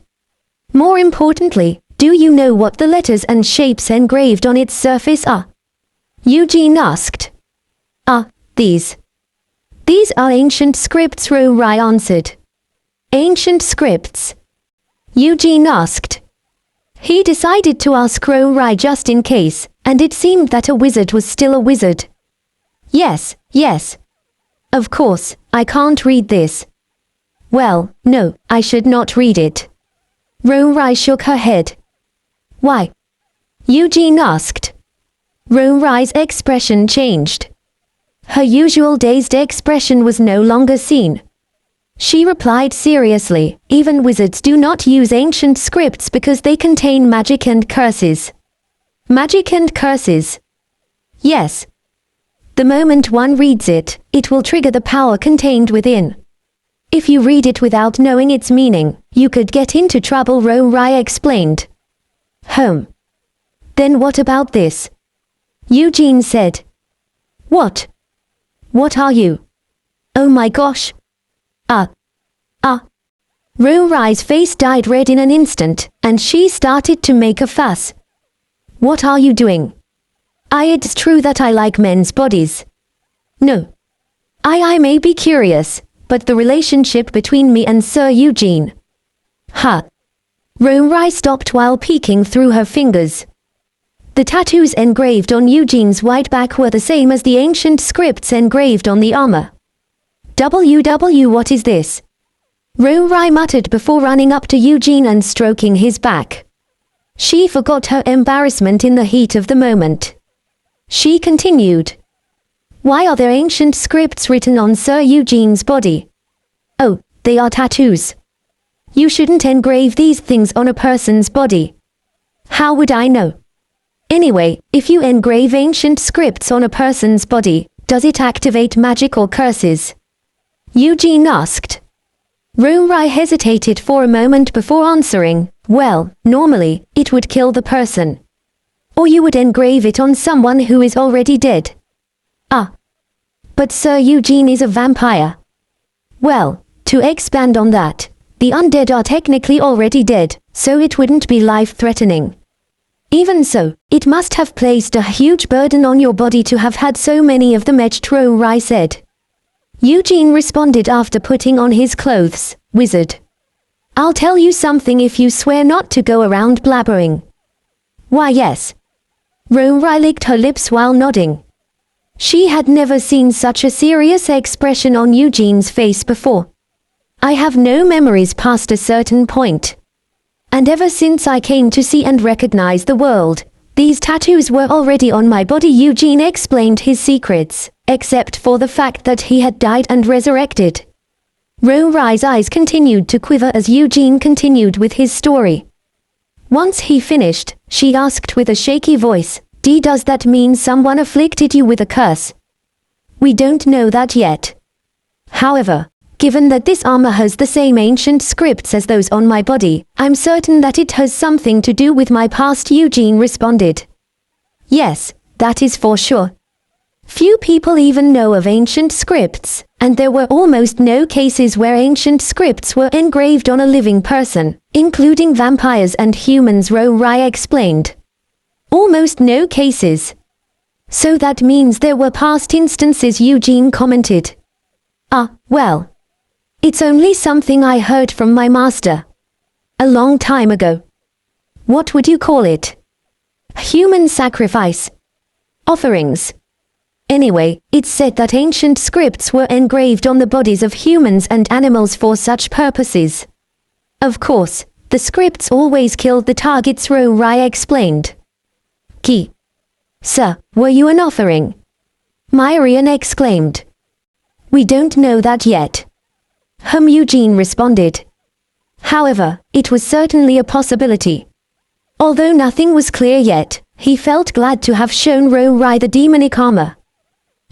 More importantly, do you know what the letters and shapes engraved on its surface are? Eugene asked. These. These are ancient scripts, Rai answered. Ancient scripts? Eugene asked. He decided to ask Rai just in case, and it seemed that a wizard was still a wizard. Yes, yes. Of course, I can't read this. Well, no, I should not read it. Ro-Rai shook her head. Why? Eugene asked. Ro-Rai's expression changed. Her usual dazed expression was no longer seen. She replied seriously, even wizards do not use ancient scripts because they contain magic and curses. Magic and curses? Yes. The moment one reads it, it will trigger the power contained within. If you read it without knowing its meaning, you could get into trouble, Ro-Rai explained. Then what about this? Eugene said. What? What are you? Oh my gosh. Ro-Rai's face dyed red in an instant, and she started to make a fuss. What are you doing? It's true that I like men's bodies. No. I may be curious, but the relationship between me and Sir Eugene. Ro-Rai stopped while peeking through her fingers. The tattoos engraved on Eugene's white back were the same as the ancient scripts engraved on the armor. What is this? Ro-Rai muttered before running up to Eugene and stroking his back. She forgot her embarrassment in the heat of the moment. She continued. Why are there ancient scripts written on Sir Eugene's body? Oh, they are tattoos. You shouldn't engrave these things on a person's body. How would I know? Anyway, if you engrave ancient scripts on a person's body, does it activate magic or curses? Eugene asked. Ro-Rai hesitated for a moment before answering. Well, normally, it would kill the person. Or you would engrave it on someone who is already dead. But Sir Eugene is a vampire. Well, to expand on that, the undead are technically already dead, so it wouldn't be life-threatening. Even so, it must have placed a huge burden on your body to have had so many of them etched, Ro-Rai said. Eugene responded after putting on his clothes. Wizard. I'll tell you something if you swear not to go around blabbering. Why yes. Ro-Rai licked her lips while nodding. She had never seen such a serious expression on Eugene's face before. I have no memories past a certain point. And ever since I came to see and recognize the world, these tattoos were already on my body. Eugene explained his secrets, except for the fact that he had died and resurrected. Ro-Rai's eyes continued to quiver as Eugene continued with his story. Once he finished, she asked with a shaky voice, does that mean someone afflicted you with a curse? We don't know that yet. However, given that this armor has the same ancient scripts as those on my body, I'm certain that it has something to do with my past, Eugene responded. Yes, that is for sure. Few people even know of ancient scripts, and there were almost no cases where ancient scripts were engraved on a living person, including vampires and humans, Ro-Rai explained. Almost no cases. So that means there were past instances, Eugene commented. Well. It's only something I heard from my master. A long time ago. What would you call it? Human sacrifice. Offerings. Anyway, it's said that ancient scripts were engraved on the bodies of humans and animals for such purposes. Of course, the scripts always killed the targets, Ro-Rai explained. Sir, were you an offering? Myrian exclaimed. We don't know that yet. Eugene responded. However, it was certainly a possibility. Although nothing was clear yet, he felt glad to have shown Ro-Rai the demonic armor.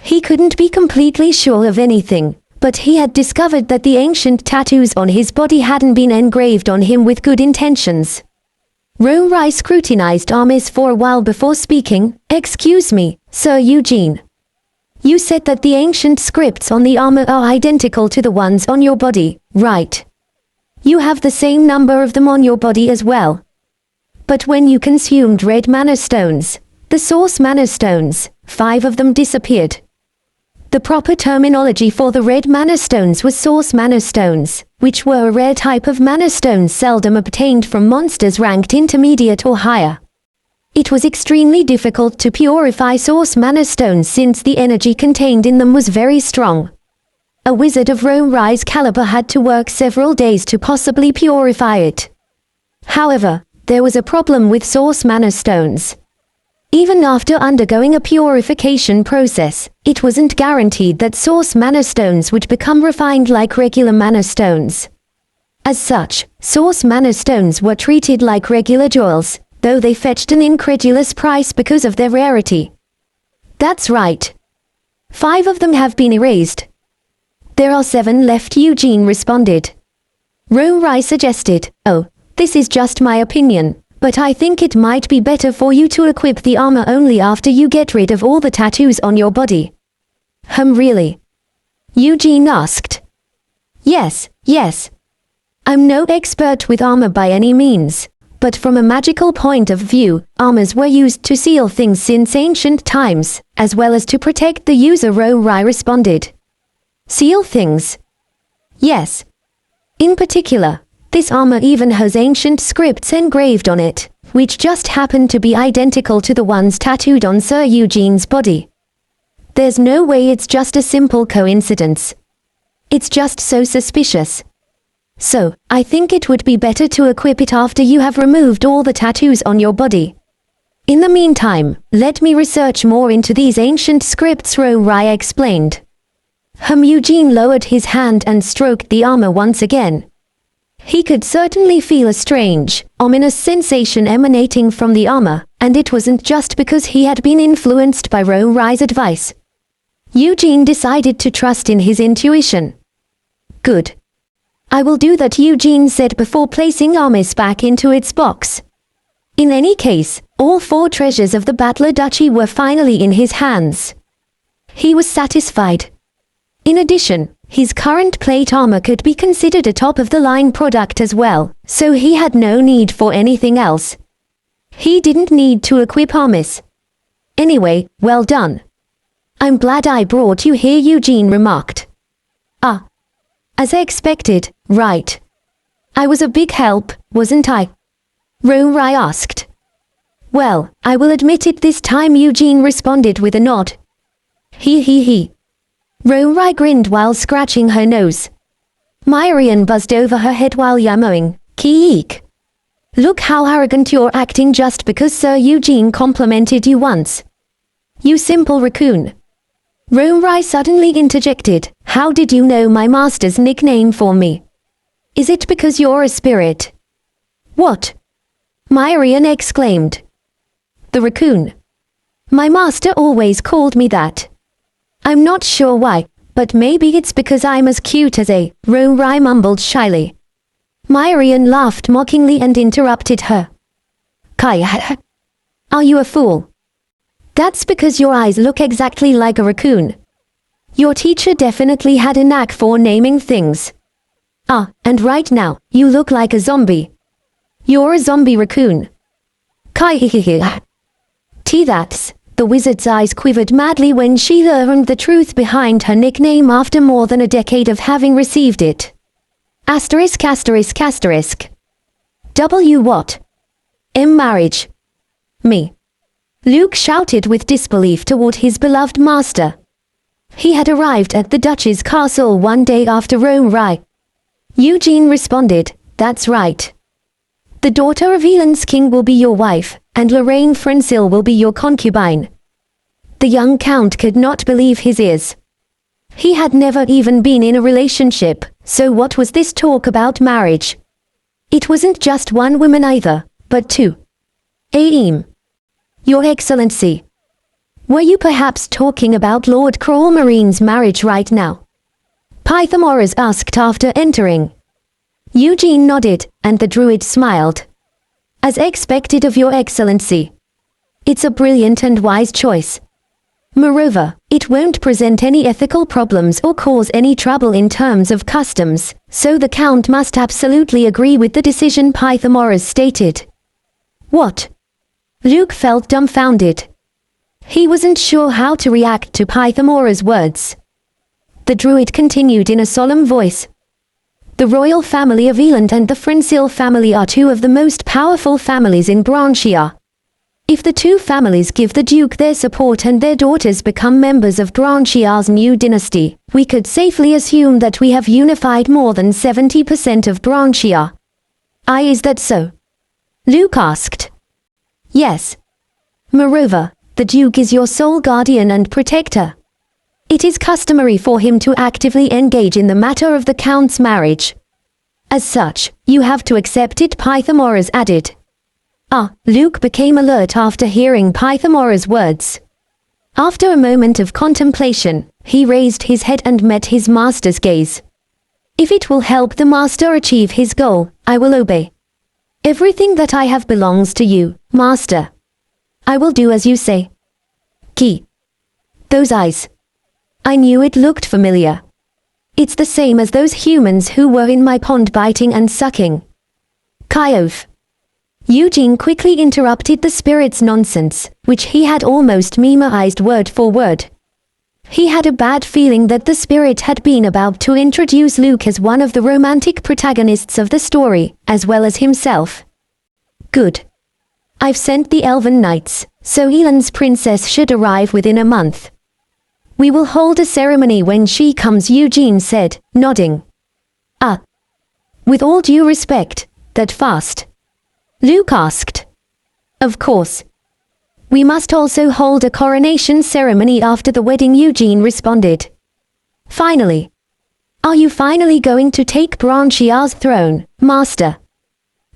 He couldn't be completely sure of anything, but he had discovered that the ancient tattoos on his body hadn't been engraved on him with good intentions. Ro-Rai scrutinized Armis for a while before speaking. Excuse me, Sir Eugene. You said that the ancient scripts on the armor are identical to the ones on your body, right? You have the same number of them on your body as well. But when you consumed red mana stones, the source mana stones, 5 of them disappeared. The proper terminology for the red mana stones was source mana stones, which were a rare type of mana stones seldom obtained from monsters ranked intermediate or higher. It was extremely difficult to purify source mana stones since the energy contained in them was very strong. A wizard of Rai's caliber had to work several days to possibly purify it. However, there was a problem with source mana stones. Even after undergoing a purification process, it wasn't guaranteed that source mana stones would become refined like regular mana stones. As such, source mana stones were treated like regular jewels, though they fetched an incredulous price because of their rarity. That's right. 5 of them have been erased. There are 7 left, Eugene responded. Rai suggested, "Oh, this is just my opinion, but I think it might be better for you to equip the armor only after you get rid of all the tattoos on your body." Really? Eugene asked. Yes. I'm no expert with armor by any means, but from a magical point of view, armors were used to seal things since ancient times, as well as to protect the user, Rai responded. Seal things? Yes. In particular, this armor even has ancient scripts engraved on it, which just happen to be identical to the ones tattooed on Sir Eugene's body. There's no way it's just a simple coincidence. It's just so suspicious. So, I think it would be better to equip it after you have removed all the tattoos on your body. In the meantime, let me research more into these ancient scripts, Rai explained. Eugene lowered his hand and stroked the armor once again. He could certainly feel a strange, ominous sensation emanating from the armor, and it wasn't just because he had been influenced by Rai's advice. Eugene decided to trust in his intuition. Good. I will do that, Eugene said before placing armors back into its box. In any case, all 4 treasures of the Battler Duchy were finally in his hands. He was satisfied. In addition, his current plate armor could be considered a top-of-the-line product as well, so he had no need for anything else. He didn't need to equip armors. Anyway, well done. I'm glad I brought you here, Eugene remarked. As I expected, right. I was a big help, wasn't I? Rai asked. Well, I will admit it this time, Eugene responded with a nod. He. Rai grinned while scratching her nose. Myrian buzzed over her head while yammering, "Keek. Look how arrogant you're acting just because Sir Eugene complimented you once. You simple raccoon." Rai suddenly interjected, "How did you know my master's nickname for me? Is it because you're a spirit?" "What?" Myrian exclaimed. "The raccoon. My master always called me that. I'm not sure why, but maybe it's because I'm as cute as a," Rai mumbled shyly. Myrian laughed mockingly and interrupted her. "Kai, are you a fool? That's because your eyes look exactly like a raccoon. Your teacher definitely had a knack for naming things. And right now, you look like a zombie. You're a zombie raccoon." Kai that's. The wizard's eyes quivered madly when she learned the truth behind her nickname after more than a decade of having received it. *****. W what? M marriage. Me. Luke shouted with disbelief toward his beloved master. He had arrived at the Duchess' castle one day after Rai. Eugene responded, "That's right. The daughter of Eland's king will be your wife, and Lorraine Frensil will be your concubine." The young count could not believe his ears. He had never even been in a relationship, so what was this talk about marriage? It wasn't just one woman either, but 2. Aim. Your Excellency. Were you perhaps talking about Lord Crawlmarine's marriage right now? Pythagoras asked after entering. Eugene nodded, and the druid smiled. As expected of your Excellency. It's a brilliant and wise choice. Moreover, it won't present any ethical problems or cause any trouble in terms of customs, so the Count must absolutely agree with the decision, Pythagoras stated. What? Luke felt dumbfounded. He wasn't sure how to react to Pythagoras' words. The druid continued in a solemn voice. The royal family of Eland and the Frensil family are 2 of the most powerful families in Branchia. If the two families give the Duke their support and their daughters become members of Branchia's new dynasty, we could safely assume that we have unified more than 70% of Branchia. Is that so? Luke asked. Yes. Moreover, the Duke is your sole guardian and protector. It is customary for him to actively engage in the matter of the Count's marriage. As such, you have to accept it, Pythagoras added. Luke became alert after hearing Pythagoras' words. After a moment of contemplation, he raised his head and met his master's gaze. If it will help the master achieve his goal, I will obey. Everything that I have belongs to you, master. I will do as you say. Key. Those eyes. I knew it looked familiar. It's the same as those humans who were in my pond biting and sucking. Kyof. Eugene quickly interrupted the spirit's nonsense, which he had almost memorized word for word. He had a bad feeling that the spirit had been about to introduce Luke as one of the romantic protagonists of the story, as well as himself. Good. I've sent the Elven Knights, so Elan's princess should arrive within a month. We will hold a ceremony when she comes, Eugene said, nodding. With all due respect, that fast? Luke asked. Of course. We must also hold a coronation ceremony after the wedding, Eugene responded. Finally. Are you finally going to take Branchia's throne, master?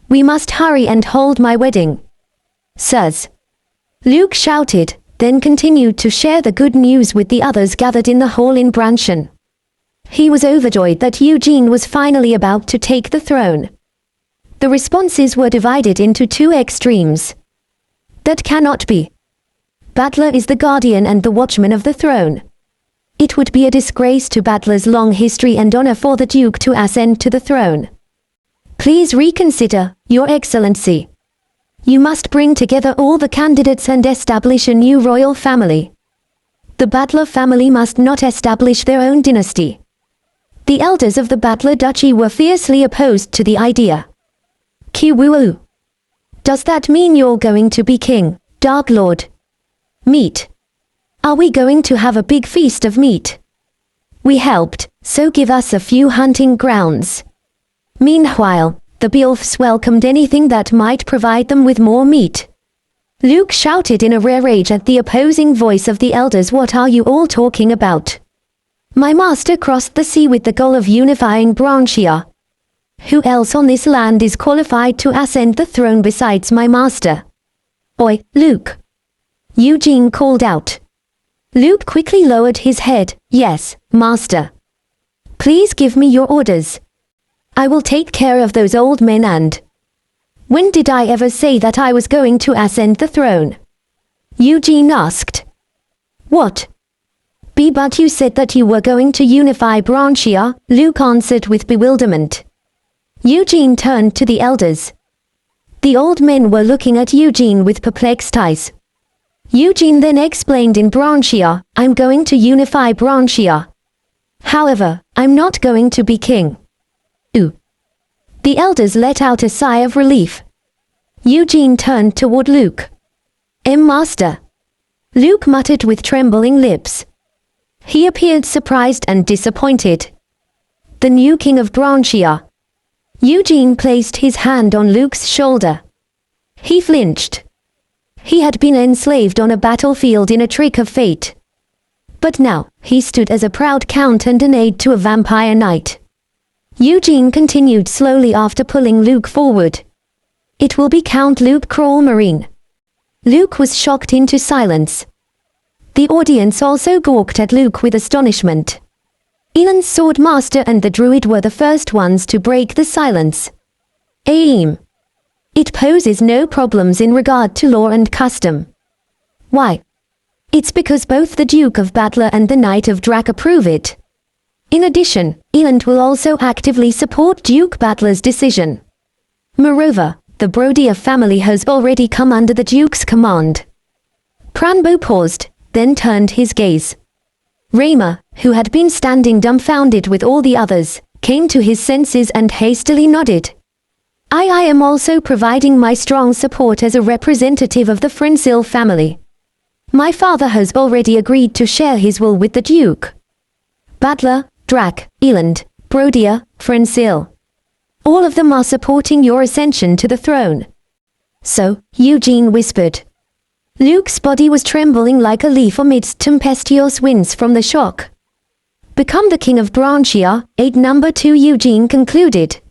We must hurry and hold my wedding. Sirs. Luke shouted, then continued to share the good news with the others gathered in the hall in Branchen. He was overjoyed that Eugene was finally about to take the throne. The responses were divided into two extremes. That cannot be. Battler is the guardian and the watchman of the throne. It would be a disgrace to Battler's long history and honor for the Duke to ascend to the throne. Please reconsider, Your Excellency. You must bring together all the candidates and establish a new royal family. The Battler family must not establish their own dynasty. The elders of the Battler Duchy were fiercely opposed to the idea. Kiwoo. Does that mean you're going to be king, Dark Lord? Meat. Are we going to have a big feast of meat? We helped, so give us a few hunting grounds. Meanwhile, the Beowulfs welcomed anything that might provide them with more meat. Luke shouted in a rare rage at the opposing voice of the elders. What are you all talking about? My master crossed the sea with the goal of unifying Branchia. Who else on this land is qualified to ascend the throne besides my master? Oi, Luke! Eugene called out. Luke quickly lowered his head. Yes, master. Please give me your orders. I will take care of those old men and... When did I ever say that I was going to ascend the throne? Eugene asked. What? But you said that you were going to unify Branchia, Luke answered with bewilderment. Eugene turned to the elders. The old men were looking at Eugene with perplexed eyes. Eugene then explained in Branchia, I'm going to unify Branchia. However, I'm not going to be king. Ooh. The elders let out a sigh of relief. Eugene turned toward Luke. Master. Luke muttered with trembling lips. He appeared surprised and disappointed. The new king of Branchia. Eugene placed his hand on Luke's shoulder. He flinched. He had been enslaved on a battlefield in a trick of fate. But now, he stood as a proud count and an aide to a vampire knight. Eugene continued slowly after pulling Luke forward. It will be Count Luke Crawlmarine. Luke was shocked into silence. The audience also gawked at Luke with astonishment. Elan's sword master and the druid were the first ones to break the silence. Aim. It poses no problems in regard to law and custom. Why? It's because both the Duke of Battler and the Knight of Drac approve it. In addition, Eland will also actively support Duke Battler's decision. Moreover, the Brodier family has already come under the Duke's command. Pranbo paused, then turned his gaze. Raymer, who had been standing dumbfounded with all the others, came to his senses and hastily nodded. I am also providing my strong support as a representative of the Frensil family. My father has already agreed to share his will with the Duke. Badler, Drac, Eland, Brodia, Frensil. All of them are supporting your ascension to the throne. So, Eugene whispered. Luke's body was trembling like a leaf amidst tempestuous winds from the shock. Become the king of Branchia, aid number 2, Eugene concluded.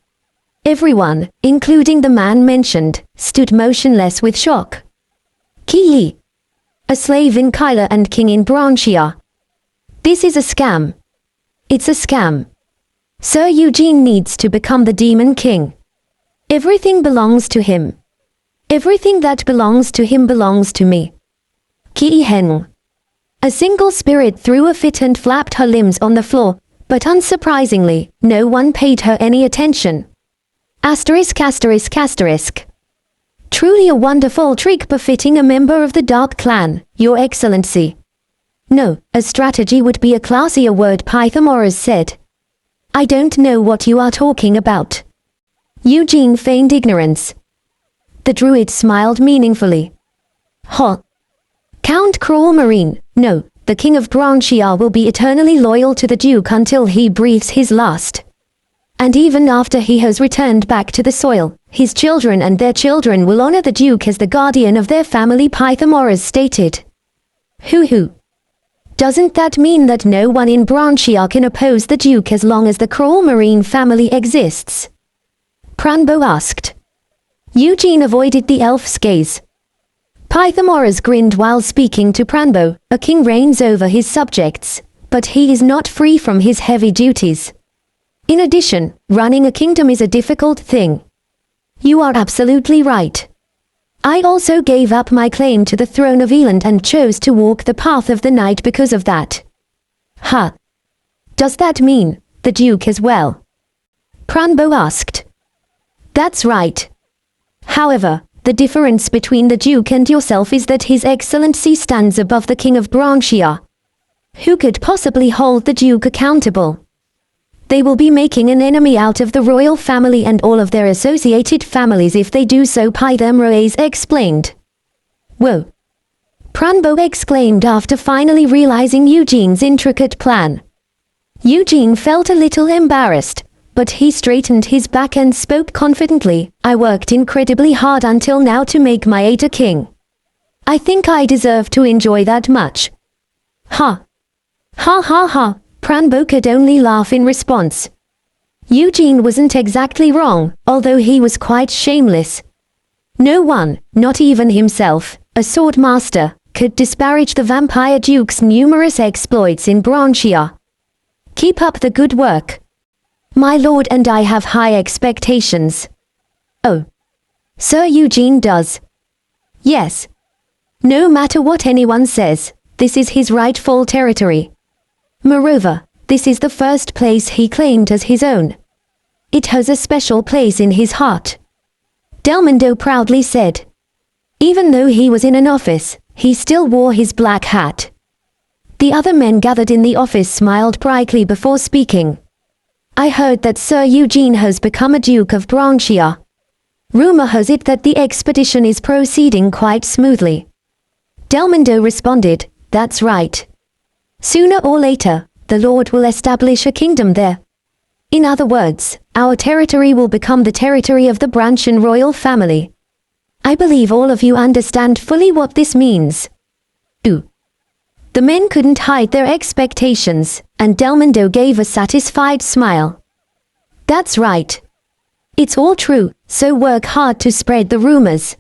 Everyone, including the man mentioned, stood motionless with shock. Ki, a slave in Kyla and king in Branchia. This is a scam. It's a scam. Sir Eugene needs to become the demon king. Everything belongs to him. Everything that belongs to him belongs to me. Ki Hen. A single spirit threw a fit and flapped her limbs on the floor, but unsurprisingly, no one paid her any attention. Asterisk asterisk asterisk. Truly a wonderful trick befitting a member of the Dark Clan, Your Excellency. No, a strategy would be a classier word, Pythagoras said. I don't know what you are talking about. Eugene feigned ignorance. The druid smiled meaningfully. Count Cruel Marine, no, the king of Branchia will be eternally loyal to the Duke until he breathes his last. And even after he has returned back to the soil, his children and their children will honor the Duke as the guardian of their family, Pythagoras stated. Hoo. Doesn't that mean that no one in Branchia can oppose the Duke as long as the Cruel Marine family exists? Pranbo asked. Eugene avoided the elf's gaze. Pythagoras grinned while speaking to Pranbo. A king reigns over his subjects, but he is not free from his heavy duties. In addition, running a kingdom is a difficult thing. You are absolutely right. I also gave up my claim to the throne of Eland and chose to walk the path of the night because of that. Does that mean the Duke as well? Pranbo asked. That's right. However, the difference between the Duke and yourself is that His Excellency stands above the King of Branchia. Who could possibly hold the Duke accountable? They will be making an enemy out of the royal family and all of their associated families if they do so, Pythagoras explained. Whoa! Pranbo exclaimed after finally realizing Eugene's intricate plan. Eugene felt a little embarrassed, but he straightened his back and spoke confidently. I worked incredibly hard until now to make my Ada king. I think I deserve to enjoy that much. Ha! Pranbo could only laugh in response. Eugene wasn't exactly wrong, although he was quite shameless. No one, not even himself, a sword master, could disparage the vampire duke's numerous exploits in Branchia. Keep up the good work. My lord and I have high expectations. Oh. Sir Eugene does. Yes. No matter what anyone says, this is his rightful territory. Moreover, this is the first place he claimed as his own. It has a special place in his heart. Delmondo proudly said. Even though he was in an office, he still wore his black hat. The other men gathered in the office smiled brightly before speaking. I heard that Sir Eugene has become a Duke of Branchia. Rumor has it that the expedition is proceeding quite smoothly. Delmondo responded, that's right. Sooner or later, the Lord will establish a kingdom there. In other words, our territory will become the territory of the Branchian royal family. I believe all of you understand fully what this means. Ooh. The men couldn't hide their expectations, and Delmondo gave a satisfied smile. That's right. It's all true, so work hard to spread the rumors.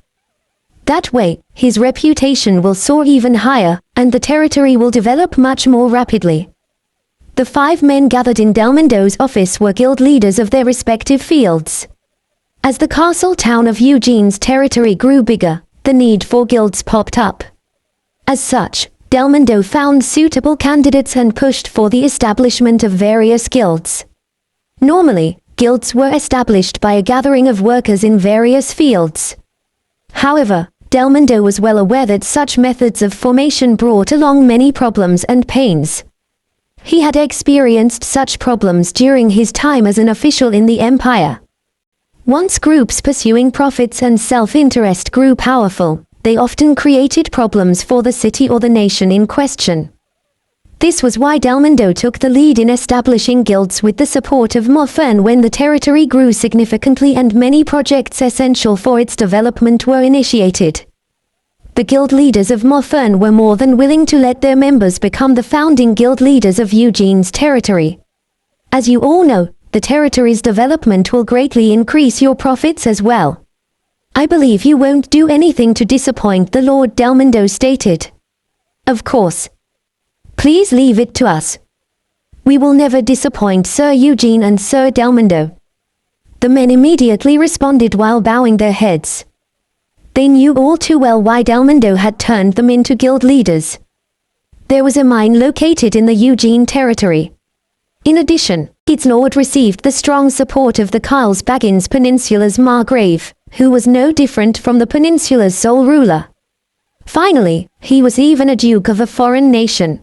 That way, his reputation will soar even higher, and the territory will develop much more rapidly. The 5 men gathered in Delmondo's office were guild leaders of their respective fields. As the castle town of Eugene's territory grew bigger, the need for guilds popped up. As such, Delmondo found suitable candidates and pushed for the establishment of various guilds. Normally, guilds were established by a gathering of workers in various fields. However, Delmondo was well aware that such methods of formation brought along many problems and pains. He had experienced such problems during his time as an official in the Empire. Once groups pursuing profits and self-interest grew powerful, they often created problems for the city or the nation in question. This was why Delmondo took the lead in establishing guilds with the support of Morfern when the territory grew significantly and many projects essential for its development were initiated. The guild leaders of Morfern were more than willing to let their members become the founding guild leaders of Eugene's territory. As you all know, the territory's development will greatly increase your profits as well. I believe you won't do anything to disappoint the Lord, Delmondo stated. Of course. Please leave it to us. We will never disappoint Sir Eugene and Sir Delmondo. The men immediately responded while bowing their heads. They knew all too well why Delmondo had turned them into guild leaders. There was a mine located in the Eugene territory. In addition, its lord received the strong support of the Carlsbaggins Peninsula's Margrave, who was no different from the peninsula's sole ruler. Finally, he was even a duke of a foreign nation.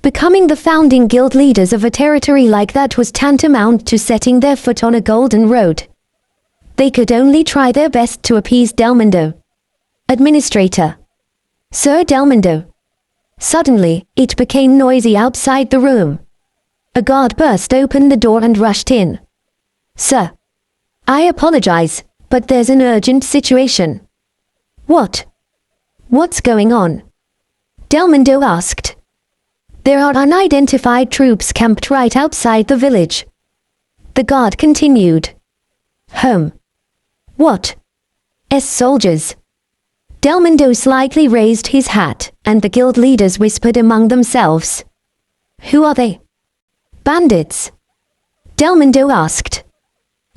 Becoming the founding guild leaders of a territory like that was tantamount to setting their foot on a golden road. They could only try their best to appease Delmondo. Administrator. Sir Delmondo. Suddenly, it became noisy outside the room. A guard burst open the door and rushed in. Sir. I apologize, but there's an urgent situation. What? What's going on? Delmondo asked. There are unidentified troops camped right outside the village. The guard continued. What? Soldiers. Delmondo slightly raised his hat, and the guild leaders whispered among themselves. Who are they? Bandits. Delmondo asked.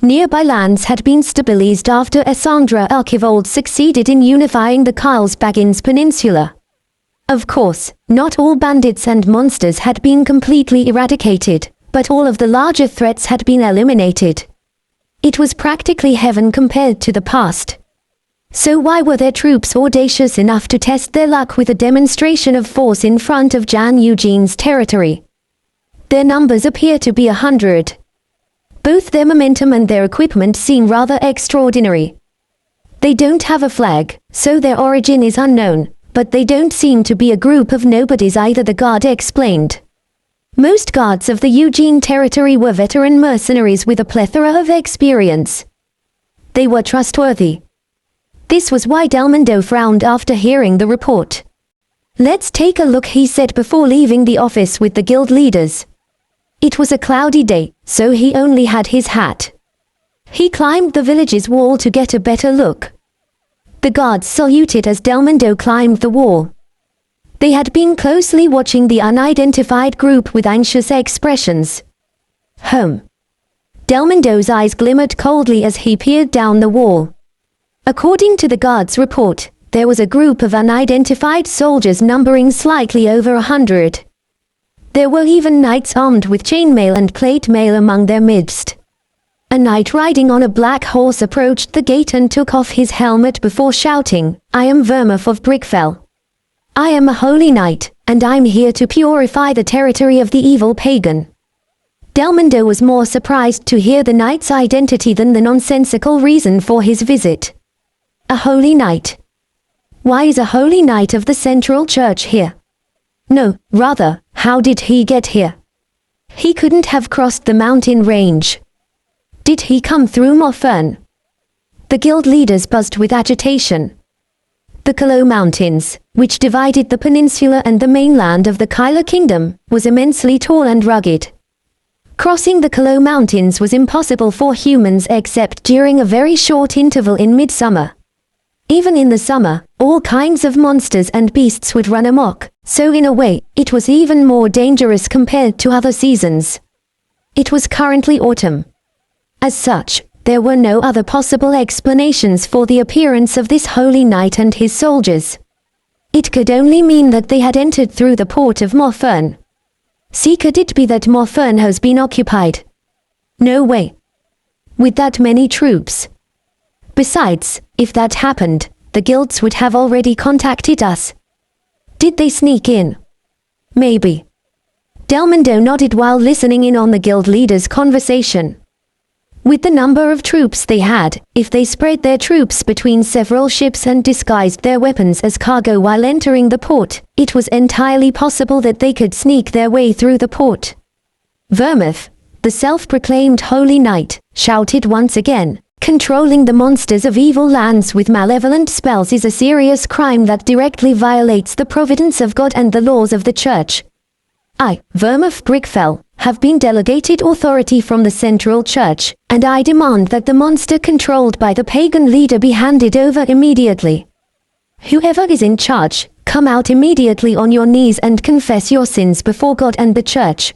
Nearby lands had been stabilized after Essandra Archivold succeeded in unifying the Carlsbaggins Peninsula. Of course, not all bandits and monsters had been completely eradicated, but all of the larger threats had been eliminated. It was practically heaven compared to the past. So why were their troops audacious enough to test their luck with a demonstration of force in front of Jan Eugene's territory? Their numbers appear to be 100. Both their momentum and their equipment seem rather extraordinary. They don't have a flag, so their origin is unknown, but they don't seem to be a group of nobodies either, the guard explained. Most guards of the Eugene territory were veteran mercenaries with a plethora of experience. They were trustworthy. This was why Delmondo frowned after hearing the report. Let's take a look, he said before leaving the office with the guild leaders. It was a cloudy day, so he only had his hat. He climbed the village's wall to get a better look. The guards saluted as Delmondo climbed the wall. They had been closely watching the unidentified group with anxious expressions. Delmondo's eyes glimmered coldly as he peered down the wall. According to the guard's report, there was a group of unidentified soldiers numbering slightly over 100. There were even knights armed with chainmail and plate mail among their midst. A knight riding on a black horse approached the gate and took off his helmet before shouting, I am Vermouth of Brickfell. I am a holy knight, and I'm here to purify the territory of the evil pagan. Delmondo was more surprised to hear the knight's identity than the nonsensical reason for his visit. A holy knight. Why is a holy knight of the Central Church here? No, rather, how did he get here? He couldn't have crossed the mountain range. Did he come through Morfern? The guild leaders buzzed with agitation. The Kalo Mountains, which divided the peninsula and the mainland of the Kyla Kingdom, was immensely tall and rugged. Crossing the Kalo Mountains was impossible for humans except during a very short interval in midsummer. Even in the summer, all kinds of monsters and beasts would run amok, so in a way, it was even more dangerous compared to other seasons. It was currently autumn. As such, there were no other possible explanations for the appearance of this holy knight and his soldiers. It could only mean that they had entered through the port of Morfern. Could it be that Morfern has been occupied? No way. With that many troops. Besides, if that happened, the guilds would have already contacted us. Did they sneak in? Maybe. Delmondo nodded while listening in on the guild leaders' conversation. With the number of troops they had, if they spread their troops between several ships and disguised their weapons as cargo while entering the port, it was entirely possible that they could sneak their way through the port. Vermouth, the self-proclaimed Holy Knight, shouted once again, "Controlling the monsters of evil lands with malevolent spells is a serious crime that directly violates the providence of God and the laws of the Church. I, Vermouth Brickfell, have been delegated authority from the Central Church, and I demand that the monster controlled by the pagan leader be handed over immediately. Whoever is in charge, come out immediately on your knees and confess your sins before God and the Church."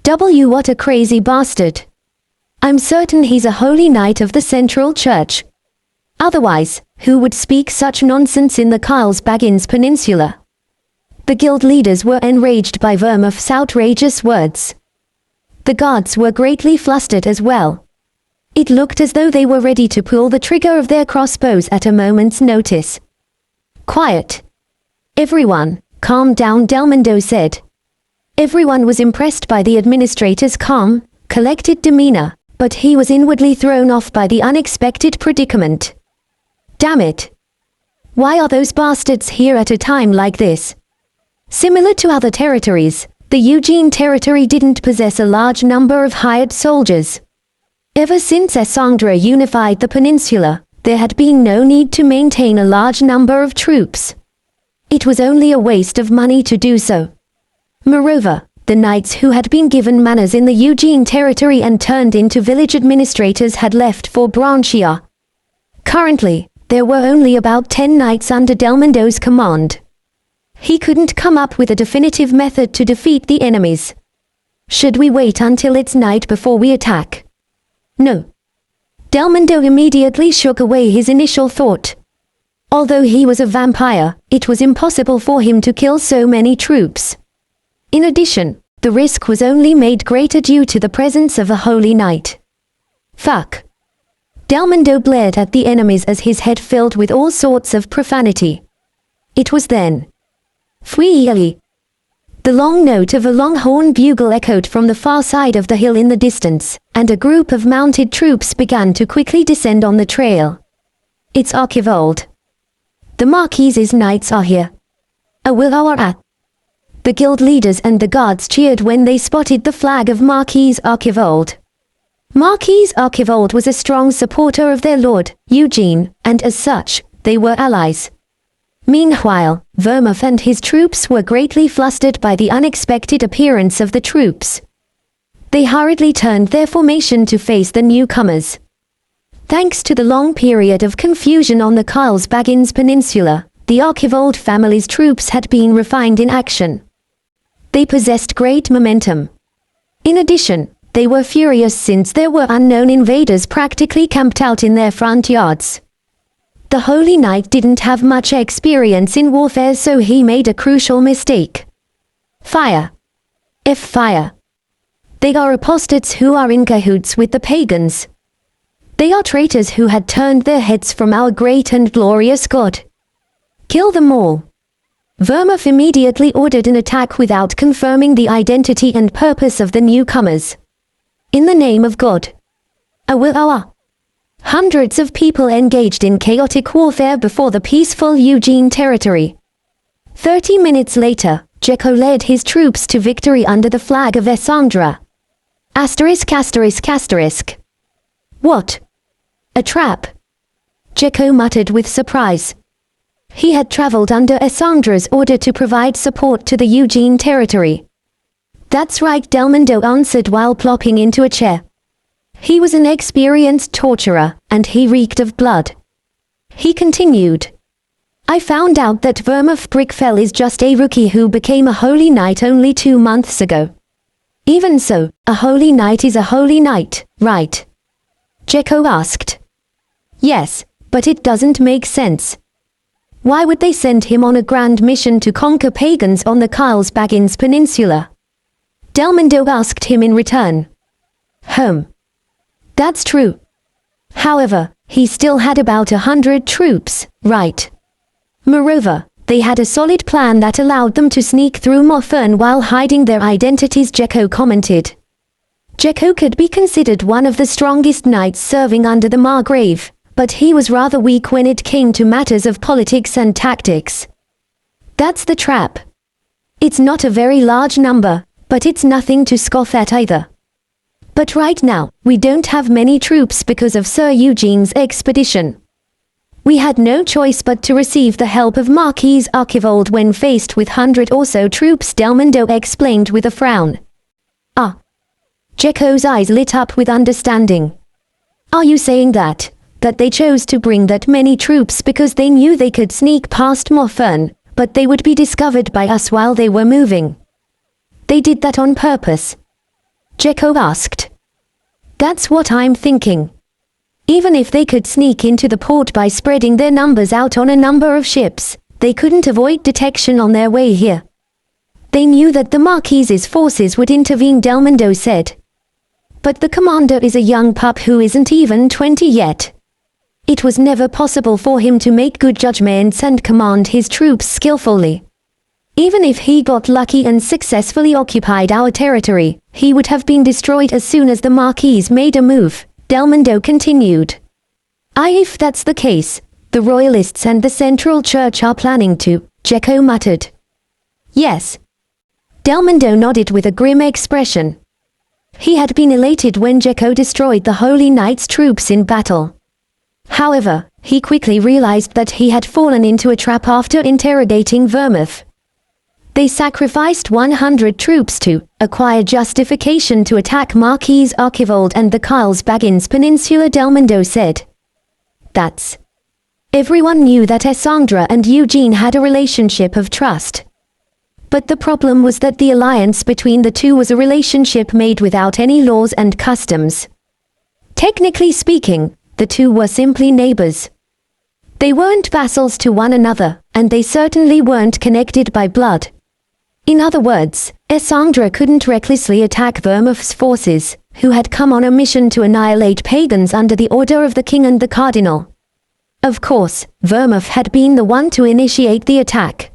What a crazy bastard. I'm certain he's a holy knight of the Central Church. Otherwise, who would speak such nonsense in the Carlsbaggins Peninsula? The guild leaders were enraged by Vermouth's outrageous words. The guards were greatly flustered as well. It looked as though they were ready to pull the trigger of their crossbows at a moment's notice. "Quiet. Everyone, calm down," Delmondo said. Everyone was impressed by the administrator's calm, collected demeanor, but he was inwardly thrown off by the unexpected predicament. Damn it! Why are those bastards here at a time like this? Similar to other territories, the Eugene territory didn't possess a large number of hired soldiers. Ever since Essandra unified the peninsula, there had been no need to maintain a large number of troops. It was only a waste of money to do so. Moreover, the knights who had been given manors in the Eugene territory and turned into village administrators had left for Branchia. Currently, there were only about 10 knights under Delmondo's command. He couldn't come up with a definitive method to defeat the enemies. Should we wait until it's night before we attack? No. Delmondo immediately shook away his initial thought. Although he was a vampire, it was impossible for him to kill so many troops. In addition, the risk was only made greater due to the presence of a holy knight. Fuck. Delmondo glared at the enemies as his head filled with all sorts of profanity. It was then. Fwee! The long note of a longhorn bugle echoed from the far side of the hill in the distance, and a group of mounted troops began to quickly descend on the trail. It's Archibald. The Marquise's knights are here. At. The guild leaders and the guards cheered when they spotted the flag of Marquise Archibald. Marquise Archibald was a strong supporter of their lord, Eugene, and as such, they were allies. Meanwhile, Vermouth and his troops were greatly flustered by the unexpected appearance of the troops. They hurriedly turned their formation to face the newcomers. Thanks to the long period of confusion on the Carlsbaggins Peninsula, the Archibald family's troops had been refined in action. They possessed great momentum. In addition, they were furious since there were unknown invaders practically camped out in their front yards. The Holy Knight didn't have much experience in warfare, so he made a crucial mistake. Fire. Fire. They are apostates who are in cahoots with the pagans. They are traitors who had turned their heads from our great and glorious God. Kill them all. Vermouth immediately ordered an attack without confirming the identity and purpose of the newcomers. In the name of God. Hundreds of people engaged in chaotic warfare before the peaceful Eugene territory. 30 minutes later, Jekko led his troops to victory under the flag of Essandra. *****. What? A trap? Jekko muttered with surprise. He had traveled under Essandra's order to provide support to the Eugene territory. That's right, Delmondo answered while plopping into a chair. He was an experienced torturer, and he reeked of blood. He continued. I found out that Vermouth Brickfell is just a rookie who became a holy knight only 2 months ago. Even so, a holy knight is a holy knight, right? Jekko asked. Yes, but it doesn't make sense. Why would they send him on a grand mission to conquer pagans on the Carlsbaggins Peninsula? Delmondo asked him in return. That's true. However, he still had about 100 troops, right? Moreover, they had a solid plan that allowed them to sneak through Morfern while hiding their identities, Jekko commented. Jekko could be considered one of the strongest knights serving under the Margrave, but he was rather weak when it came to matters of politics and tactics. That's the trap. It's not a very large number, but it's nothing to scoff at either. But right now, we don't have many troops because of Sir Eugene's expedition. We had no choice but to receive the help of Marquis Archibald when faced with 100 or so troops, Delmondo explained with a frown. Ah. Jekko's eyes lit up with understanding. Are you saying that they chose to bring that many troops because they knew they could sneak past Morfern, but they would be discovered by us while they were moving? They did that on purpose? Jekko asked. That's what I'm thinking. Even if they could sneak into the port by spreading their numbers out on a number of ships, they couldn't avoid detection on their way here. They knew that the Marquis's forces would intervene, Delmondo said. But the commander is a young pup who isn't even 20 yet. It was never possible for him to make good judgments and command his troops skillfully. Even if he got lucky and successfully occupied our territory, he would have been destroyed as soon as the Marquis made a move, Delmondo continued. If that's the case, the Royalists and the Central Church are planning to, Jekko muttered. Yes. Delmondo nodded with a grim expression. He had been elated when Jekko destroyed the Holy Knight's troops in battle. However, he quickly realized that he had fallen into a trap after interrogating Vermouth. They sacrificed 100 troops to acquire justification to attack Marquis Archibald and the Carlsbaggins Peninsula, Delmondo said. That's. Everyone knew that Essandra and Eugene had a relationship of trust. But the problem was that the alliance between the two was a relationship made without any laws and customs. Technically speaking, the two were simply neighbors. They weren't vassals to one another, and they certainly weren't connected by blood. In other words, Essandra couldn't recklessly attack Vermouth's forces, who had come on a mission to annihilate pagans under the order of the king and the cardinal. Of course, Vermouth had been the one to initiate the attack.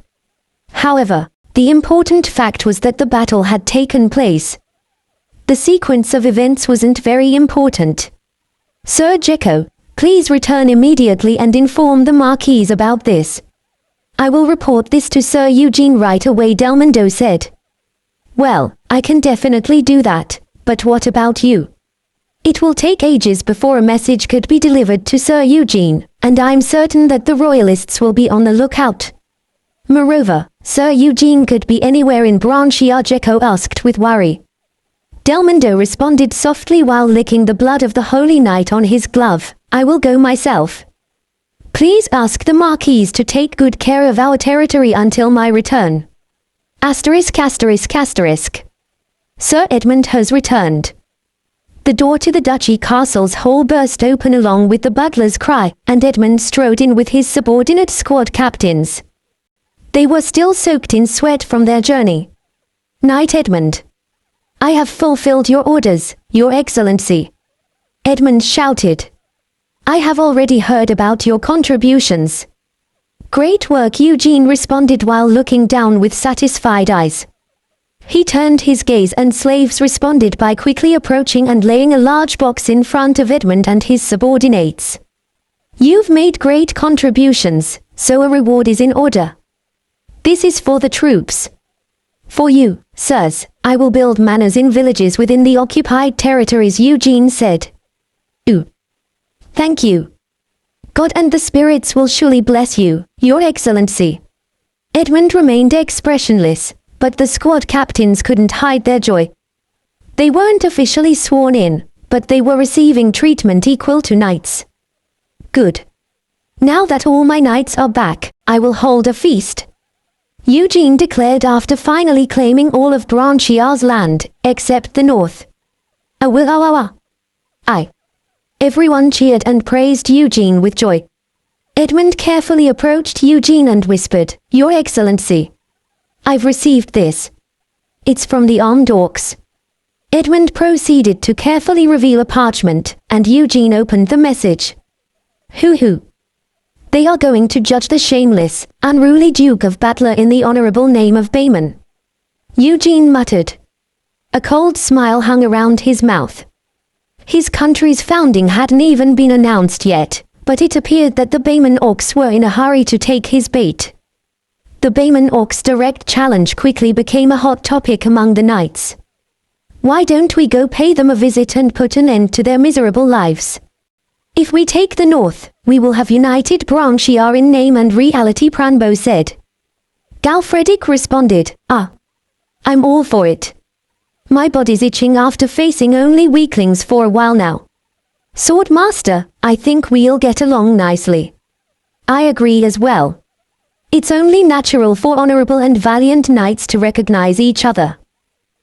However, the important fact was that the battle had taken place. The sequence of events wasn't very important. Sir Jekko, please return immediately and inform the Marquis about this. I will report this to Sir Eugene right away, Delmondo said. Well, I can definitely do that, but what about you? It will take ages before a message could be delivered to Sir Eugene, and I'm certain that the Royalists will be on the lookout. Moreover, Sir Eugene could be anywhere in Branchia, Jekko asked with worry. Delmondo responded softly while licking the blood of the Holy Knight on his glove. I will go myself. Please ask the Marquis to take good care of our territory until my return. ****. Sir Edmund has returned. The door to the Duchy Castle's hall burst open along with the butler's cry, and Edmund strode in with his subordinate squad captains. They were still soaked in sweat from their journey. Knight Edmund. I have fulfilled your orders, Your Excellency. Edmund shouted. I have already heard about your contributions. Great work, Eugene responded while looking down with satisfied eyes. He turned his gaze and slaves responded by quickly approaching and laying a large box in front of Edmund and his subordinates. You've made great contributions, so a reward is in order. This is for the troops. For you, sirs, I will build manors in villages within the occupied territories, Eugene said. Ooh. Thank you. God and the spirits will surely bless you, Your Excellency. Edmund remained expressionless, but the squad captains couldn't hide their joy. They weren't officially sworn in, but they were receiving treatment equal to knights. Good. Now that all my knights are back, I will hold a feast. Eugene declared after finally claiming all of Branchia's land, except the north. Aye. Everyone cheered and praised Eugene with joy. Edmund carefully approached Eugene and whispered, Your Excellency. I've received this. It's from the armed orcs. Edmund proceeded to carefully reveal a parchment, and Eugene opened the message. Hoo. They are going to judge the shameless, unruly Duke of Battler in the honorable name of Bayman. Eugene muttered. A cold smile hung around his mouth. His country's founding hadn't even been announced yet, but it appeared that the Bayman orcs were in a hurry to take his bait. The Bayman orcs' direct challenge quickly became a hot topic among the knights. Why don't we go pay them a visit and put an end to their miserable lives? If we take the north, we will have united Branchiar in name and reality, Pranbo said. Galfredic responded, I'm all for it. My body's itching after facing only weaklings for a while now. Swordmaster, I think we'll get along nicely. I agree as well. It's only natural for honorable and valiant knights to recognize each other.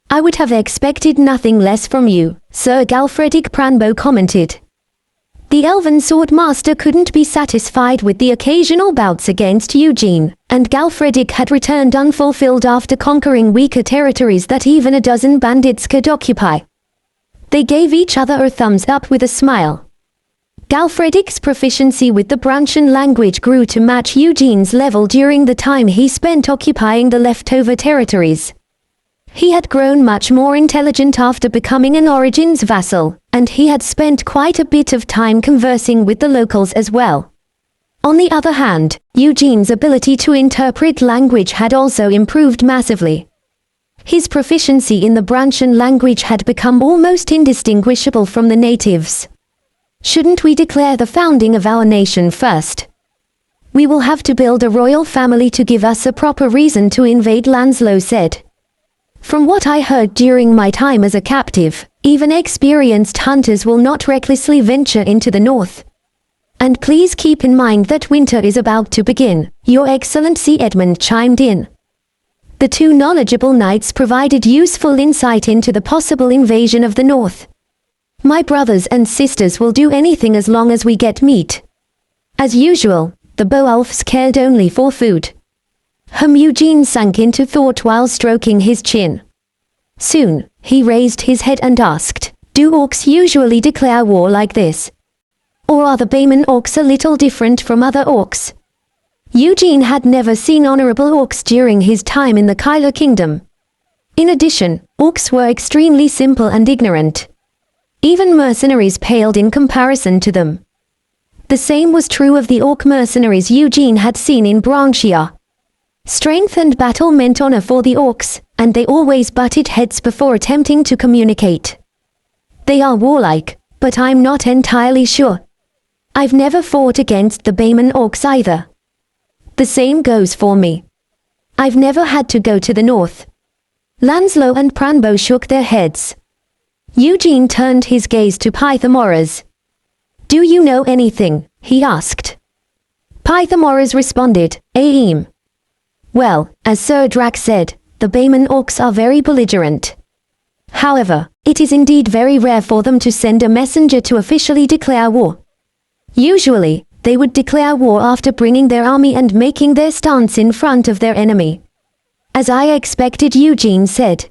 I would have expected nothing less from you, Sir Galfredic, Pranbo commented. The elven swordmaster couldn't be satisfied with the occasional bouts against Eugene, and Galfredic had returned unfulfilled after conquering weaker territories that even a dozen bandits could occupy. They gave each other a thumbs up with a smile. Galfredic's proficiency with the Branchian language grew to match Eugene's level during the time he spent occupying the leftover territories. He had grown much more intelligent after becoming an Origins vassal, and he had spent quite a bit of time conversing with the locals as well. On the other hand, Eugene's ability to interpret language had also improved massively. His proficiency in the Branchian language had become almost indistinguishable from the natives. Shouldn't we declare the founding of our nation first? We will have to build a royal family to give us a proper reason to invade, Lanslow said. From what I heard during my time as a captive, even experienced hunters will not recklessly venture into the north. And please keep in mind that winter is about to begin, Your Excellency, Edmund chimed in. The two knowledgeable knights provided useful insight into the possible invasion of the north. My brothers and sisters will do anything as long as we get meat. As usual, the Beowulfs cared only for food. Eugene sank into thought while stroking his chin. Soon, he raised his head and asked, do orcs usually declare war like this? Or are the Bayman orcs a little different from other orcs? Eugene had never seen honorable orcs during his time in the Kyler Kingdom. In addition, orcs were extremely simple and ignorant. Even mercenaries paled in comparison to them. The same was true of the orc mercenaries Eugene had seen in Branchiar. Strength and battle meant honor for the orcs, and they always butted heads before attempting to communicate. They are warlike, but I'm not entirely sure. I've never fought against the Bayman orcs either. The same goes for me. I've never had to go to the north. Lanslow and Pranbo shook their heads. Eugene turned his gaze to Pythagoras. Do you know anything? He asked. Pythagoras responded, Aim. Well, as Sir Drac said, the Bayman orcs are very belligerent. However, it is indeed very rare for them to send a messenger to officially declare war. Usually, they would declare war after bringing their army and making their stance in front of their enemy. As I expected, Eugene said.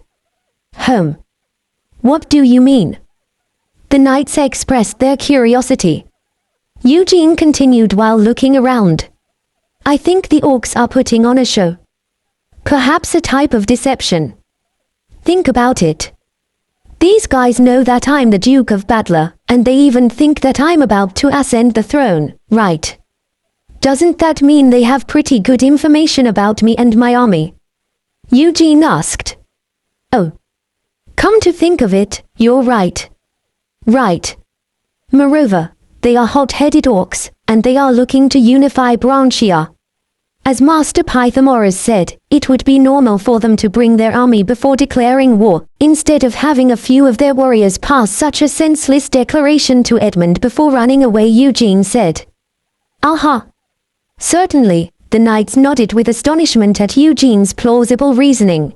What do you mean? The knights expressed their curiosity. Eugene continued while looking around. I think the orcs are putting on a show. Perhaps a type of deception. Think about it. These guys know that I'm the Duke of Badler, and they even think that I'm about to ascend the throne, right? Doesn't that mean they have pretty good information about me and my army? Eugene asked. Oh. Come to think of it, you're right. Right. Moreover, they are hot-headed orcs, and they are looking to unify Branchiar. As Master Pythagoras said, it would be normal for them to bring their army before declaring war, instead of having a few of their warriors pass such a senseless declaration to Edmund before running away, Eugene said. Aha. Certainly, the knights nodded with astonishment at Eugene's plausible reasoning.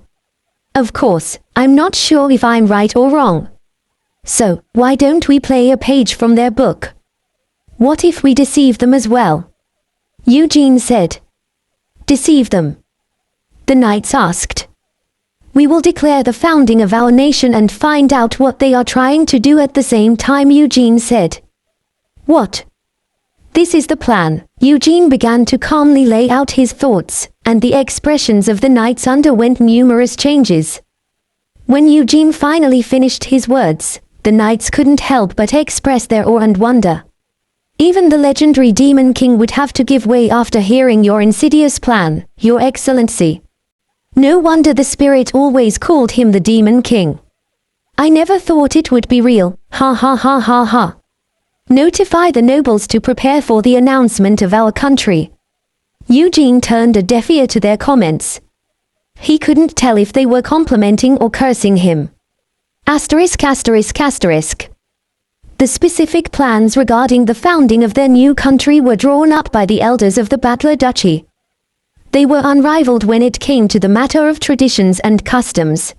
Of course, I'm not sure if I'm right or wrong. So, why don't we play a page from their book? What if we deceive them as well? Eugene said. Deceive them? The knights asked. We will declare the founding of our nation and find out what they are trying to do at the same time, Eugene said. What? This is the plan. Eugene began to calmly lay out his thoughts, and the expressions of the knights underwent numerous changes. When Eugene finally finished his words, the knights couldn't help but express their awe and wonder. Even the legendary Demon King would have to give way after hearing your insidious plan, Your Excellency. No wonder the spirit always called him the Demon King. I never thought it would be real, ha ha ha ha ha. Notify the nobles to prepare for the announcement of our country. Eugene turned a deaf ear to their comments. He couldn't tell if they were complimenting or cursing him. Asterisk asterisk asterisk. The specific plans regarding the founding of their new country were drawn up by the elders of the Battler Duchy. They were unrivaled when it came to the matter of traditions and customs.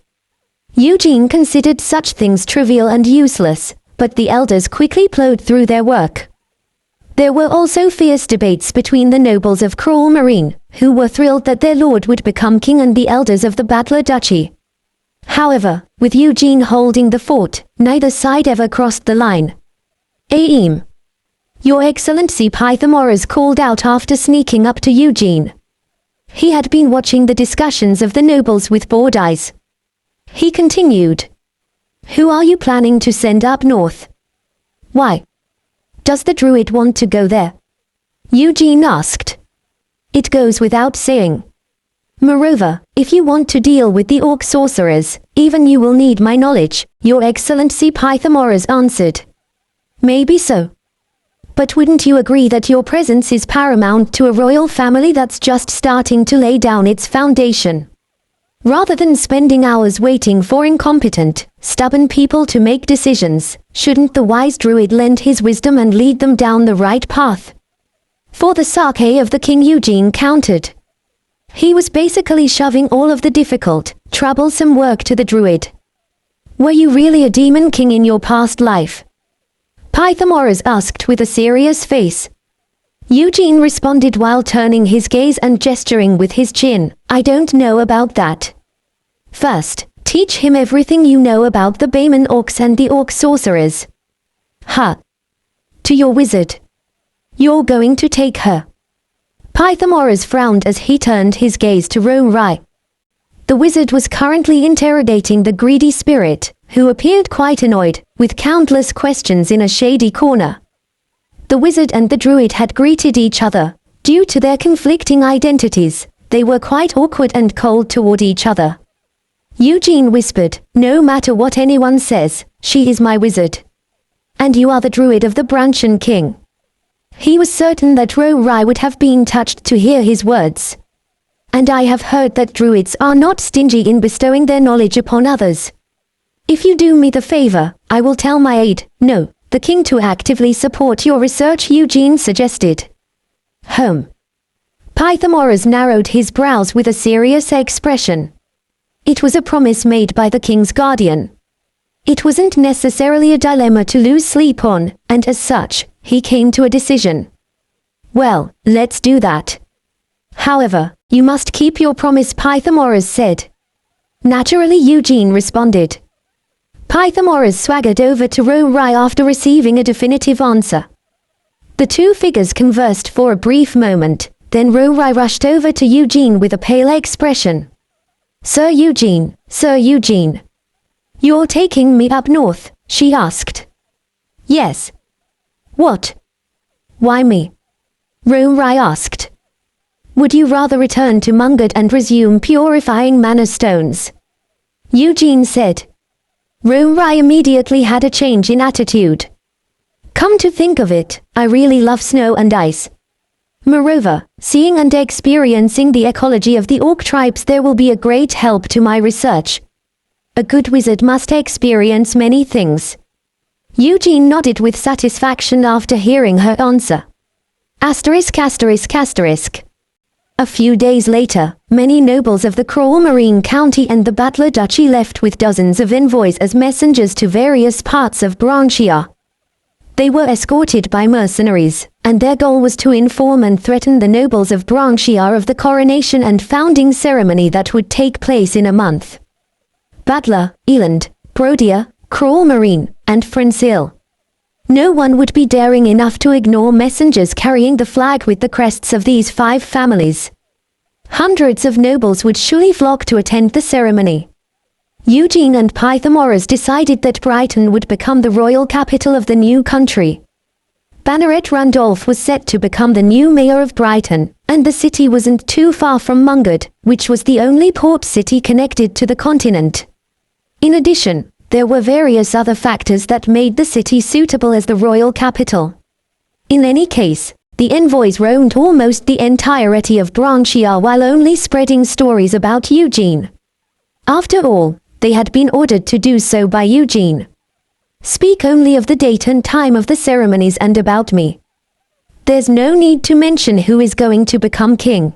Eugene considered such things trivial and useless, but the elders quickly plowed through their work. There were also fierce debates between the nobles of Cruel Marine, who were thrilled that their lord would become king, and the elders of the Battler Duchy. However, with Eugene holding the fort, neither side ever crossed the line. Aim. Your Excellency, Pythagoras called out after sneaking up to Eugene. He had been watching the discussions of the nobles with bored eyes. He continued. Who are you planning to send up north? Why? Does the druid want to go there? Eugene asked. It goes without saying. Moreover, if you want to deal with the orc sorcerers, even you will need my knowledge, Your Excellency, Pythagoras answered. Maybe so. But wouldn't you agree that your presence is paramount to a royal family that's just starting to lay down its foundation? Rather than spending hours waiting for incompetent, stubborn people to make decisions, shouldn't the wise druid lend his wisdom and lead them down the right path? For the sake of the king, Eugene countered. He was basically shoving all of the difficult, troublesome work to the druid. Were you really a demon king in your past life? Pythagoras asked with a serious face. Eugene responded while turning his gaze and gesturing with his chin. I don't know about that. First, teach him everything you know about the Bayman orcs and the orc sorcerers. Ha! To your wizard. You're going to take her. Pythagoras frowned as he turned his gaze to Rai. The wizard was currently interrogating the greedy spirit, who appeared quite annoyed, with countless questions in a shady corner. The wizard and the druid had greeted each other. Due to their conflicting identities, they were quite awkward and cold toward each other. Eugene whispered, no matter what anyone says, she is my wizard. And you are the druid of the Branchen King. He was certain that Rai would have been touched to hear his words. And I have heard that druids are not stingy in bestowing their knowledge upon others. If you do me the favor, I will tell my aide, no, the king, to actively support your research, Eugene suggested. Pythagoras narrowed his brows with a serious expression. It was a promise made by the king's guardian. It wasn't necessarily a dilemma to lose sleep on, and as such, he came to a decision. Well, let's do that. However, you must keep your promise, Pythagoras said. Naturally, Eugene responded. Pythagoras swaggered over to Rai after receiving a definitive answer. The two figures conversed for a brief moment, then Rai rushed over to Eugene with a pale expression. Sir Eugene, Sir Eugene. You're taking me up north, she asked. Yes. What? Why me? Rai asked. Would you rather return to Mungard and resume purifying mana stones? Eugene said. Rai immediately had a change in attitude. Come to think of it, I really love snow and ice. Moreover, seeing and experiencing the ecology of the orc tribes, there will be a great help to my research. A good wizard must experience many things. Eugene nodded with satisfaction after hearing her answer. Asterisk asterisk asterisk. A few days later, many nobles of the Cruel Marine County and the Battler Duchy left with dozens of envoys as messengers to various parts of Branchia. They were escorted by mercenaries, and their goal was to inform and threaten the nobles of Branchia of the coronation and founding ceremony that would take place in a month. Battler, Eland, Brodia, Cruel Marine, and Frensil. No one would be daring enough to ignore messengers carrying the flag with the crests of these 5 families. Hundreds of nobles would surely flock to attend the ceremony. Eugene and Pythagoras decided that Brighton would become the royal capital of the new country. Banneret Randolph was set to become the new mayor of Brighton, and the city wasn't too far from Mungard, which was the only port city connected to the continent. In addition, there were various other factors that made the city suitable as the royal capital. In any case, the envoys roamed almost the entirety of Branchia while only spreading stories about Eugene. After all, they had been ordered to do so by Eugene. Speak only of the date and time of the ceremonies and about me. There's no need to mention who is going to become king.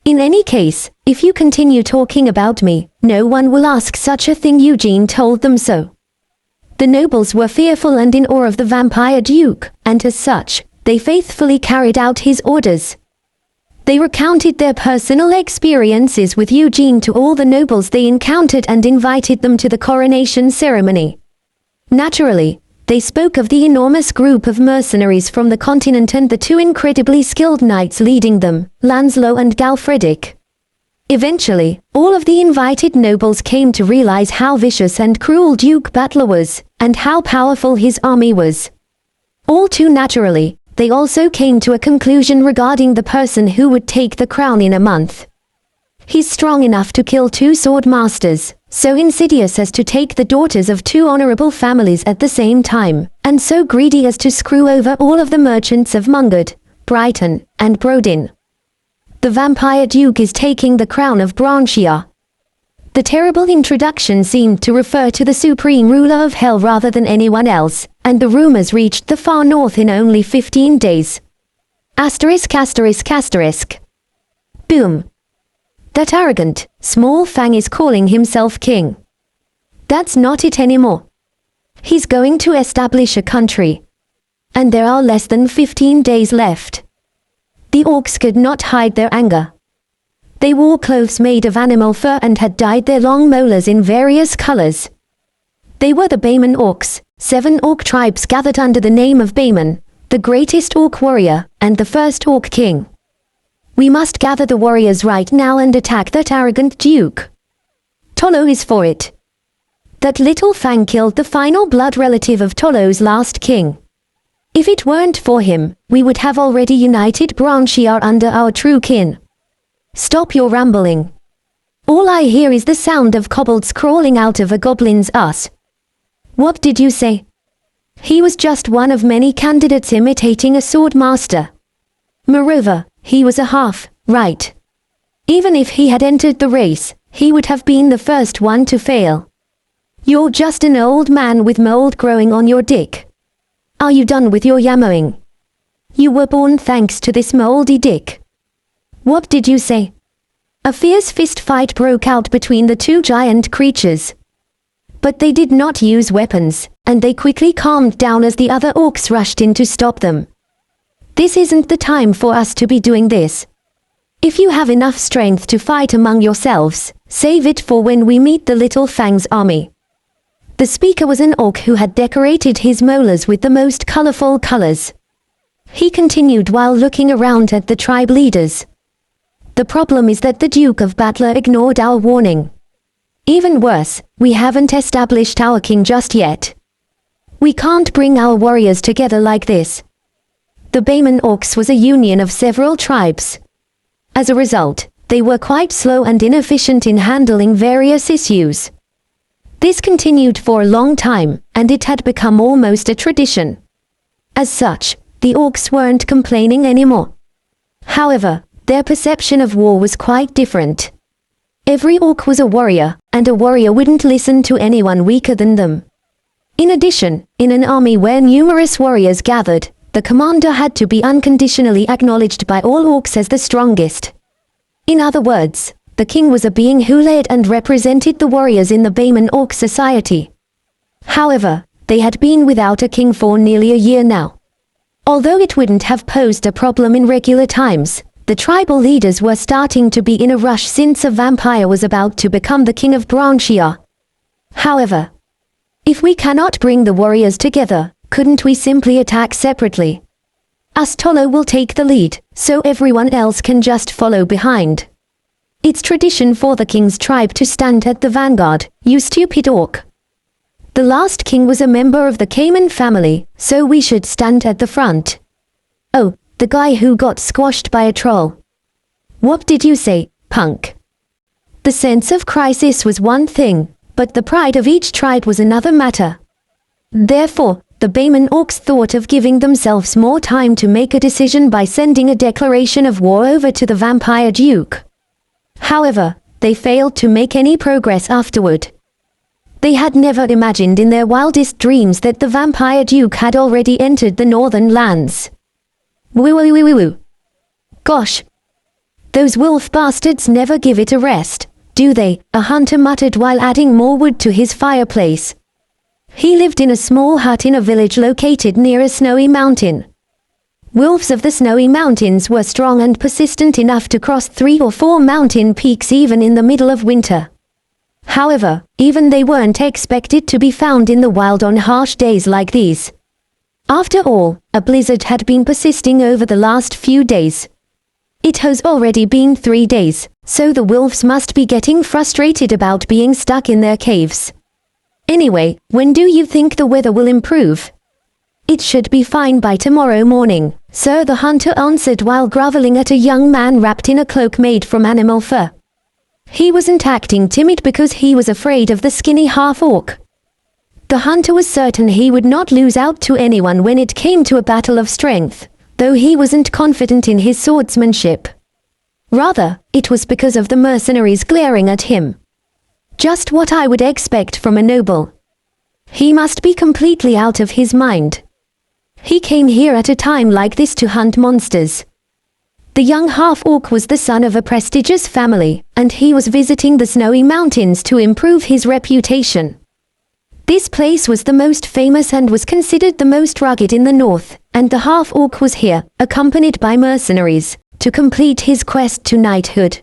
In any case, if you continue talking about me, no one will ask such a thing. Eugene told them so. The nobles were fearful and in awe of the vampire duke, and as such, they faithfully carried out his orders. They recounted their personal experiences with Eugene to all the nobles they encountered and invited them to the coronation ceremony. Naturally, they spoke of the enormous group of mercenaries from the continent and the two incredibly skilled knights leading them, Lancelot and Galfredic. Eventually, all of the invited nobles came to realize how vicious and cruel Duke Battler was, and how powerful his army was. All too naturally, they also came to a conclusion regarding the person who would take the crown in a month. He's strong enough to kill two sword masters, so insidious as to take the daughters of two honorable families at the same time, and so greedy as to screw over all of the merchants of Mungard, Brighton, and Brodin. The vampire duke is taking the crown of Branchia. The terrible introduction seemed to refer to the supreme ruler of hell rather than anyone else, and the rumors reached the far north in only 15 days. Asterisk asterisk asterisk. Boom. That arrogant, small Fang is calling himself king. That's not it anymore. He's going to establish a country. And there are less than 15 days left. The orcs could not hide their anger. They wore clothes made of animal fur and had dyed their long molars in various colors. They were the Bayman orcs, 7 orc tribes gathered under the name of Bayman, the greatest orc warrior, and the first orc king. We must gather the warriors right now and attack that arrogant duke. Tolo is for it. That little Fang killed the final blood relative of Tolo's last king. If it weren't for him, we would have already united Branchia under our true kin. Stop your rambling. All I hear is the sound of kobolds crawling out of a goblin's ass. What did you say? He was just one of many candidates imitating a sword master. Moreover, he was a half, right? Even if he had entered the race, he would have been the first one to fail. You're just an old man with mold growing on your dick. Are you done with your yammering? You were born thanks to this moldy dick. What did you say? A fierce fist fight broke out between the two giant creatures. But they did not use weapons, and they quickly calmed down as the other orcs rushed in to stop them. This isn't the time for us to be doing this. If you have enough strength to fight among yourselves, save it for when we meet the Little Fang's army. The speaker was an orc who had decorated his molars with the most colorful colors. He continued while looking around at the tribe leaders. The problem is that the Duke of Battler ignored our warning. Even worse, we haven't established our king just yet. We can't bring our warriors together like this. The Bayman orcs was a union of several tribes. As a result, they were quite slow and inefficient in handling various issues. This continued for a long time, and it had become almost a tradition. As such, the orcs weren't complaining anymore. However, their perception of war was quite different. Every orc was a warrior, and a warrior wouldn't listen to anyone weaker than them. In addition, in an army where numerous warriors gathered, the commander had to be unconditionally acknowledged by all orcs as the strongest. In other words, the king was a being who led and represented the warriors in the Bayman orc society. However, they had been without a king for nearly a year now. Although it wouldn't have posed a problem in regular times, the tribal leaders were starting to be in a rush since a vampire was about to become the king of Branchia. However, if we cannot bring the warriors together, couldn't we simply attack separately? Astolo will take the lead, so everyone else can just follow behind. It's tradition for the king's tribe to stand at the vanguard, you stupid orc. The last king was a member of the Cayman family, so we should stand at the front. Oh, the guy who got squashed by a troll. What did you say, punk? The sense of crisis was one thing, but the pride of each tribe was another matter. Therefore, the Bayman orcs thought of giving themselves more time to make a decision by sending a declaration of war over to the vampire duke. However, they failed to make any progress afterward. They had never imagined in their wildest dreams that the vampire duke had already entered the northern lands. Woo. Gosh. Those wolf bastards never give it a rest, do they? A hunter muttered while adding more wood to his fireplace. He lived in a small hut in a village located near a snowy mountain. Wolves of the snowy mountains were strong and persistent enough to cross 3 or 4 mountain peaks even in the middle of winter. However, even they weren't expected to be found in the wild on harsh days like these. After all, a blizzard had been persisting over the last few days. It has already been 3 days, so the wolves must be getting frustrated about being stuck in their caves. Anyway, when do you think the weather will improve? It should be fine by tomorrow morning, sir, the hunter answered while groveling at a young man wrapped in a cloak made from animal fur. He wasn't acting timid because he was afraid of the skinny half-orc. The hunter was certain he would not lose out to anyone when it came to a battle of strength, though he wasn't confident in his swordsmanship. Rather, it was because of the mercenaries glaring at him. Just what I would expect from a noble. He must be completely out of his mind. He came here at a time like this to hunt monsters. The young half-orc was the son of a prestigious family, and he was visiting the snowy mountains to improve his reputation. This place was the most famous and was considered the most rugged in the north, and the half-orc was here, accompanied by mercenaries, to complete his quest to knighthood.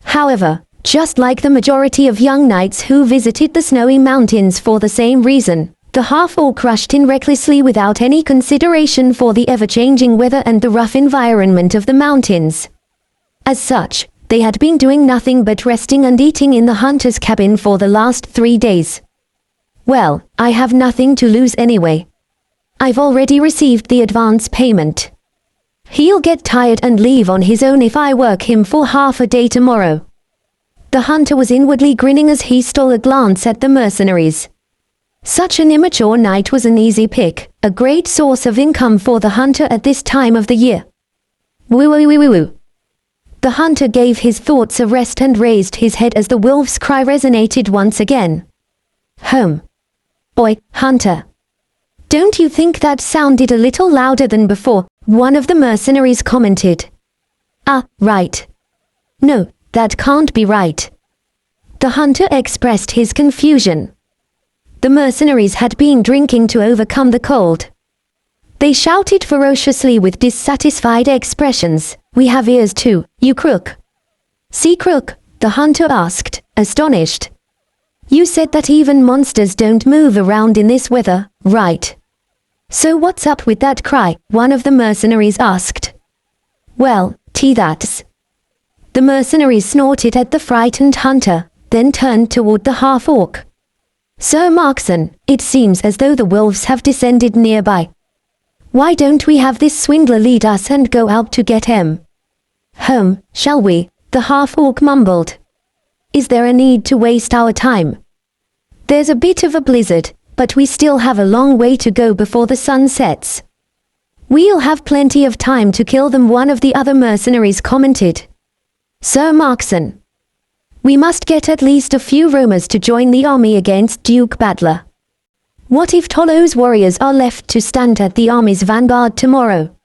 However, just like the majority of young knights who visited the snowy mountains for the same reason, the half-orc rushed in recklessly without any consideration for the ever-changing weather and the rough environment of the mountains. As such, they had been doing nothing but resting and eating in the hunter's cabin for the last 3 days. Well, I have nothing to lose anyway. I've already received the advance payment. He'll get tired and leave on his own if I work him for half a day tomorrow. The hunter was inwardly grinning as he stole a glance at the mercenaries. Such an immature knight was an easy pick, a great source of income for the hunter at this time of the year. Woo. The hunter gave his thoughts a rest and raised his head as the wolf's cry resonated once again. Home. Oi, hunter. Don't you think that sounded a little louder than before? One of the mercenaries commented. Ah, right. No, that can't be right. The hunter expressed his confusion. The mercenaries had been drinking to overcome the cold. They shouted ferociously with dissatisfied expressions. We have ears too, you crook. See crook? The hunter asked, astonished. You said that even monsters don't move around in this weather, right? So what's up with that cry? One of the mercenaries asked. Well, that's. The mercenaries snorted at the frightened hunter, then turned toward the half-orc. Sir Markson, it seems as though the wolves have descended nearby. Why don't we have this swindler lead us and go out to get him? Home, shall we? The half-orc mumbled. Is there a need to waste our time? There's a bit of a blizzard, but we still have a long way to go before the sun sets. We'll have plenty of time to kill them, one of the other mercenaries commented. Sir Markson. We must get at least a few roamers to join the army against Duke Battler. What if Tolo's warriors are left to stand at the army's vanguard tomorrow?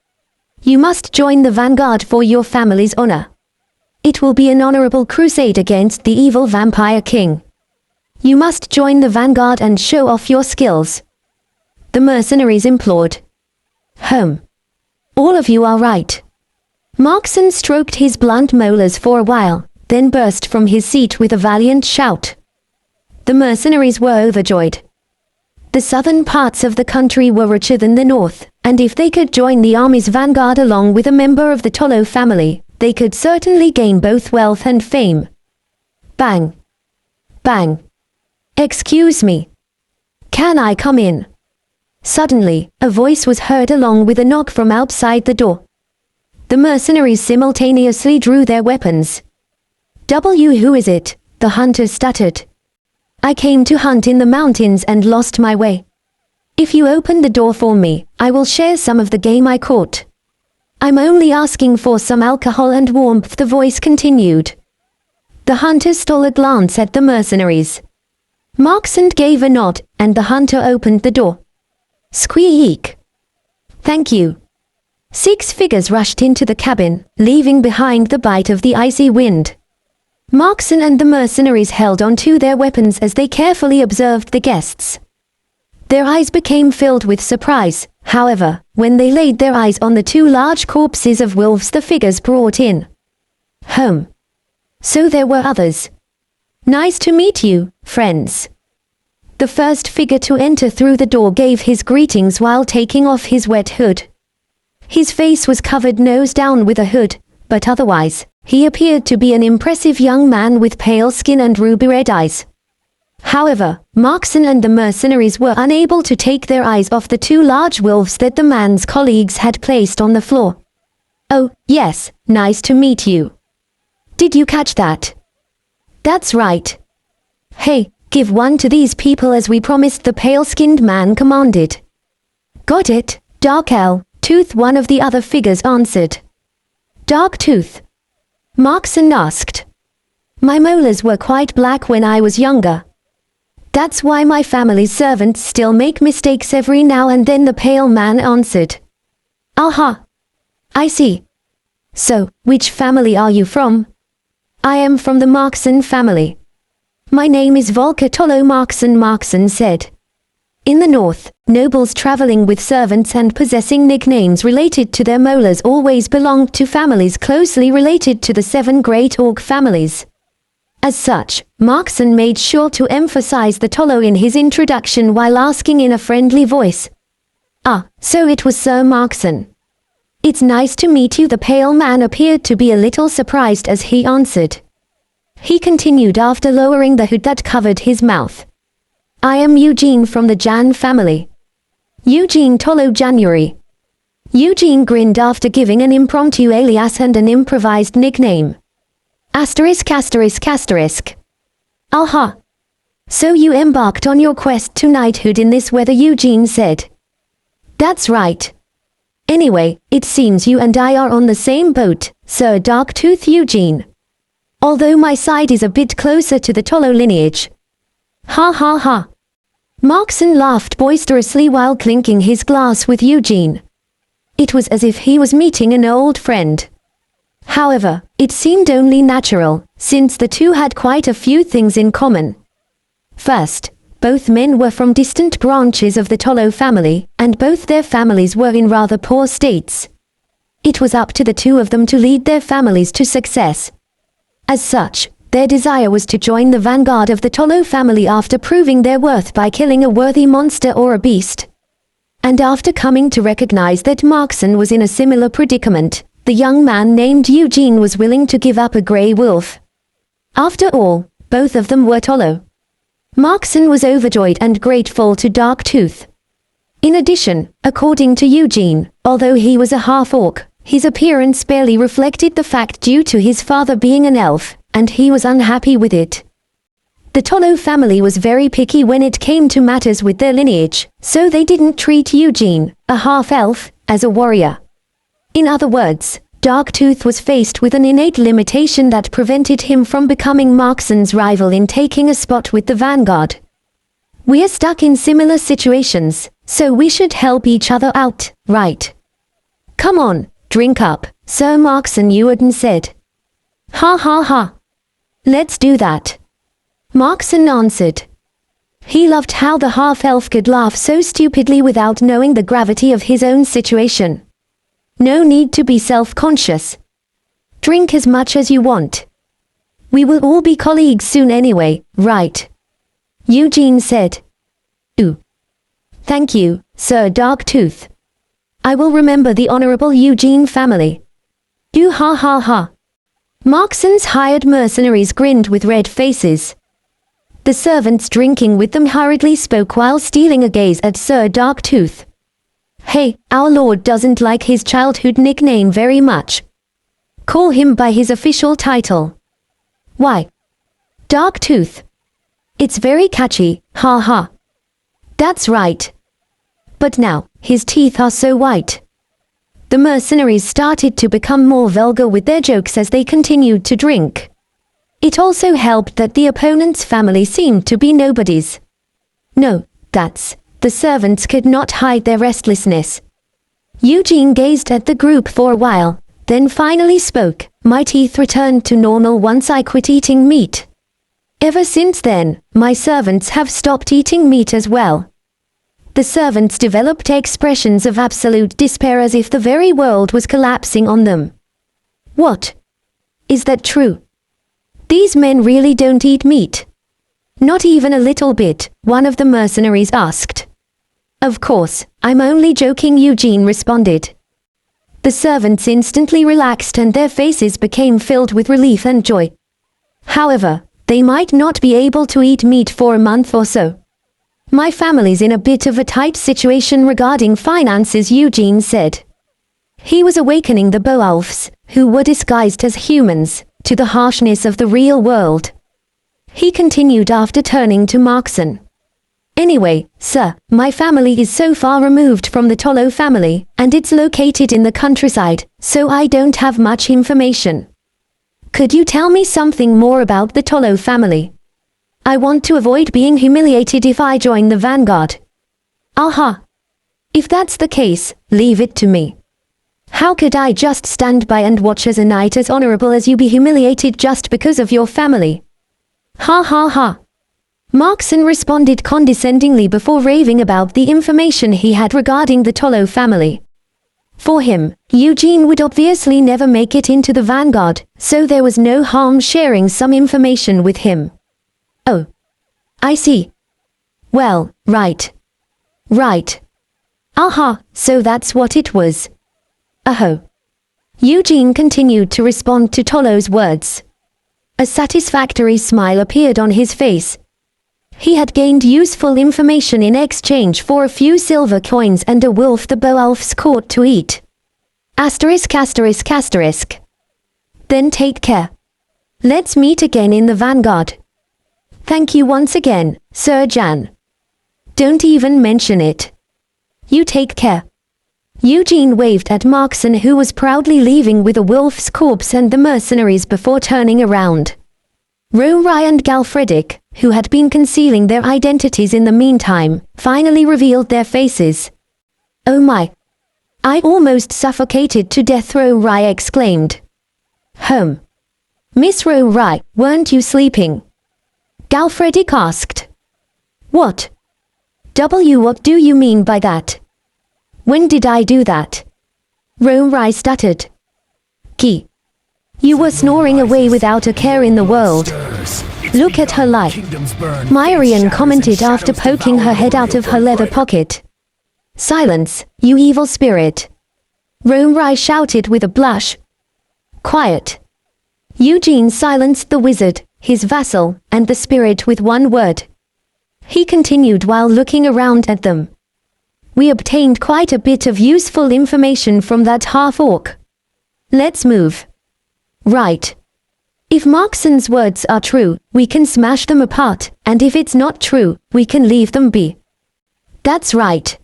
You must join the vanguard for your family's honor. It will be an honorable crusade against the evil vampire king. You must join the vanguard and show off your skills. The mercenaries implored. Home. All of you are right. Markson stroked his blunt molars for a while, then burst from his seat with a valiant shout. The mercenaries were overjoyed. The southern parts of the country were richer than the north, and if they could join the army's vanguard along with a member of the Tolo family, they could certainly gain both wealth and fame. Bang! Bang! Excuse me. Can I come in? Suddenly, a voice was heard along with a knock from outside the door. The mercenaries simultaneously drew their weapons. Who is it? The hunter stuttered. I came to hunt in the mountains and lost my way. If you open the door for me, I will share some of the game I caught. I'm only asking for some alcohol and warmth, the voice continued. The hunter stole a glance at the mercenaries. Markson gave a nod, and the hunter opened the door. Squeak! Thank you. 6 figures rushed into the cabin, leaving behind the bite of the icy wind. Markson and the mercenaries held onto their weapons as they carefully observed the guests. Their eyes became filled with surprise, however, when they laid their eyes on the 2 large corpses of wolves the figures brought in. So there were others. Nice to meet you, friends. The first figure to enter through the door gave his greetings while taking off his wet hood. His face was covered nose down with a hood, but otherwise, he appeared to be an impressive young man with pale skin and ruby-red eyes. However, Markson and the mercenaries were unable to take their eyes off the 2 large wolves that the man's colleagues had placed on the floor. Oh, yes, nice to meet you. Did you catch that? That's right. Hey, give one to these people as we promised, the pale-skinned man commanded. Got it, Dark L, Tooth, one of the other figures answered. Dark Tooth? Markson asked. My molars were quite black when I was younger. That's why my family's servants still make mistakes every now and then, the pale man answered. Aha! I see. So, which family are you from? I am from the Markson family. My name is Volker Tolo Markson, Markson said. In the north, nobles traveling with servants and possessing nicknames related to their molars always belonged to families closely related to the 7 great orc families. As such, Markson made sure to emphasize the Tolo in his introduction while asking in a friendly voice. Ah, so it was Sir Markson. It's nice to meet you. The pale man appeared to be a little surprised as he answered. He continued after lowering the hood that covered his mouth. I am Eugene from the Jan family. Eugene Tolo January. Eugene grinned after giving an impromptu alias and an improvised nickname. Asterisk asterisk asterisk. Aha. So you embarked on your quest to knighthood in this weather, Eugene said. That's right. Anyway, it seems you and I are on the same boat, Sir Darktooth Eugene. Although my side is a bit closer to the Tolo lineage. Ha ha ha. Markson laughed boisterously while clinking his glass with Eugene. It was as if he was meeting an old friend. However, it seemed only natural, since the two had quite a few things in common. First, both men were from distant branches of the Tolo family, and both their families were in rather poor states. It was up to the two of them to lead their families to success. As such, their desire was to join the vanguard of the Tolo family after proving their worth by killing a worthy monster or a beast. And after coming to recognize that Markson was in a similar predicament, the young man named Eugene was willing to give up a grey wolf. After all, both of them were Tolo. Markson was overjoyed and grateful to Darktooth. In addition, according to Eugene, although he was a half-orc, his appearance barely reflected the fact due to his father being an elf, and he was unhappy with it. The Tolo family was very picky when it came to matters with their lineage, so they didn't treat Eugene, a half-elf, as a warrior. In other words, Darktooth was faced with an innate limitation that prevented him from becoming Markson's rival in taking a spot with the vanguard. We're stuck in similar situations, so we should help each other out, right? Come on, drink up, Sir Markson Ewan said. Ha ha ha. Let's do that. Markson answered. He loved how the half-elf could laugh so stupidly without knowing the gravity of his own situation. No need to be self-conscious. Drink as much as you want. We will all be colleagues soon anyway, right? Eugene said. Ooh. Thank you, Sir Darktooth. I will remember the Honorable Eugene family. "You ha ha ha." Markson's hired mercenaries grinned with red faces. The servants drinking with them hurriedly spoke while stealing a gaze at Sir Darktooth. "Hey, our lord doesn't like his childhood nickname very much. Call him by his official title." "Why?" "Darktooth. It's very catchy, ha ha." "That's right. But now, his teeth are so white." The mercenaries started to become more vulgar with their jokes as they continued to drink. It also helped that the opponent's family seemed to be nobodies. "No, that's..." The servants could not hide their restlessness. Eugene gazed at the group for a while, then finally spoke. "My teeth returned to normal once I quit eating meat. Ever since then, my servants have stopped eating meat as well." The servants developed expressions of absolute despair as if the very world was collapsing on them. "What? Is that true? These men really don't eat meat?" "Not even a little bit," one of the mercenaries asked. "Of course, I'm only joking," Eugene responded. The servants instantly relaxed and their faces became filled with relief and joy. "However, they might not be able to eat meat for a month or so. My family's in a bit of a tight situation regarding finances," Eugene said. He was awakening the Beowulfs, who were disguised as humans, to the harshness of the real world. He continued after turning to Markson. "Anyway, sir, my family is so far removed from the Tolo family, and it's located in the countryside, so I don't have much information. Could you tell me something more about the Tolo family? I want to avoid being humiliated if I join the vanguard." "Aha! If that's the case, leave it to me. How could I just stand by and watch as a knight as honorable as you be humiliated just because of your family?" "Ha ha ha." Markson responded condescendingly before raving about the information he had regarding the Tolo family. For him, Eugene would obviously never make it into the vanguard, so there was no harm sharing some information with him. "Oh. I see. Well, right. Right. Aha, so that's what it was. Aho." Eugene continued to respond to Tolo's words. A satisfactory smile appeared on his face. He had gained useful information in exchange for a few silver coins and a wolf the Beowulfs caught to eat. Asterisk asterisk asterisk. Then take care. Let's meet again in the vanguard. Thank you once again, Sir Jan. Don't even mention it. You take care. Eugene waved at Markson, who was proudly leaving with a wolf's corpse and the mercenaries before turning around. Rory and Galfredic, who had been concealing their identities in the meantime, finally revealed their faces. "Oh my! I almost suffocated to death," Rory exclaimed. Miss Rory, weren't you sleeping?" Galfredic asked. What do you mean by that? When did I do that?" Rory stuttered. "Key. You were snoring away without a care in the world. Look at her lie," Myrian commented after poking her head out of her leather pocket. "Silence, you evil spirit," Rory shouted with a blush. "Quiet." Eugene silenced the wizard, his vassal, and the spirit with one word. He continued while looking around at them. "We obtained quite a bit of useful information from that half-orc. Let's move." "Right. If Markson's words are true, we can smash them apart, and if it's not true, we can leave them be." "That's right.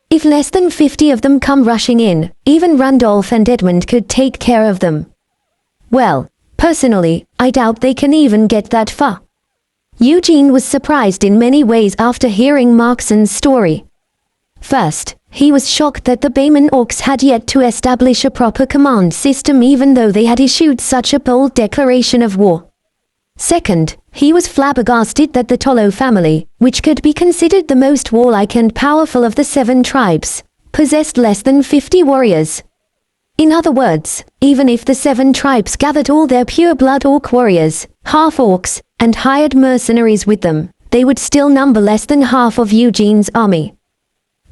If less than 50 of them come rushing in, even Randolph and Edmund could take care of them. Well, personally, I doubt they can even get that far." Eugene was surprised in many ways after hearing Markson's story. First, he was shocked that the Bayman orcs had yet to establish a proper command system even though they had issued such a bold declaration of war. Second, he was flabbergasted that the Tolo family, which could be considered the most warlike and powerful of the 7 tribes, possessed less than 50 warriors. In other words, even if the 7 tribes gathered all their pure-blood orc warriors, half-orcs, and hired mercenaries with them, they would still number less than half of Eugene's army.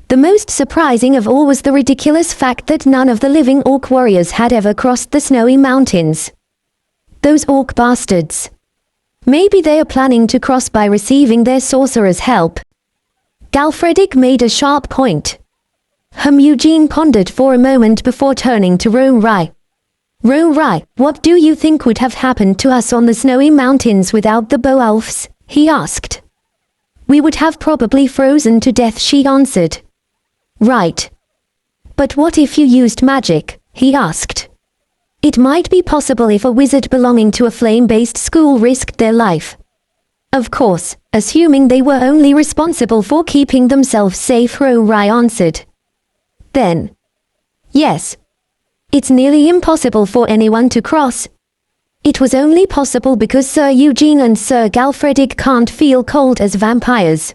The most surprising of all was the ridiculous fact that none of the living orc warriors had ever crossed the snowy mountains. Those orc bastards. Maybe they are planning to cross by receiving their sorcerer's help. Galfredic made a sharp point. Hyung-jun pondered for a moment before turning to Ro-Rai. Ro-Rai, what do you think would have happened to us on the snowy mountains without the Beowulfs? He asked. We would have probably frozen to death, she answered. Right. But what if you used magic? He asked. It might be possible if a wizard belonging to a flame-based school risked their life. Of course, assuming they were only responsible for keeping themselves safe, Ro-Rai answered. Then. Yes. It's nearly impossible for anyone to cross. It was only possible because Sir Eugene and Sir Galfredic can't feel cold as vampires.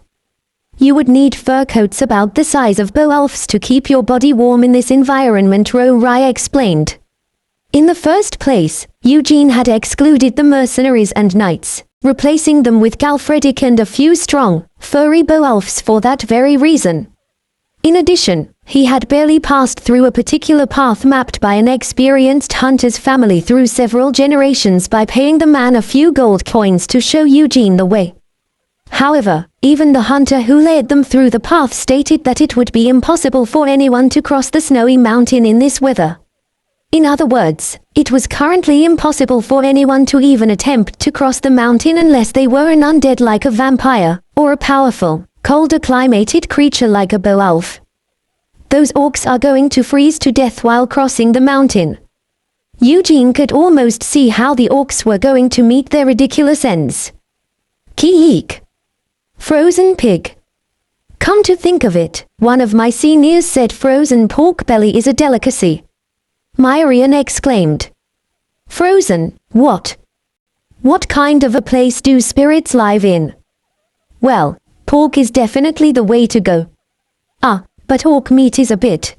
You would need fur coats about the size of Beowulfs to keep your body warm in this environment, Ro-Rai explained. In the first place, Eugene had excluded the mercenaries and knights, replacing them with Galfredic and a few strong, furry Beowulfs for that very reason. In addition, he had barely passed through a particular path mapped by an experienced hunter's family through several generations by paying the man a few gold coins to show Eugene the way. However, even the hunter who led them through the path stated that it would be impossible for anyone to cross the snowy mountain in this weather. In other words, it was currently impossible for anyone to even attempt to cross the mountain unless they were an undead like a vampire, or a powerful, cold-acclimated creature like a Beowulf. Those orcs are going to freeze to death while crossing the mountain. Eugene could almost see how the orcs were going to meet their ridiculous ends. Ki-eek. Frozen pig. Come to think of it, one of my seniors said frozen pork belly is a delicacy. Myrian exclaimed. Frozen, what? What kind of a place do spirits live in? Well, pork is definitely the way to go. But orc meat is a bit.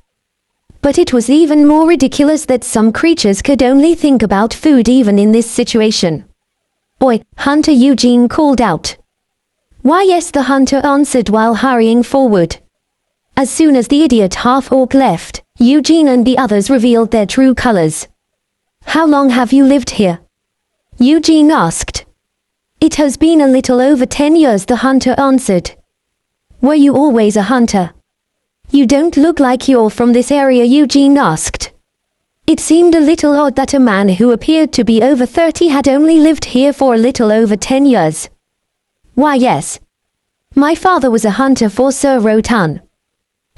But it was even more ridiculous that some creatures could only think about food even in this situation. Oi, Hunter, Eugene called out. Why yes, the hunter answered while hurrying forward. As soon as the idiot half-orc left, Eugene and the others revealed their true colors. How long have you lived here? Eugene asked. It has been a little over 10 years, the hunter answered. Were you always a hunter? You don't look like you're from this area, Eugene asked. It seemed a little odd that a man who appeared to be over 30 had only lived here for a little over 10 years. Why yes. My father was a hunter for Sir Rotan.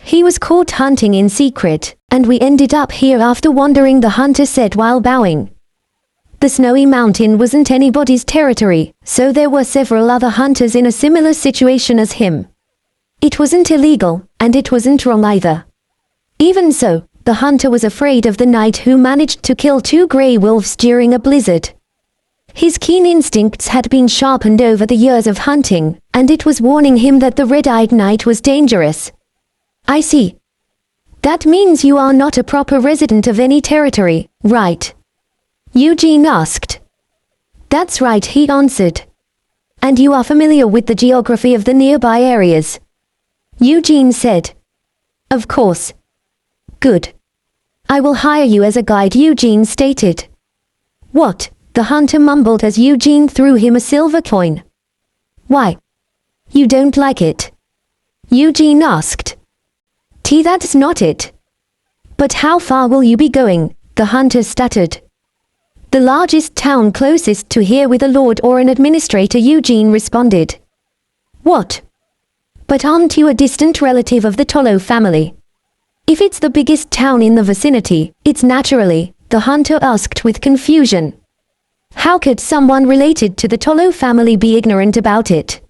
He was caught hunting in secret, and we ended up here after wandering, the hunter said while bowing. The snowy mountain wasn't anybody's territory, so there were several other hunters in a similar situation as him. It wasn't illegal, and it wasn't wrong either. Even so, the hunter was afraid of the knight who managed to kill 2 grey wolves during a blizzard. His keen instincts had been sharpened over the years of hunting, and it was warning him that the red-eyed knight was dangerous. I see. That means you are not a proper resident of any territory, right? Eugene asked. That's right, he answered. And you are familiar with the geography of the nearby areas? Eugene said. Of course. Good. I will hire you as a guide, Eugene stated. What? The hunter mumbled as Eugene threw him a silver coin. Why? You don't like it? Eugene asked. That's not it. But how far will you be going? The hunter stuttered. The largest town closest to here with a lord or an administrator, Eugene responded. What? But aren't you a distant relative of the Tolo family? If it's the biggest town in the vicinity, it's naturally, the hunter asked with confusion. How could someone related to the Tolo family be ignorant about it?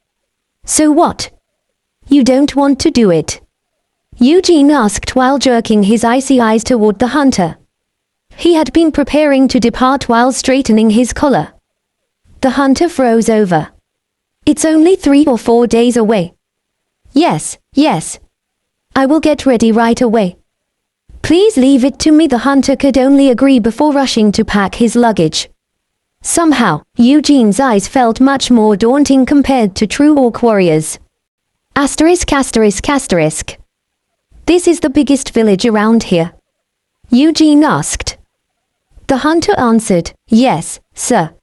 So what? You don't want to do it? Eugene asked while jerking his icy eyes toward the hunter. He had been preparing to depart while straightening his collar. The hunter froze over. It's only 3 or 4 days away. Yes. I will get ready right away. Please leave it to me, the hunter could only agree before rushing to pack his luggage. Somehow, Eugene's eyes felt much more daunting compared to true orc warriors. ****. This is the biggest village around here?" Eugene asked. The hunter answered, "Yes, sir."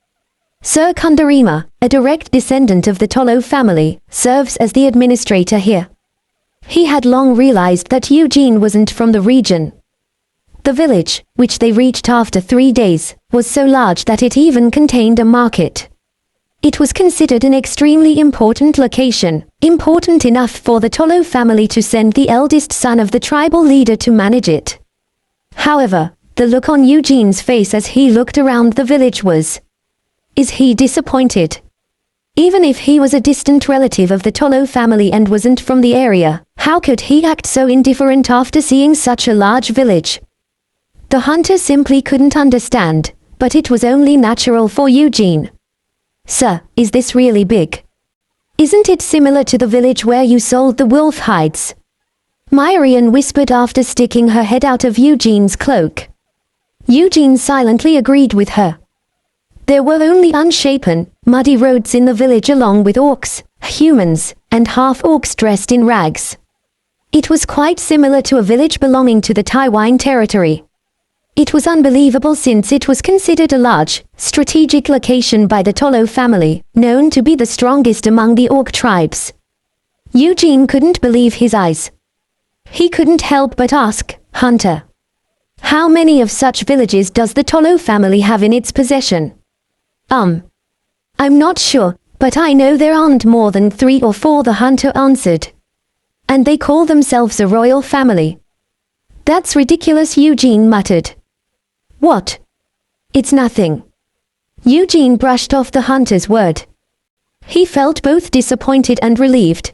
Sir Kundarima, a direct descendant of the Tolo family, serves as the administrator here. He had long realized that Eugene wasn't from the region. The village, which they reached after 3 days, was so large that it even contained a market. It was considered an extremely important location, important enough for the Tolo family to send the eldest son of the tribal leader to manage it. However, the look on Eugene's face as he looked around the village was, is he disappointed? Even if he was a distant relative of the Tolo family and wasn't from the area, how could he act so indifferent after seeing such a large village? The hunter simply couldn't understand, but it was only natural for Eugene. "Sir, is this really big? Isn't it similar to the village where you sold the wolf hides?" Myrian whispered after sticking her head out of Eugene's cloak. Eugene silently agreed with her. There were only unshapen, muddy roads in the village along with orcs, humans, and half-orcs dressed in rags. It was quite similar to a village belonging to the Taiwan territory. It was unbelievable since it was considered a large, strategic location by the Tolo family, known to be the strongest among the orc tribes. Eugene couldn't believe his eyes. He couldn't help but ask, "Hunter, how many of such villages does the Tolo family have in its possession?" I'm not sure, but I know there aren't more than 3 or 4, the hunter answered. "And they call themselves a royal family." "That's ridiculous," Eugene muttered. "What? It's nothing." Eugene brushed off the hunter's word. He felt both disappointed and relieved.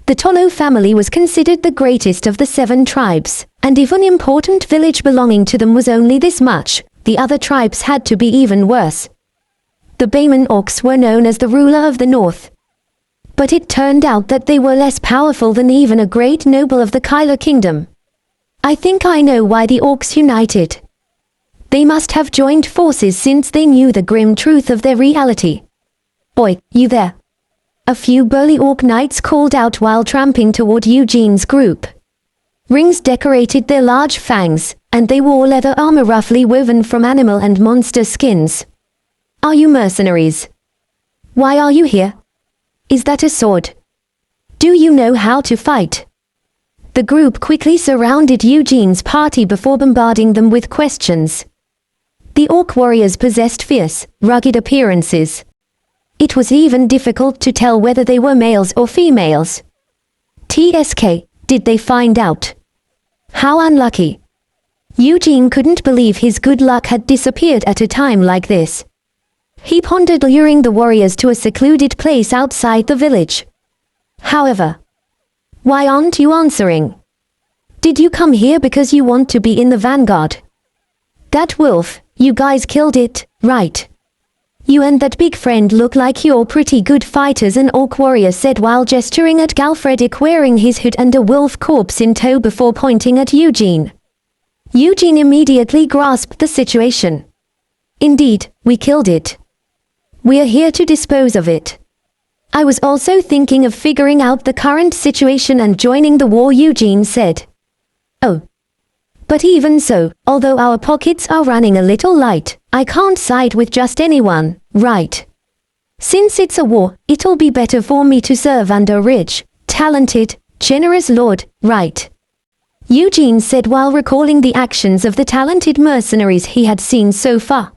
The Tolo family was considered the greatest of the 7 tribes, and if an important village belonging to them was only this much, the other tribes had to be even worse. The Bayman orcs were known as the ruler of the north. But it turned out that they were less powerful than even a great noble of the Kyla kingdom. "I think I know why the orcs united. They must have joined forces since they knew the grim truth of their reality." "Oi, you there?" A few burly orc knights called out while tramping toward Eugene's group. Rings decorated their large fangs, and they wore leather armor roughly woven from animal and monster skins. "Are you mercenaries? Why are you here? Is that a sword? Do you know how to fight?" The group quickly surrounded Eugene's party before bombarding them with questions. The orc warriors possessed fierce, rugged appearances. It was even difficult to tell whether they were males or females. TSK, did they find out? How unlucky. Eugene couldn't believe his good luck had disappeared at a time like this. He pondered luring the warriors to a secluded place outside the village. However, why aren't you answering? Did you come here because you want to be in the vanguard? That wolf, you guys killed it, right? You and that big friend look like you're pretty good fighters, an orc warrior said while gesturing at Galfredic wearing his hood and a wolf corpse in tow before pointing at Eugene. Eugene immediately grasped the situation. "Indeed, we killed it. We're here to dispose of it. I was also thinking of figuring out the current situation and joining the war," Eugene said. "Oh. But even so, although our pockets are running a little light, I can't side with just anyone, right? Since it's a war, it'll be better for me to serve under a rich, talented, generous lord, right?" Eugene said while recalling the actions of the talented mercenaries he had seen so far.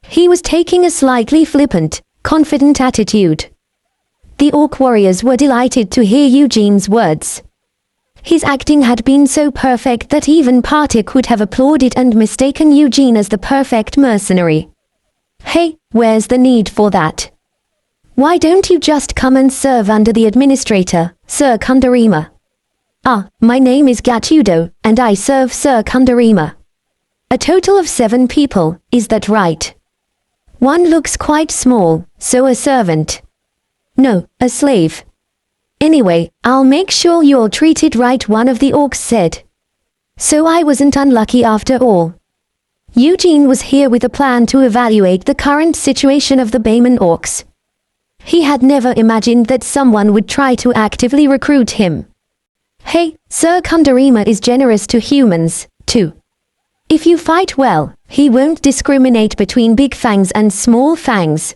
He was taking a slightly flippant, confident attitude. The orc warriors were delighted to hear Eugene's words. His acting had been so perfect that even Partik would have applauded and mistaken Eugene as the perfect mercenary. "Hey, where's the need for that? Why don't you just come and serve under the administrator, Sir Kundarima?" "Ah, my name is Gatudo, and I serve Sir Kundarima. A total of 7 people, is that right? One looks quite small, so a servant." "No, a slave." "Anyway, I'll make sure you're treated right," one of the orcs said. "So I wasn't unlucky after all." Eugene was here with a plan to evaluate the current situation of the Bayman orcs. He had never imagined that someone would try to actively recruit him. Hey, Sir Kundarima is generous to humans, too. If you fight well, he won't discriminate between big fangs and small fangs.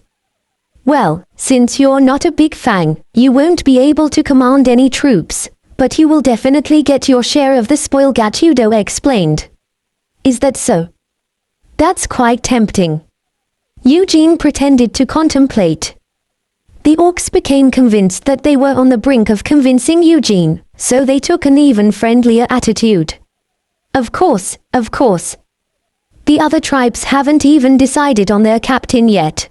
Well, since you're not a big fang, you won't be able to command any troops, but you will definitely get your share of the spoil, Gatudo explained. Is that so? That's quite tempting. Eugene pretended to contemplate. The orcs became convinced that they were on the brink of convincing Eugene, so they took an even friendlier attitude. Of course, of course. The other tribes haven't even decided on their captain yet.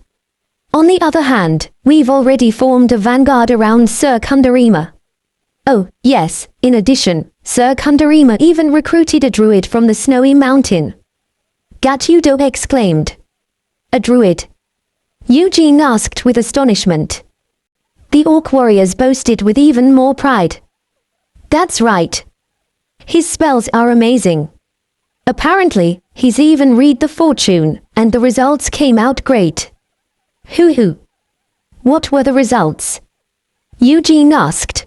On the other hand, we've already formed a vanguard around Sir Kundarima. Oh, yes, in addition, Sir Kundarima even recruited a druid from the snowy mountain. Gatudo exclaimed. A druid? Eugene asked with astonishment. The orc warriors boasted with even more pride. That's right. His spells are amazing. Apparently, he's even read the fortune, and the results came out great. Hoo-hoo. What were the results? Eugene asked.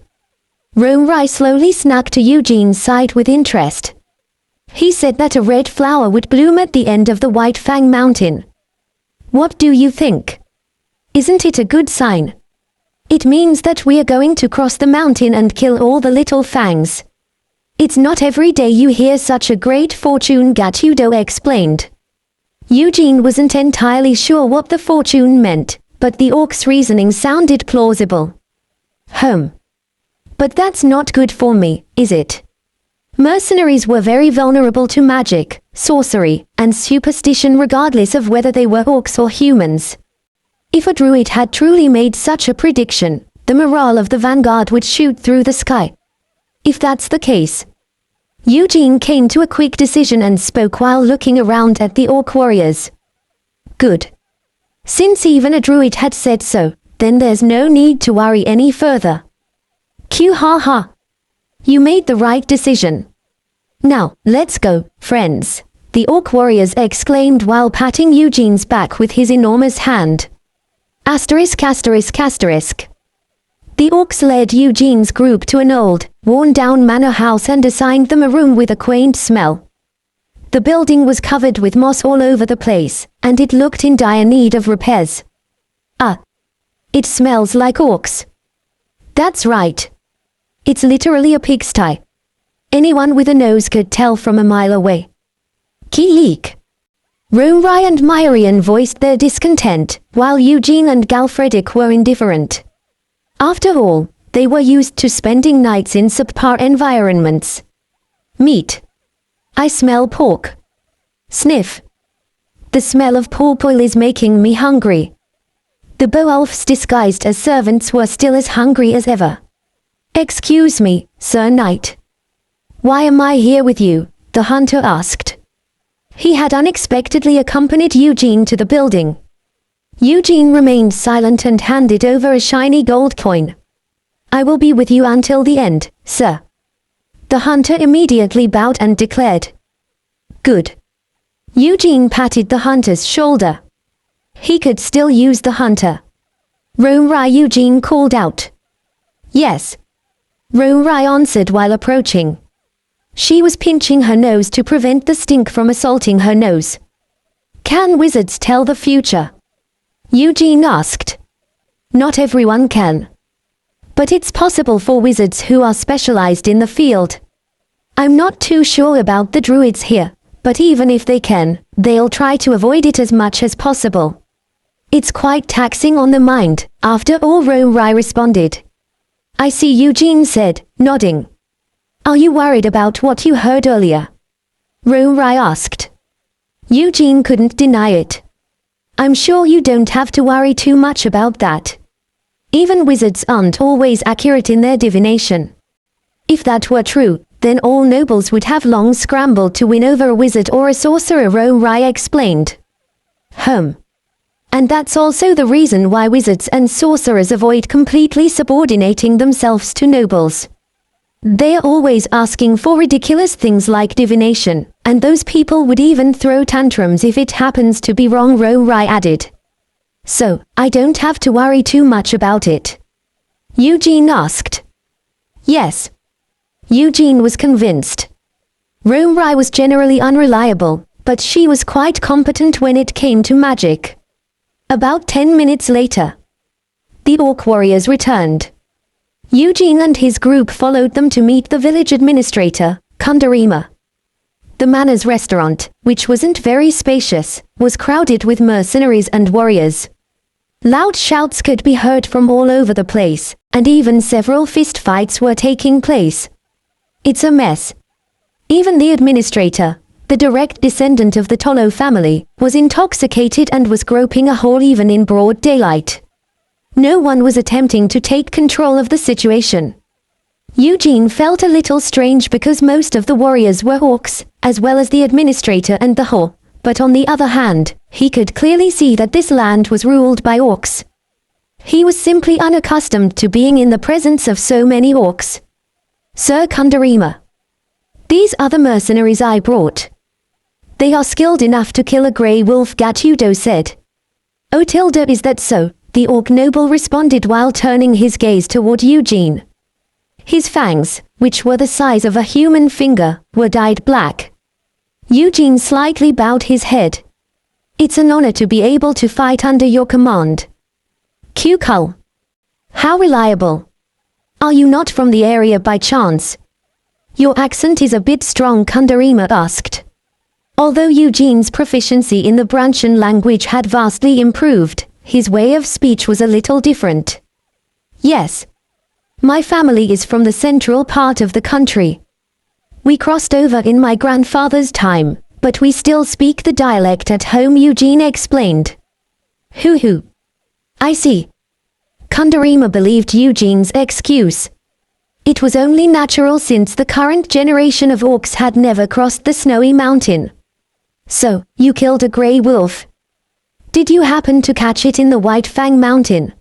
Romrai slowly snacked to Eugene's side with interest. He said that a red flower would bloom at the end of the White Fang Mountain. What do you think? Isn't it a good sign? It means that we are going to cross the mountain and kill all the little fangs. It's not every day you hear such a great fortune, Gatudo explained. Eugene wasn't entirely sure what the fortune meant, but the orc's reasoning sounded plausible. But that's not good for me, is it? Mercenaries were very vulnerable to magic, sorcery, and superstition regardless of whether they were orcs or humans. If a druid had truly made such a prediction, the morale of the vanguard would shoot through the sky. If that's the case. Eugene came to a quick decision and spoke while looking around at the orc warriors. Good. Since even a druid had said so, then there's no need to worry any further. Q ha ha. You made the right decision. Now, let's go, friends, the orc warriors exclaimed while patting Eugene's back with his enormous hand. Asterisk asterisk asterisk. The orcs led Eugene's group to an old, worn-down manor house and assigned them a room with a quaint smell. The building was covered with moss all over the place, and it looked in dire need of repairs. It smells like orcs. That's right. It's literally a pigsty. Anyone with a nose could tell from a mile away. Keek. Romrai and Myrian voiced their discontent, while Eugene and Galfredic were indifferent. After all, they were used to spending nights in subpar environments. Meat. I smell pork. Sniff. The smell of pork oil is making me hungry. The Beowulfs disguised as servants were still as hungry as ever. Excuse me, Sir Knight. Why am I here with you? The hunter asked. He had unexpectedly accompanied Eugene to the building. Eugene remained silent and handed over a shiny gold coin. I will be with you until the end, sir. The hunter immediately bowed and declared. Good. Eugene patted the hunter's shoulder. He could still use the hunter. Romrai, Eugene called out. Yes. Romrai answered while approaching. She was pinching her nose to prevent the stink from assaulting her nose. Can wizards tell the future? Eugene asked. Not everyone can. But it's possible for wizards who are specialized in the field. I'm not too sure about the druids here, but even if they can, they'll try to avoid it as much as possible. It's quite taxing on the mind, after all, Romrai responded. I see, Eugene said, nodding. Are you worried about what you heard earlier? Romrai asked. Eugene couldn't deny it. I'm sure you don't have to worry too much about that. Even wizards aren't always accurate in their divination. If that were true, then all nobles would have long scrambled to win over a wizard or a sorcerer, Romrai explained. And that's also the reason why wizards and sorcerers avoid completely subordinating themselves to nobles. They are always asking for ridiculous things like divination, and those people would even throw tantrums if it happens to be wrong, Romrai added. So, I don't have to worry too much about it? Eugene asked. Yes. Eugene was convinced. Romrai was generally unreliable, but she was quite competent when it came to magic. About 10 minutes later, the orc warriors returned. Eugene and his group followed them to meet the village administrator, Kundarima. The manor's restaurant, which wasn't very spacious, was crowded with mercenaries and warriors. Loud shouts could be heard from all over the place, and even several fistfights were taking place. It's a mess. Even the administrator, the direct descendant of the Tolo family, was intoxicated and was groping a hole even in broad daylight. No one was attempting to take control of the situation. Eugene felt a little strange because most of the warriors were orcs, as well as the administrator and the whore, but on the other hand, he could clearly see that this land was ruled by orcs. He was simply unaccustomed to being in the presence of so many orcs. Sir Kundarima. These are the mercenaries I brought. They are skilled enough to kill a grey wolf, Gatudo said. Oh Tilda, is that so? The orc noble responded while turning his gaze toward Eugene. His fangs, which were the size of a human finger, were dyed black. Eugene slightly bowed his head. It's an honor to be able to fight under your command. Kukul. How reliable. Are you not from the area by chance? Your accent is a bit strong, Kundarima asked. Although Eugene's proficiency in the Branchian language had vastly improved, his way of speech was a little different. Yes. My family is from the central part of the country. We crossed over in my grandfather's time, but we still speak the dialect at home, Eugene explained. Hoo. I see. Kundarima believed Eugene's excuse. It was only natural since the current generation of orcs had never crossed the snowy mountain. So, you killed a grey wolf. Did you happen to catch it in the White Fang Mountain?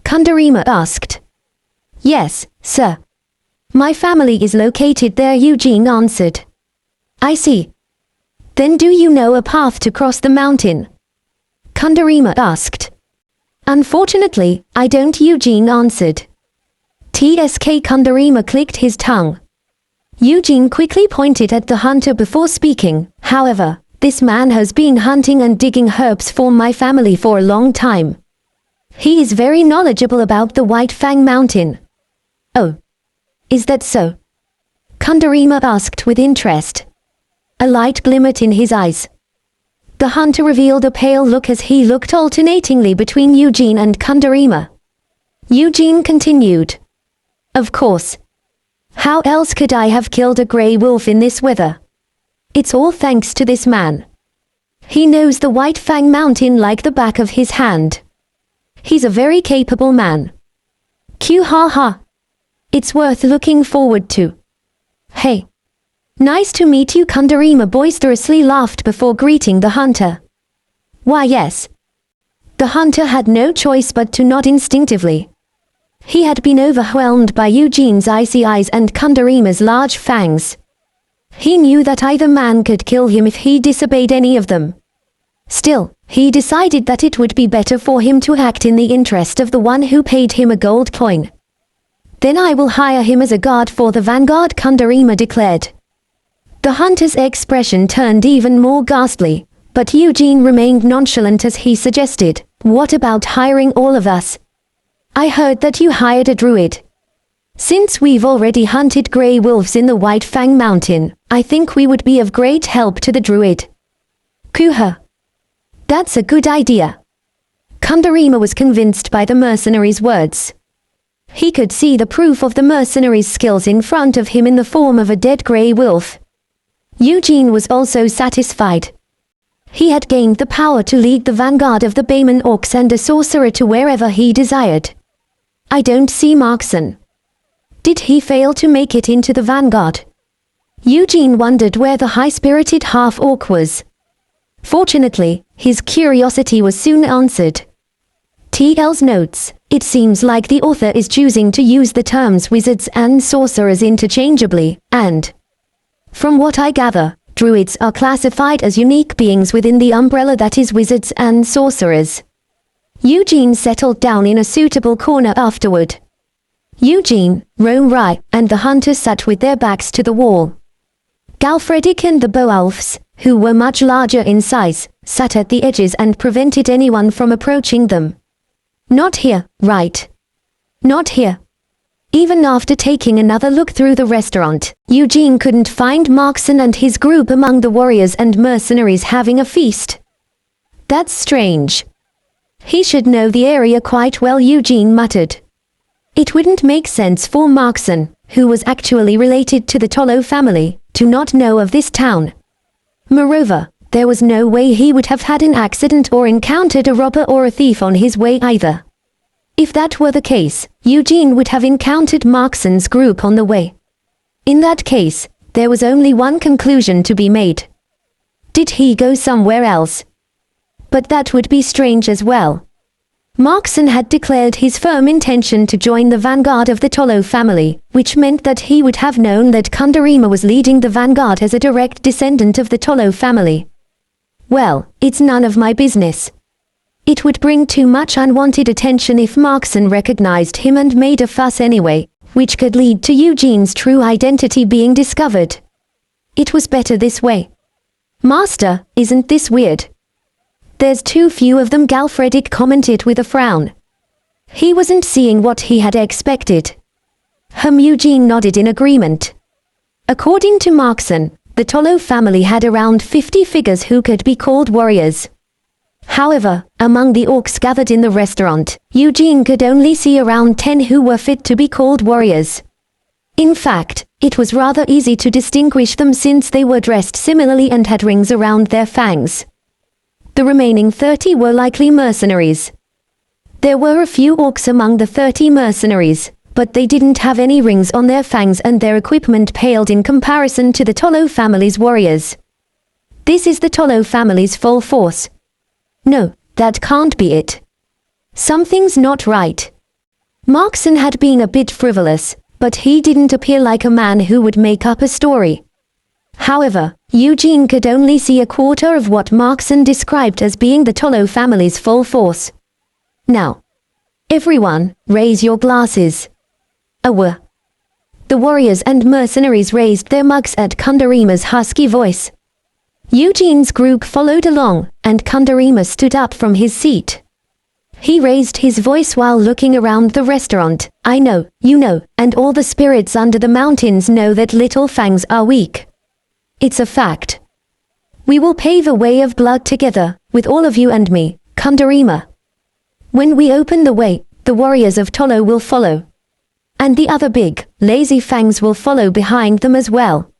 Kundarima asked. Yes, sir. My family is located there, Eugene answered. I see. Then do you know a path to cross the mountain? Kundarima asked. Unfortunately, I don't, Eugene answered. TSK Kundarima clicked his tongue. Eugene quickly pointed at the hunter before speaking. However, this man has been hunting and digging herbs for my family for a long time. He is very knowledgeable about the White Fang Mountain. Oh. Is that so? Kundarima asked with interest. A light glimmered in his eyes. The hunter revealed a pale look as he looked alternatingly between Eugene and Kundarima. Eugene continued. Of course. How else could I have killed a grey wolf in this weather? It's all thanks to this man. He knows the White Fang Mountain like the back of his hand. He's a very capable man. Ha. It's worth looking forward to. Hey. Nice to meet you, Kundarima boisterously laughed before greeting the hunter. Why yes. The hunter had no choice but to nod instinctively. He had been overwhelmed by Eugene's icy eyes and Kundarima's large fangs. He knew that either man could kill him if he disobeyed any of them. Still, he decided that it would be better for him to act in the interest of the one who paid him a gold coin. Then I will hire him as a guard for the vanguard, Kundarima declared. The hunter's expression turned even more ghastly, but Eugene remained nonchalant as he suggested, what about hiring all of us? I heard that you hired a druid. Since we've already hunted grey wolves in the White Fang Mountain, I think we would be of great help to the druid. Kuha. That's a good idea. Kundarima was convinced by the mercenary's words. He could see the proof of the mercenary's skills in front of him in the form of a dead grey wolf. Eugene was also satisfied. He had gained the power to lead the vanguard of the Bayman orcs and a sorcerer to wherever he desired. I don't see Markson. Did he fail to make it into the vanguard? Eugene wondered where the high-spirited half-orc was. Fortunately, his curiosity was soon answered. TL's notes, it seems like the author is choosing to use the terms wizards and sorcerers interchangeably, and from what I gather, druids are classified as unique beings within the umbrella that is wizards and sorcerers. Eugene settled down in a suitable corner afterward. Eugene, Rai, and the hunters sat with their backs to the wall. Galfredic and the Beowulfs, who were much larger in size, sat at the edges and prevented anyone from approaching them. Not here, right? Not here. Even after taking another look through the restaurant, Eugene couldn't find Markson and his group among the warriors and mercenaries having a feast. That's strange. He should know the area quite well, Eugene muttered. It wouldn't make sense for Markson, who was actually related to the Tollo family, to not know of this town. Moreover, there was no way he would have had an accident or encountered a robber or a thief on his way either. If that were the case, Eugene would have encountered Markson's group on the way. In that case, there was only one conclusion to be made. Did he go somewhere else? But that would be strange as well. Markson had declared his firm intention to join the vanguard of the Tollo family, which meant that he would have known that Kundarima was leading the vanguard as a direct descendant of the Tollo family. Well, it's none of my business. It would bring too much unwanted attention if Markson recognized him and made a fuss anyway, which could lead to Eugene's true identity being discovered. It was better this way. Master, isn't this weird? There's too few of them, Galfredic commented with a frown. He wasn't seeing what he had expected. Eugene nodded in agreement. According to Markson, the Tollo family had around 50 figures who could be called warriors. However, among the orcs gathered in the restaurant, Eugene could only see around 10 who were fit to be called warriors. In fact, it was rather easy to distinguish them since they were dressed similarly and had rings around their fangs. The remaining 30 were likely mercenaries. There were a few orcs among the 30 mercenaries, but they didn't have any rings on their fangs and their equipment paled in comparison to the Tollo family's warriors. This is the Tollo family's full force. No, that can't be it. Something's not right. Markson had been a bit frivolous, but he didn't appear like a man who would make up a story. However, Eugene could only see a quarter of what Markson described as being the Tollo family's full force. Now, everyone, raise your glasses. Awa. The warriors and mercenaries raised their mugs at Kundarima's husky voice. Eugene's group followed along, and Kundarima stood up from his seat. He raised his voice while looking around the restaurant. I know, you know, and all the spirits under the mountains know that Little Fangs are weak. It's a fact. We will pave a way of blood together, with all of you and me, Kundarima. When we open the way, the warriors of Tollo will follow. And the other big, lazy fangs will follow behind them as well.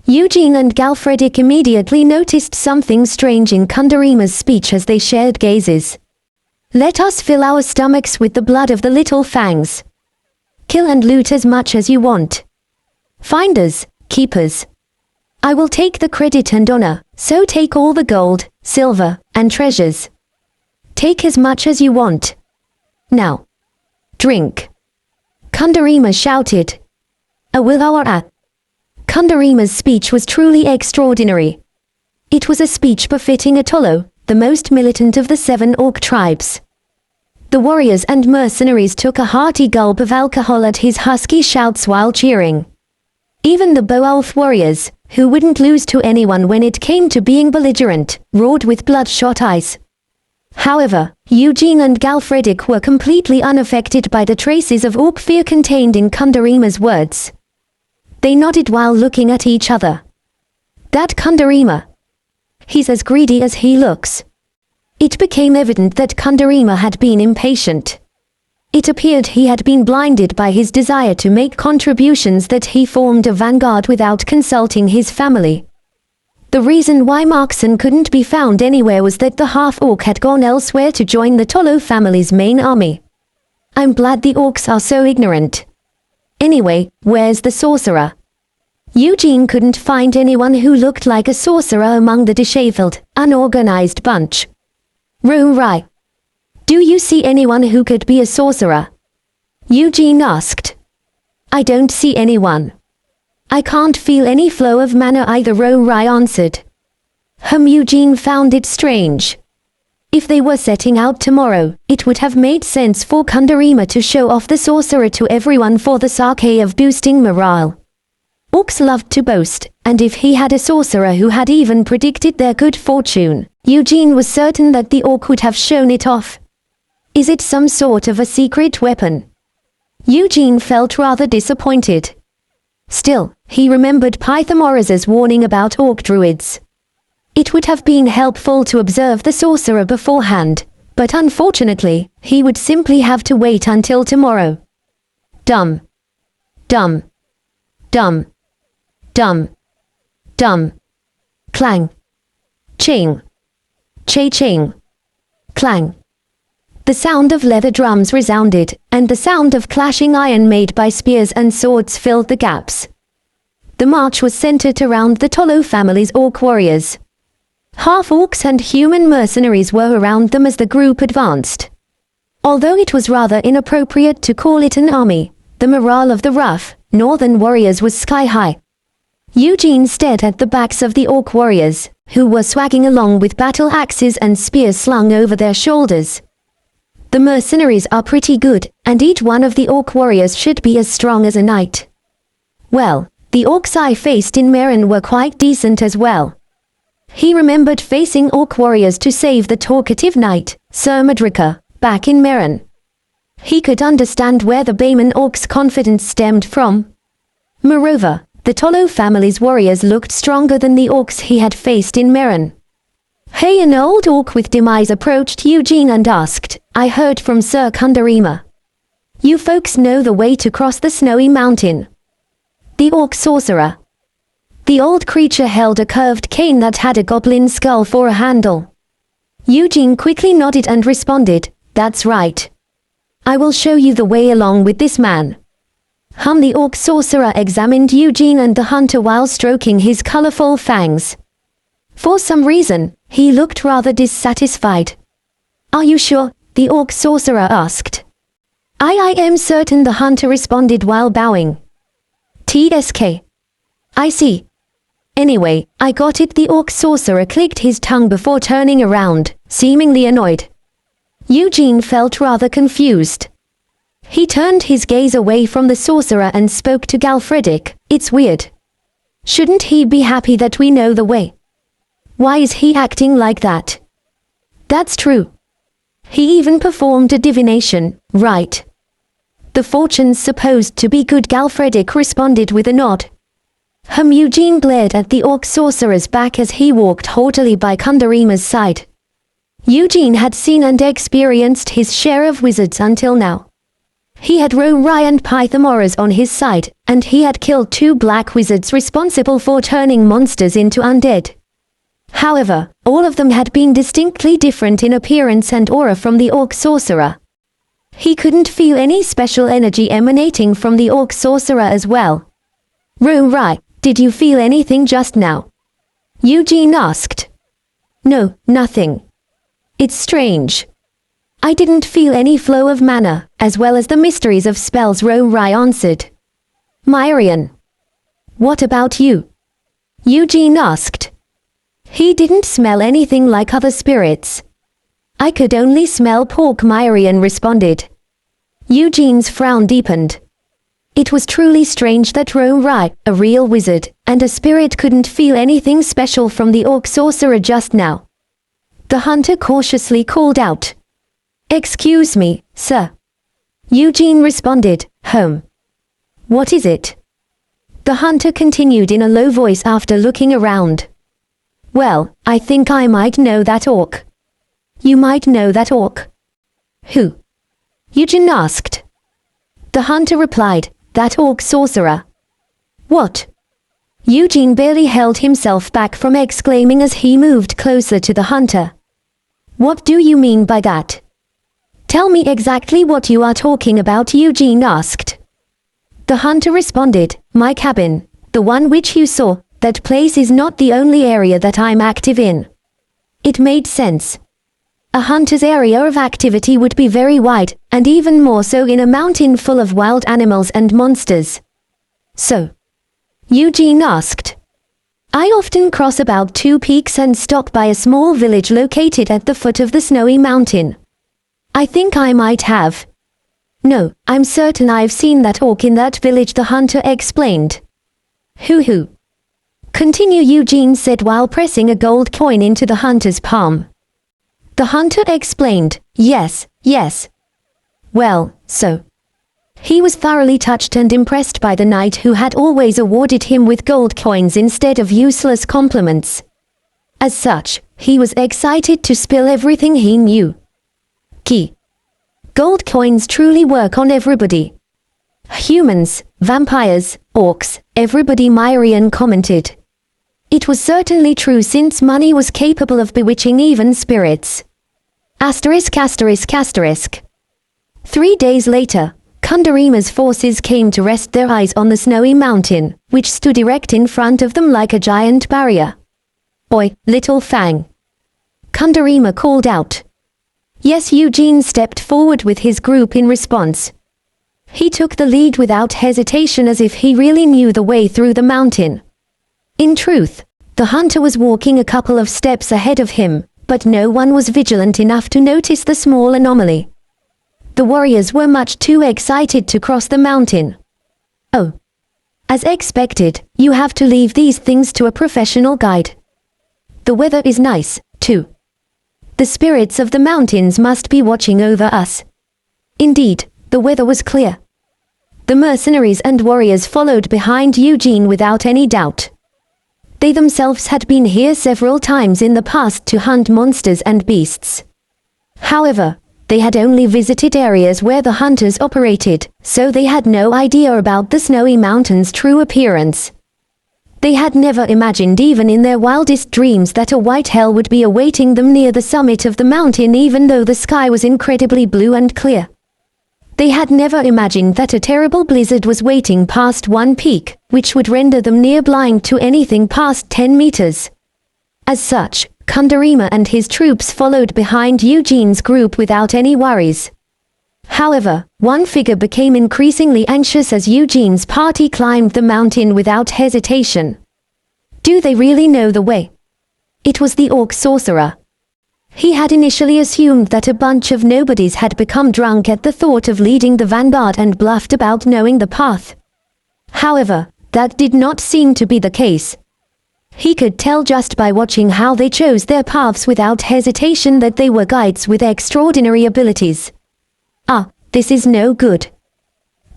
Eugene and Galfredic immediately noticed something strange in Kundarima's speech as they shared gazes. Let us fill our stomachs with the blood of the Little Fangs. Kill and loot as much as you want. Finders, keepers. I will take the credit and honor, so take all the gold, silver, and treasures. Take as much as you want. Now, drink. Kundarima shouted. Kundarima's speech was truly extraordinary. It was a speech befitting a Tollo, the most militant of the 7 orc tribes. The warriors and mercenaries took a hearty gulp of alcohol at his husky shouts while cheering. Even the Beowulf warriors, who wouldn't lose to anyone when it came to being belligerent, roared with bloodshot eyes. However, Eugene and Galfredic were completely unaffected by the traces of orc fear contained in Kundarima's words. They nodded while looking at each other. That Kundarima. He's as greedy as he looks. It became evident that Kundarima had been impatient. It appeared he had been blinded by his desire to make contributions that he formed a vanguard without consulting his family. The reason why Markson couldn't be found anywhere was that the half-orc had gone elsewhere to join the Tollo family's main army. I'm glad the orcs are so ignorant. Anyway, where's the sorcerer? Eugene couldn't find anyone who looked like a sorcerer among the disheveled, unorganized bunch. Rai. Do you see anyone who could be a sorcerer? Eugene asked. I don't see anyone. I can't feel any flow of mana either, Rai answered. Eugene found it strange. If they were setting out tomorrow, it would have made sense for Kundarima to show off the sorcerer to everyone for the sake of boosting morale. Orcs loved to boast, and if he had a sorcerer who had even predicted their good fortune, Eugene was certain that the orc would have shown it off. Is it some sort of a secret weapon? Eugene felt rather disappointed. Still, he remembered Pythagoras' warning about orc druids. It would have been helpful to observe the sorcerer beforehand, but unfortunately, he would simply have to wait until tomorrow. Dum. Dum. Dum. Dum. Dum. Clang. Ching. Cha-ching. Clang. The sound of leather drums resounded, and the sound of clashing iron made by spears and swords filled the gaps. The march was centered around the Tolo family's orc warriors. Half-orcs and human mercenaries were around them as the group advanced. Although it was rather inappropriate to call it an army, the morale of the rough, northern warriors was sky-high. Eugene stared at the backs of the orc warriors, who were swagging along with battle axes and spears slung over their shoulders. The mercenaries are pretty good, and each one of the orc warriors should be as strong as a knight. Well, the orcs I faced in Meran were quite decent as well. He remembered facing orc warriors to save the talkative knight, Sir Madrika, back in Meran. He could understand where the Bayman orc's confidence stemmed from. Moreover, the Tolo family's warriors looked stronger than the orcs he had faced in Meran. Hey, an old orc with demise approached Eugene and asked, I heard from Sir Kundarima. You folks know the way to cross the snowy mountain. The orc sorcerer. The old creature held a curved cane that had a goblin skull for a handle. Eugene quickly nodded and responded, That's right. I will show you the way along with this man. The orc sorcerer examined Eugene and the hunter while stroking his colorful fangs. For some reason, he looked rather dissatisfied. Are you sure? The orc sorcerer asked. I am certain, the hunter responded while bowing. TSK. I see. Anyway, I got it. The orc sorcerer clicked his tongue before turning around, seemingly annoyed. Eugene felt rather confused. He turned his gaze away from the sorcerer and spoke to Galfredic. It's weird. Shouldn't he be happy that we know the way? Why is he acting like that? That's true. He even performed a divination, right? The fortune's supposed to be good, Galfredic responded with a nod. Eugene glared at the orc sorcerer's back as he walked haughtily by Kundarima's side. Eugene had seen and experienced his share of wizards until now. He had Rai and Pythagoras on his side, and he had killed 2 black wizards responsible for turning monsters into undead. However, all of them had been distinctly different in appearance and aura from the orc sorcerer. He couldn't feel any special energy emanating from the orc sorcerer as well. Rai, did you feel anything just now? Eugene asked. No, nothing. It's strange. I didn't feel any flow of mana, as well as the mysteries of spells, Rai answered. Myrian. What about you? Eugene asked. He didn't smell anything like other spirits. I could only smell pork, Myrian responded. Eugene's frown deepened. It was truly strange that Rai, a real wizard, and a spirit couldn't feel anything special from the orc sorcerer just now. The hunter cautiously called out. Excuse me, sir. Eugene responded, What is it? The hunter continued in a low voice after looking around. Well, I think I might know that orc. You might know that orc. Who? Eugene asked. The hunter replied, That orc sorcerer. What? Eugene barely held himself back from exclaiming as he moved closer to the hunter. What do you mean by that? Tell me exactly what you are talking about, Eugene asked. The hunter responded, My cabin, the one which you saw. That place is not the only area that I'm active in. It made sense. A hunter's area of activity would be very wide, and even more so in a mountain full of wild animals and monsters. So? Eugene asked. I often cross about 2 peaks and stop by a small village located at the foot of the snowy mountain. I think I might have. No, I'm certain I've seen that orc in that village, the hunter explained. Hoo-hoo. Continue, Eugene said while pressing a gold coin into the hunter's palm. The hunter explained, yes. Well, so. He was thoroughly touched and impressed by the knight who had always awarded him with gold coins instead of useless compliments. As such, he was excited to spill everything he knew. Key. Gold coins truly work on everybody. Humans, vampires, orcs, everybody, Myrian commented. It was certainly true since money was capable of bewitching even spirits. Asterisk. 3 days later, Kundarima's forces came to rest their eyes on the snowy mountain, which stood erect in front of them like a giant barrier. Oi, little Fang! Kundarima called out. Yes, Eugene stepped forward with his group in response. He took the lead without hesitation as if he really knew the way through the mountain. In truth, the hunter was walking a couple of steps ahead of him, but no one was vigilant enough to notice the small anomaly. The warriors were much too excited to cross the mountain. Oh. As expected, you have to leave these things to a professional guide. The weather is nice, too. The spirits of the mountains must be watching over us. Indeed, the weather was clear. The mercenaries and warriors followed behind Eugene without any doubt. They themselves had been here several times in the past to hunt monsters and beasts. However, they had only visited areas where the hunters operated, so they had no idea about the snowy mountain's true appearance. They had never imagined even in their wildest dreams that a white hell would be awaiting them near the summit of the mountain, even though the sky was incredibly blue and clear. They had never imagined that a terrible blizzard was waiting past one peak, which would render them near blind to anything past 10 meters. As such, Kundarima and his troops followed behind Eugene's group without any worries. However, one figure became increasingly anxious as Eugene's party climbed the mountain without hesitation. Do they really know the way? It was the orc sorcerer. He had initially assumed that a bunch of nobodies had become drunk at the thought of leading the vanguard and bluffed about knowing the path. However, that did not seem to be the case. He could tell just by watching how they chose their paths without hesitation that they were guides with extraordinary abilities. Ah, this is no good.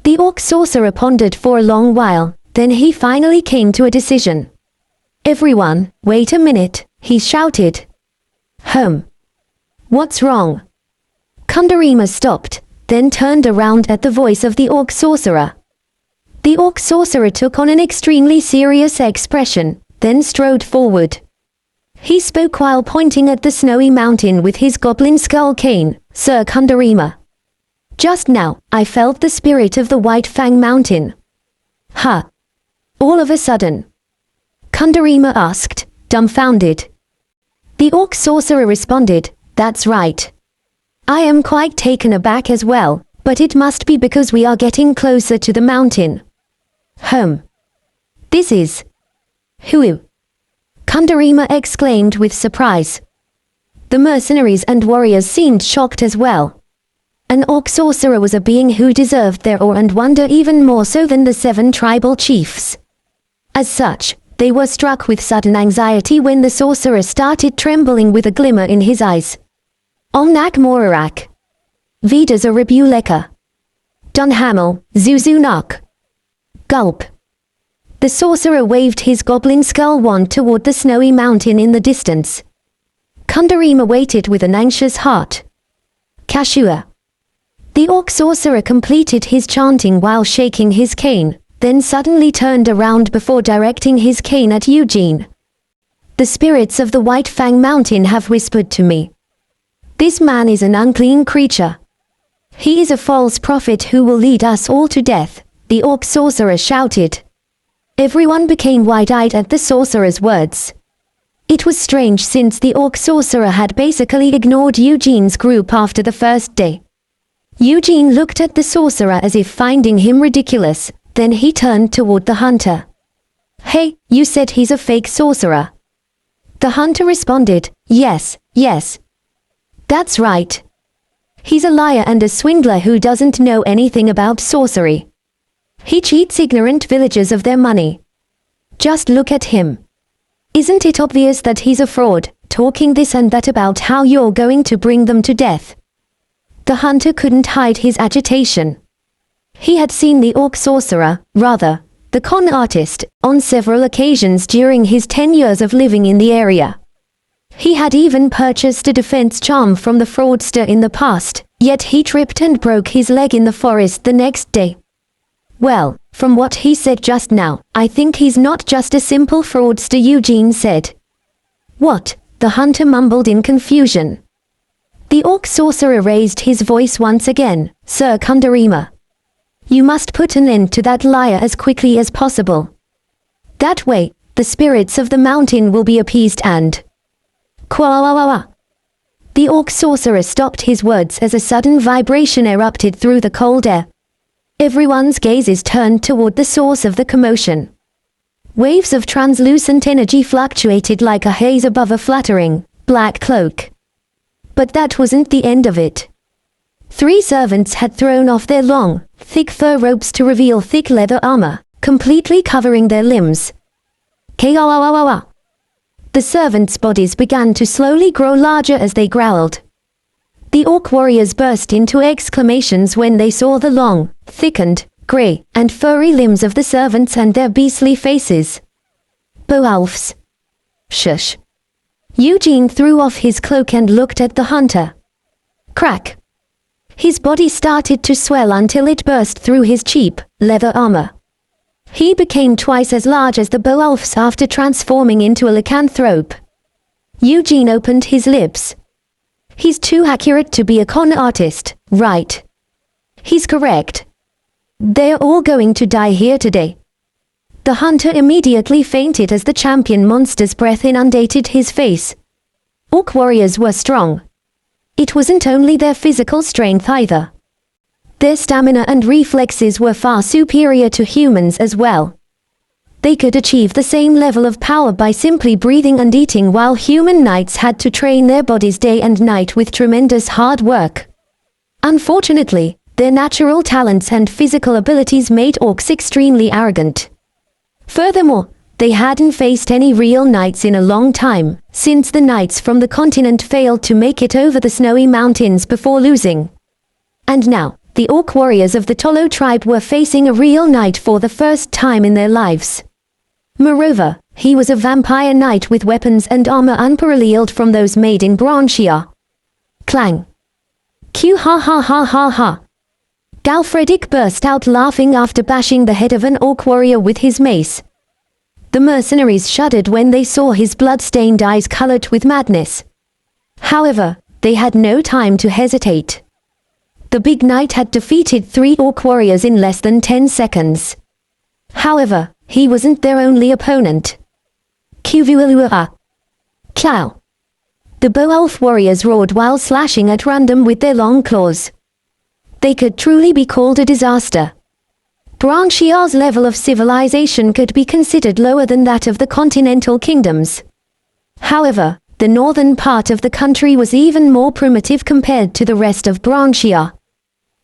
The orc sorcerer pondered for a long while, then he finally came to a decision. Everyone, wait a minute, he shouted. What's wrong? Kundarima stopped, then turned around at the voice of the orc sorcerer. The orc sorcerer took on an extremely serious expression, then strode forward. He spoke while pointing at the snowy mountain with his goblin skull cane. Sir Kundarima. Just now, I felt the spirit of the White Fang Mountain. Huh? All of a sudden. Kundarima asked, dumbfounded. The orc sorcerer responded, that's right. I am quite taken aback as well, but it must be because we are getting closer to the mountain. This is... Who? Kundarima exclaimed with surprise. The mercenaries and warriors seemed shocked as well. An orc sorcerer was a being who deserved their awe and wonder even more so than the 7 tribal chiefs. As such, they were struck with sudden anxiety when the sorcerer started trembling with a glimmer in his eyes. Omnak Morarak. Vidas a Rebuleka. Dunhamel, Zuzunak. Gulp. The sorcerer waved his goblin skull wand toward the snowy mountain in the distance. Kundarima waited with an anxious heart. Kashua. The orc sorcerer completed his chanting while shaking his cane, then suddenly turned around before directing his cane at Eugene. The spirits of the White Fang Mountain have whispered to me. This man is an unclean creature. He is a false prophet who will lead us all to death, the orc sorcerer shouted. Everyone became wide-eyed at the sorcerer's words. It was strange since the orc sorcerer had basically ignored Eugene's group after the first day. Eugene looked at the sorcerer as if finding him ridiculous, then he turned toward the hunter. Hey, you said he's a fake sorcerer. The hunter responded, yes, yes. That's right. He's a liar and a swindler who doesn't know anything about sorcery. He cheats ignorant villagers of their money. Just look at him. Isn't it obvious that he's a fraud, talking this and that about how you're going to bring them to death? The hunter couldn't hide his agitation. He had seen the orc sorcerer, rather, the con artist, on several occasions during his 10 years of living in the area. He had even purchased a defense charm from the fraudster in the past, yet he tripped and broke his leg in the forest the next day. Well, from what he said just now, I think he's not just a simple fraudster, Eugene said. What? The hunter mumbled in confusion. The orc sorcerer raised his voice once again, Sir Kundarima. You must put an end to that liar as quickly as possible. That way, the spirits of the mountain will be appeased and... Kwa. The orc sorcerer stopped his words as a sudden vibration erupted through the cold air. Everyone's gazes turned toward the source of the commotion. Waves of translucent energy fluctuated like a haze above a fluttering, black cloak. But that wasn't the end of it. 3 servants had thrown off their long, thick fur robes to reveal thick leather armor, completely covering their limbs. Kawawawawa. The servants' bodies began to slowly grow larger as they growled. The orc warriors burst into exclamations when they saw the long, thickened, grey, and furry limbs of the servants and their beastly faces. Beowulfs. Shush. Eugene threw off his cloak and looked at the hunter. Crack. His body started to swell until it burst through his cheap, leather armor. He became twice as large as the Beowulfs after transforming into a lycanthrope. Eugene opened his lips. He's too accurate to be a con artist, right? He's correct. They're all going to die here today. The hunter immediately fainted as the champion monster's breath inundated his face. Orc warriors were strong. It wasn't only their physical strength either. Their stamina and reflexes were far superior to humans as well. They could achieve the same level of power by simply breathing and eating, while human knights had to train their bodies day and night with tremendous hard work. Unfortunately, their natural talents and physical abilities made orcs extremely arrogant. Furthermore, they hadn't faced any real knights in a long time, since the knights from the continent failed to make it over the snowy mountains before losing. And now, the orc warriors of the Tolo tribe were facing a real knight for the first time in their lives. Moreover, he was a vampire knight with weapons and armor unparalleled from those made in Branchia. Clang. Q ha ha ha ha ha. Galfredic burst out laughing after bashing the head of an orc warrior with his mace. The mercenaries shuddered when they saw his blood-stained eyes colored with madness. However, they had no time to hesitate. The big knight had defeated 3 orc warriors in less than 10 seconds. However, he wasn't their only opponent. Kuvualua. Clow. The Beowulf warriors roared while slashing at random with their long claws. They could truly be called a disaster. Branchia's level of civilization could be considered lower than that of the continental kingdoms. However, the northern part of the country was even more primitive compared to the rest of Branchia.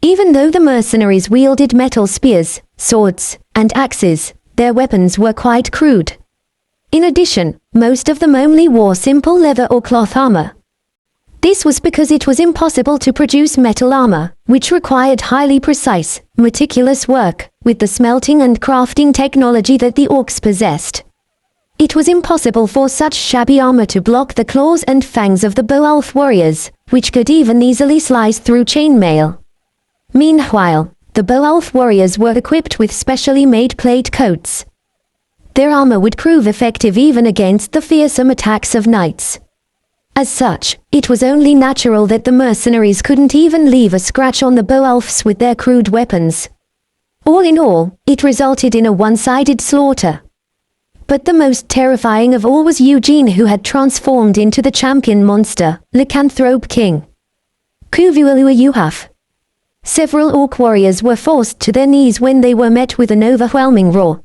Even though the mercenaries wielded metal spears, swords, and axes, their weapons were quite crude. In addition, most of them only wore simple leather or cloth armor. This was because it was impossible to produce metal armor, which required highly precise, meticulous work, with the smelting and crafting technology that the orcs possessed. It was impossible for such shabby armor to block the claws and fangs of the Beowulf warriors, which could even easily slice through chainmail. Meanwhile, the Beowulf warriors were equipped with specially made plate coats. Their armor would prove effective even against the fearsome attacks of knights. As such, it was only natural that the mercenaries couldn't even leave a scratch on the Beowulfs with their crude weapons. All in all, it resulted in a one-sided slaughter. But the most terrifying of all was Eugene, who had transformed into the champion monster, Lycanthrope King. Kuvualuayuhaf. Several orc warriors were forced to their knees when they were met with an overwhelming roar.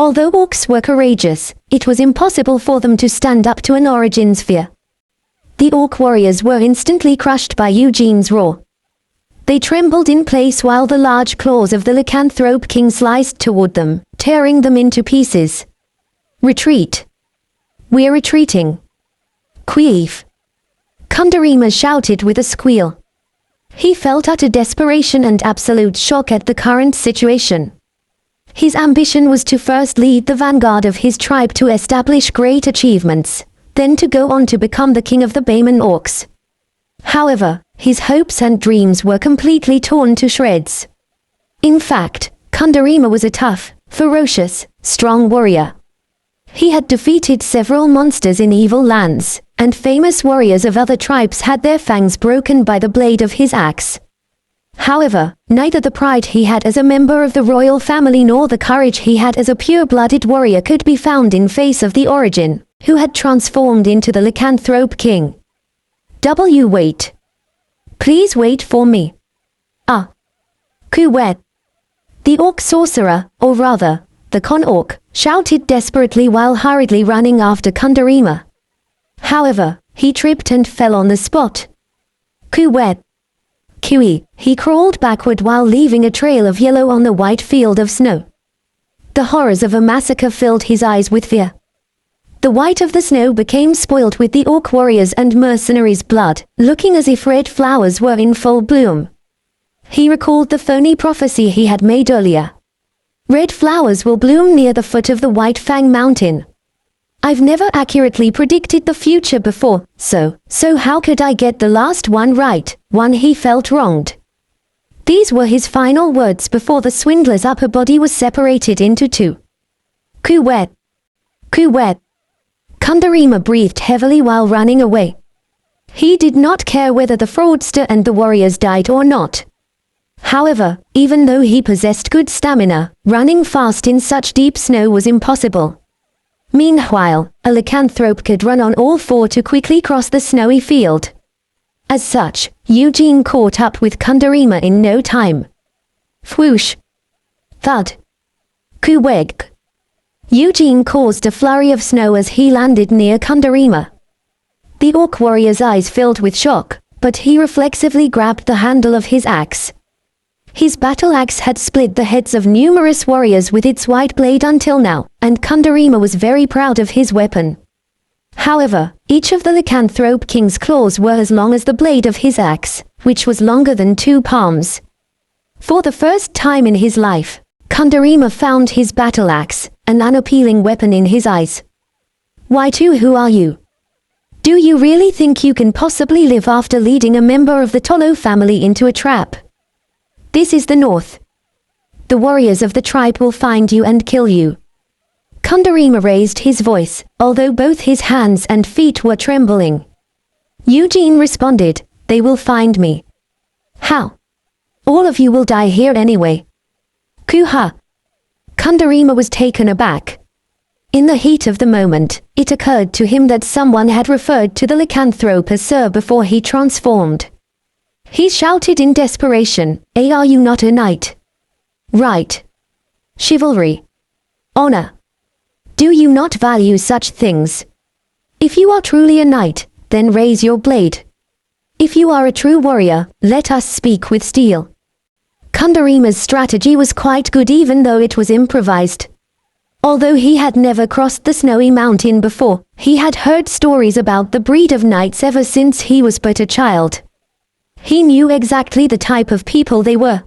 Although orcs were courageous, it was impossible for them to stand up to an origin sphere. The orc warriors were instantly crushed by Eugene's roar. They trembled in place while the large claws of the lycanthrope king sliced toward them, tearing them into pieces. Retreat. We're retreating. Queef. Kundarima shouted with a squeal. He felt utter desperation and absolute shock at the current situation. His ambition was to first lead the vanguard of his tribe to establish great achievements, then to go on to become the king of the Bayman orcs. However, his hopes and dreams were completely torn to shreds. In fact, Kundarima was a tough, ferocious, strong warrior. He had defeated several monsters in evil lands, and famous warriors of other tribes had their fangs broken by the blade of his axe. However, neither the pride he had as a member of the royal family nor the courage he had as a pure-blooded warrior could be found in face of the origin, who had transformed into the lycanthrope king. Wait. Please wait for me. Kuwet. The orc sorcerer, or rather, the con-orc, shouted desperately while hurriedly running after Kundarima. However, he tripped and fell on the spot. Kuwet. Kui, he crawled backward while leaving a trail of yellow on the white field of snow. The horrors of a massacre filled his eyes with fear. The white of the snow became spoiled with the orc warriors and mercenaries' blood, looking as if red flowers were in full bloom. He recalled the phony prophecy he had made earlier. Red flowers will bloom near the foot of the White Fang Mountain. I've never accurately predicted the future before, so how could I get the last one right, one he felt wronged? These were his final words before the swindler's upper body was separated into two. Kuwet. Kuwet. Kundarima breathed heavily while running away. He did not care whether the fraudster and the warriors died or not. However, even though he possessed good stamina, running fast in such deep snow was impossible. Meanwhile, a lycanthrope could run on all four to quickly cross the snowy field. As such, Eugene caught up with Kundarima in no time. Whoosh! Thud! Kuweg! Eugene caused a flurry of snow as he landed near Kundarima. The orc warrior's eyes filled with shock, but he reflexively grabbed the handle of his axe. His battle axe had split the heads of numerous warriors with its white blade until now, and Kundarima was very proud of his weapon. However, each of the lycanthrope king's claws were as long as the blade of his axe, which was longer than 2 palms. For the first time in his life, Kundarima found his battle axe, an unappealing weapon in his eyes. Who are you? Do you really think you can possibly live after leading a member of the Tolo family into a trap? This is the north. The warriors of the tribe will find you and kill you. Kundarima raised his voice, although both his hands and feet were trembling. Eugene responded, they will find me. How? All of you will die here anyway. Kuha. Kundarima was taken aback. In the heat of the moment, it occurred to him that someone had referred to the lycanthrope as Sir before he transformed. He shouted in desperation, are you not a knight? Right. Chivalry. Honor. Do you not value such things? If you are truly a knight, then raise your blade. If you are a true warrior, let us speak with steel. Kundarima's strategy was quite good even though it was improvised. Although he had never crossed the snowy mountain before, he had heard stories about the breed of knights ever since he was but a child. He knew exactly the type of people they were.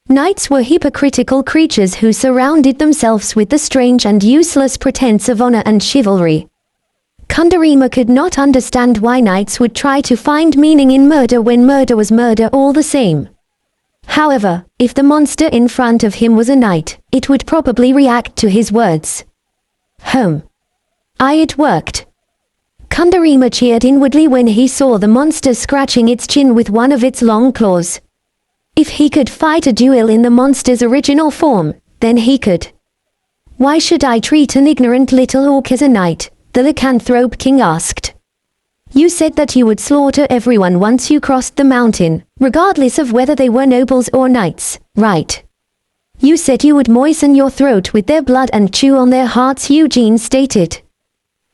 Knights were hypocritical creatures who surrounded themselves with the strange and useless pretense of honor and chivalry. Kundarima could not understand why knights would try to find meaning in murder when murder was murder all the same. However, if the monster in front of him was a knight, it would probably react to his words. It worked. Kundarima cheered inwardly when he saw the monster scratching its chin with one of its long claws. If he could fight a duel in the monster's original form, then he could. Why should I treat an ignorant little orc as a knight? The lycanthrope king asked. You said that you would slaughter everyone once you crossed the mountain, regardless of whether they were nobles or knights, right? You said you would moisten your throat with their blood and chew on their hearts, Eugene stated.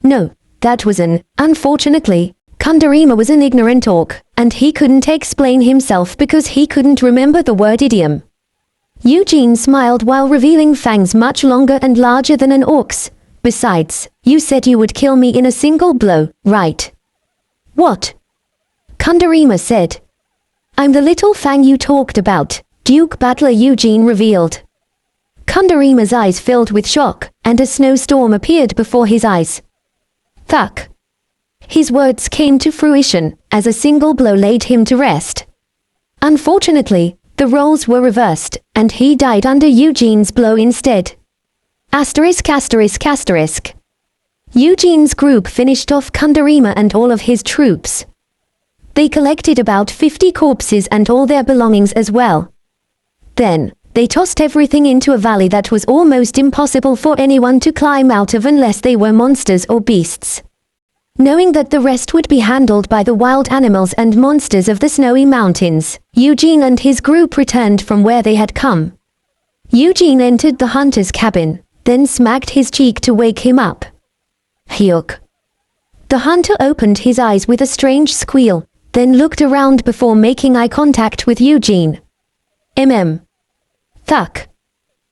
No, that wasn't. Unfortunately, Kundarima was an ignorant orc, and he couldn't explain himself because he couldn't remember the word idiom. Eugene smiled while revealing fangs much longer and larger than an orc's. Besides, you said you would kill me in a single blow, right? What? Kundarima said. I'm the little fang you talked about, Duke Battler, Eugene revealed. Kundarima's eyes filled with shock, and a snowstorm appeared before his eyes. Thuck. His words came to fruition, as a single blow laid him to rest. Unfortunately, the roles were reversed, and he died under Eugene's blow instead. Asterisk asterisk asterisk. Eugene's group finished off Kundarima and all of his troops. They collected about 50 corpses and all their belongings as well. Then, they tossed everything into a valley that was almost impossible for anyone to climb out of unless they were monsters or beasts. Knowing that the rest would be handled by the wild animals and monsters of the snowy mountains, Eugene and his group returned from where they had come. Eugene entered the hunter's cabin, then smacked his cheek to wake him up. Hyuk. The hunter opened his eyes with a strange squeal, then looked around before making eye contact with Eugene. Thuck.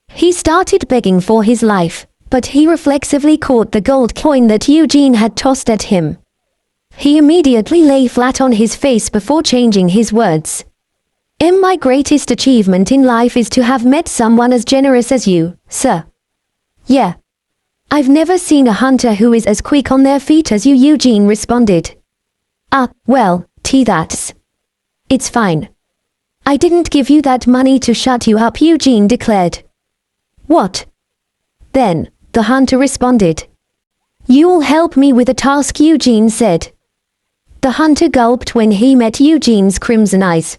He started begging for his life, but he reflexively caught the gold coin that Eugene had tossed at him. He immediately lay flat on his face before changing his words. My greatest achievement in life is to have met someone as generous as you, sir. Yeah. I've never seen a hunter who is as quick on their feet as you, Eugene responded. Well, that's. It's fine. I didn't give you that money to shut you up, Eugene declared. What? Then, the hunter responded. You'll help me with a task, Eugene said. The hunter gulped when he met Eugene's crimson eyes.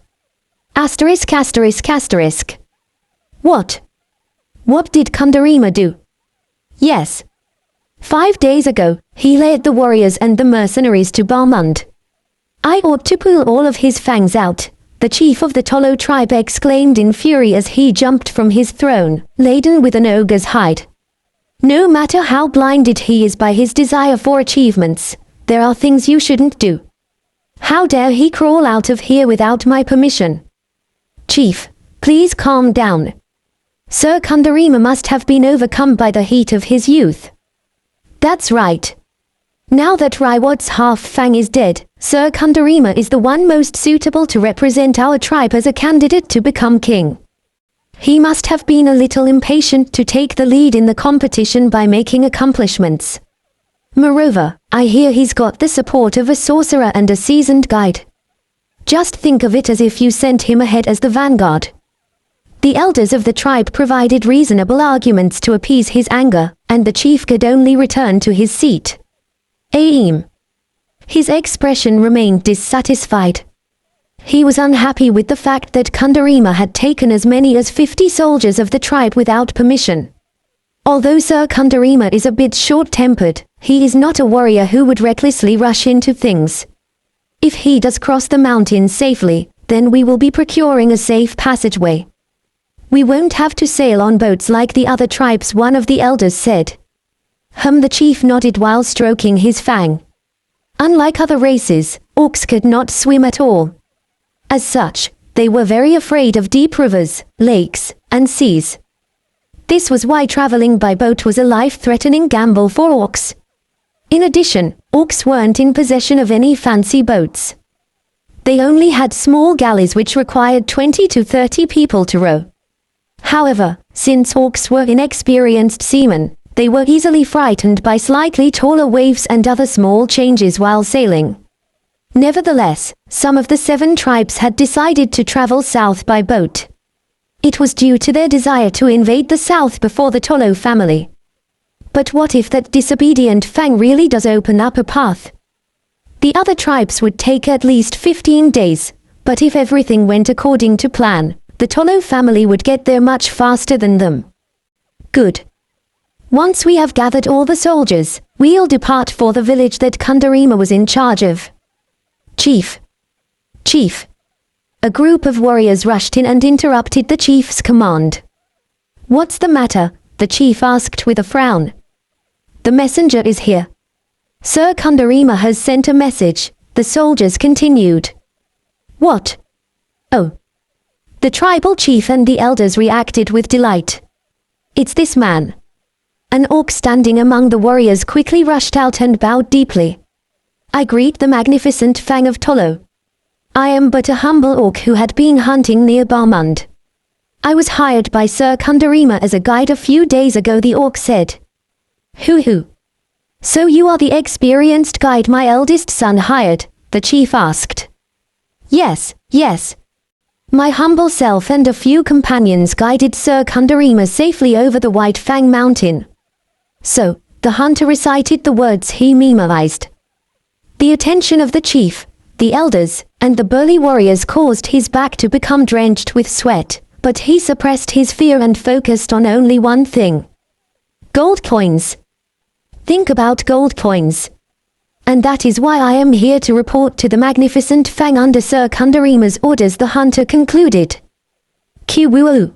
Asterisk asterisk asterisk. What? What did Kundarima do? Yes. 5 days ago, he led the warriors and the mercenaries to Balmund. I ought to pull all of his fangs out, the chief of the Tolo tribe exclaimed in fury as he jumped from his throne, laden with an ogre's hide. No matter how blinded he is by his desire for achievements, there are things you shouldn't do. How dare he crawl out of here without my permission? Chief, please calm down. Sir Kundarima must have been overcome by the heat of his youth. That's right. Now that Raiwad's half-fang is dead, Sir Kundarima is the one most suitable to represent our tribe as a candidate to become king. He must have been a little impatient to take the lead in the competition by making accomplishments. Moreover, I hear he's got the support of a sorcerer and a seasoned guide. Just think of it as if you sent him ahead as the vanguard. The elders of the tribe provided reasonable arguments to appease his anger, and the chief could only return to his seat. His expression remained dissatisfied. He was unhappy with the fact that Kundarima had taken as many as 50 soldiers of the tribe without permission. Although Sir Kundarima is a bit short-tempered, he is not a warrior who would recklessly rush into things. If he does cross the mountains safely, then we will be procuring a safe passageway. We won't have to sail on boats like the other tribes, one of the elders said. The chief nodded while stroking his fang. Unlike other races, orcs could not swim at all. As such, they were very afraid of deep rivers, lakes, and seas. This was why traveling by boat was a life-threatening gamble for orcs. In addition, orcs weren't in possession of any fancy boats. They only had small galleys which required 20 to 30 people to row. However, since orcs were inexperienced seamen, they were easily frightened by slightly taller waves and other small changes while sailing. Nevertheless, some of the 7 tribes had decided to travel south by boat. It was due to their desire to invade the south before the Tolo family. But what if that disobedient fang really does open up a path? The other tribes would take at least 15 days, but if everything went according to plan, the Tolo family would get there much faster than them. Good. Once we have gathered all the soldiers, we'll depart for the village that Kundarima was in charge of. Chief. A group of warriors rushed in and interrupted the chief's command. What's the matter? The chief asked with a frown. The messenger is here. Sir Kundarima has sent a message, the soldiers continued. What? Oh. The tribal chief and the elders reacted with delight. It's this man. An orc standing among the warriors quickly rushed out and bowed deeply. I greet the magnificent Fang of Tolo. I am but a humble orc who had been hunting near Barmund. I was hired by Sir Kundarima as a guide a few days ago, the orc said. Who? So you are the experienced guide my eldest son hired, the chief asked. Yes. My humble self and a few companions guided Sir Kundarima safely over the White Fang Mountain. So, the hunter recited the words he memorized. The attention of the chief, the elders, and the burly warriors caused his back to become drenched with sweat, but he suppressed his fear and focused on only one thing. Gold coins. Think about gold coins. And that is why I am here to report to the magnificent Fang under Sir Kundarima's orders, the hunter concluded. Kiwoo.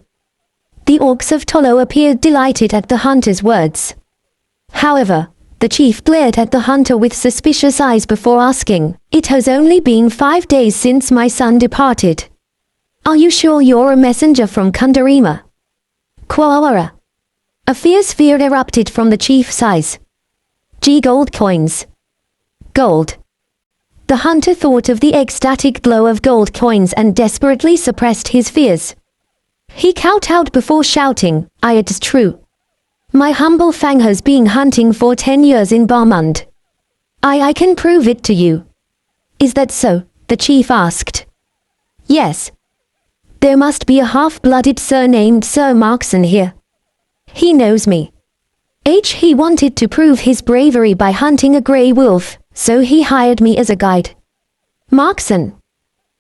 The orcs of Tolo appeared delighted at the hunter's words. However, the chief glared at the hunter with suspicious eyes before asking, It has only been 5 days since my son departed. Are you sure you're a messenger from Kundarima? Quawara. A fierce fear erupted from the chief's eyes. Gold coins. Gold. The hunter thought of the ecstatic glow of gold coins and desperately suppressed his fears. He kowtowed before shouting, It's true. My humble Fang has been hunting for 10 years in Barmund. I can prove it to you. Is that so? The chief asked. Yes. There must be a half-blooded sir named Sir Markson here. He knows me. He wanted to prove his bravery by hunting a grey wolf, so he hired me as a guide. Markson.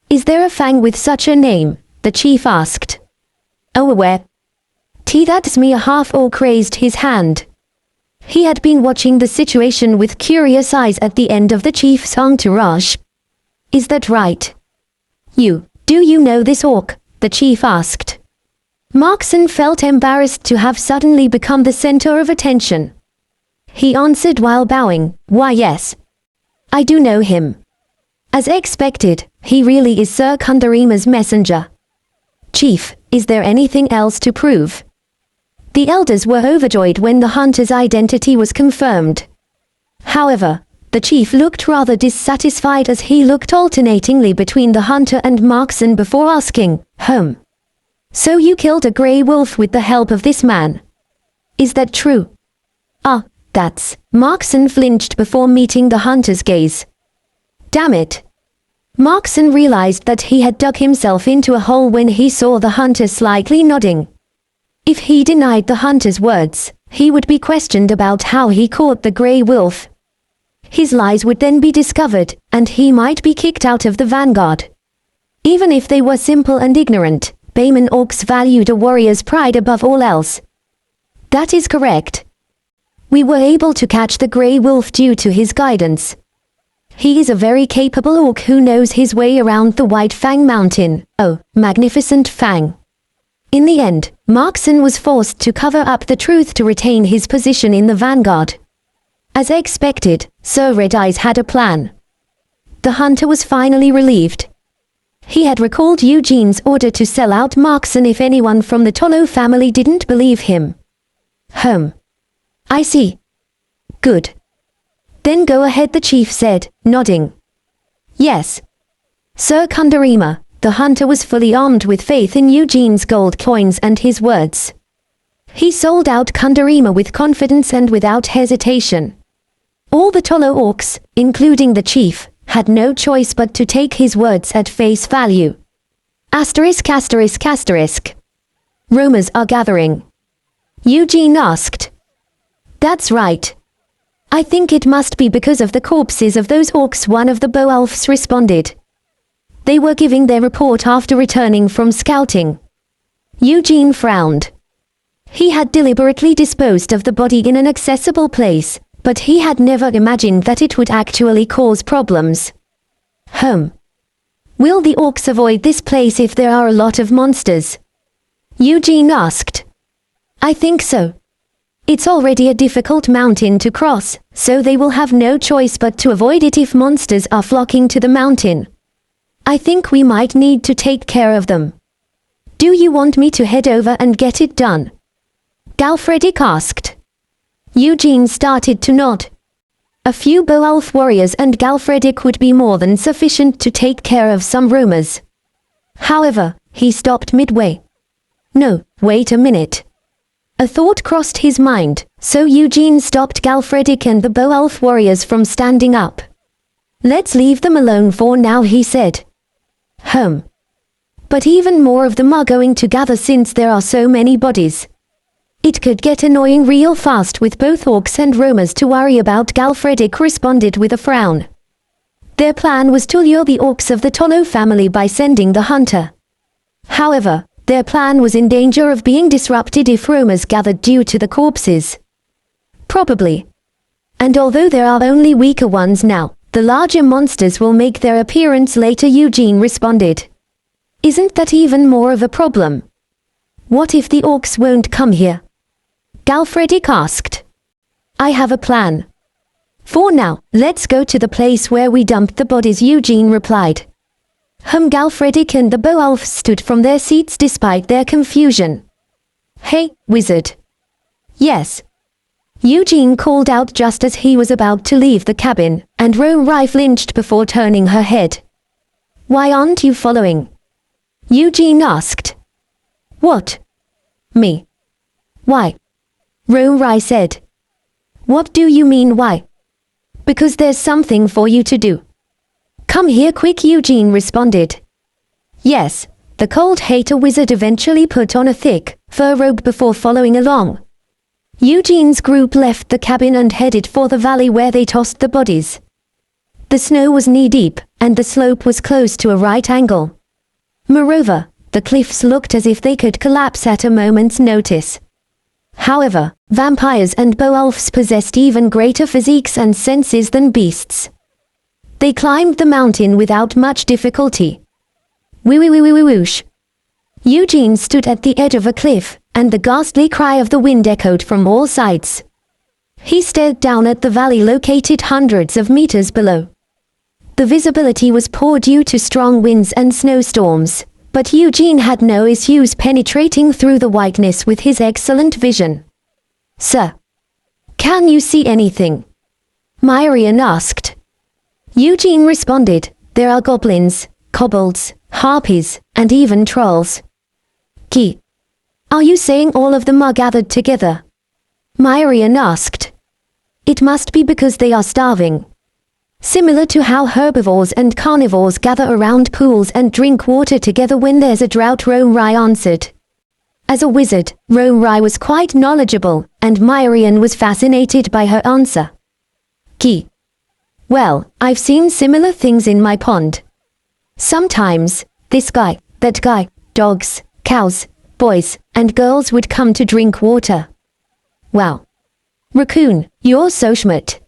Is there a Fang with such a name? The chief asked. Oh, where? That's me. A half-orc raised his hand. He had been watching the situation with curious eyes at the end of the chief's entourage. Is that right? Do you know this orc? The chief asked. Markson felt embarrassed to have suddenly become the center of attention. He answered while bowing, Why yes. I do know him. As expected, he really is Sir Kundarima's messenger. Chief, is there anything else to prove? The elders were overjoyed when the hunter's identity was confirmed. However, the chief looked rather dissatisfied as he looked alternatingly between the hunter and Markson before asking, So you killed a grey wolf with the help of this man? Is that true? That's... Markson flinched before meeting the hunter's gaze. Damn it. Markson realized that he had dug himself into a hole when he saw the hunter slightly nodding. If he denied the hunter's words, he would be questioned about how he caught the grey wolf. His lies would then be discovered, and he might be kicked out of the vanguard. Even if they were simple and ignorant, Bayman orcs valued a warrior's pride above all else. That is correct. We were able to catch the grey wolf due to his guidance. He is a very capable orc who knows his way around the White Fang Mountain. Oh, magnificent Fang. In the end, Markson was forced to cover up the truth to retain his position in the vanguard. As expected, Sir Red Eyes had a plan. The hunter was finally relieved. He had recalled Eugene's order to sell out Markson if anyone from the Tolo family didn't believe him. I see. Good. Then go ahead, the chief said, nodding. Yes. Sir Kundarima. The hunter was fully armed with faith in Eugene's gold coins and his words. He sold out Kundarima with confidence and without hesitation. All the Tolo orcs, including the chief, had no choice but to take his words at face value. Asterisk. Rumors are gathering. Eugene asked. That's right. I think it must be because of the corpses of those orcs, one of the Beowulfs responded. They were giving their report after returning from scouting. Eugene frowned. He had deliberately disposed of the body in an accessible place, but he had never imagined that it would actually cause problems. Will the orcs avoid this place if there are a lot of monsters? Eugene asked. I think so. It's already a difficult mountain to cross, so they will have no choice but to avoid it if monsters are flocking to the mountain. I think we might need to take care of them. Do you want me to head over and get it done? Galfredic asked. Eugene started to nod. A few Beowulf warriors and Galfredic would be more than sufficient to take care of some rumors. However, he stopped midway. No, wait a minute. A thought crossed his mind, so Eugene stopped Galfredic and the Beowulf warriors from standing up. Let's leave them alone for now, he said. But even more of them are going to gather since there are so many bodies. It could get annoying real fast with both orcs and roamers to worry about, Galfredic responded with a frown. Their plan was to lure the orcs of the Tolo family by sending the hunter. However, their plan was in danger of being disrupted if roamers gathered due to the corpses. Probably. And although there are only weaker ones now, the larger monsters will make their appearance later, Eugene responded. Isn't that even more of a problem? What if the orcs won't come here? Galfredic asked. I have a plan. For now, let's go to the place where we dumped the bodies, Eugene replied. Galfredic and the Beowulf stood from their seats despite their confusion. Hey, wizard. Yes. Eugene called out just as he was about to leave the cabin, and Rory flinched before turning her head. Why aren't you following? Eugene asked. What? Me. Why? Rory said. What do you mean why? Because there's something for you to do. Come here quick, Eugene responded. Yes, the cold hater wizard eventually put on a thick, fur robe before following along. Eugene's group left the cabin and headed for the valley where they tossed the bodies. The snow was knee-deep, and the slope was close to a right angle. Moreover, the cliffs looked as if they could collapse at a moment's notice. However, vampires and Beowulfs possessed even greater physiques and senses than beasts. They climbed the mountain without much difficulty. Whoosh. Eugene stood at the edge of a cliff, and the ghastly cry of the wind echoed from all sides. He stared down at the valley located hundreds of meters below. The visibility was poor due to strong winds and snowstorms, but Eugene had no issues penetrating through the whiteness with his excellent vision. Sir, can you see anything? Myrian asked. Eugene responded, there are goblins, kobolds, harpies, and even trolls. Key. Are you saying all of them are gathered together? Myrian asked. It must be because they are starving. Similar to how herbivores and carnivores gather around pools and drink water together when there's a drought, Rory answered. As a wizard, Rory was quite knowledgeable, and Myrian was fascinated by her answer. Key. Well, I've seen similar things in my pond. Sometimes, this guy, that guy, dogs, cows, boys, and girls would come to drink water. Wow. Raccoon, you're so smart.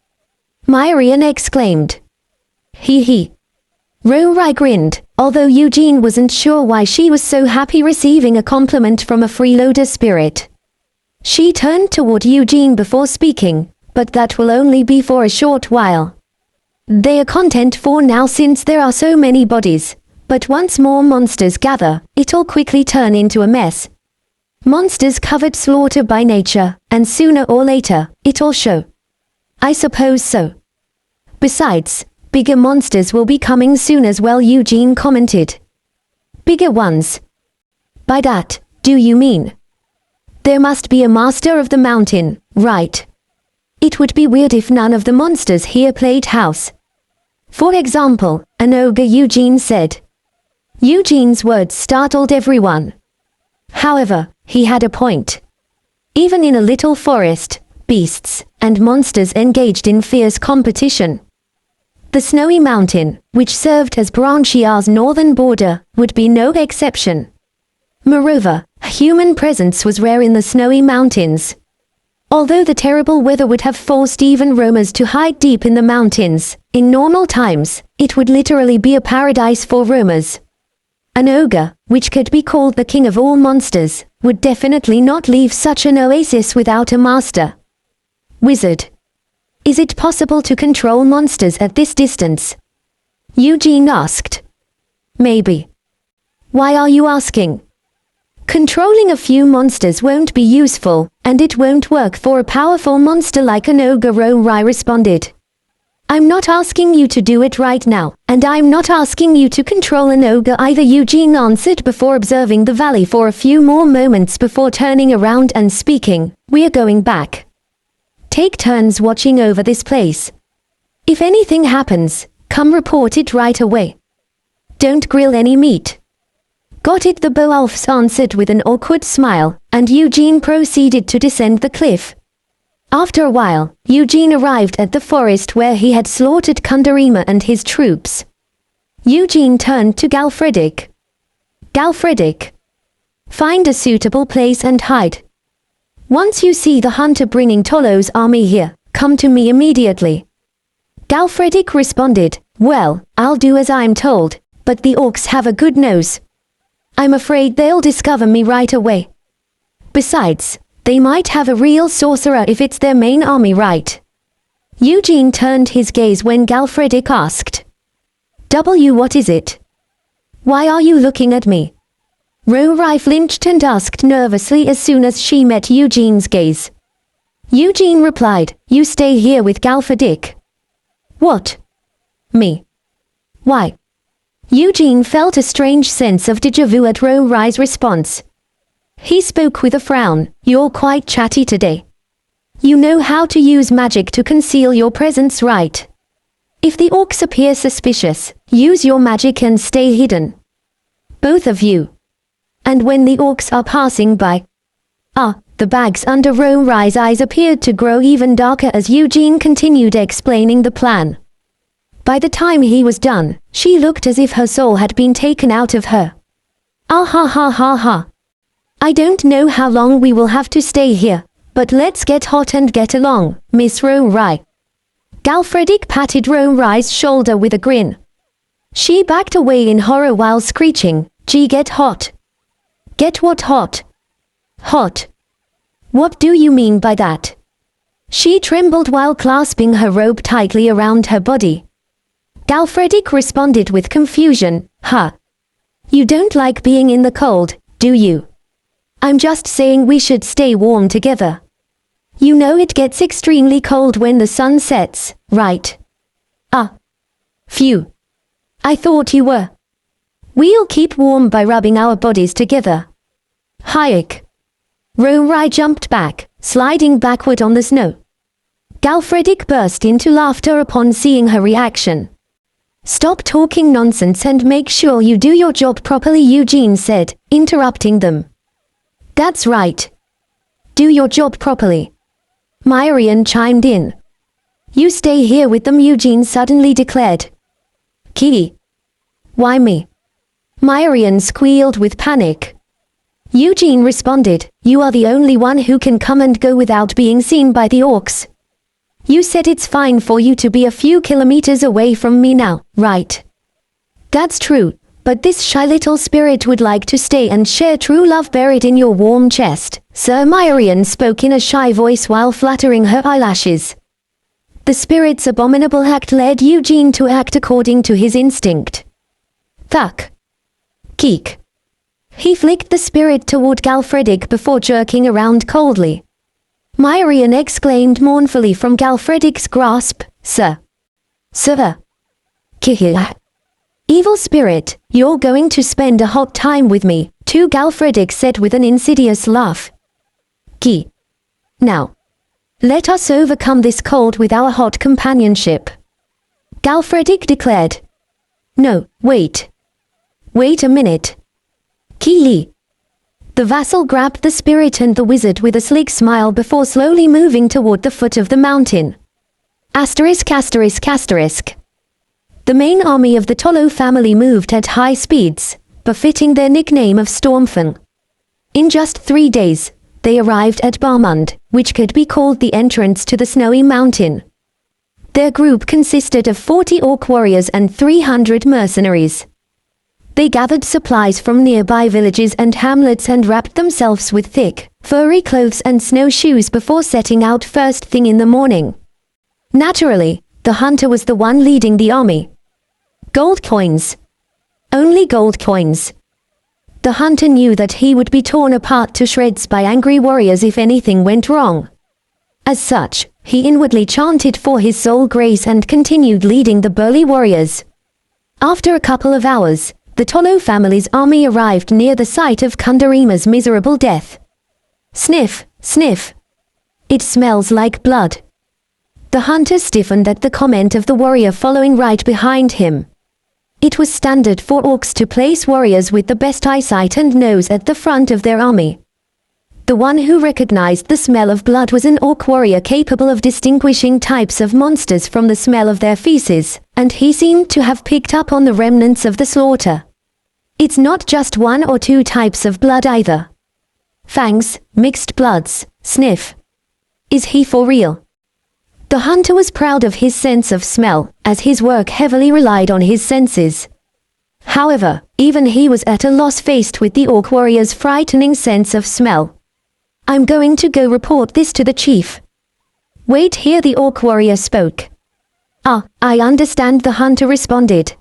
Myrian exclaimed. He. Rory grinned, although Eugene wasn't sure why she was so happy receiving a compliment from a freeloader spirit. She turned toward Eugene before speaking, but that will only be for a short while. They are content for now since there are so many bodies, but once more monsters gather, it'll quickly turn into a mess. Monsters covered slaughter by nature, and sooner or later, it'll show. I suppose so. Besides, bigger monsters will be coming soon as well, Eugene commented. Bigger ones? By that, do you mean? There must be a master of the mountain, right? It would be weird if none of the monsters here played house. For example, an ogre, Eugene said. Eugene's words startled everyone. However, he had a point. Even in a little forest, beasts and monsters engaged in fierce competition. The snowy mountain, which served as Branchiar's northern border, would be no exception. Moreover, human presence was rare in the snowy mountains. Although the terrible weather would have forced even roamers to hide deep in the mountains, in normal times, it would literally be a paradise for roamers. An ogre, which could be called the king of all monsters, would definitely not leave such an oasis without a master. Wizard. Is it possible to control monsters at this distance? Eugene asked. Maybe. Why are you asking? Controlling a few monsters won't be useful, and it won't work for a powerful monster like an ogre, Rai responded. I'm not asking you to do it right now, and I'm not asking you to control an ogre either, Eugene answered before observing the valley for a few more moments before turning around and speaking. We're going back. Take turns watching over this place. If anything happens, come report it right away. Don't grill any meat. Got it, the Beowulfs answered with an awkward smile, and Eugene proceeded to descend the cliff. After a while, Eugene arrived at the forest where he had slaughtered Kundarima and his troops. Eugene turned to Galfredic. Galfredic. Find a suitable place and hide. Once you see the hunter bringing Tolo's army here, come to me immediately. Galfredic responded, well, I'll do as I'm told, but the orcs have a good nose. I'm afraid they'll discover me right away. Besides, they might have a real sorcerer if it's their main army, right? Eugene turned his gaze when Galfredic asked. What is it? Why are you looking at me? Rai flinched and asked nervously as soon as she met Eugene's gaze. Eugene replied, you stay here with Galfredic. What? Me? Why? Eugene felt a strange sense of déjà vu at Rai's response. He spoke with a frown. You're quite chatty today. You know how to use magic to conceal your presence, right? If the orcs appear suspicious, use your magic and stay hidden. Both of you. And when the orcs are passing by. The bags under Rai's eyes appeared to grow even darker as Eugene continued explaining the plan. By the time he was done, she looked as if her soul had been taken out of her. Ah ha ha ha ha. I don't know how long we will have to stay here, but let's get hot and get along, Miss Rai. Galfredic patted Rai's shoulder with a grin. She backed away in horror while screeching, gee, get hot. Get what hot? Hot. What do you mean by that? She trembled while clasping her robe tightly around her body. Galfredic responded with confusion, huh? You don't like being in the cold, do you? I'm just saying we should stay warm together. You know it gets extremely cold when the sun sets, right? Phew. I thought you were. We'll keep warm by rubbing our bodies together. Hayek. Rai jumped back, sliding backward on the snow. Galfredic burst into laughter upon seeing her reaction. Stop talking nonsense and make sure you do your job properly, Eugene said, interrupting them. That's right. Do your job properly. Myrian chimed in. You stay here with them, Eugene suddenly declared. Key. Why me? Myrian squealed with panic. Eugene responded, you are the only one who can come and go without being seen by the orcs. You said it's fine for you to be a few kilometers away from me now, right? That's true, but this shy little spirit would like to stay and share true love buried in your warm chest, Sir Myrian spoke in a shy voice while fluttering her eyelashes. The spirit's abominable act led Eugene to act according to his instinct. Thuck. Keek. He flicked the spirit toward Galfredic before jerking around coldly. Myrian exclaimed mournfully from Galfredic's grasp, Sir. Sir. Kihia. Evil spirit, you're going to spend a hot time with me, too, Galfredic said with an insidious laugh. Ki. Now. Let us overcome this cold with our hot companionship. Galfredic declared. No, wait. Wait a minute. Ki. The vassal grabbed the spirit and the wizard with a sleek smile before slowly moving toward the foot of the mountain. Asterisk asterisk asterisk. The main army of the Tolo family moved at high speeds, befitting their nickname of Stormfen. In just 3 days, they arrived at Barmund, which could be called the entrance to the snowy mountain. Their group consisted of 40 orc warriors and 300 mercenaries. They gathered supplies from nearby villages and hamlets and wrapped themselves with thick, furry clothes and snowshoes before setting out first thing in the morning. Naturally, the hunter was the one leading the army. Gold coins. Only gold coins. The hunter knew that he would be torn apart to shreds by angry warriors if anything went wrong. As such, he inwardly chanted for his soul grace and continued leading the burly warriors. After a couple of hours, the Tolo family's army arrived near the site of Kundarima's miserable death. Sniff, sniff. It smells like blood. The hunter stiffened at the comment of the warrior following right behind him. It was standard for orcs to place warriors with the best eyesight and nose at the front of their army. The one who recognized the smell of blood was an orc warrior capable of distinguishing types of monsters from the smell of their feces, and he seemed to have picked up on the remnants of the slaughter. It's not just one or two types of blood either. Fangs, mixed bloods, sniff. Is he for real? The hunter was proud of his sense of smell, as his work heavily relied on his senses. However, even he was at a loss faced with the orc warrior's frightening sense of smell. I'm going to go report this to the chief. Wait here, the orc warrior spoke. Ah, I understand, the hunter responded.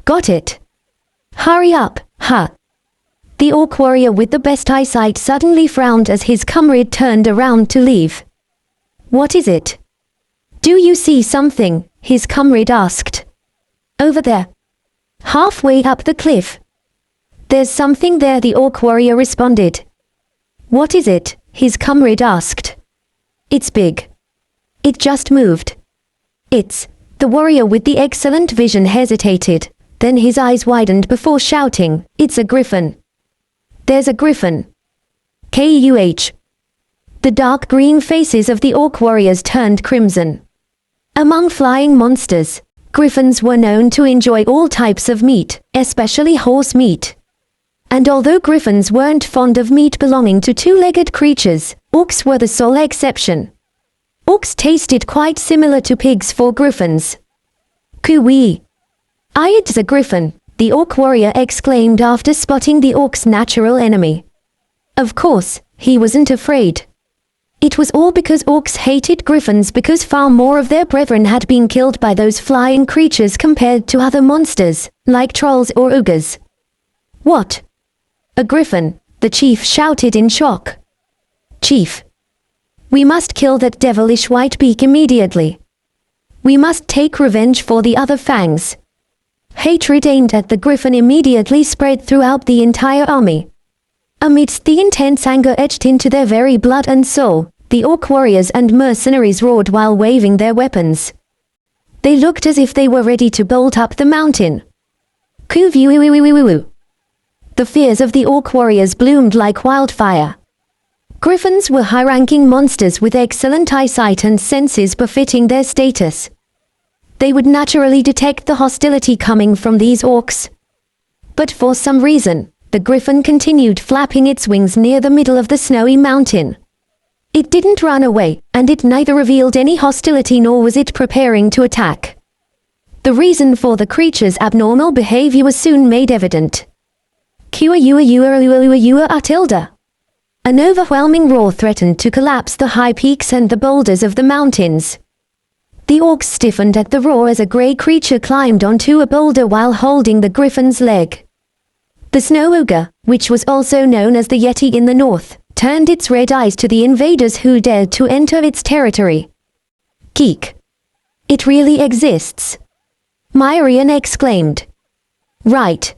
Got it. Hurry up, huh? The orc warrior with the best eyesight suddenly frowned as his comrade turned around to leave. What is it? Do you see something? His comrade asked. Over there. Halfway up the cliff. There's something there, the orc warrior responded. What is it? His comrade asked. It's big. It just moved. The warrior with the excellent vision hesitated, then his eyes widened before shouting, it's a griffin. There's a griffin. Kuh. The dark green faces of the orc warriors turned crimson. Among flying monsters, griffins were known to enjoy all types of meat, especially horse meat. And although griffins weren't fond of meat belonging to two-legged creatures, orcs were the sole exception. Orcs tasted quite similar to pigs for griffins. Coo-wee. It's a griffin, the orc warrior exclaimed after spotting the orc's natural enemy. Of course, he wasn't afraid. It was all because orcs hated griffins because far more of their brethren had been killed by those flying creatures compared to other monsters, like trolls or ogres. What? A griffin, the chief shouted in shock. Chief. We must kill that devilish white beak immediately. We must take revenge for the other fangs. Hatred aimed at the griffin immediately spread throughout the entire army. Amidst the intense anger etched into their very blood and soul, the orc warriors and mercenaries roared while waving their weapons. They looked as if they were ready to bolt up the mountain. Coo-wee-wee-wee-wee-wee-woo. The fears of the orc warriors bloomed like wildfire. Griffins were high-ranking monsters with excellent eyesight and senses befitting their status. They would naturally detect the hostility coming from these orcs. But for some reason, the griffin continued flapping its wings near the middle of the snowy mountain. It didn't run away, and it neither revealed any hostility nor was it preparing to attack. The reason for the creature's abnormal behavior was soon made evident. Tilda. An overwhelming roar threatened to collapse the high peaks and the boulders of the mountains. The orcs stiffened at the roar as a grey creature climbed onto a boulder while holding the griffin's leg. The snow ogre, which was also known as the Yeti in the north, turned its red eyes to the invaders who dared to enter its territory. Geek. It really exists. Myrian exclaimed. Right.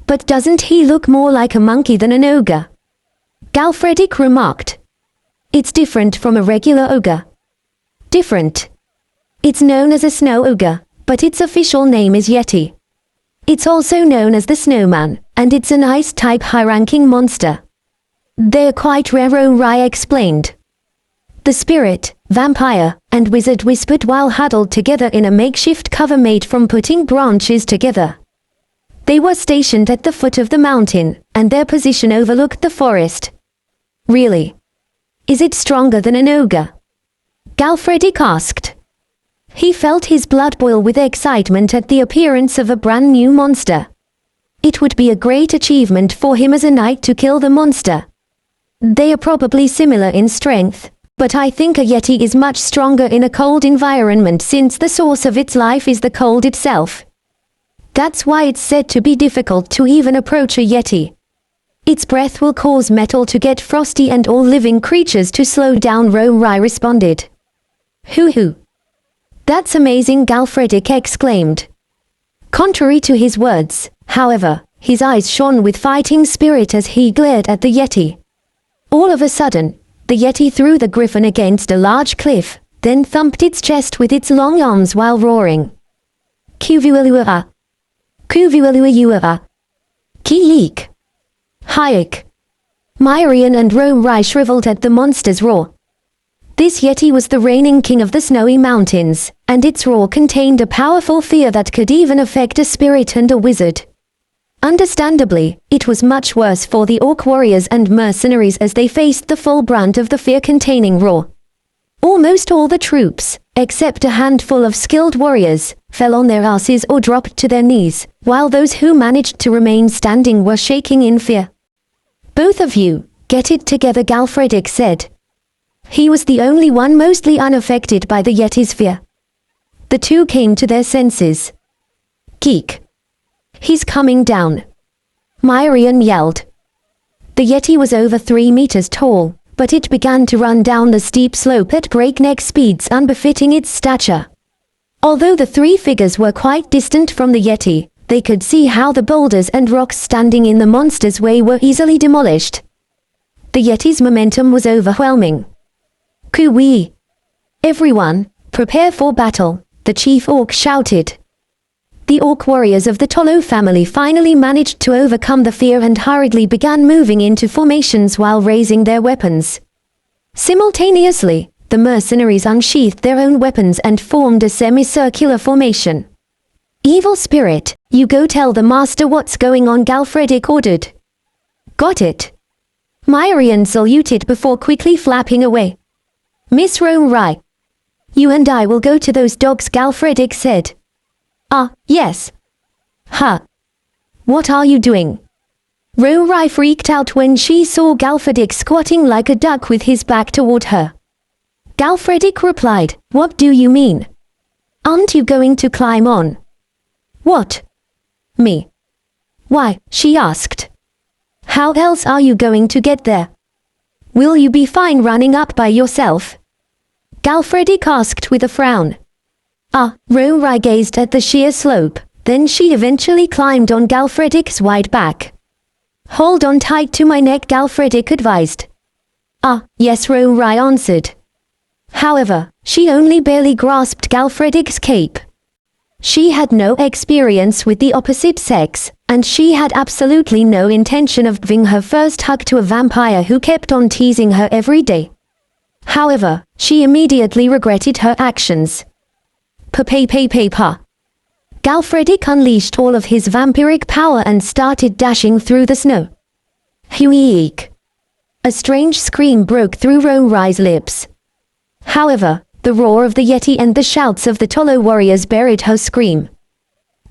But doesn't he look more like a monkey than an ogre? Galfredic remarked. It's different from a regular ogre. Different. It's known as a snow ogre, but its official name is Yeti. It's also known as the snowman, and it's an ice-type high-ranking monster. They're quite rare, Rai explained. The spirit, vampire, and wizard whispered while huddled together in a makeshift cover made from putting branches together. They were stationed at the foot of the mountain, and their position overlooked the forest. Really? Is it stronger than an ogre? Galfredic asked. He felt his blood boil with excitement at the appearance of a brand new monster. It would be a great achievement for him as a knight to kill the monster. They are probably similar in strength, but I think a yeti is much stronger in a cold environment since the source of its life is the cold itself. That's why it's said to be difficult to even approach a yeti. Its breath will cause metal to get frosty and all living creatures to slow down, Rai responded. Hoo. That's amazing, Galfredic exclaimed. Contrary to his words, however, his eyes shone with fighting spirit as he glared at the yeti. All of a sudden, the yeti threw the griffin against a large cliff, then thumped its chest with its long arms while roaring. Kuvualuaa. Kuvualuaa. Ki-yeek. Hayek. Myrian and Rai shriveled at the monster's roar. This yeti was the reigning king of the snowy mountains, and its roar contained a powerful fear that could even affect a spirit and a wizard. Understandably, it was much worse for the orc warriors and mercenaries as they faced the full brunt of the fear-containing roar. Almost all the troops, except a handful of skilled warriors, fell on their asses or dropped to their knees, while those who managed to remain standing were shaking in fear. Both of you, get it together, Galfredic said. He was the only one mostly unaffected by the yeti's fear. The two came to their senses. Geek. He's coming down. Myrian yelled. The yeti was over 3 meters tall, but it began to run down the steep slope at breakneck speeds unbefitting its stature. Although the three figures were quite distant from the yeti, they could see how the boulders and rocks standing in the monster's way were easily demolished. The yeti's momentum was overwhelming. Coo-wee! Everyone, prepare for battle, the chief orc shouted. The orc warriors of the Tolo family finally managed to overcome the fear and hurriedly began moving into formations while raising their weapons. Simultaneously, the mercenaries unsheathed their own weapons and formed a semicircular formation. Evil spirit, you go tell the master what's going on, Galfredic ordered. Got it. Myrian saluted before quickly flapping away. Miss Rai. You and I will go to those dogs, Galfredic said. Ah, yes. Huh. What are you doing? Rai freaked out when she saw Galfredic squatting like a duck with his back toward her. Galfredic replied, What do you mean? Aren't you going to climb on? What? Me? Why, she asked. How else are you going to get there? Will you be fine running up by yourself? Galfredic asked with a frown. Rai gazed at the sheer slope, then she eventually climbed on Galfredic's wide back. Hold on tight to my neck, Galfredic advised. Yes, Rai answered. However, she only barely grasped Galfredic's cape. She had no experience with the opposite sex, and she had absolutely no intention of giving her first hug to a vampire who kept on teasing her every day. However, she immediately regretted her actions. Pa. Galfredic unleashed all of his vampiric power and started dashing through the snow. Hueek! A strange scream broke through Rai's lips. However, the roar of the yeti and the shouts of the Tolo warriors buried her scream.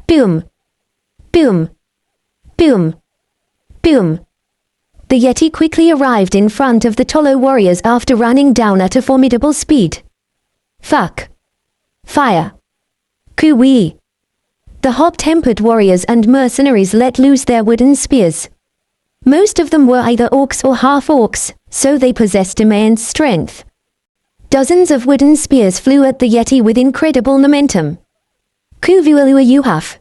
Boom! Boom! Boom! Boom! The yeti quickly arrived in front of the Tolo warriors after running down at a formidable speed. Fuck! Fire! Coo-wee! The hot-tempered warriors and mercenaries let loose their wooden spears. Most of them were either orcs or half-orcs, so they possessed immense strength. Dozens of wooden spears flew at the yeti with incredible momentum. Kuvualuayuhaf.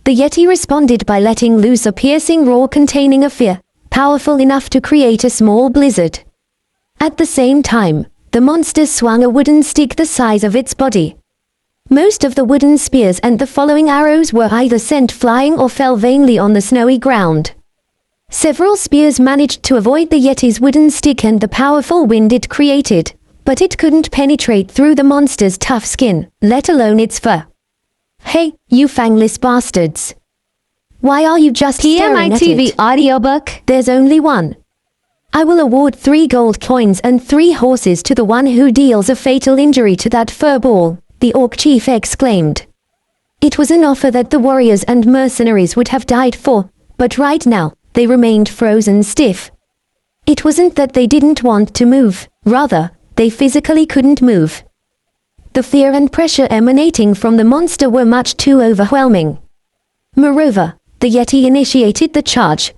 The yeti responded by letting loose a piercing roar containing a fear, powerful enough to create a small blizzard. At the same time, the monster swung a wooden stick the size of its body. Most of the wooden spears and the following arrows were either sent flying or fell vainly on the snowy ground. Several spears managed to avoid the yeti's wooden stick and the powerful wind it created, but it couldn't penetrate through the monster's tough skin, let alone its fur. Hey, you fangless bastards. Why are you just staring at it? Audiobook. There's only one. I will award 3 gold coins and 3 horses to the one who deals a fatal injury to that fur ball, the orc chief exclaimed. It was an offer that the warriors and mercenaries would have died for, but right now, they remained frozen stiff. It wasn't that they didn't want to move, rather, they physically couldn't move. The fear and pressure emanating from the monster were much too overwhelming. Moreover, the Yeti initiated the charge.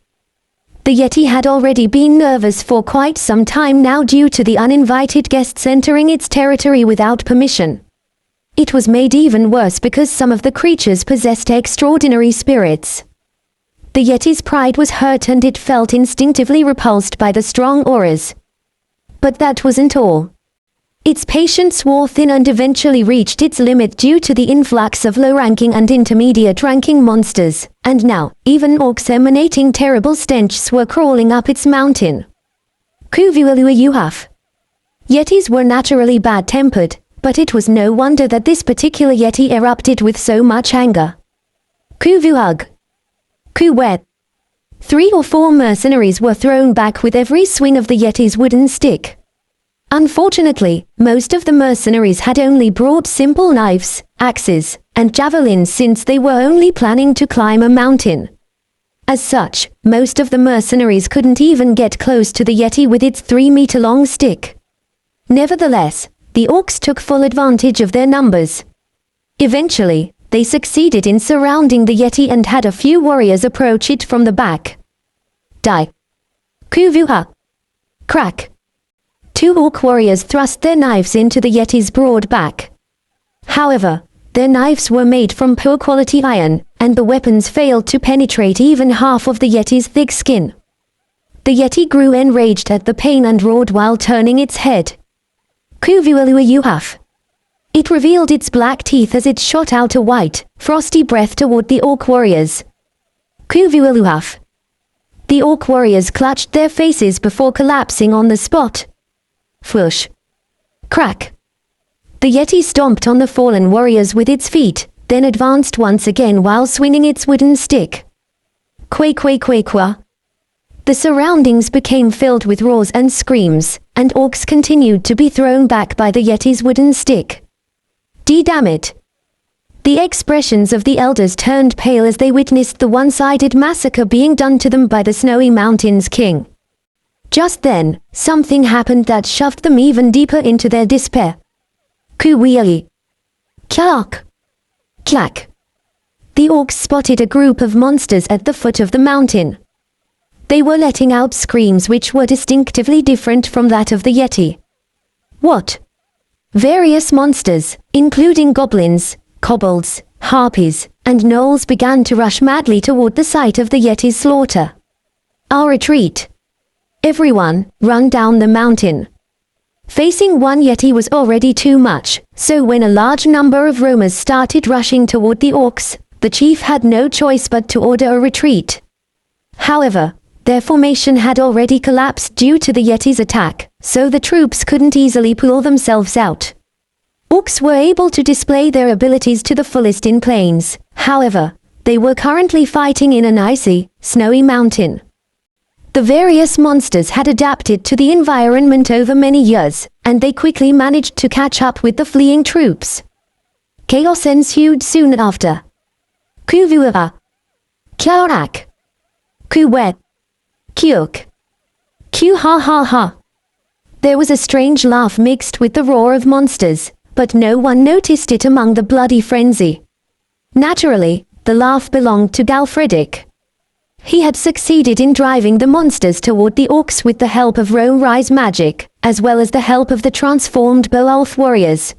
The Yeti had already been nervous for quite some time now due to the uninvited guests entering its territory without permission. It was made even worse because some of the creatures possessed extraordinary spirits. The Yeti's pride was hurt and it felt instinctively repulsed by the strong auras. But that wasn't all. Its patience wore thin and eventually reached its limit due to the influx of low-ranking and intermediate-ranking monsters, and now, even orcs emanating terrible stenches were crawling up its mountain. Kuvualuayuhaf. Yetis were naturally bad-tempered, but it was no wonder that this particular Yeti erupted with so much anger. Kuvuhug. Kuwet. 3 or 4 mercenaries were thrown back with every swing of the Yeti's wooden stick. Unfortunately, most of the mercenaries had only brought simple knives, axes, and javelins since they were only planning to climb a mountain. As such, most of the mercenaries couldn't even get close to the Yeti with its 3-meter-long stick. Nevertheless, the orcs took full advantage of their numbers. Eventually, they succeeded in surrounding the Yeti and had a few warriors approach it from the back. Die. Kuvuha. Crack. 2 orc warriors thrust their knives into the Yeti's broad back. However, their knives were made from poor quality iron, and the weapons failed to penetrate even half of the Yeti's thick skin. The Yeti grew enraged at the pain and roared while turning its head. Kuvualuayuhaf. It revealed its black teeth as it shot out a white, frosty breath toward the orc warriors. Kuvualuhaf. The orc warriors clutched their faces before collapsing on the spot. Flush. Crack. The Yeti stomped on the fallen warriors with its feet, then advanced once again while swinging its wooden stick. Quake-quake-quake-qua. The surroundings became filled with roars and screams, and orcs continued to be thrown back by the Yeti's wooden stick. Damn it! The expressions of the elders turned pale as they witnessed the one-sided massacre being done to them by the Snowy Mountains King. Just then, something happened that shoved them even deeper into their despair. Kuwiali. Klak. Clack. The orcs spotted a group of monsters at the foot of the mountain. They were letting out screams which were distinctively different from that of the Yeti. What? Various monsters, including goblins, kobolds, harpies, and gnolls began to rush madly toward the site of the Yeti's slaughter. Our retreat. Everyone, run down the mountain. Facing one Yeti was already too much, so when a large number of roamers started rushing toward the orcs, the chief had no choice but to order a retreat. However, their formation had already collapsed due to the Yeti's attack, so the troops couldn't easily pull themselves out. Orcs were able to display their abilities to the fullest in plains, however, they were currently fighting in an icy, snowy mountain. The various monsters had adapted to the environment over many years, and they quickly managed to catch up with the fleeing troops. Chaos ensued soon after. Kuvuara. Kyarak. Kuwet. Kyuk. Q ha ha ha. There was a strange laugh mixed with the roar of monsters, but no one noticed it among the bloody frenzy. Naturally, the laugh belonged to Galfredic. He had succeeded in driving the monsters toward the orcs with the help of Rise magic, as well as the help of the transformed Beowulf warriors.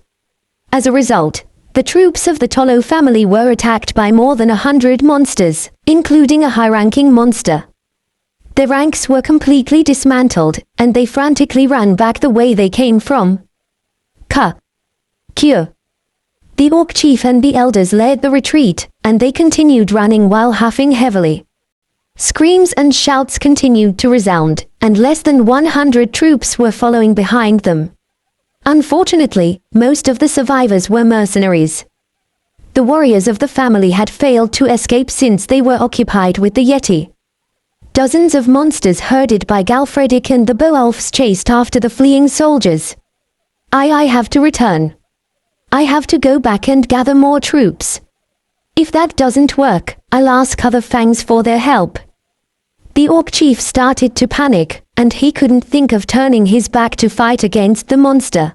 As a result, the troops of the Tolo family were attacked by more than 100 monsters, including a high-ranking monster. Their ranks were completely dismantled, and they frantically ran back the way they came from. Q. The orc chief and the elders led the retreat, and they continued running while huffing heavily. Screams and shouts continued to resound, and less than 100 troops were following behind them. Unfortunately, most of the survivors were mercenaries. The warriors of the family had failed to escape since they were occupied with the Yeti. Dozens of monsters herded by Galfredic and the Beowulfs chased after the fleeing soldiers. I have to return. I have to go back and gather more troops. If that doesn't work, I'll ask other fangs for their help. The orc chief started to panic, and he couldn't think of turning his back to fight against the monster.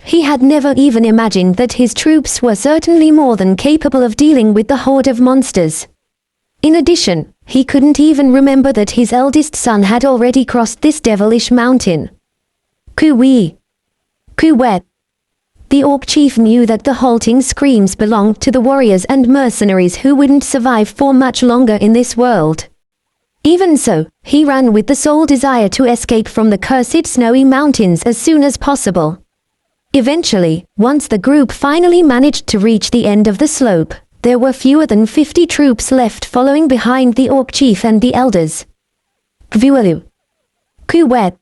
He had never even imagined that his troops were certainly more than capable of dealing with the horde of monsters. In addition, he couldn't even remember that his eldest son had already crossed this devilish mountain. Coo-wee. Coo-wet. The orc chief knew that the halting screams belonged to the warriors and mercenaries who wouldn't survive for much longer in this world. Even so, he ran with the sole desire to escape from the cursed snowy mountains as soon as possible. Eventually, once the group finally managed to reach the end of the slope, there were fewer than 50 troops left following behind the orc chief and the elders. Gvualu. Kuwet.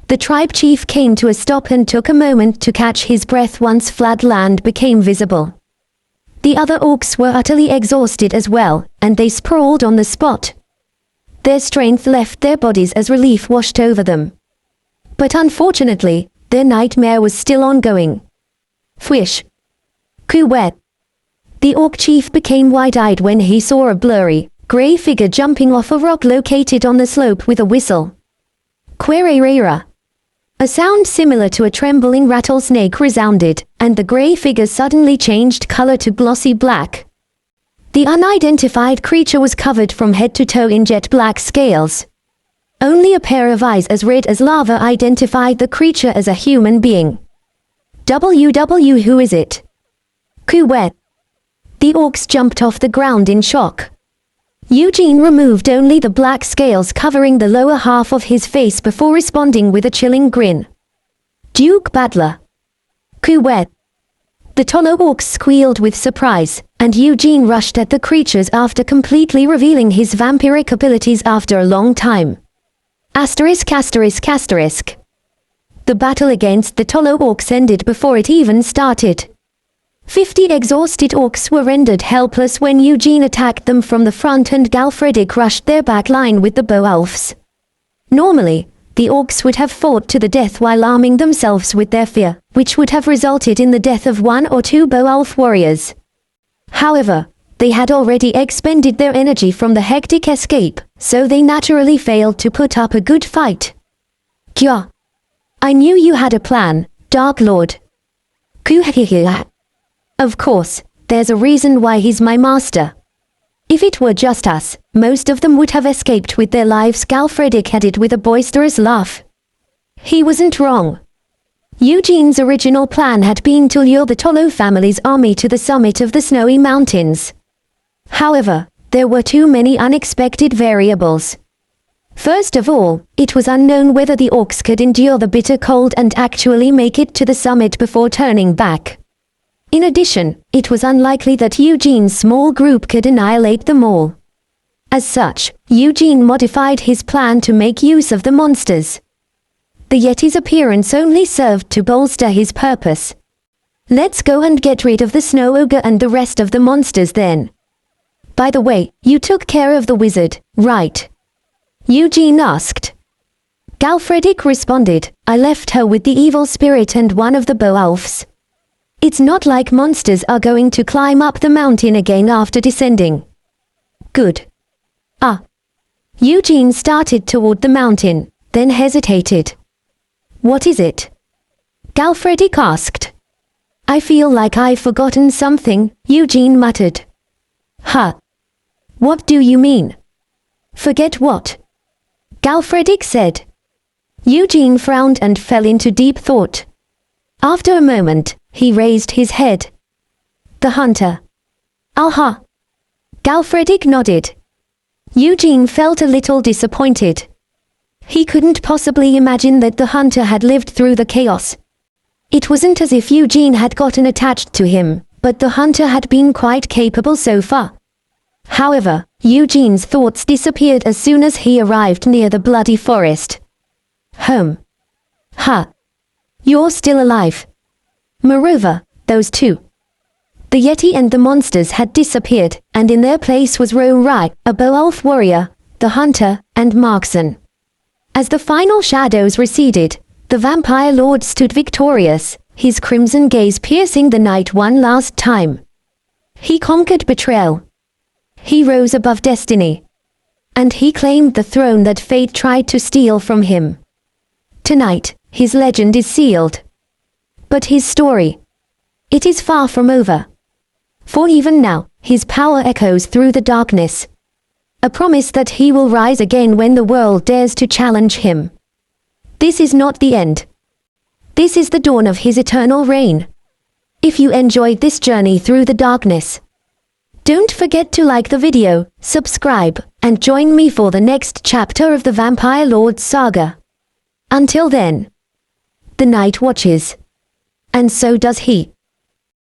The tribe chief came to a stop and took a moment to catch his breath once flat land became visible. The other orcs were utterly exhausted as well, and they sprawled on the spot. Their strength left their bodies as relief washed over them. But unfortunately, their nightmare was still ongoing. Fwish. Kuwet. The orc chief became wide-eyed when he saw a blurry, grey figure jumping off a rock located on the slope with a whistle. Quererera. A sound similar to a trembling rattlesnake resounded, and the grey figure suddenly changed color to glossy black. The unidentified creature was covered from head to toe in jet black scales. Only a pair of eyes as red as lava identified the creature as a human being. WW, who is it? Kuwet. The orcs jumped off the ground in shock. Eugene removed only the black scales covering the lower half of his face before responding with a chilling grin. Duke Battler. Kuwet. The Tolo orcs squealed with surprise, and Eugene rushed at the creatures after completely revealing his vampiric abilities after a long time. Asterisk asterisk asterisk. The battle against the Tolo orcs ended before it even started. 50 exhausted orcs were rendered helpless when Eugene attacked them from the front and Galfredic rushed their back line with the Beowulfs. Normally, the orcs would have fought to the death while arming themselves with their fear, which would have resulted in the death of 1 or 2 Beowulf warriors. However, they had already expended their energy from the hectic escape, so they naturally failed to put up a good fight. Kya. I knew you had a plan, Dark Lord. Kuhihiha. Of course, there's a reason why he's my master. If it were just us, most of them would have escaped with their lives, Galfredic added with a boisterous laugh. He wasn't wrong. Eugene's original plan had been to lure the Tolo family's army to the summit of the snowy mountains. However, there were too many unexpected variables. First of all, it was unknown whether the orcs could endure the bitter cold and actually make it to the summit before turning back. In addition, it was unlikely that Eugene's small group could annihilate them all. As such, Eugene modified his plan to make use of the monsters. The Yeti's appearance only served to bolster his purpose. Let's go and get rid of the snow ogre and the rest of the monsters then. By the way, you took care of the wizard, right? Eugene asked. Galfredic responded, I left her with the evil spirit and one of the Beowulfs. It's not like monsters are going to climb up the mountain again after descending. Good. Eugene started toward the mountain, then hesitated. What is it? Galfredic asked. I feel like I've forgotten something, Eugene muttered. Huh. What do you mean? Forget what? Galfredic said. Eugene frowned and fell into deep thought. After a moment, he raised his head. The hunter. Aha. Galfredic nodded. Eugene felt a little disappointed. He couldn't possibly imagine that the hunter had lived through the chaos. It wasn't as if Eugene had gotten attached to him, but the hunter had been quite capable so far. However, Eugene's thoughts disappeared as soon as he arrived near the bloody forest. Home. Ha. You're still alive. Moreover, those two. The Yeti and the monsters had disappeared, and in their place was Ro-Rai, a Beowulf warrior, the hunter, and Markson. As the final shadows receded, the vampire lord stood victorious, his crimson gaze piercing the night one last time. He conquered betrayal. He rose above destiny. And he claimed the throne that fate tried to steal from him. Tonight, his legend is sealed. But his story, it is far from over. For even now, his power echoes through the darkness. A promise that he will rise again when the world dares to challenge him. This is not the end. This is the dawn of his eternal reign. If you enjoyed this journey through the darkness, don't forget to like the video, subscribe, and join me for the next chapter of the Vampire Lord saga. Until then, the night watches. And so does he.